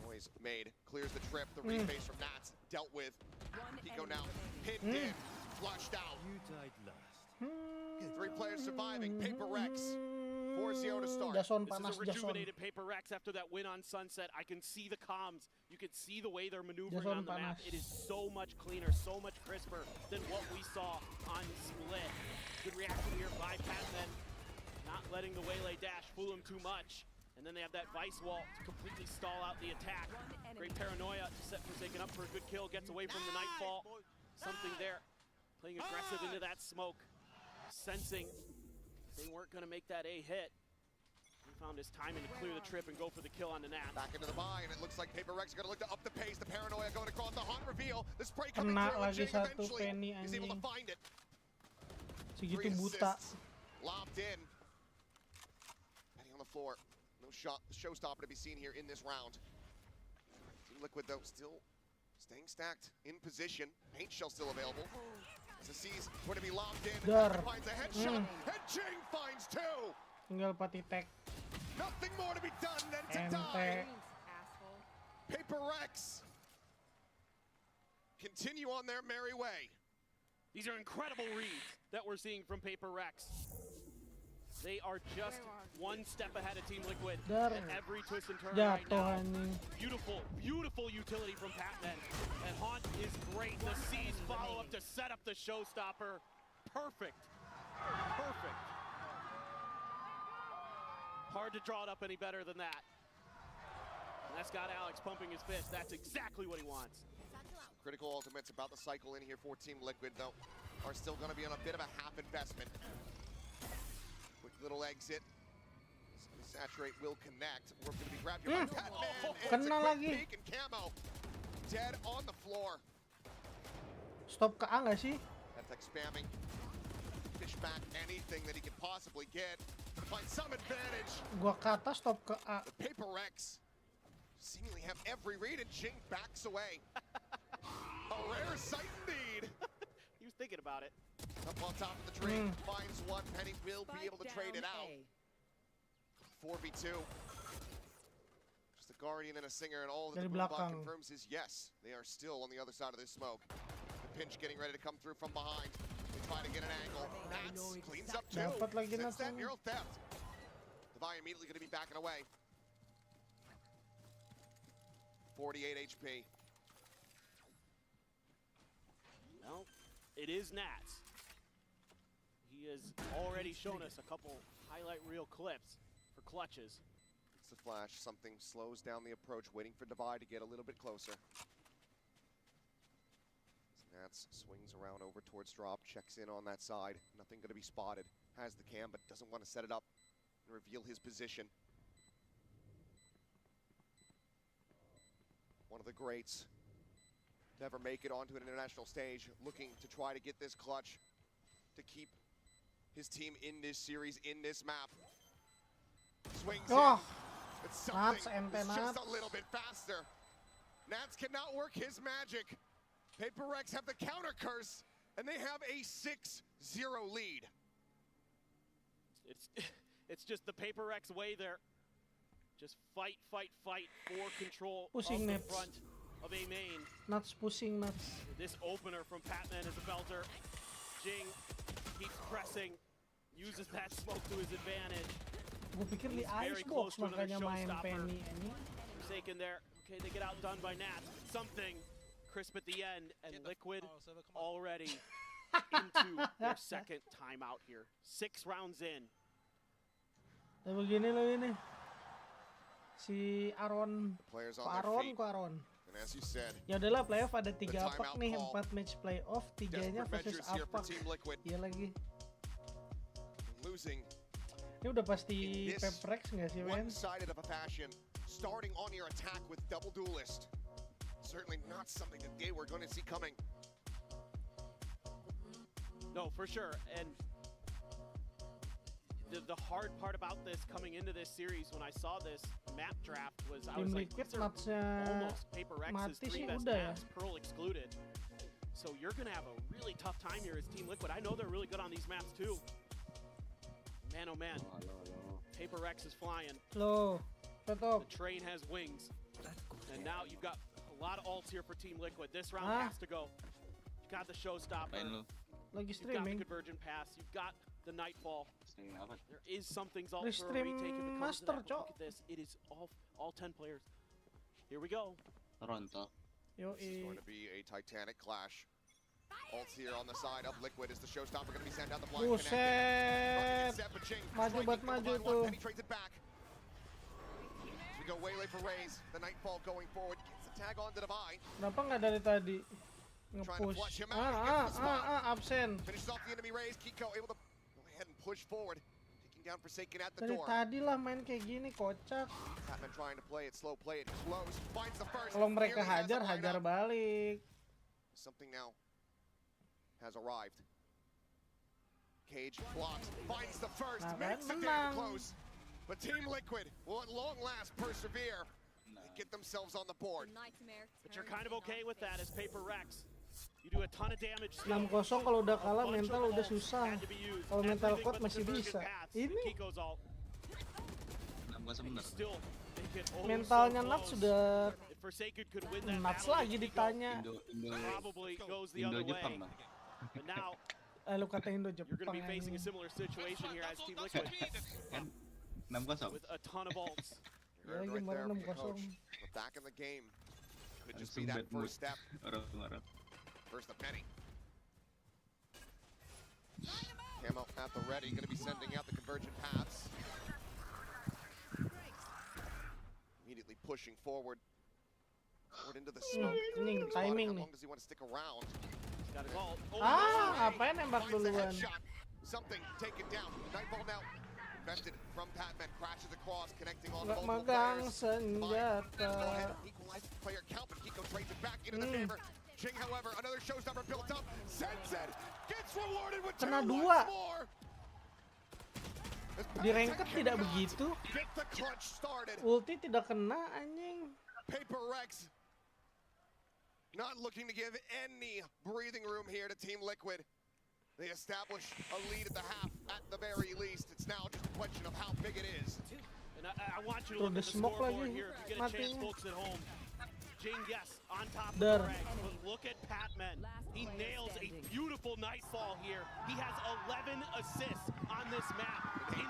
Noise made. Clears the trip. The reface from Nats. Dealt with. Pico now pinned in. Flushed out. You died last. 3 players surviving. Paper Rex. 4-0 to start. Jason This panas, is a Jason. rejuvenated Paper Rex after that win on Sunset. I can see the comms. You can see the way they're maneuvering Jason on the map. panas. It is so much cleaner, so much crisper than what we saw on Split. Good reaction here by Patman. Not letting the waylay dash fool him too much. And then they have that Vice wall to completely stall out the attack. Great paranoia to set Forsaken up for a good kill. Gets away from the Nightfall. Something there. Playing aggressive into that smoke. Sensing they weren't going to make that A hit. He found his timing to clear the trip and go for the kill on the Nats. Back into the buy, and it looks like Paper Rex is going to look to up the pace. The paranoia going across the haunt reveal. The spray coming Kena through, and lagi Jing satu eventually Penny is able to anjing. find it. Segitu 3 buta. assists. Lobbed in. Penny on the floor. No showstopper to be seen here in this round. Team Liquid, though, still staying stacked in position. Paint shell still available. Zazzi's going to be lobbed in. Dar. Finds a headshot, and Jing finds 2. Tinggal patitek. Nothing more to be done than to Ente. die. Paper Rex continue on their merry way. These are incredible reads that we're seeing from Paper Rex. They are just one step ahead of Team Liquid Dar. at every twist and turn right Jatuh now. anjing. Beautiful, beautiful utility from Patman. And Haunt is great. The C's follow up to set up the showstopper. Perfect. Perfect. Hard to draw it up any better than that. And that's got Alex pumping his fist. That's exactly what he wants. Critical ultimates about the cycle in here for Team Liquid, though, are still going to be on a bit of a half investment. Quick little exit. Saturate will connect. We're going to be grabbed here by Patman. And it's a Kena quick lagi. peek, and Camo dead on the floor. Stop ke A nggak sih? Tech spamming. Fish back anything that he could possibly get to find some advantage. Gua ke atas, stop ke A. The Paper Rex seemingly have every read, and Jing backs away. A rare sight indeed. He was thinking about it. Up on top of the tree, finds one. Penny will be able to trade it out. 4v2. Just a Guardian and a Singer, and all that the Dari Blue Bot belakang. confirms is yes, they are still on the other side of this smoke. The pinch getting ready to come through from behind. They try to get an angle. Nats cleans up two. Dapat lagi Sends that Nats. neural theft. Levi immediately going to be backing away. 48 HP. Well, it is Nats. He has already shown us a couple highlight reel clips for clutches. It's the flash. Something slows down the approach, waiting for Divide to get a little bit closer. Nats swings around over towards drop, checks in on that side. Nothing going to be spotted. Has the cam, but doesn't want to set it up and reveal his position. One of the greats to ever make it onto an international stage, looking to try to get this clutch to keep his team in this series, in this map. Swings in. It's something that's just a little bit faster. Nats cannot work his magic. Paper Rex have the counter curse, and they have a 6-0 lead. It's just the Paper Rex way there. Just fight, fight, fight for control Pushing of the Nats. front of A main. Nuts pushing Nuts. This opener from Patman is a belter. Jing keeps pressing, uses that smoke to his advantage. Gue pikir di Icebox makanya main Penny ini. Forsaken there. Okay, they get outdone by Nats. Something crisp at the end, and Liquid already into their second timeout here. 6 rounds in. Ya begini loh ini. Si Aaron. Aaron. Ya udahlah playoff ada 3 apak nih, 4 match playoff, 3-nya versus apak. Iya lagi. Ini udah pasti Paper Rex nggak sih, men? One-sided of a fashion, starting on your attack with double duelist. Certainly not something that they were going to see coming. No, for sure. And the hard part about this coming into this series, when I saw this map draft, was I was like, these are almost Paper Rex's 3 best maps, Pearl excluded. So you're going to have a really tough time here as Team Liquid. I know they're really good on these maps too. Man, oh man. Paper Rex is flying. Low. The train has wings. And now you've got a lot of ults here for Team Liquid. This round has to go. You've got the Showstopper. You've got the Convergent Pass. You've got the Nightfall. There is something's ult for a retake if it comes to that. Look at this. It is all 10 players. Here we go. This is going to be a titanic clash. Ults here on the side of Liquid. Is the Showstopper going to be sent out the blind? Buset. Maju buat maju tuh. Penetrates it back. As we go waylay for Raze. The Nightfall going forward. Gets the tag on to Divine. Kenapa nggak dari tadi nge-push? Absen. Finishes off the enemy Raze. Kiko able to go ahead and push forward. Taking down Forsaken at the Dari door. tadi lah main kayak gini, kocak. Patman trying to play it slow, play it close. Finds the first. Kalau mereka hajar balik. Something now has arrived. Cage blocks, finds the first, makes it damn close. But Team Liquid will at long last persevere and get themselves on the board. But you're kind of okay with that as Paper Rex. You do a ton of damage. 6-0 kalau udah kalah mental udah susah. Kalau mental kuat masih bisa. Ini mentalnya Nuts sudah Nuts lagi ditanya. Indo Jepang bang. Lu kata Indo Jepang. You're going to be facing a similar situation here as Team Liquid. With a ton of ults. Right there from the coach. But back in the game. Could just be that first step. First of many. Camo at the ready, going to be sending out the convergent paths. Immediately pushing forward into the smoke. Timing How long does he want to stick around? He's got his ult. Ngapain nembak duluan? Something taken down. Nightfall now invested from Patman, crashes across, connecting on multiple Megang players. senjata. Equalized player count, but Kiko trades it back into the favor. Jing, however, another Showstopper built up. Sends it, gets rewarded with Kena 2 dua. once more. Di ranked tidak begitu. Get the clutch started. Ulti tidak kena anjing. Paper Rex not looking to give any breathing room here to Team Liquid. They establish a lead at the half at the very least. It's now just a question of how big it is. And I want you to look at the scoreboard here if you get a chance, folks at home. Jing, yes, on top of the rank, but look at Patman. He nails a beautiful Nightfall here. He has 11 assists on this map in 8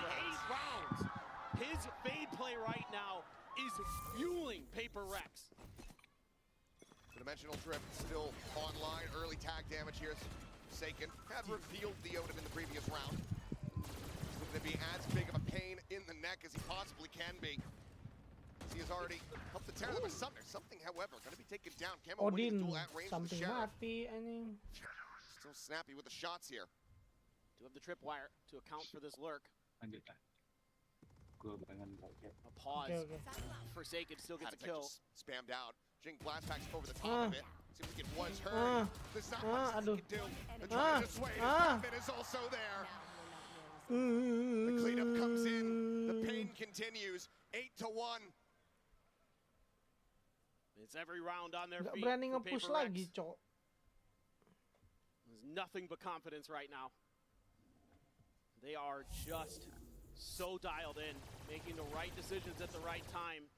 rounds. His fade play right now is fueling Paper Rex. The Dimensional Drift still online. Early tag damage here. Forsaken had revealed the Odin in the previous round. He's looking to be as big of a pain in the neck as he possibly can be. He has already helped the tear them with Sumner. Something, however, going to be taken down. Camo winning the duel at range with the Sheriff. Still snappy with the shots here. Do have the tripwire to account for this lurk. A pause. Okay. Forsaken still gets a kill. Just spammed out. Jing blast packs over the top of it. Seems like it was heard. There's not much he can do. The try to dissuade. Batman is also there. The cleanup comes in. The pain continues. 8-1. It's every round on their Nggak feet. berani for nge-push Paper lagi, Rex. Cok. There's nothing but confidence right now. They are just so dialed in, making the right decisions at the right time.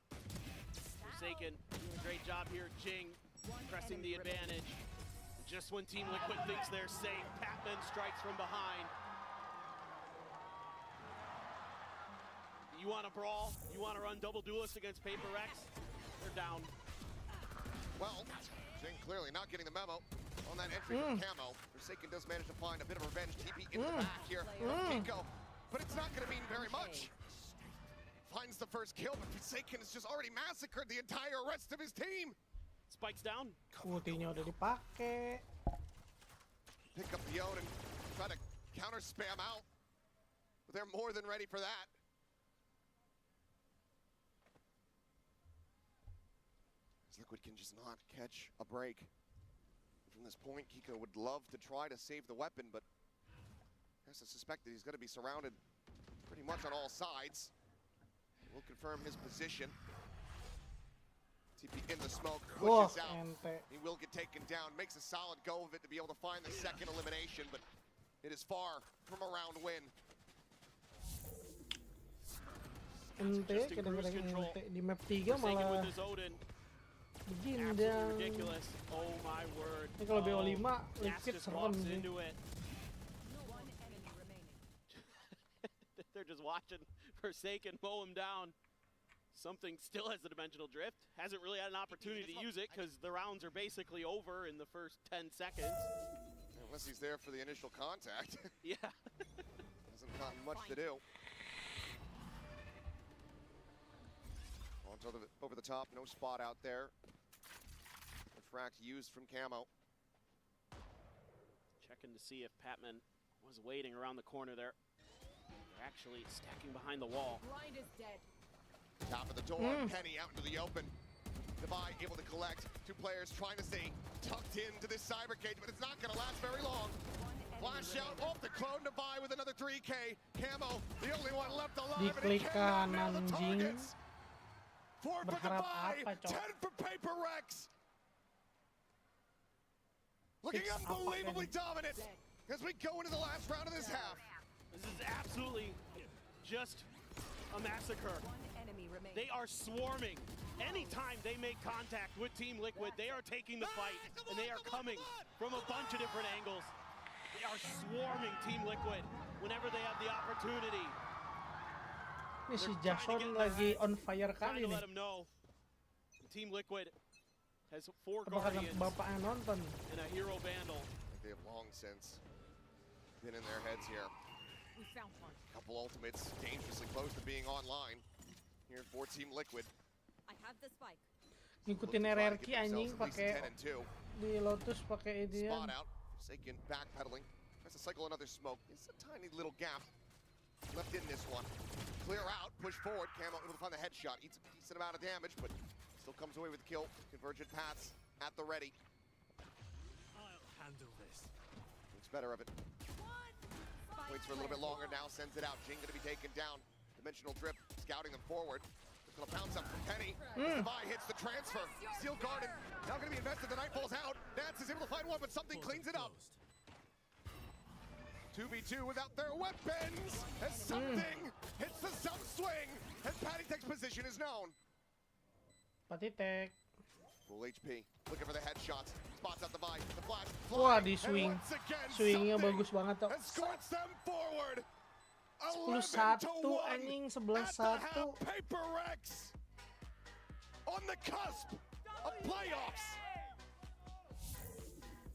Forsaken doing a great job here. Jing pressing the advantage. Just when Team Liquid thinks they're safe, Patman strikes from behind. You want to brawl? You want to run double duelist against Paper Rex? They're down. Well, Jing clearly not getting the memo on that entry from Camo. Forsaken does manage to find a bit of revenge. TP in the back here from Kiko, but it's not going to mean very much. Finds the first kill, but Forsaken has just already massacred the entire rest of his team. Spikes down. Ultinya udah dipakai. Pick up the Odin, try to counter spam out, but they're more than ready for that. Liquid can just not catch a break. From this point, Kiko would love to try to save the weapon, but has to suspect that he's going to be surrounded pretty much on all sides. We'll confirm his position. TP in the smoke, pushes out. He will get taken down, makes a solid go of it to be able to find the second elimination, but it is far from a round win. Ente, kadang-kadang ente di map 3 malah begini dan ini kalau BO5 Liquid serem sih. They're just watching Forsaken mow him down. Something still has the dimensional drift. Hasn't really had an opportunity to use it because the rounds are basically over in the first 10 seconds. Unless he's there for the initial contact. Yeah. Hasn't gotten much to do. Over the top, no spot out there. Refract used from Camo. Checking to see if Patman was waiting around the corner there. They're actually stacking behind the wall. Blind is dead. Top of the door, Penny out into the open. Devi able to collect. Two players trying to stay tucked into this cyber cage, but it's not going to last very long. Flash out off the clone Devi with another 3K. Camo, the only one left alive. Diklik kanan anjing. 4 for Berharap Devi, apa, Cok? 10 for Paper Rex. Looking unbelievably dominant as we go into the last round of this half. This is absolutely just a massacre. They are swarming. Anytime they make contact with Team Liquid, they are taking the fight, and they are coming from a bunch of different angles. They are swarming Team Liquid whenever they have the opportunity. Ini si Jason lagi on fire kali nih. Team Liquid has 4 Apakah Guardians bapaknya nonton? and a Hero Vandal. They have long since been in their heads here. We found one. Couple ultimates dangerously close to being online here for Team Liquid. I have the spike. Ngikutin RRQ anjing pakai di Lotus pakai ini. Spot out. Forsaken backpedaling. Tries to cycle another smoke. It's a tiny little gap left in this one. Clear out, push forward. Camo able to find the headshot. Eats a decent amount of damage, but still comes away with the kill. Convergent paths at the ready. I'll handle this. Thinks better of it. Waits for a little bit longer now, sends it out. Jing gonna be taken down. Dimensional drip, scouting them forward. Just gonna bounce up from Penny. Devi hits the transfer. Steel guarded. Now gonna be invested. The Nightfall's out. Nats is able to find one, but something cleans it up. 2v2 without their weapons. As something hits the south swing. As Patty takes position is known. Patitek. Full HP. Looking for the headshots. Spots out the buy. The flash. Wah, di swing. Swingnya bagus banget tuh. Escorts them forward. 10-1 anjing, 11-1. Paper Rex on the cusp of playoffs.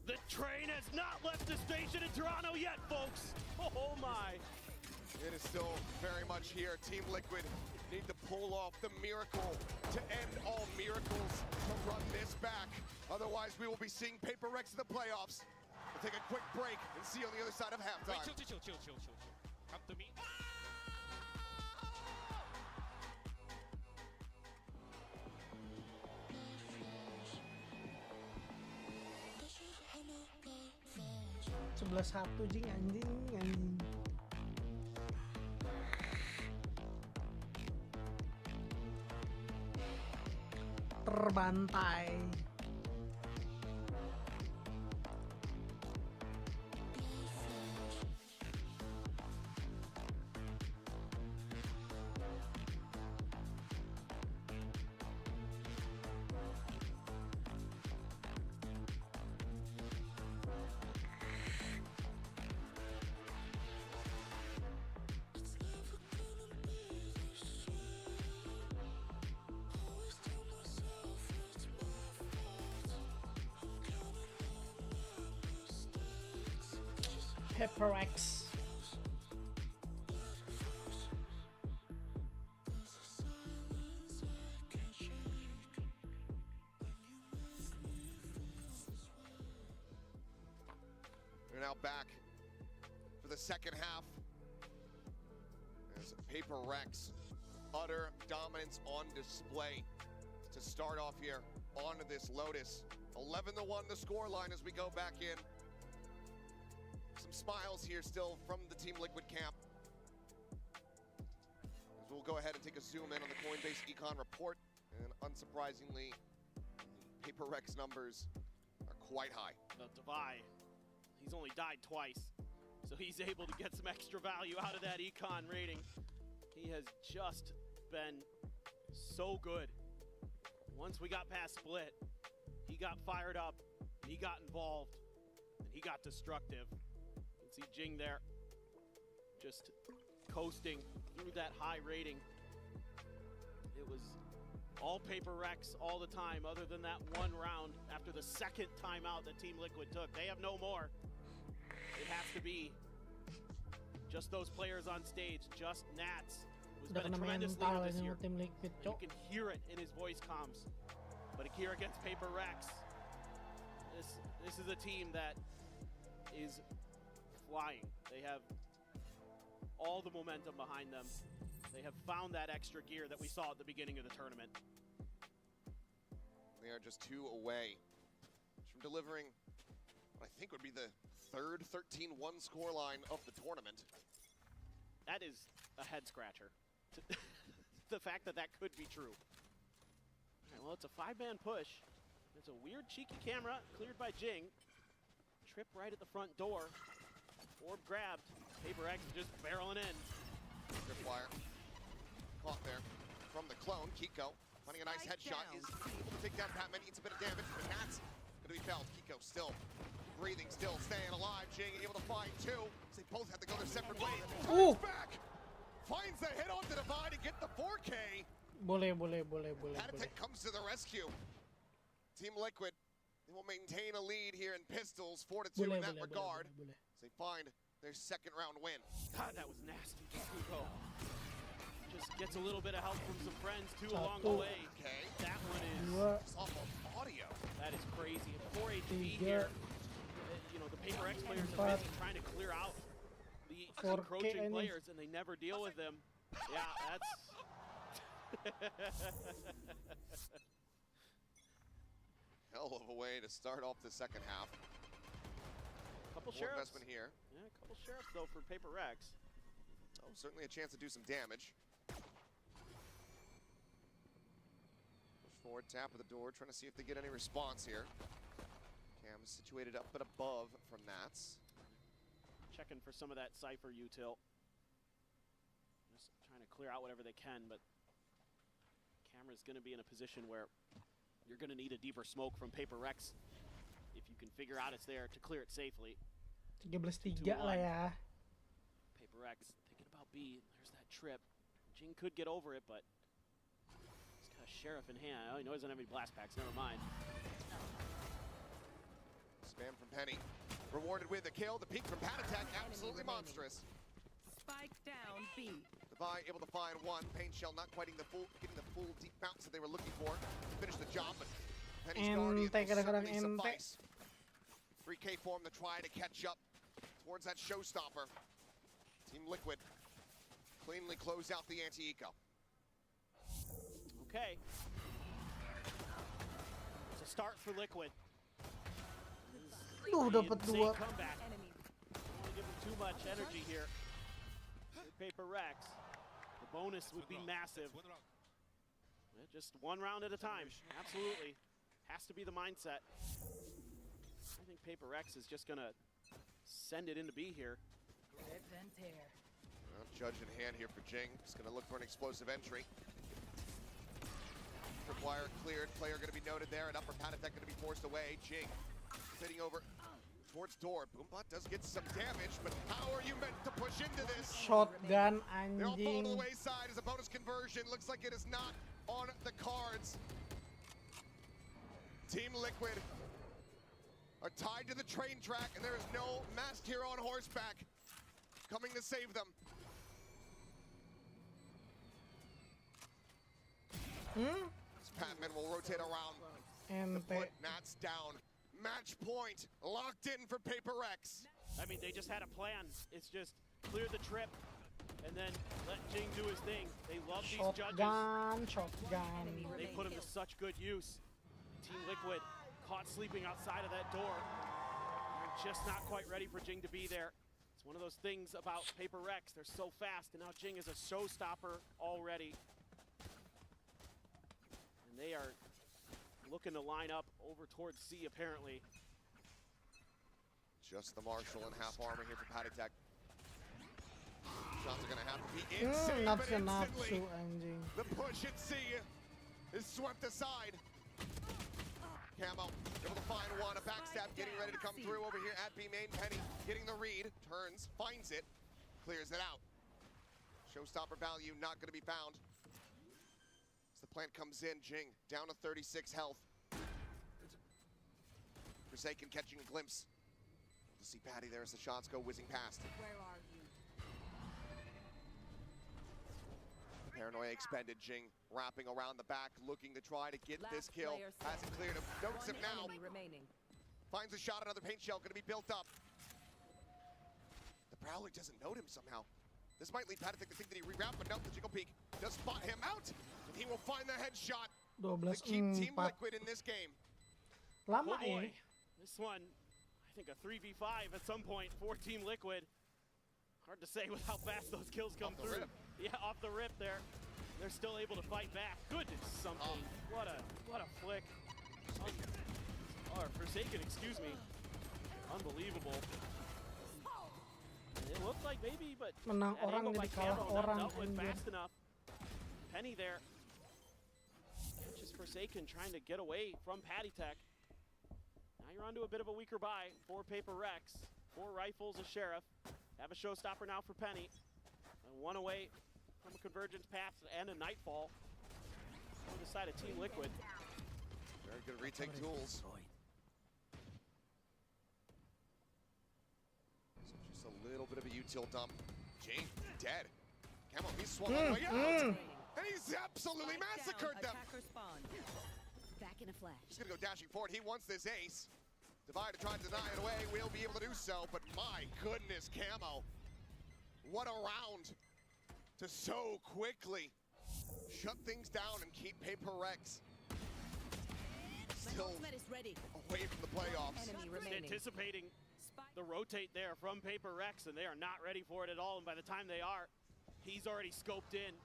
The train has not left the station in Toronto yet, folks. Oh my. It is still very much here. Team Liquid need to pull off the miracle to end all miracles to run this back. Otherwise, we will be seeing Paper Rex in the playoffs. We'll take a quick break and see you on the other side of halftime. Wait, chill. Come to me. Sebelas satu jing anjing. Terbantai. Paper Rex. We're now back for the second half. As Paper Rex, utter dominance on display to start off here onto this Lotus. 11-1 the scoreline as we go back in. Some smiles here still from the Team Liquid camp. As we'll go ahead and take a zoom in on the Coinbase Econ report. And unsurprisingly, Paper Rex numbers are quite high. The Divide, he's only died twice, so he's able to get some extra value out of that Econ rating. He has just been so good. Once we got past Split, he got fired up, he got involved, and he got destructive. You can see Jing there, just coasting through that high rating. It was all Paper Rex all the time, other than that one round after the second timeout that Team Liquid took. They have no more. It has to be just those players on stage, just Nats, who's been a tremendous leader this year. You can hear it in his voice comms. But here against Paper Rex, this is a team that is flying. They have all the momentum behind them. They have found that extra gear that we saw at the beginning of the tournament. They are just 2 away from delivering what I think would be the third 13-1 scoreline of the tournament. That is a head scratcher. The fact that that could be true. All right, well, it's a 5-man push. There's a weird cheeky camera cleared by Jing. Trip right at the front door. Orb grabbed. Paper Rex is just barreling in. Tripwire caught there from the clone. Kiko finding a nice headshot, is able to take down Patman, eats a bit of damage, but that's going to be felt. Kiko still breathing, still staying alive. Jing able to find 2. So they both have to go their separate ways. Turns back, finds the hit on the Divide to get the 4K. Boleh. Adatek comes to the rescue. Team Liquid, they will maintain a lead here in pistols, 4-2 in that regard. As they find their second round win. God, that was nasty. Kiko just gets a little bit of help from some friends too along the way. Okay. That one is just off of audio. That is crazy. 4 HP here. You know, the Paper Rex players are busy trying to clear out the encroaching players, and they never deal with them. Yeah, that's hell of a way to start off the second half. Couple More sheriffs. investment here. Yeah, a couple sheriffs though for Paper Rex. Oh, certainly a chance to do some damage. Push forward, tap of the door, trying to see if they get any response here. Cam is situated up and above from Nats. Checking for some of that Cypher util. Just trying to clear out whatever they can, but Camera's going to be in a position where you're going to need a deeper smoke from Paper Rex if you can figure out it's there to clear it safely. 13-3 lah ya. Paper Rex thinking about B. There's that trip. Jing could get over it, but he's got a sheriff in hand. Oh, he knows he doesn't have any blast packs. Never mind. Spam from Penny. Rewarded with a kill. The peak from Adatek, absolutely monstrous. Spike down B. Divine able to find one. Pain Shell not quite getting the full deep bounce that they were looking for to finish the job, but Penny's Guardian will certainly suffice. 3K form to try to catch up towards that showstopper. Team Liquid cleanly close out the anti-eco. Okay. It's a start for Liquid. Dapat dua. Comeback. Don't give them too much energy here. Paper Rex. The bonus would be massive. Yeah, just one round at a time. Absolutely. Has to be the mindset. I think Paper Rex is just gonna send it into B here. Well, judge in hand here for Jing. Just gonna look for an explosive entry. Tripwire cleared. Player gonna be noted there. An upper pad attack gonna be forced away. Jing sitting over towards door. Boombot does get some damage, but how are you meant to push into this? Shotgun They all fall to the anjing. wayside as a bonus conversion. Looks like it is not on the cards. Team Liquid are tied to the train track, and there is no masked hero on horseback coming to save them. Patman will rotate around. The foot, Nats down. Match point locked in for Paper Rex. I mean, they just had a plan. It's just clear the trip and then let Jing do his thing. They love these judges. Shotgun. They put him to such good use. Team Liquid caught sleeping outside of that door. They're just not quite ready for Jing to be there. It's one of those things about Paper Rex. They're so fast, and now Jing is a showstopper already. And they are looking to line up over towards C, apparently. Just the Marshall in half armor here for Patty Tech. Shots are gonna have to be insane, but instantly the push at C is swept aside. Camo able to find one, a backstab getting ready to come through over here at B main. Penny getting the read, turns, finds it, clears it out. Showstopper value not gonna be found. As the plant comes in, Jing down to 36 health. Forsaken catching a glimpse. We'll see Patty there as the shots go whizzing past. Where are you? Paranoia expended. Jing wrapping around the back, looking to try to get this kill. Hasn't cleared him. Notes him now. Finds a shot, another paint shell gonna be built up. The Prowler doesn't note him somehow. This might lead Patty to think that he reroute, but no, the Jiggle Peak does spot him out. And he will find the headshot to keep Team Liquid in this game. Lama oh boy. This one, I think a 3v5 at some point for Team Liquid. Hard to say with how fast those kills come through. Rip. Yeah, off the rip there. They're still able to fight back. Goodness, something. What a flick. Or Forsaken, excuse me. Unbelievable. It looked like maybe, but Menang that orang angle by jadi kalah Camo not orang, dealt with anjir. fast enough. Penny there. Catches Forsaken trying to get away from Patty Tech. Now you're onto a bit of a weaker buy for Paper Rex. 4 rifles, a sheriff. Have a showstopper now for Penny. And 1 away from a convergence path and a nightfall. On the side of Team Liquid. Very good retake tools. So just a little bit of a util dump. Jing dead. Camo, he's swung all the way out. And he's absolutely massacred them. Back in a flash. He's gonna go dashing forward. He wants this ace. Divide to try to deny it away. We'll be able to do so, but my goodness, Camo. What a round to so quickly shut things down and keep Paper Rex still away from the playoffs. Just anticipating the rotate there from Paper Rex, and they are not ready for it at all, and by the time they are, he's already scoped in.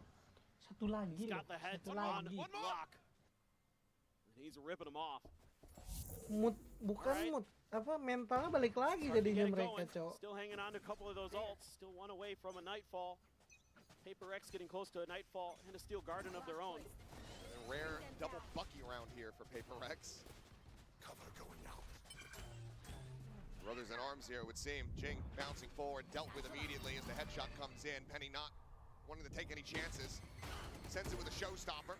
Satu lagi He's got loh, the heads satu on lagi. lock. And he's ripping them off. Mood, bukan mood, apa mentalnya balik lagi jadinya mereka, cowok. Still hanging on to a couple of those ults. Still 1 away from a nightfall. Paper Rex getting close to a nightfall and a steel garden of their own. A rare double Bucky round here for Paper Rex. Cover going out. Brothers in arms here, it would seem. Jing bouncing forward, dealt with immediately as the headshot comes in. Penny not wanting to take any chances. Sends it with a showstopper.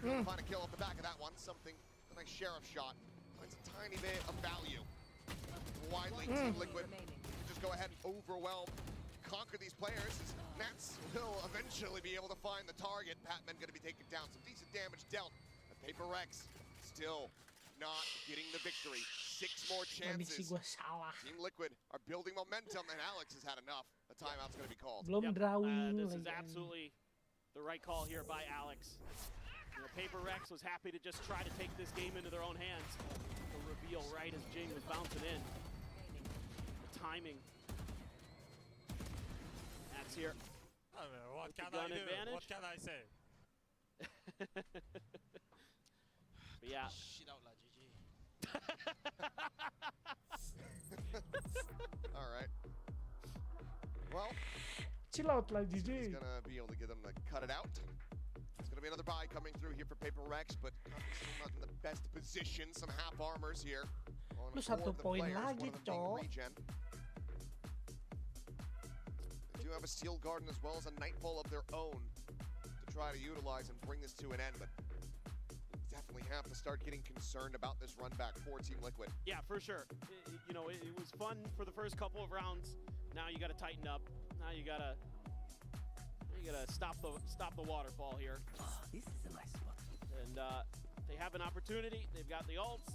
Find a kill off the back of that one. Something, a nice sheriff shot. Finds a tiny bit of value. Widely, Team Liquid just go ahead and overwhelm conquer these players. Nats will eventually be able to find the target. Patman going to be taken down. Some decent damage dealt. But Paper Rex still not getting the victory. 6 more chances. Team Liquid are building momentum, and Alex has had enough. A timeout's going to be called. This is absolutely the right call here by Alex. You know, Paper Rex was happy to just try to take this game into their own hands. The reveal right as Jing was bouncing in. The timing. That's here. I don't know, what can gun I do? advantage. What can I say? But yeah. Shit out like GG. All right. Well, chill out like he's GG. gonna be able to get them to cut it out. It's gonna be another buy coming through here for Paper Rex, but still not in the best position. Some half armors here. Lu 1 poin lagi, cok. They do have a Steel Garden as well as a Nightfall of their own to try to utilize and bring this to an end, but definitely have to start getting concerned about this run back for Team Liquid. Yeah, for sure. You know, it was fun for the first couple of rounds. Now you got to tighten up. Now you gotta stop the waterfall here. This is a nice spot. And they have an opportunity. They've got the ults.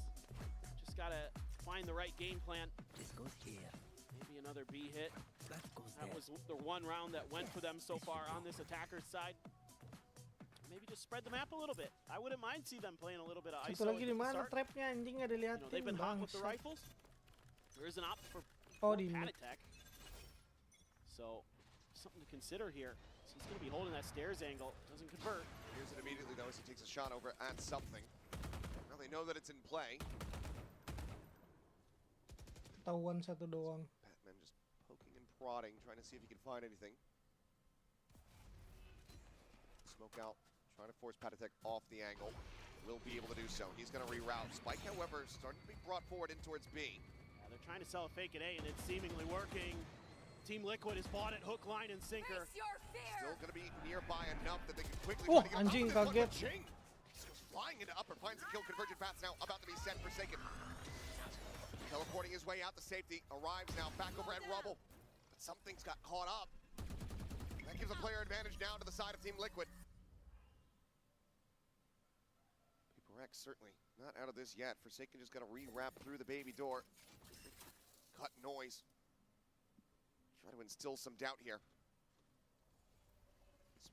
Just gotta find the right game plan. This goes here. Maybe another B hit. That goes That there. was the one round that went for them so far on this attacker's side. Maybe just spread the map a little bit. I wouldn't mind see them playing a little bit of ISO. Satu lagi di at the mana start. trapnya anjing nggak You know, dilihatin they've been hot with the bangsat. rifles. There is an op for Di pad mid. attack. So something to consider here. So he's going to be holding that stairs angle. Doesn't convert. Here's it immediately though as he takes a shot over at something. Now they know that it's in play. Tahuan satu doang. Patman just poking and prodding, trying to see if he can find anything. Smoke out, trying to force Patatek off the angle. Will be able to do so. He's going to reroute. Spike, however, starting to be brought forward in towards B. Yeah, they're trying to sell a fake at A, and it's seemingly working. Team Liquid is bought it hook, line, and sinker. Still going to be nearby enough that they can quickly Oh, try to get anjing, up. kaget. Jing goes flying into upper, finds the kill. Convergent paths now about to be set. Forsaken. Teleporting his way out to safety. Arrives now back over at Rubble. But something's got caught up. That gives a player advantage now to the side of Team Liquid. Paper X certainly not out of this yet. Forsaken just got to re-wrap through the baby door. Cut noise. Try to instill some doubt here.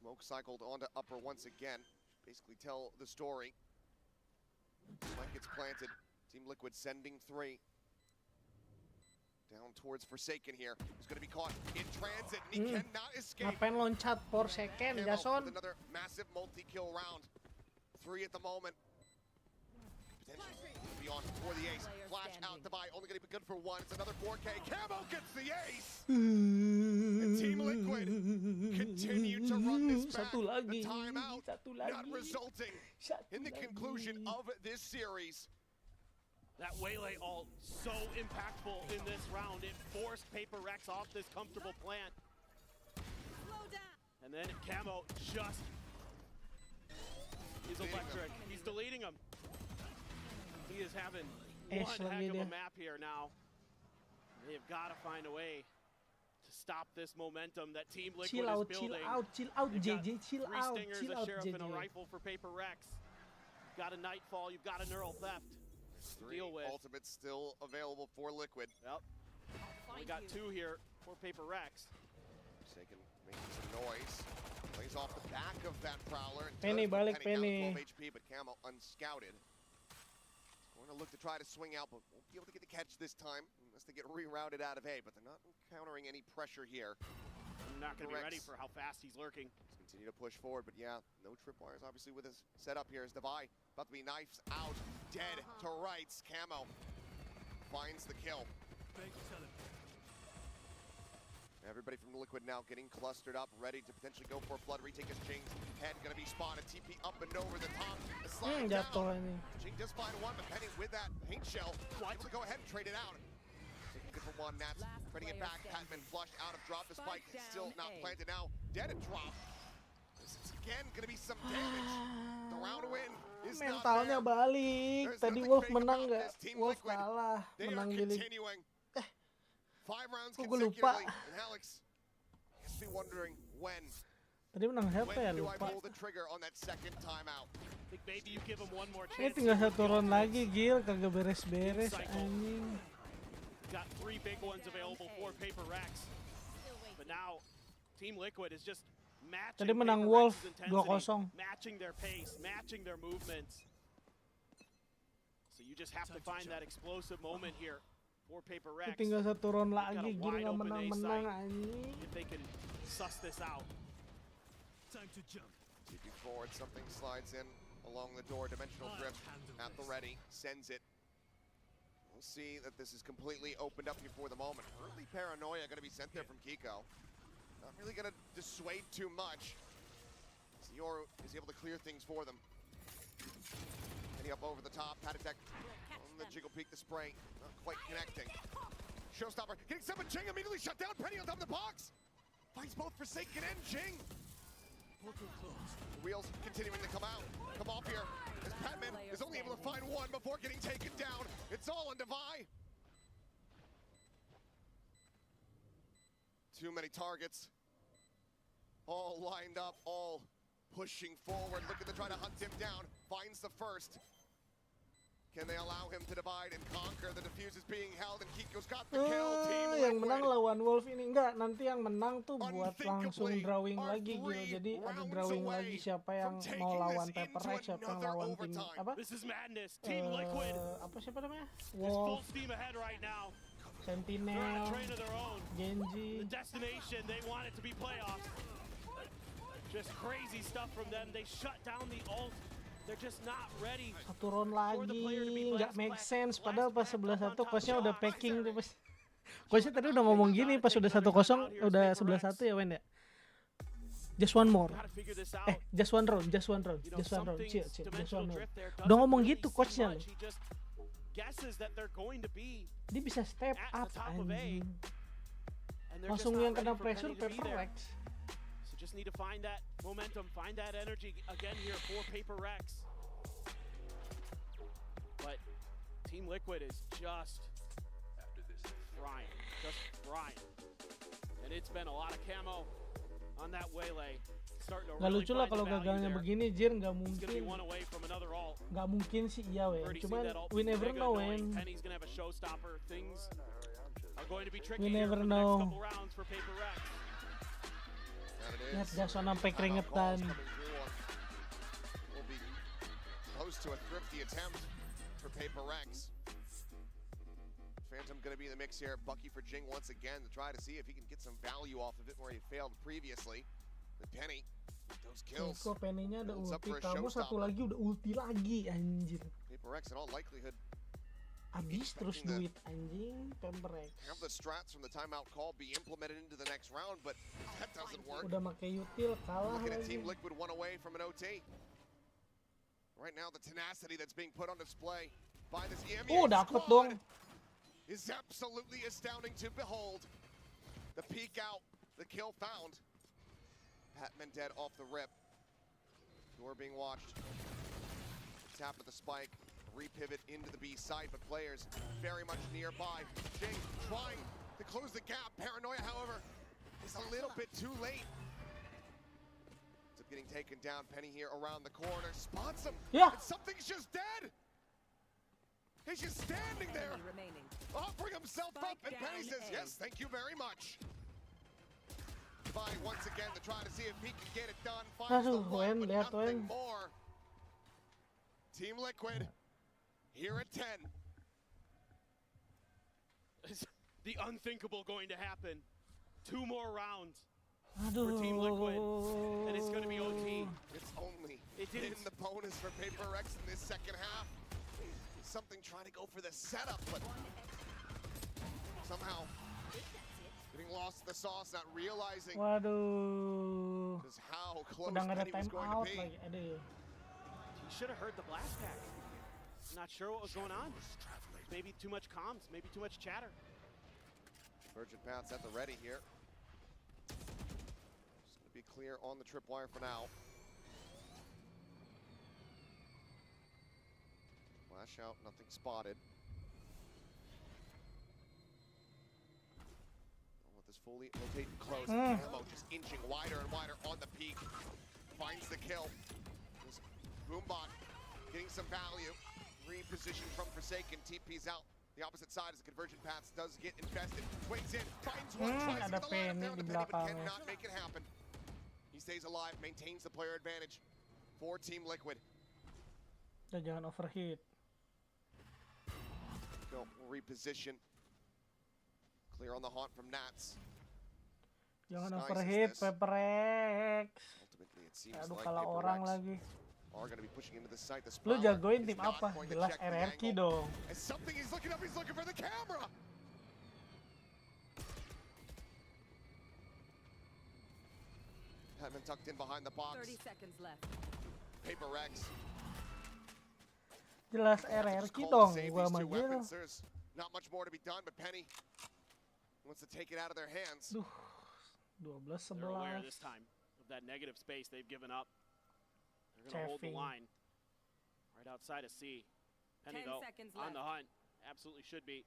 Smoke cycled onto upper once again. Basically tell the story. Mike gets planted. Team Liquid sending 3. Down towards Forsaken here. He's going to be caught in transit and he cannot escape. Ngapain loncat per second, Camo Jason? with another massive multi-kill round. 3 at the moment. Potentially beyond for the ace. Flash out to buy. Only going to be good for 1. It's another 4K. Camo gets the ace. And Team Liquid continue to run this back. Satu lagi. The timeout Satu lagi. not resulting in the conclusion of this series. That Waylay ult so impactful in this round. It forced Paper Rex off this comfortable plant. And then Camo just is electric. He's deleting him. He is having one heck of a map here now. They've got to find a way to stop this momentum that Team Liquid Chill is out, building. chill out, They've got JJ, chill 3 out, stingers, chill a out, sheriff, and a JJ. rifle for Paper Rex. You've got a Nightfall, you've got a neural theft. 3 Deal with. ultimates still available for Liquid. Yep. We got 2 here for Paper Rex. Forsaken making some noise. Plays off the back of that Prowler. And Penny, does put balik, Penny. Down Penny. to 12 HP, but Camo unscouted. Going to look to try to swing out, but won't be able to get the catch this time unless they get rerouted out of A. But they're not encountering any pressure here. I'm not going to be ready for how fast he's lurking. Let's continue to push forward, but yeah, no tripwires obviously with his setup here as Devi about to be knifes out, dead to rights. Camo finds the kill. Everybody from Liquid now getting clustered up, ready to potentially go for a flood retake as Jing's head going to be spotted. TP up and over the top. Slide Jatuh down. ini. Jing does find 1, but Penny with that paint shell. Able to go ahead and trade it out. Taking good for 1, Nats trading it back. Patman flushed out of drop. The spike still not planted now. Dead at drop. This is again going to be some damage. The round win is not Mentalnya there. balik. There's Tadi nothing Wolf fake menang about nggak? this. Team Wolf Liquid, kalah. They are Menang di league. continuing. 5 rounds Kok gue lupa? consecutively. And Alex actually wondering when. Tadi menang siapa ya, When do I lupa. pull the trigger on that second timeout? Think maybe you give him one more Ini chance. tinggal satu round lagi, Gil, kagak beres-beres anjing. Got 3 big ones available for Paper Rex. But now Team Liquid is just matching Tadi menang Paper Wolf Rex's intensity, 2-0. matching their pace, matching their movements. So you just have to find that explosive moment here for Paper Rex. Tinggal satu round They've got lagi, a Gil wide nggak open A menang-menang site. anjing. If they can suss this out. Time to jump. Keeping forward, something slides in along the door. Dimensional drift at the ready, sends it. We'll see that this is completely opened up here for the moment. Early paranoia going to be sent there from Kiko. Not really going to dissuade too much. Zior is able to clear things for them. Penny up over the top, pat attack on the jiggle peak, the spray, not quite connecting. Showstopper, getting 7, Jing immediately shut down, Penny on top of the box! Finds both Forsaken and Jing! The wheels continuing to come off here, as Patman is only able to find one before getting taken down. It's all on Devi. Too many targets, all lined up, all pushing forward, looking to try to hunt him down. Finds the first. Can they allow him to divide and conquer? The defuse is being held and Kiko's got the kill. Team Yang Liquid. menang lawan Wolf ini enggak, nanti yang menang tuh buat langsung drawing lagi, Gil. Jadi ada drawing lagi siapa yang mau lawan Paper Rex, siapa yang lawan tim apa? This is madness. Team Liquid Apa siapa namanya? is full Wolf, steam ahead right now. They're on a Sentinel, train of their own. Genji. The destination, they want it to be playoffs. Just crazy stuff from them. They shut down the ult. They're just not ready. Satu round lagi, nggak make sense. Padahal pas 11-1 coachnya udah packing tuh. Coachnya tadi udah ngomong gini pas udah 1-0, udah 11-1 ya Wen ya. Just one more. Just one round, just one round, just one round. Chill, just one round. Udah ngomong gitu coachnya loh. Dia bisa step up anjing. Langsung yang kena pressure Paper Rex. Just need to find that momentum, find that energy again here for Paper Rex. But Team Liquid is just frying. And it's been a lot of camo on that waylay. Starting to Gak really lucu lah find kalau the value gagalnya there. begini, Jir, nggak It's gonna be mungkin. one away from another ult. Nggak mungkin sih iya Wen. Already Cuman seen that ult we from never Mega, know knowing Wen. Penny's gonna have a showstopper. Things are going to be tricky We here never for the know. next couple rounds for Paper Rex. Lihat Jason sampai keringetan. Will be close to a thrifty attempt for Paper Rex. Phantom going to be in the mix here. Bucky for Jing once again to try to see if he can get some value off of it where he failed previously. But Penny, with those kills, Kok Penny-nya ada builds up ulti, for a kamu satu showstopper. lagi udah ulti lagi anjir. Paper Rex in all likelihood Habis terus duit anjing Paper Rex. have the strats from the timeout call be implemented into the next round, but that doesn't work. Udah make util kalah Looking at lagi. Team Liquid one away from an OT. Right now, the tenacity that's being put on display by this EMEA Oh, dapet squad dong. is absolutely astounding to behold. The peek out, the kill found. Patman dead off the rip. Door being watched. Tap at the spike. Repivot into the B side, but players very much nearby. Jing trying to close the gap. Paranoia, however, is a little bit too late. Ends up getting taken down. Penny here around the corner. Spots him. Yeah. And something's just dead. He's just standing there, offering himself up, and Penny says, yes, thank you very much. By once again to try to see if he can get it done. Finds the Aduh, one, Wen, but lihat nothing Wen. more. Team Liquid, here at 10. Is the unthinkable going to happen? 2 more rounds Aduh. for Team Liquid, and it's going to be OT. It's only It been didn't- the bonus for Paper Rex in this second half. Something trying to go for the setup, but somehow getting lost in the sauce, not realizing Waduh. just how close Udah nggak ada Penny was time going out to be. lagi. Aduh. He should have heard the blast pack. Not sure what was going on. Maybe too much comms, maybe too much chatter. Virgin Path's at the ready here. Just going to be clear on the tripwire for now. Flash out, nothing spotted. I'll let this fully rotate and close. Camo just inching wider and wider on the peak. Finds the kill. This Boombot getting some value. Reposition from Forsaken. TP's out. The opposite side as the conversion paths does get infested. Swings in, finds one, tries to get the line up there on the penny, but cannot make it happen. He stays alive, maintains the player advantage for Team Liquid. Jangan overheat. Go reposition. Clear on the haunt from Nats. Jangan overheat, PaperX. Ultimately, it seems Aduh, like kalah orang lagi. are going to be pushing into the site. The Lu Sprawler jagoin is tim not apa? going to Jelas check the RRQ angle. dong. As something he's looking up, he's looking for the camera. Hadman tucked in behind the box. 30 seconds left. PaperX. Jelas RRQ dong, gua sama Jill. There's not much more to be done, but Penny wants to take it out of their hands. Duh, 12-11. They're aware this time of that negative space they've given up. They're going to hold the line right outside of C. Penny, though, on the hunt. Absolutely should be.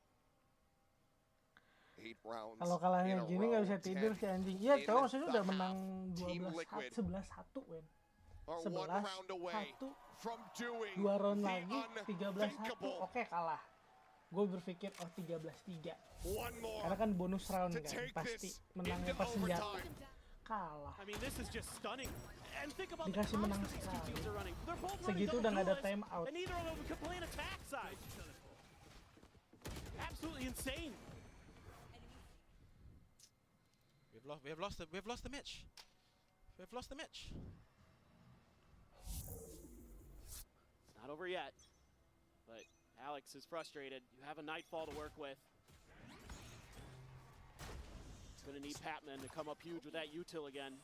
8 rounds. Kalau kalahnya gini nggak bisa tidur si anjing. Iya, cowok maksudnya udah menang 11-1, Wen. 11-1. 2 round lagi, 13-1. Oke, kalah. Gue berpikir, oh 13-3. Karena kan bonus round kan, pasti menangnya pas senjata. Kalah. Dikasih menang sekali. Segitu udah nggak ada time out. Absolutely insane. We've lost the match. We've lost the match. It's not over yet, but Alex is frustrated. You have a Nightfall to work with. It's going to need Patman to come up huge with that util again.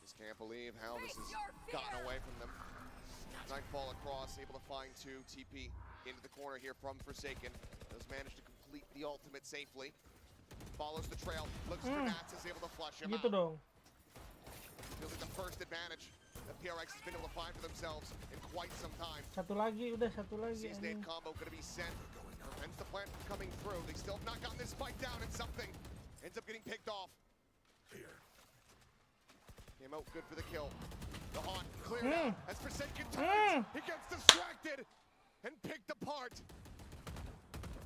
Just can't believe how this has gotten away from them. Nightfall across, able to find 2. TP into the corner here from Forsaken. Does manage to complete the ultimate safely. Follows the trail, looks for Nats, is able to flush him Gitu out. dong. Feels like the first advantage that PRX has been able to find for themselves in quite some time. Satu lagi, udah satu lagi. Season 8 combo going to be sent. Prevents the plant from coming through. They still have not gotten this spike down, and something ends up getting picked off. Came out good for the kill. The haunt cleared out as Forsaken turns. He gets distracted and picked apart.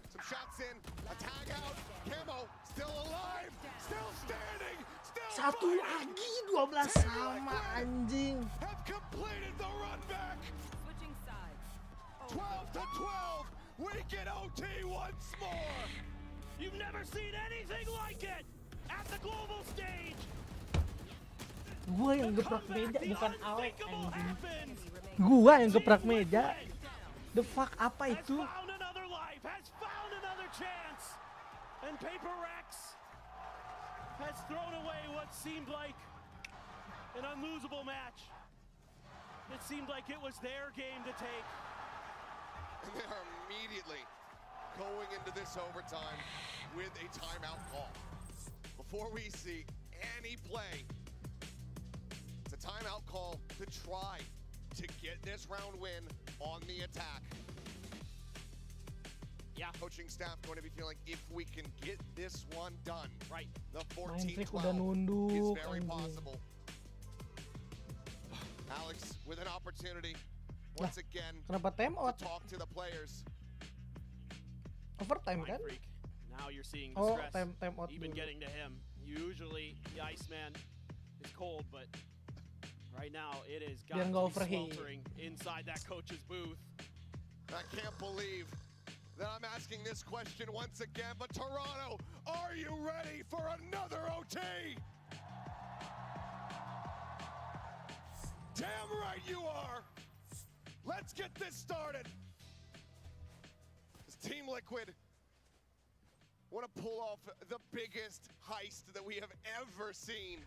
Some shots in, a tag out. Camo still alive, still standing, still Satu lagi, 12 sama anjing. have completed the run back. Switching sides. 12-12. We get OT once more. You've never seen anything like it at the global stage. Gua yang geprak meja, bukan Alek anjing. Gua yang geprak meja. The fuck apa itu? Has found another chance, and PaperX has thrown away what seemed like an unlosable match. It seemed like it was their game to take. And they are immediately going into this overtime with a timeout call. Before we see any play, it's a timeout call to try to get this round win on the attack. Yeah, coaching staff going to be feeling if we can get this one done, right? The 14-12 is very possible. Alex with an opportunity once again Kenapa time out? to talk to the players. Overtime kan? Now you're seeing the Oh, stress time out even dulu. getting to him. Usually the Iceman is cold, but right now it is got Biar to nggak be overheat. sweltering inside that coach's booth. I can't believe that I'm asking this question once again, but Toronto, are you ready for another OT? Damn right you are. Let's get this started. This Team Liquid want to pull off the biggest heist that we have ever seen.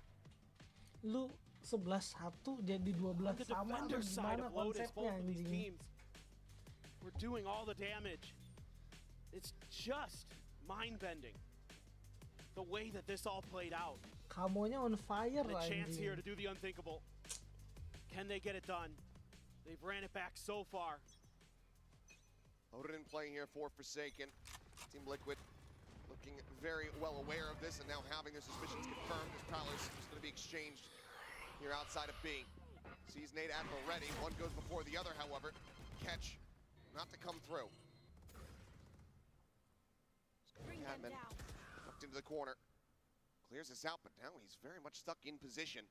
Lu 11-1 jadi 12 The sama defender tuh side gimana of Lotus, konsepnya both of these anjing? teams, we're doing all the damage. It's just mind-bending the way that this all played out. Kamonya on fire And a chance here anjing. to do the unthinkable. Can they get it done? They've ran it back so far. Odin in play here for Forsaken. Team Liquid very well aware of this, and now having their suspicions confirmed, as Prowler's just going to be exchanged here outside of B. Sees nade at the ready. One goes before the other, however. Catch not to come through. Cadman tucked into the corner. Clears this out, but now he's very much stuck in position.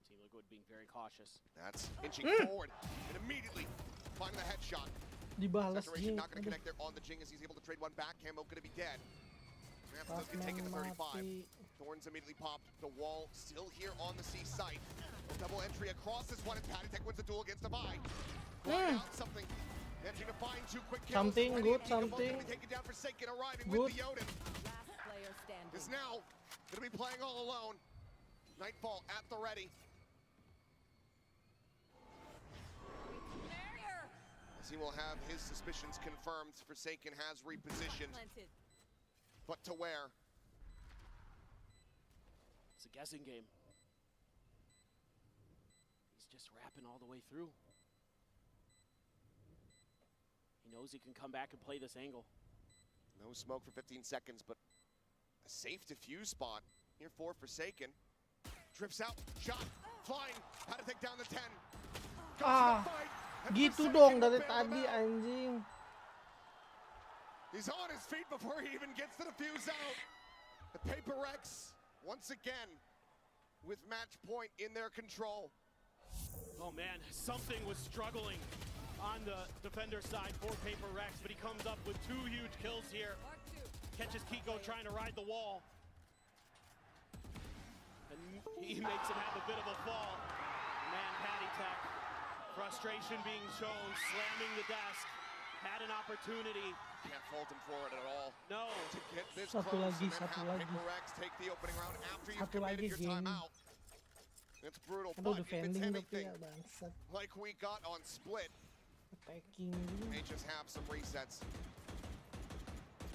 Team Liquid being very cautious. That's inching forward and immediately finding the headshot. Dibalas Saturation Jing. not going to connect there on the Jing as he's able to trade one back. Camo going to be dead. Ramps does get taken to 35. Thorns immediately popped. The wall still here on the C site. Double entry across this one, and Patty wins the duel against Devi. Out something. Managing to find 2 quick kills. Something good, something taken down for Forsaken, arriving good. with the Odin. Last player standing. Is now going to be playing all alone. Nightfall at the ready. As he will have his suspicions confirmed, Forsaken has repositioned. But to where? It's a guessing game. He's just rapping all the way through. He knows he can come back and play this angle. No smoke for 15 seconds, but a safe defuse spot here for Forsaken. Drifts out, shot, flying, how to take down the 10. Ah, gitu dong dari tadi anjing. He's on his feet before he even gets the defuse out. The Paper Rex, once again, with match point in their control. Oh man, something was struggling on the defender side for Paper Rex, but he comes up with 2 huge kills here. Catches Kiko trying to ride the wall. And he makes him have a bit of a fall. Man, Patty Tech, frustration being shown, slamming the desk. Had an opportunity. Can't fault him for it at all. No. To get this Satu close lagi, and then satu have lagi. Paper Rex take the opening round after you've Satu committed lagi, your Jing. timeout. It's brutal, Aduh, but if it's defending tapi anything ya bangsat. like we got on Split, Attacking. may just have some resets.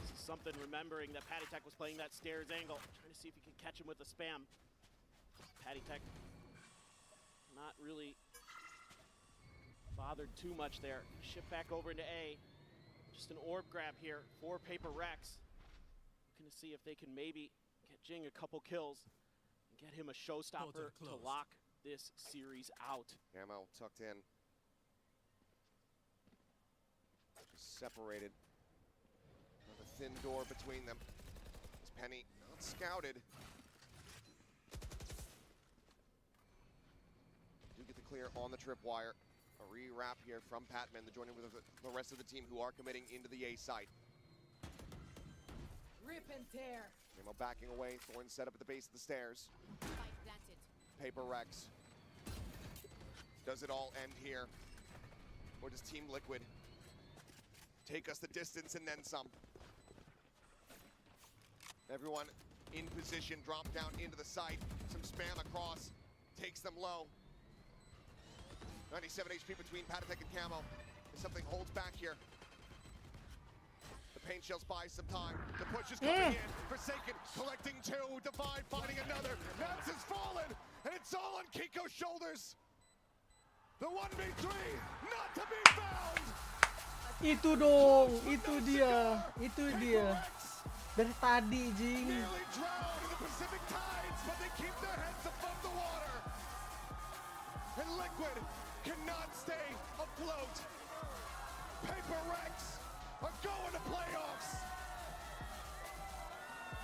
This is something remembering that Patty Tech was playing that stairs angle. Trying to see if he can catch him with a spam. Patty Tech not really bothered too much there. Shift back over into A. Just an orb grab here for Paper Rex. Looking to see if they can maybe get Jing a couple kills and get him a showstopper to lock this series out. Ammo tucked in. Just separated. Another thin door between them. As Penny not scouted. Do get the clear on the tripwire. A re-wrap here from Patman, joining with the rest of the team who are committing into the A site. Rip and tear. Ammo backing away. Thorn set up at the base of the stairs. Paper Rex. Does it all end here? Or does Team Liquid take us the distance and then some? Everyone in position, drop down into the site. Some spam across, takes them low. 97 HP between Patatek and Camo. If something holds back here. The paint shells buy some time. The push is coming in. Forsaken collecting 2. Divide finding another. Nats has fallen. And it's all on Kiko's shoulders. The 1v3 not to be found. Itu dong, itu dia. Dari tadi, Jing. Nearly drowned in the Pacific tides, but they keep their heads above the water. And Liquid cannot stay afloat. Paper Rex are going to playoffs.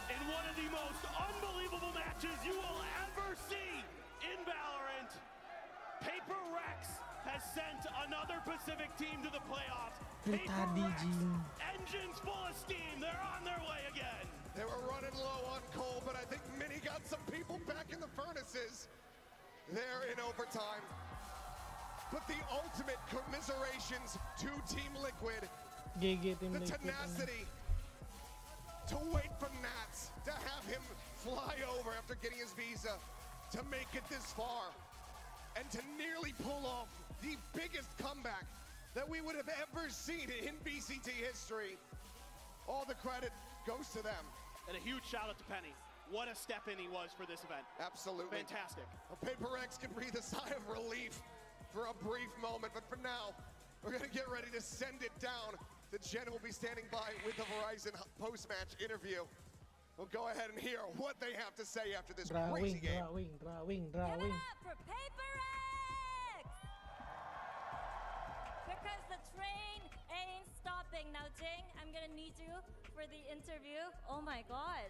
In one of the most unbelievable matches you will ever see in Valorant, Paper Rex has sent another Pacific team to the playoffs. Dari tadi, Jing. Engines full of steam, they're on their way again. They were running low on coal, but I think Mini got some people back in the furnaces. They're in overtime. But the ultimate commiserations to Team Liquid. GG Team The Liquid. tenacity to wait for Nats, to have him fly over after getting his visa, to make it this far, and to nearly pull off the biggest comeback that we would have ever seen in BCT history. All the credit goes to them. And a huge shout out to Penny. What a step in he was for this event. Absolutely. Fantastic. Paper Rex can breathe a sigh of relief for a brief moment, but for now, we're gonna get ready to send it down that Jen will be standing by with the Verizon post-match interview. We'll go ahead and hear what they have to say after this crazy game. Drawing. Give it up for Paper X! Because the train ain't stopping. Now, Jing, I'm gonna need you for the interview. Oh my god.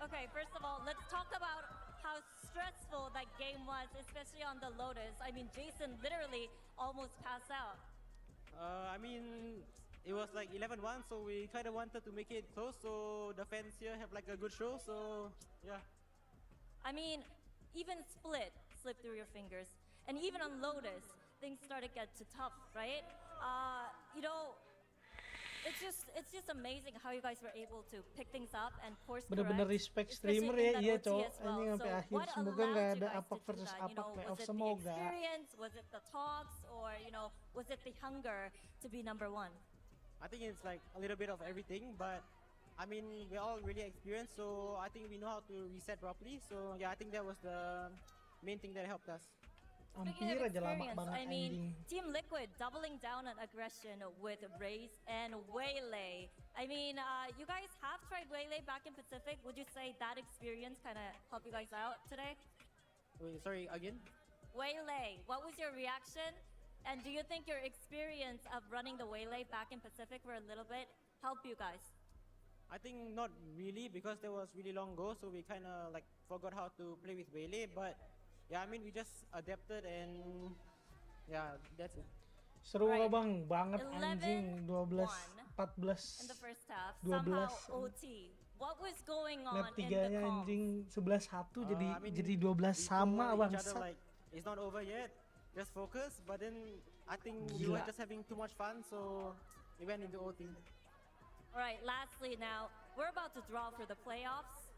Okay, first of all, let's talk about how stressful that game was, especially on the Lotus. I mean, Jason literally almost passed out. I mean, it was like 11-1, so we kind of wanted to make it close, so the fans here have like a good show, so yeah. I mean, even Split slipped through your fingers. And even on Lotus, things started to get too tough, right? You know, it's just amazing how you guys were able to pick things up and course correct. Bener-bener respect streamer ya, iya cowok. Ini sampai akhir semoga nggak ada apak versus apak playoff, semoga. Was it the talks, or was it the hunger to be number one? I think it's like a little bit of everything, but I mean, we're all really experienced, so I think we know how to reset properly. So yeah, I think that was the main thing that helped us. Speaking of experience, I mean, Team Liquid doubling down on aggression with Raze and Waylay. I mean, you guys have tried Waylay back in Pacific. Would you say that experience kind of helped you guys out today? Wait, sorry, again? Waylay, what was your reaction? And do you think your experience of running the Waylay back in Pacific for a little bit helped you guys? I think not really, because there was really long ago, so we kind of like forgot how to play with Waylay, but yeah, I mean, we just adapted and yeah, that's it. Seru right. Bang, banget anjing 12 14 in the first half. 12 somehow OT. What was going on in the comms? Anjing 11-1 jadi 12 sama bangsat. Like, it's not over yet. Just focus, but then I think we were just having too much fun, so we went into OT. Alright, lastly now, we're about to draw for the playoffs.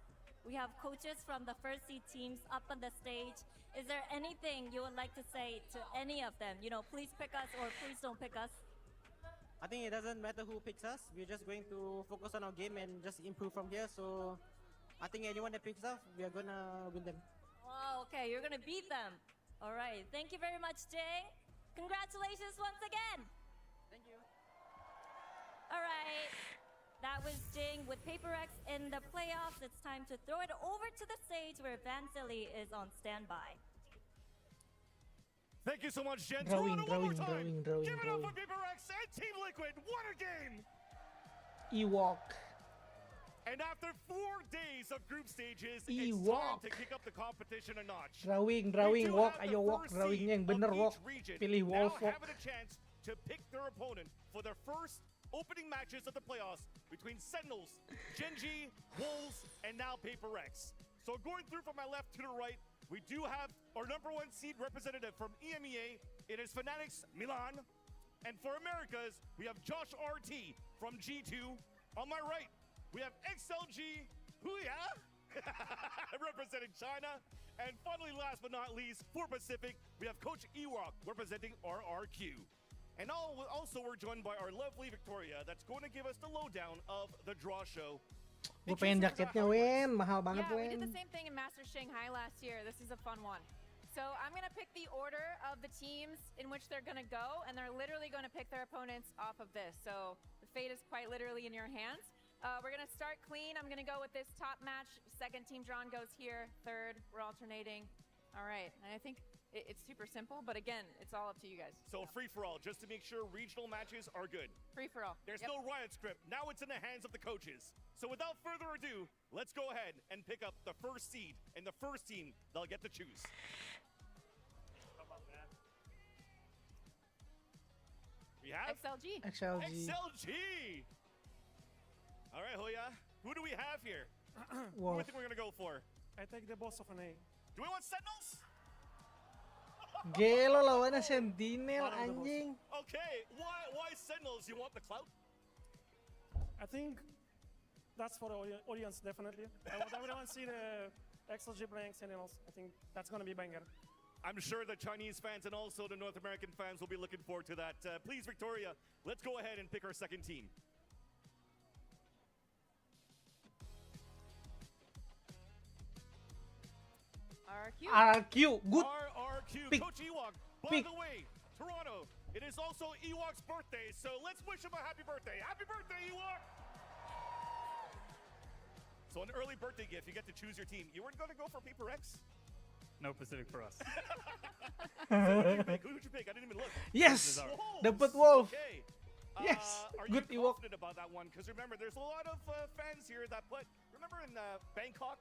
We have coaches from the first seed teams up on the stage. Is there anything you would like to say to any of them? Please pick us or please don't pick us. I think it doesn't matter who picks us. We're just going to focus on our game and just improve from here. So I think anyone that picks us, we are gonna win them. Oh, okay, you're gonna beat them. All right, thank you very much, Jing. Congratulations once again. Thank you. All right. That was Jing with PaperX in the playoffs. It's time to throw it over to the stage where Vansily is on standby. Thank you so much, Jen. Drawing. Give it up for PaperX and Team Liquid. What a game! Ewok. And after 4 days of group stages, Ewok. It's time to kick up the competition a notch. Drawing, walk, ayo walk, drawingnya yang bener walk. Pilih Wolf walk. Now having a chance to pick their opponent for their first opening matches of the playoffs between Sentinels, Genji, Wolves, and now PaperX. So going through from my left to the right, we do have our #1 seed representative from EMEA. It is Fanatics Milan. And for Americas, we have Josh RT from G2. On my right, we have XLG Huya representing China. And finally, last but not least, for Pacific, we have Coach Ewok representing RRQ. And also, we're joined by our lovely Victoria that's going to give us the lowdown of the draw show. Gue pengen jaketnya, Wen. Mahal banget, Wen. We did the same thing in Master Shanghai last year. This is a fun one. So I'm going to pick the order of the teams in which they're going to go, and they're literally going to pick their opponents off of this. So the fate is quite literally in your hands. We're going to start clean. I'm going to go with this top match. Second team drawn goes here. Third, we're alternating. All right, and I think it's super simple, but again, it's all up to you guys. So free-for-all, just to make sure regional matches are good. Free-for-all. There's no riot script. Now it's in the hands of the coaches. So without further ado, let's go ahead and pick up the first seed and the first team they'll get to choose. We have XLG. XLG. All right, Hoya. Who do we have here? Who do you think we're going to go for? I take the boss of an A. Do we want Sentinels? Gelo lawannya Sentinel, anjing. Okay, why Sentinels? You want the clout? I think that's for the audience, definitely. I want everyone to see the XLG playing Sentinels. I think that's going to be banger. I'm sure the Chinese fans and also the North American fans will be looking forward to that. Please, Victoria, let's go ahead and pick our second team. RRQ. RRQ, good. RRQ. Pick. Coach Ewok, by Pick. the way, Toronto, It is also Ewok's birthday, so let's wish him a happy birthday. Happy birthday, Ewok! So an early birthday gift, you get to choose your team. You weren't going to go for Paper X? No Pacific for us. So who did you pick? Who did you pick? I didn't even look. Yes! Wolves. Dapat Wolf! Okay. Yes! Are Good you Ewok. confident about that one? Because remember, there's a lot of fans here that put... Remember in Bangkok,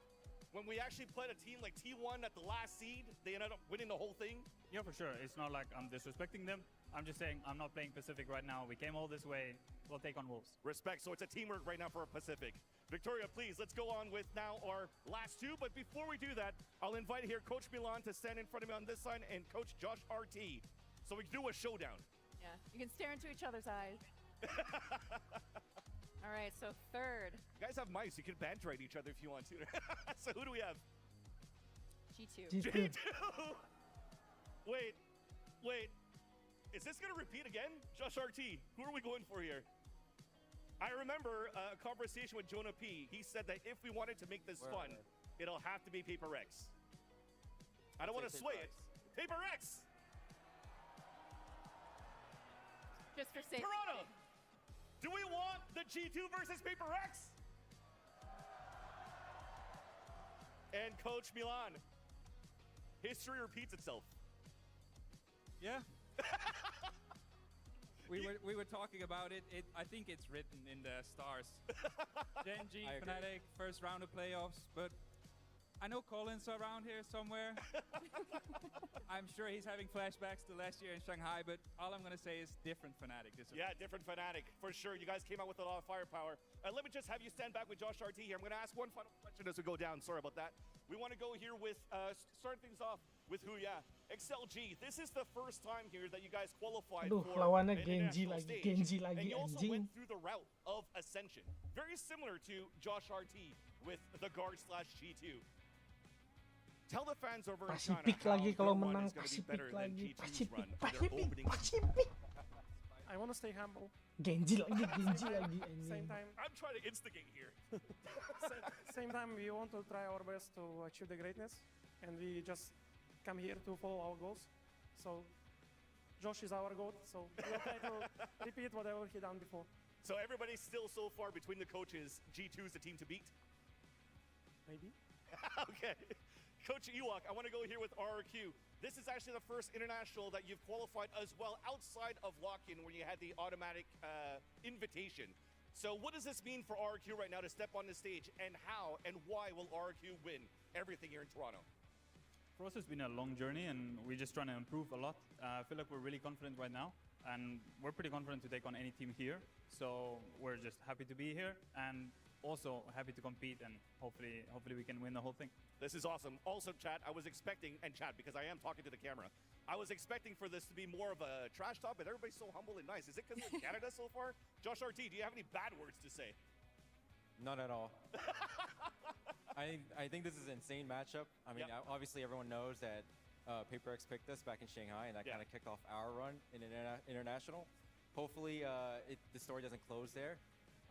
when we actually played a team like T1 at the last seed, they ended up winning the whole thing? Yeah, for sure. It's not like I'm disrespecting them. I'm just saying I'm not playing Pacific right now. We came all this way. We'll take on Wolves. Respect. So it's a teamwork right now for Pacific. Victoria, please, let's go on with now our last two. But before we do that, I'll invite here Coach Milan to stand in front of me on this side and Coach Josh RT. So we can do a showdown. Yeah, you can stare into each other's eyes. All right, so third. You guys have mics. You can banter at each other if you want to. So who do we have? G2. G2. Wait. Is this going to repeat again? Josh RT, who are we going for here? I remember a conversation with Jonah P. He said that if we wanted to make this fun, it'll have to be Paper X. I don't want to sway it. Paper X! Just for safety. Toronto, do we want the G2 versus Paper X? And Coach Milan, history repeats itself. Yeah. We were talking about it. I think it's written in the stars. Genji, Fnatic, first round of playoffs, but I know Colin's around here somewhere. I'm sure he's having flashbacks to last year in Shanghai, but all I'm gonna say is different Fnatic. Yeah, different Fnatic, for sure. You guys came out with a lot of firepower. Let me just have you stand back with Josh RT here. I'm gonna ask one final question as we go down. Sorry about that. We want to go here with, start things off with Huya. XLG, this is the first time here that you guys qualified for lawannya an Genji international lagi, stage. Genji lagi, And you also anjing. went through the route of Ascension. Very similar to Josh RT with the Guard/G2. Tell the fans over in China Pacific how lagi their kalau run menang, is going to be Pacific better than lagi, G2's run Pacific, for their opening. Pacific. I want to stay humble. Genji lagi, Same anjing. time, I'm trying to instigate here. same time, we want to try our best to achieve the greatness, and we just come here to follow our goals. So, Josh is our goat, so we'll try to repeat whatever he done before. So everybody's still so far between the coaches. G2 is the team to beat. Maybe. Okay. Coach Ewok, I want to go here with RRQ. This is actually the first international that you've qualified as well outside of lock-in where you had the automatic invitation. So what does this mean for RRQ right now to step on the stage, and how and why will RRQ win everything here in Toronto? For us, it's been a long journey, and we're just trying to improve a lot. I feel like we're really confident right now, and we're pretty confident to take on any team here. So we're just happy to be here, and also happy to compete, and hopefully we can win the whole thing. This is awesome. Also, chat, I was expecting, and chat, because I am talking to the camera, I was expecting for this to be more of a trash talk, but everybody's so humble and nice. Is it because we're in Canada so far? Josh RT, do you have any bad words to say? Not at all. I think this is an insane matchup. I mean, obviously everyone knows that Paper X picked us back in Shanghai, and that kind of kicked off our run in international. Hopefully, the story doesn't close there,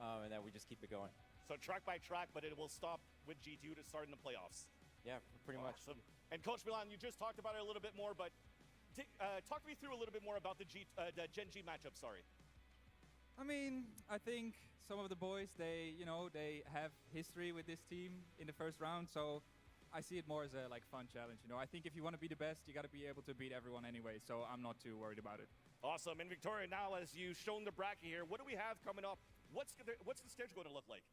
and that we just keep it going. So track by track, but it will stop with G2 to start in the playoffs. Yeah, pretty much. Awesome. And Coach Milan, you just talked about it a little bit more, but talk me through a little bit more about the Gen G matchup. Sorry. I mean, I think some of the boys, they have history with this team in the first round, so I see it more as a fun challenge. I think if you want to be the best, you got to be able to beat everyone anyway, so I'm not too worried about it. Awesome. And Victoria, now as you've shown the bracket here, what do we have coming up? What's the stage going to look like?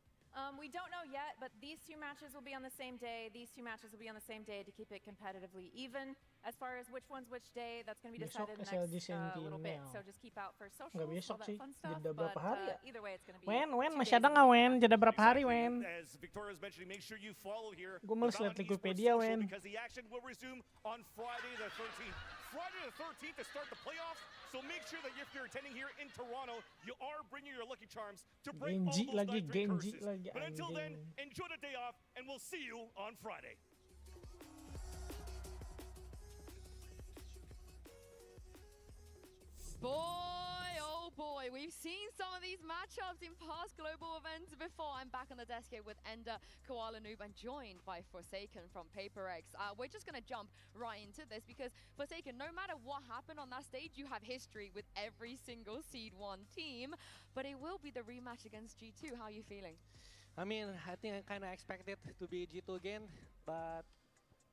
We don't know yet, but these two matches will be on the same day. These two matches will be on the same day to keep it competitively even. As far as which one's which day, that's going to be decided in the next little bit. So just keep out for socials, Nggak besok all sih, that fun stuff. jeda berapa But hari ya? either way, it's going to be Wen, 2 masih ada days. nggak Wen? Jeda berapa hari Wen? As Victoria was mentioning, make sure you follow here. Gue males liat Wikipedia Wen. Because the action will resume on Friday the 13th. Friday the 13th to start the playoffs. So make sure that if you're attending here in Toronto, you are bringing your lucky charms to break Genji all those lagi, 9-3 Genji curses. lagi, But until then, anjing. enjoy the day off, and we'll see you on Friday. Boy, oh boy, we've seen some of these matchups in past global events before. I'm back on the desk here with Ender, Koala Noob, and joined by Forsaken from PaperX. We're just going to jump right into this because, Forsaken, no matter what happened on that stage, you have history with every single Seed 1 team, but it will be the rematch against G2. How are you feeling? I mean, I think I kind of expected to be G2 again, but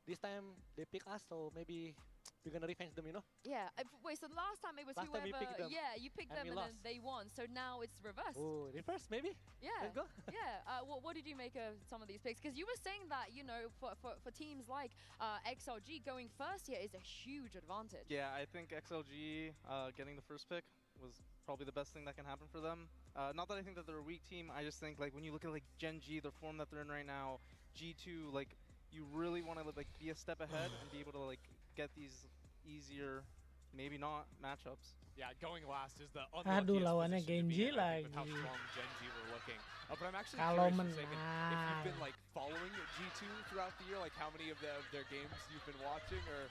this time they pick us, so maybe we're gonna revenge them, you know? Yeah. Wait, so the last time it was Last time whoever. we picked them, yeah, you picked and them we and then lost. they won. So now it's reversed. Oh, reverse maybe? Yeah. Let's go. Yeah. What did you make of some of these picks? Because you were saying that, you know, for teams like XLG, going first here is a huge advantage. Yeah, I think XLG getting the first pick was probably the best thing that can happen for them. Not that I think that they're a weak team. I just think like when you look at like Gen G, the form that they're in right now, G2, like you really want to like be a step ahead and be able to like get these easier, maybe not matchups. Yeah, going last is the Aduh, unluckiest lawannya position to be Genji in, I think, with how lagi. strong Gen G were looking. But I'm actually Kalau curious, Forsaken, if you've menang. been like following G2 throughout the year, like how many of their games you've been watching, or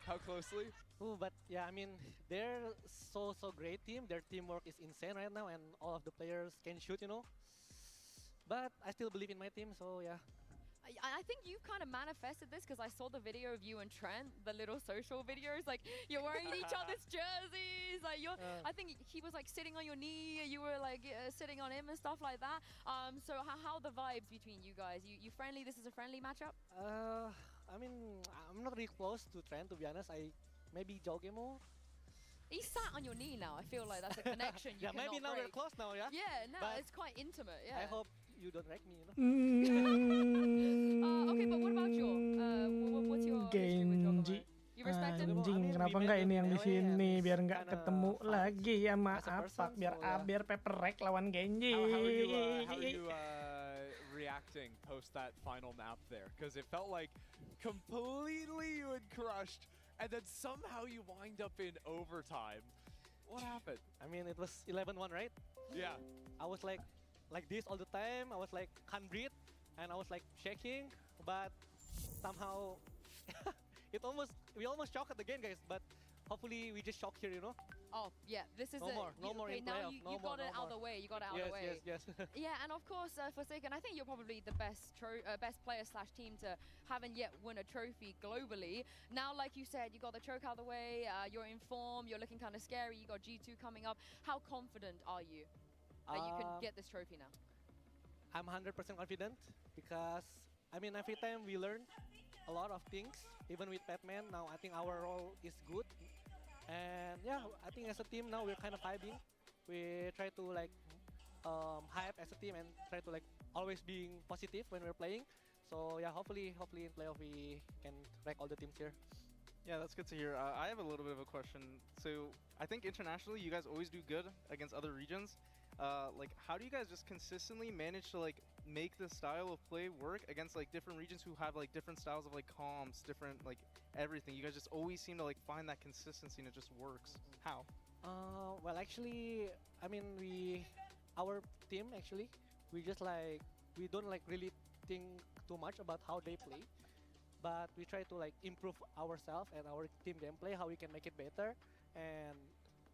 how closely? Oh, but yeah, I mean, they're so great team. Their teamwork is insane right now, and all of the players can shoot, you know. But I still believe in my team, so yeah. I think you kind of manifested this because I saw the video of you and Trent, the little social videos. Like you're wearing each other's jerseys. Like I think he was like sitting on your knee. You were like sitting on him and stuff like that. So how are the vibes between you guys? You friendly? This is a friendly matchup? I mean, I'm not really close to Trent, to be honest. I maybe joke more. He sat on your knee now. I feel like that's a connection you Yeah, cannot maybe now we're break. close now, yeah? Yeah, now But it's quite intimate. Yeah. I hope you don't wreck me, you know? Okay, but what about your? What's your history with Genji. You respect him? Anjing, kenapa nggak ini yang di sini biar nggak ketemu lagi sama apa? Biar biar Paper lawan Genji. How are you reacting post that final map there? Because it felt like completely you had crushed, and then somehow you wind up in overtime. What happened? I mean, it was 11-1, right? Yeah. I was like this all the time. I was like, can't breathe, and I was like shaking, but somehow we almost choked again, guys. But hopefully we just shock here, you know. Oh yeah, this is No more okay, in now playoff. you got it out of the way. You got it out of the way. Yes. Yeah, and of course, Forsaken, I think you're probably the best player / team to haven't yet won a trophy globally. Now, like you said, you got the choke out of the way. You're in form. You're looking kind of scary. You got G2 coming up. How confident are you that you can get this trophy now? I'm 100% confident because I mean every time we learn a lot of things. Even with Batman, now I think our role is good. And yeah, I think as a team now we're kind of vibing. We try to like hype as a team and try to like always being positive when we're playing. So yeah, hopefully in playoff we can wreck all the teams here. Yeah, that's good to hear. I have a little bit of a question. So I think internationally you guys always do good against other regions. Like how do you guys just consistently manage to like make the style of play work against like different regions who have like different styles of like comps, different like everything? You guys just always seem to like find that consistency and it just works. How? Well, actually, I mean our team actually, we just like we don't like really think too much about how they play, but we try to like improve ourselves and our team gameplay, how we can make it better, and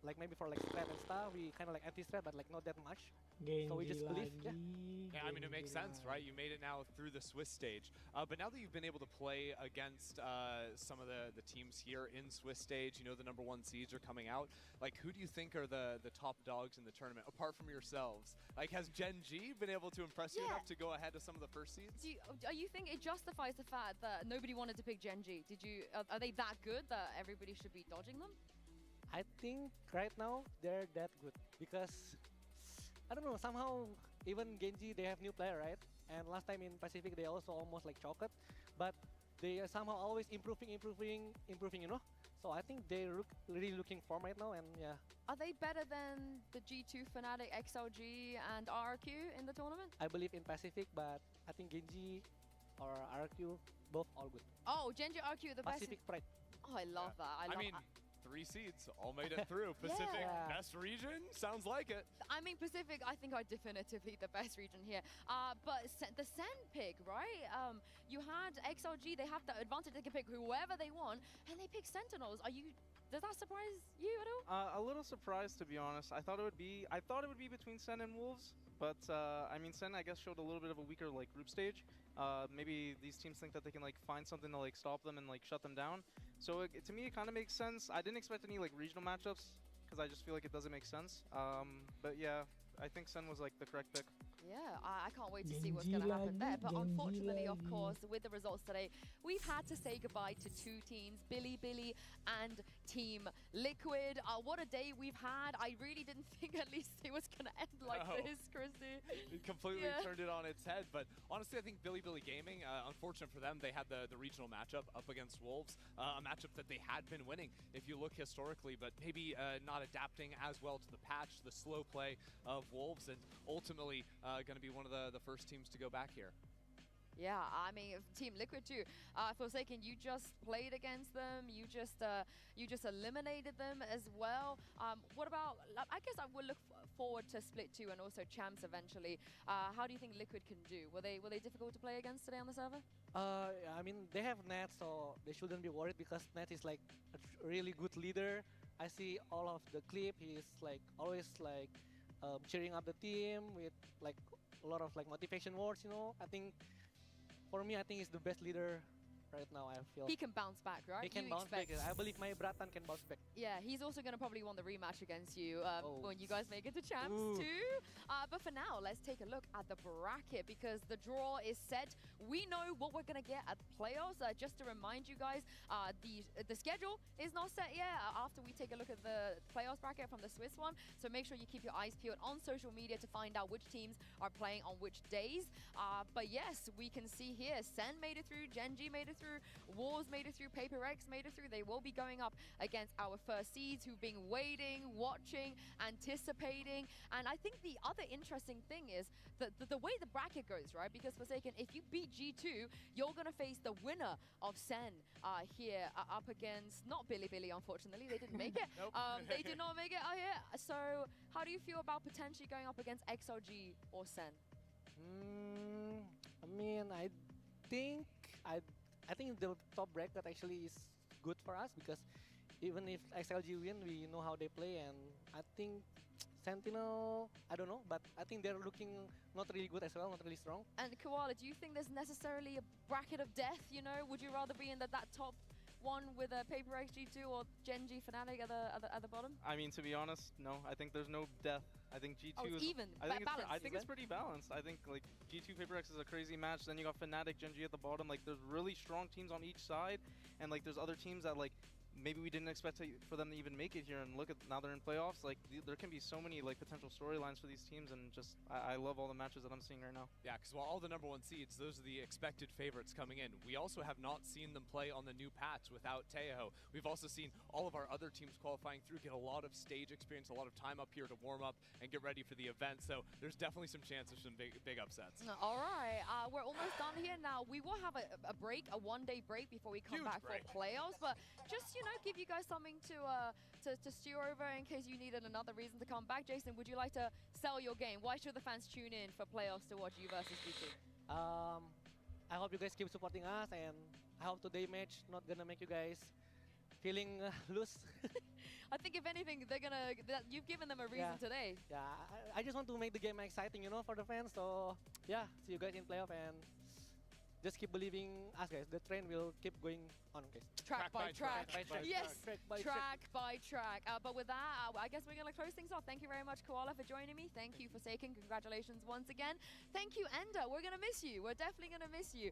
like maybe for like strat and stuff, we kind of like anti-strat, but like not that much. So we just believe, yeah. Yeah, I mean, it makes sense, right? You made it now through the Swiss stage. But now that you've been able to play against some of the teams here in Swiss stage, you know the #1 seeds are coming out. Like, who do you think are the top dogs in the tournament, apart from yourselves? Like, has Gen G been able to impress you enough to go ahead of some of the first seeds? Do you think it justifies the fact that nobody wanted to pick Gen G? Are they that good that everybody should be dodging them? I think right now they're that good because I don't know, somehow even Genji they have new player, right? And last time in Pacific they also almost like choked, but they are somehow always improving, you know. So I think they're really looking form right now, and yeah. Are they better than the G2 Fnatic, XLG, and RRQ in the tournament? I believe in Pacific, but I think Genji or RRQ both all good. Oh, Genji RRQ the best. Pacific Pride. Oh, I love that. I mean, 3 seeds all made it through. Pacific, best region? Sounds like it. I mean, Pacific, I think are definitively the best region here. But the Sen pick, right? You had XLG, they have the advantage, they can pick whoever they want, and they pick Sentinels. Are you Does that surprise you at all? A little surprised, to be honest. I thought it would be between Sen and Wolves, but I mean, Sen, I guess, showed a little bit of a weaker like group stage. Maybe these teams think that they can like find something to like stop them and like shut them down. So to me, it kind of makes sense. I didn't expect any like regional matchups because I just feel like it doesn't make sense. But yeah, I think Sen was like the correct pick. Yeah, I can't wait to see what's going to happen there. But unfortunately, of course, with the results today, we've had to say goodbye to two teams, Billy and Team Liquid. What a day we've had. I really didn't think at least it was going to end like this, Chrissy. It completely turned it on its head. But honestly, I think Billy Gaming, unfortunate for them, they had the regional matchup up against Wolves, a matchup that they had been winning if you look historically, but maybe not adapting as well to the patch, the slow play of Wolves, and ultimately going to be one of the first teams to go back here. Yeah, I mean, Team Liquid too. Forsaken, you just played against them. You just eliminated them as well. What about? I guess I will look forward to Split 2 and also Champs eventually. How do you think Liquid can do? Were they difficult to play against today on the server? I mean, they have Nat, so they shouldn't be worried because Nat is like a really good leader. I see all of the clip. He's like always like cheering up the team with like a lot of like motivation words. You know, I think. For me, I think he's the best leader right now, I feel. He can bounce back, right? He can bounce back. I believe my Bratan can bounce back. Yeah, he's also going to probably want the rematch against you when you guys make it to Champs too. But for now, let's take a look at the bracket because the draw is set. We know what we're going to get at the playoffs. Just to remind you guys, the schedule is not set yet after we take a look at the playoffs bracket from the Swiss one. So make sure you keep your eyes peeled on social media to find out which teams are playing on which days. But yes, we can see here, Sen made it through, Genji made it through, Wars made it through, Paper X made it through. They will be going up against our first seeds who've been waiting, watching, anticipating. And I think the other interesting thing is the way the bracket goes, right? Because Forsaken, if you beat G2, you're going to face the winner of Sen here up against, not Billy, unfortunately. They didn't make it. They did not make it out here. So how do you feel about potentially going up against XLG or Sen? I mean, I think the top bracket actually is good for us because even if XLG win, we know how they play, and I think Sentinel, I don't know, but I think they're looking not really good as well, not really strong. And Koala, do you think there's necessarily a bracket of death, you know? Would you rather be in that top one with a Paper X G2 or Genji Fnatic at the bottom? I mean, to be honest, no. I think there's no death. I think G2 is even. I think it's pretty balanced. I think like G2 Paper X is a crazy match. Then you got Fnatic, Genji at the bottom. Like there's really strong teams on each side, and like there's other teams that like maybe we didn't expect for them to even make it here. And look at now they're in playoffs. Like there can be so many like potential storylines for these teams, and just I love all the matches that I'm seeing right now. Yeah, because while all the #1 seeds, those are the expected favorites coming in. We also have not seen them play on the new patch without Tejo. We've also seen all of our other teams qualifying through get a lot of stage experience, a lot of time up here to warm up and get ready for the event. So there's definitely some chance of some big upsets. All right, we're almost done here now. We will have a break, a one-day break before we come back for playoffs. But just, you know, give you guys something to stew over in case you needed another reason to come back. Jason, would you like to sell your game? Why should the fans tune in for playoffs to watch you versus G2? I hope you guys keep supporting us, and I hope today's match not gonna make you guys feeling loose. I think if anything, you've given them a reason today. Yeah, I just want to make the game exciting, you know, for the fans. So yeah, see you guys in playoff, and just keep believing us, guys. The train will keep going on, guys. Track by track. Yes, track by track. But with that, I guess we're going to close things off. Thank you very much, Koala, for joining me. Thank you, Forsaken. Congratulations once again. Thank you, Ender. We're going to miss you. We're definitely going to miss you.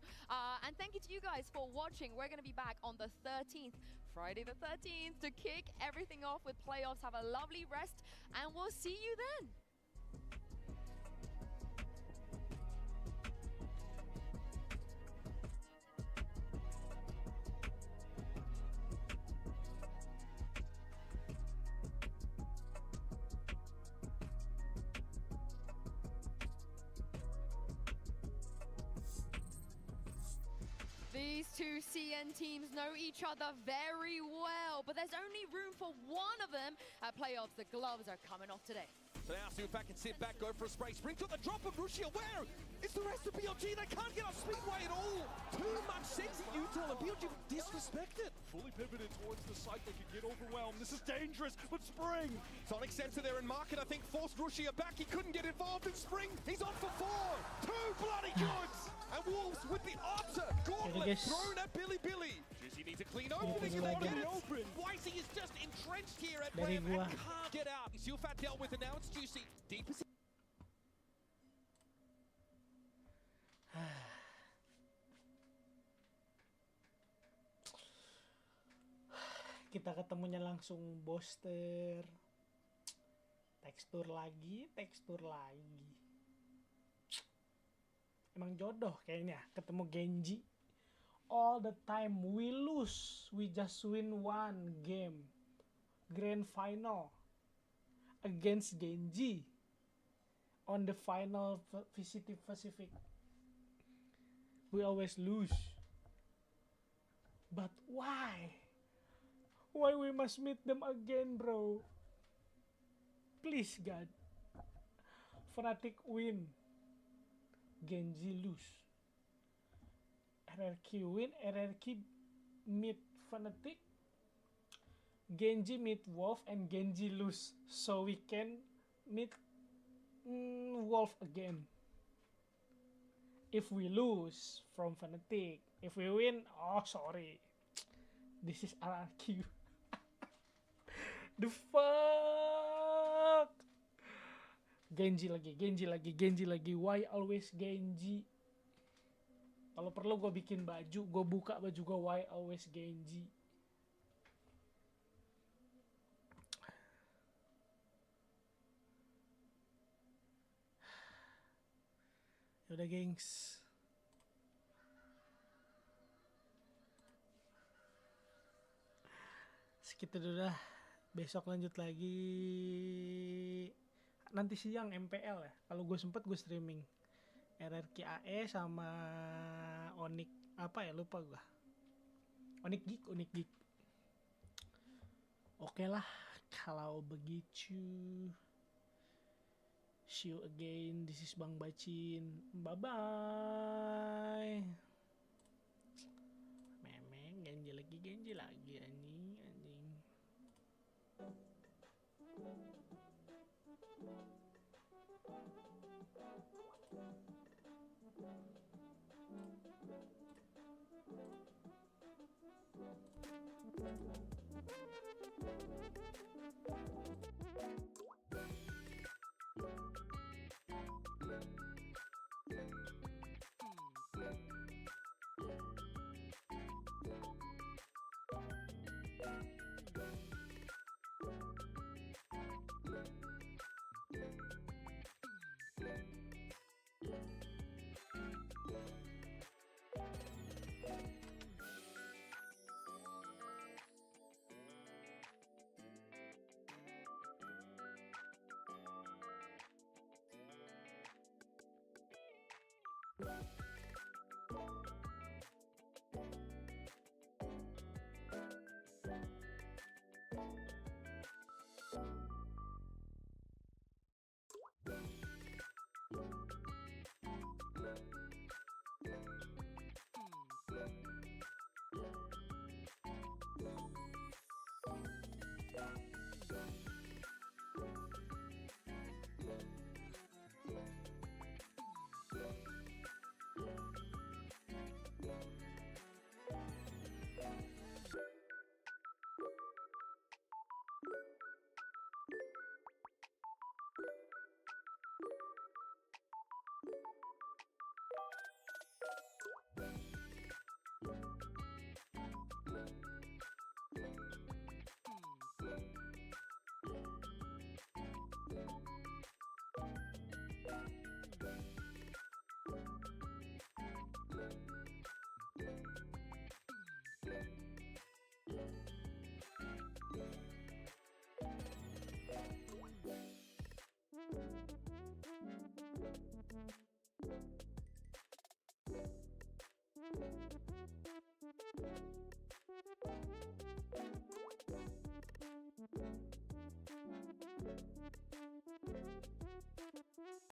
And thank you to you guys for watching. We're going to be back on the 13th, Friday the 13th, to kick everything off with playoffs. Have a lovely rest, and we'll see you then. These two CN teams know each other very well, but there's only room for one of them at playoffs. The gloves are coming off today. So now Spesifikasi can sit back, go for a spray. Spring got the drop of Rushia. Where is the rest of BLG? They can't get off Speedway at all. Too much sexy util, and BLG disrespected. Fully pivoted towards the site, they could get overwhelmed. This is dangerous, but Spring. Sonic Sensor there in market, I think, forced Rushia back. He couldn't get involved in Spring. He's on for 4. 2 bloody goods. And Wolves with the Acer. Gauntlet thrown at Billy. Juicy needs a clean opening and they get it. Wisey is just entrenched here at Ram and can't get out. Silfat dealt with it, now it's Juicy. Deepest. Kita ketemunya langsung booster. Tekstur lagi. Emang jodoh kayaknya ketemu Genji. All the time we lose, we just win one game. Grand final against Genji on the final Pacific. We always lose. But why? Why we must meet them again, bro? Please, God. Fnatic win. Genji lose. RRQ win. RRQ meet Fnatic. Genji meet Wolf and Genji lose. So we can meet Wolf again. If we lose from Fnatic. If we win, oh sorry. This is RRQ. The fuck? Genji lagi. Why always Genji? Kalau perlu gue bikin baju, gue buka baju gue why always Genji. Yaudah gengs. Segitu dulu dah. Besok lanjut lagi. Nanti siang MPL ya. Kalau gue sempet gue streaming. RRQ AE sama Onyx apa ya lupa gue. Onyx Geek. Oke lah kalau begitu. See you again. This is Bang Bacin. Bye bye. Memeng Genji lagi anjing. Thank you.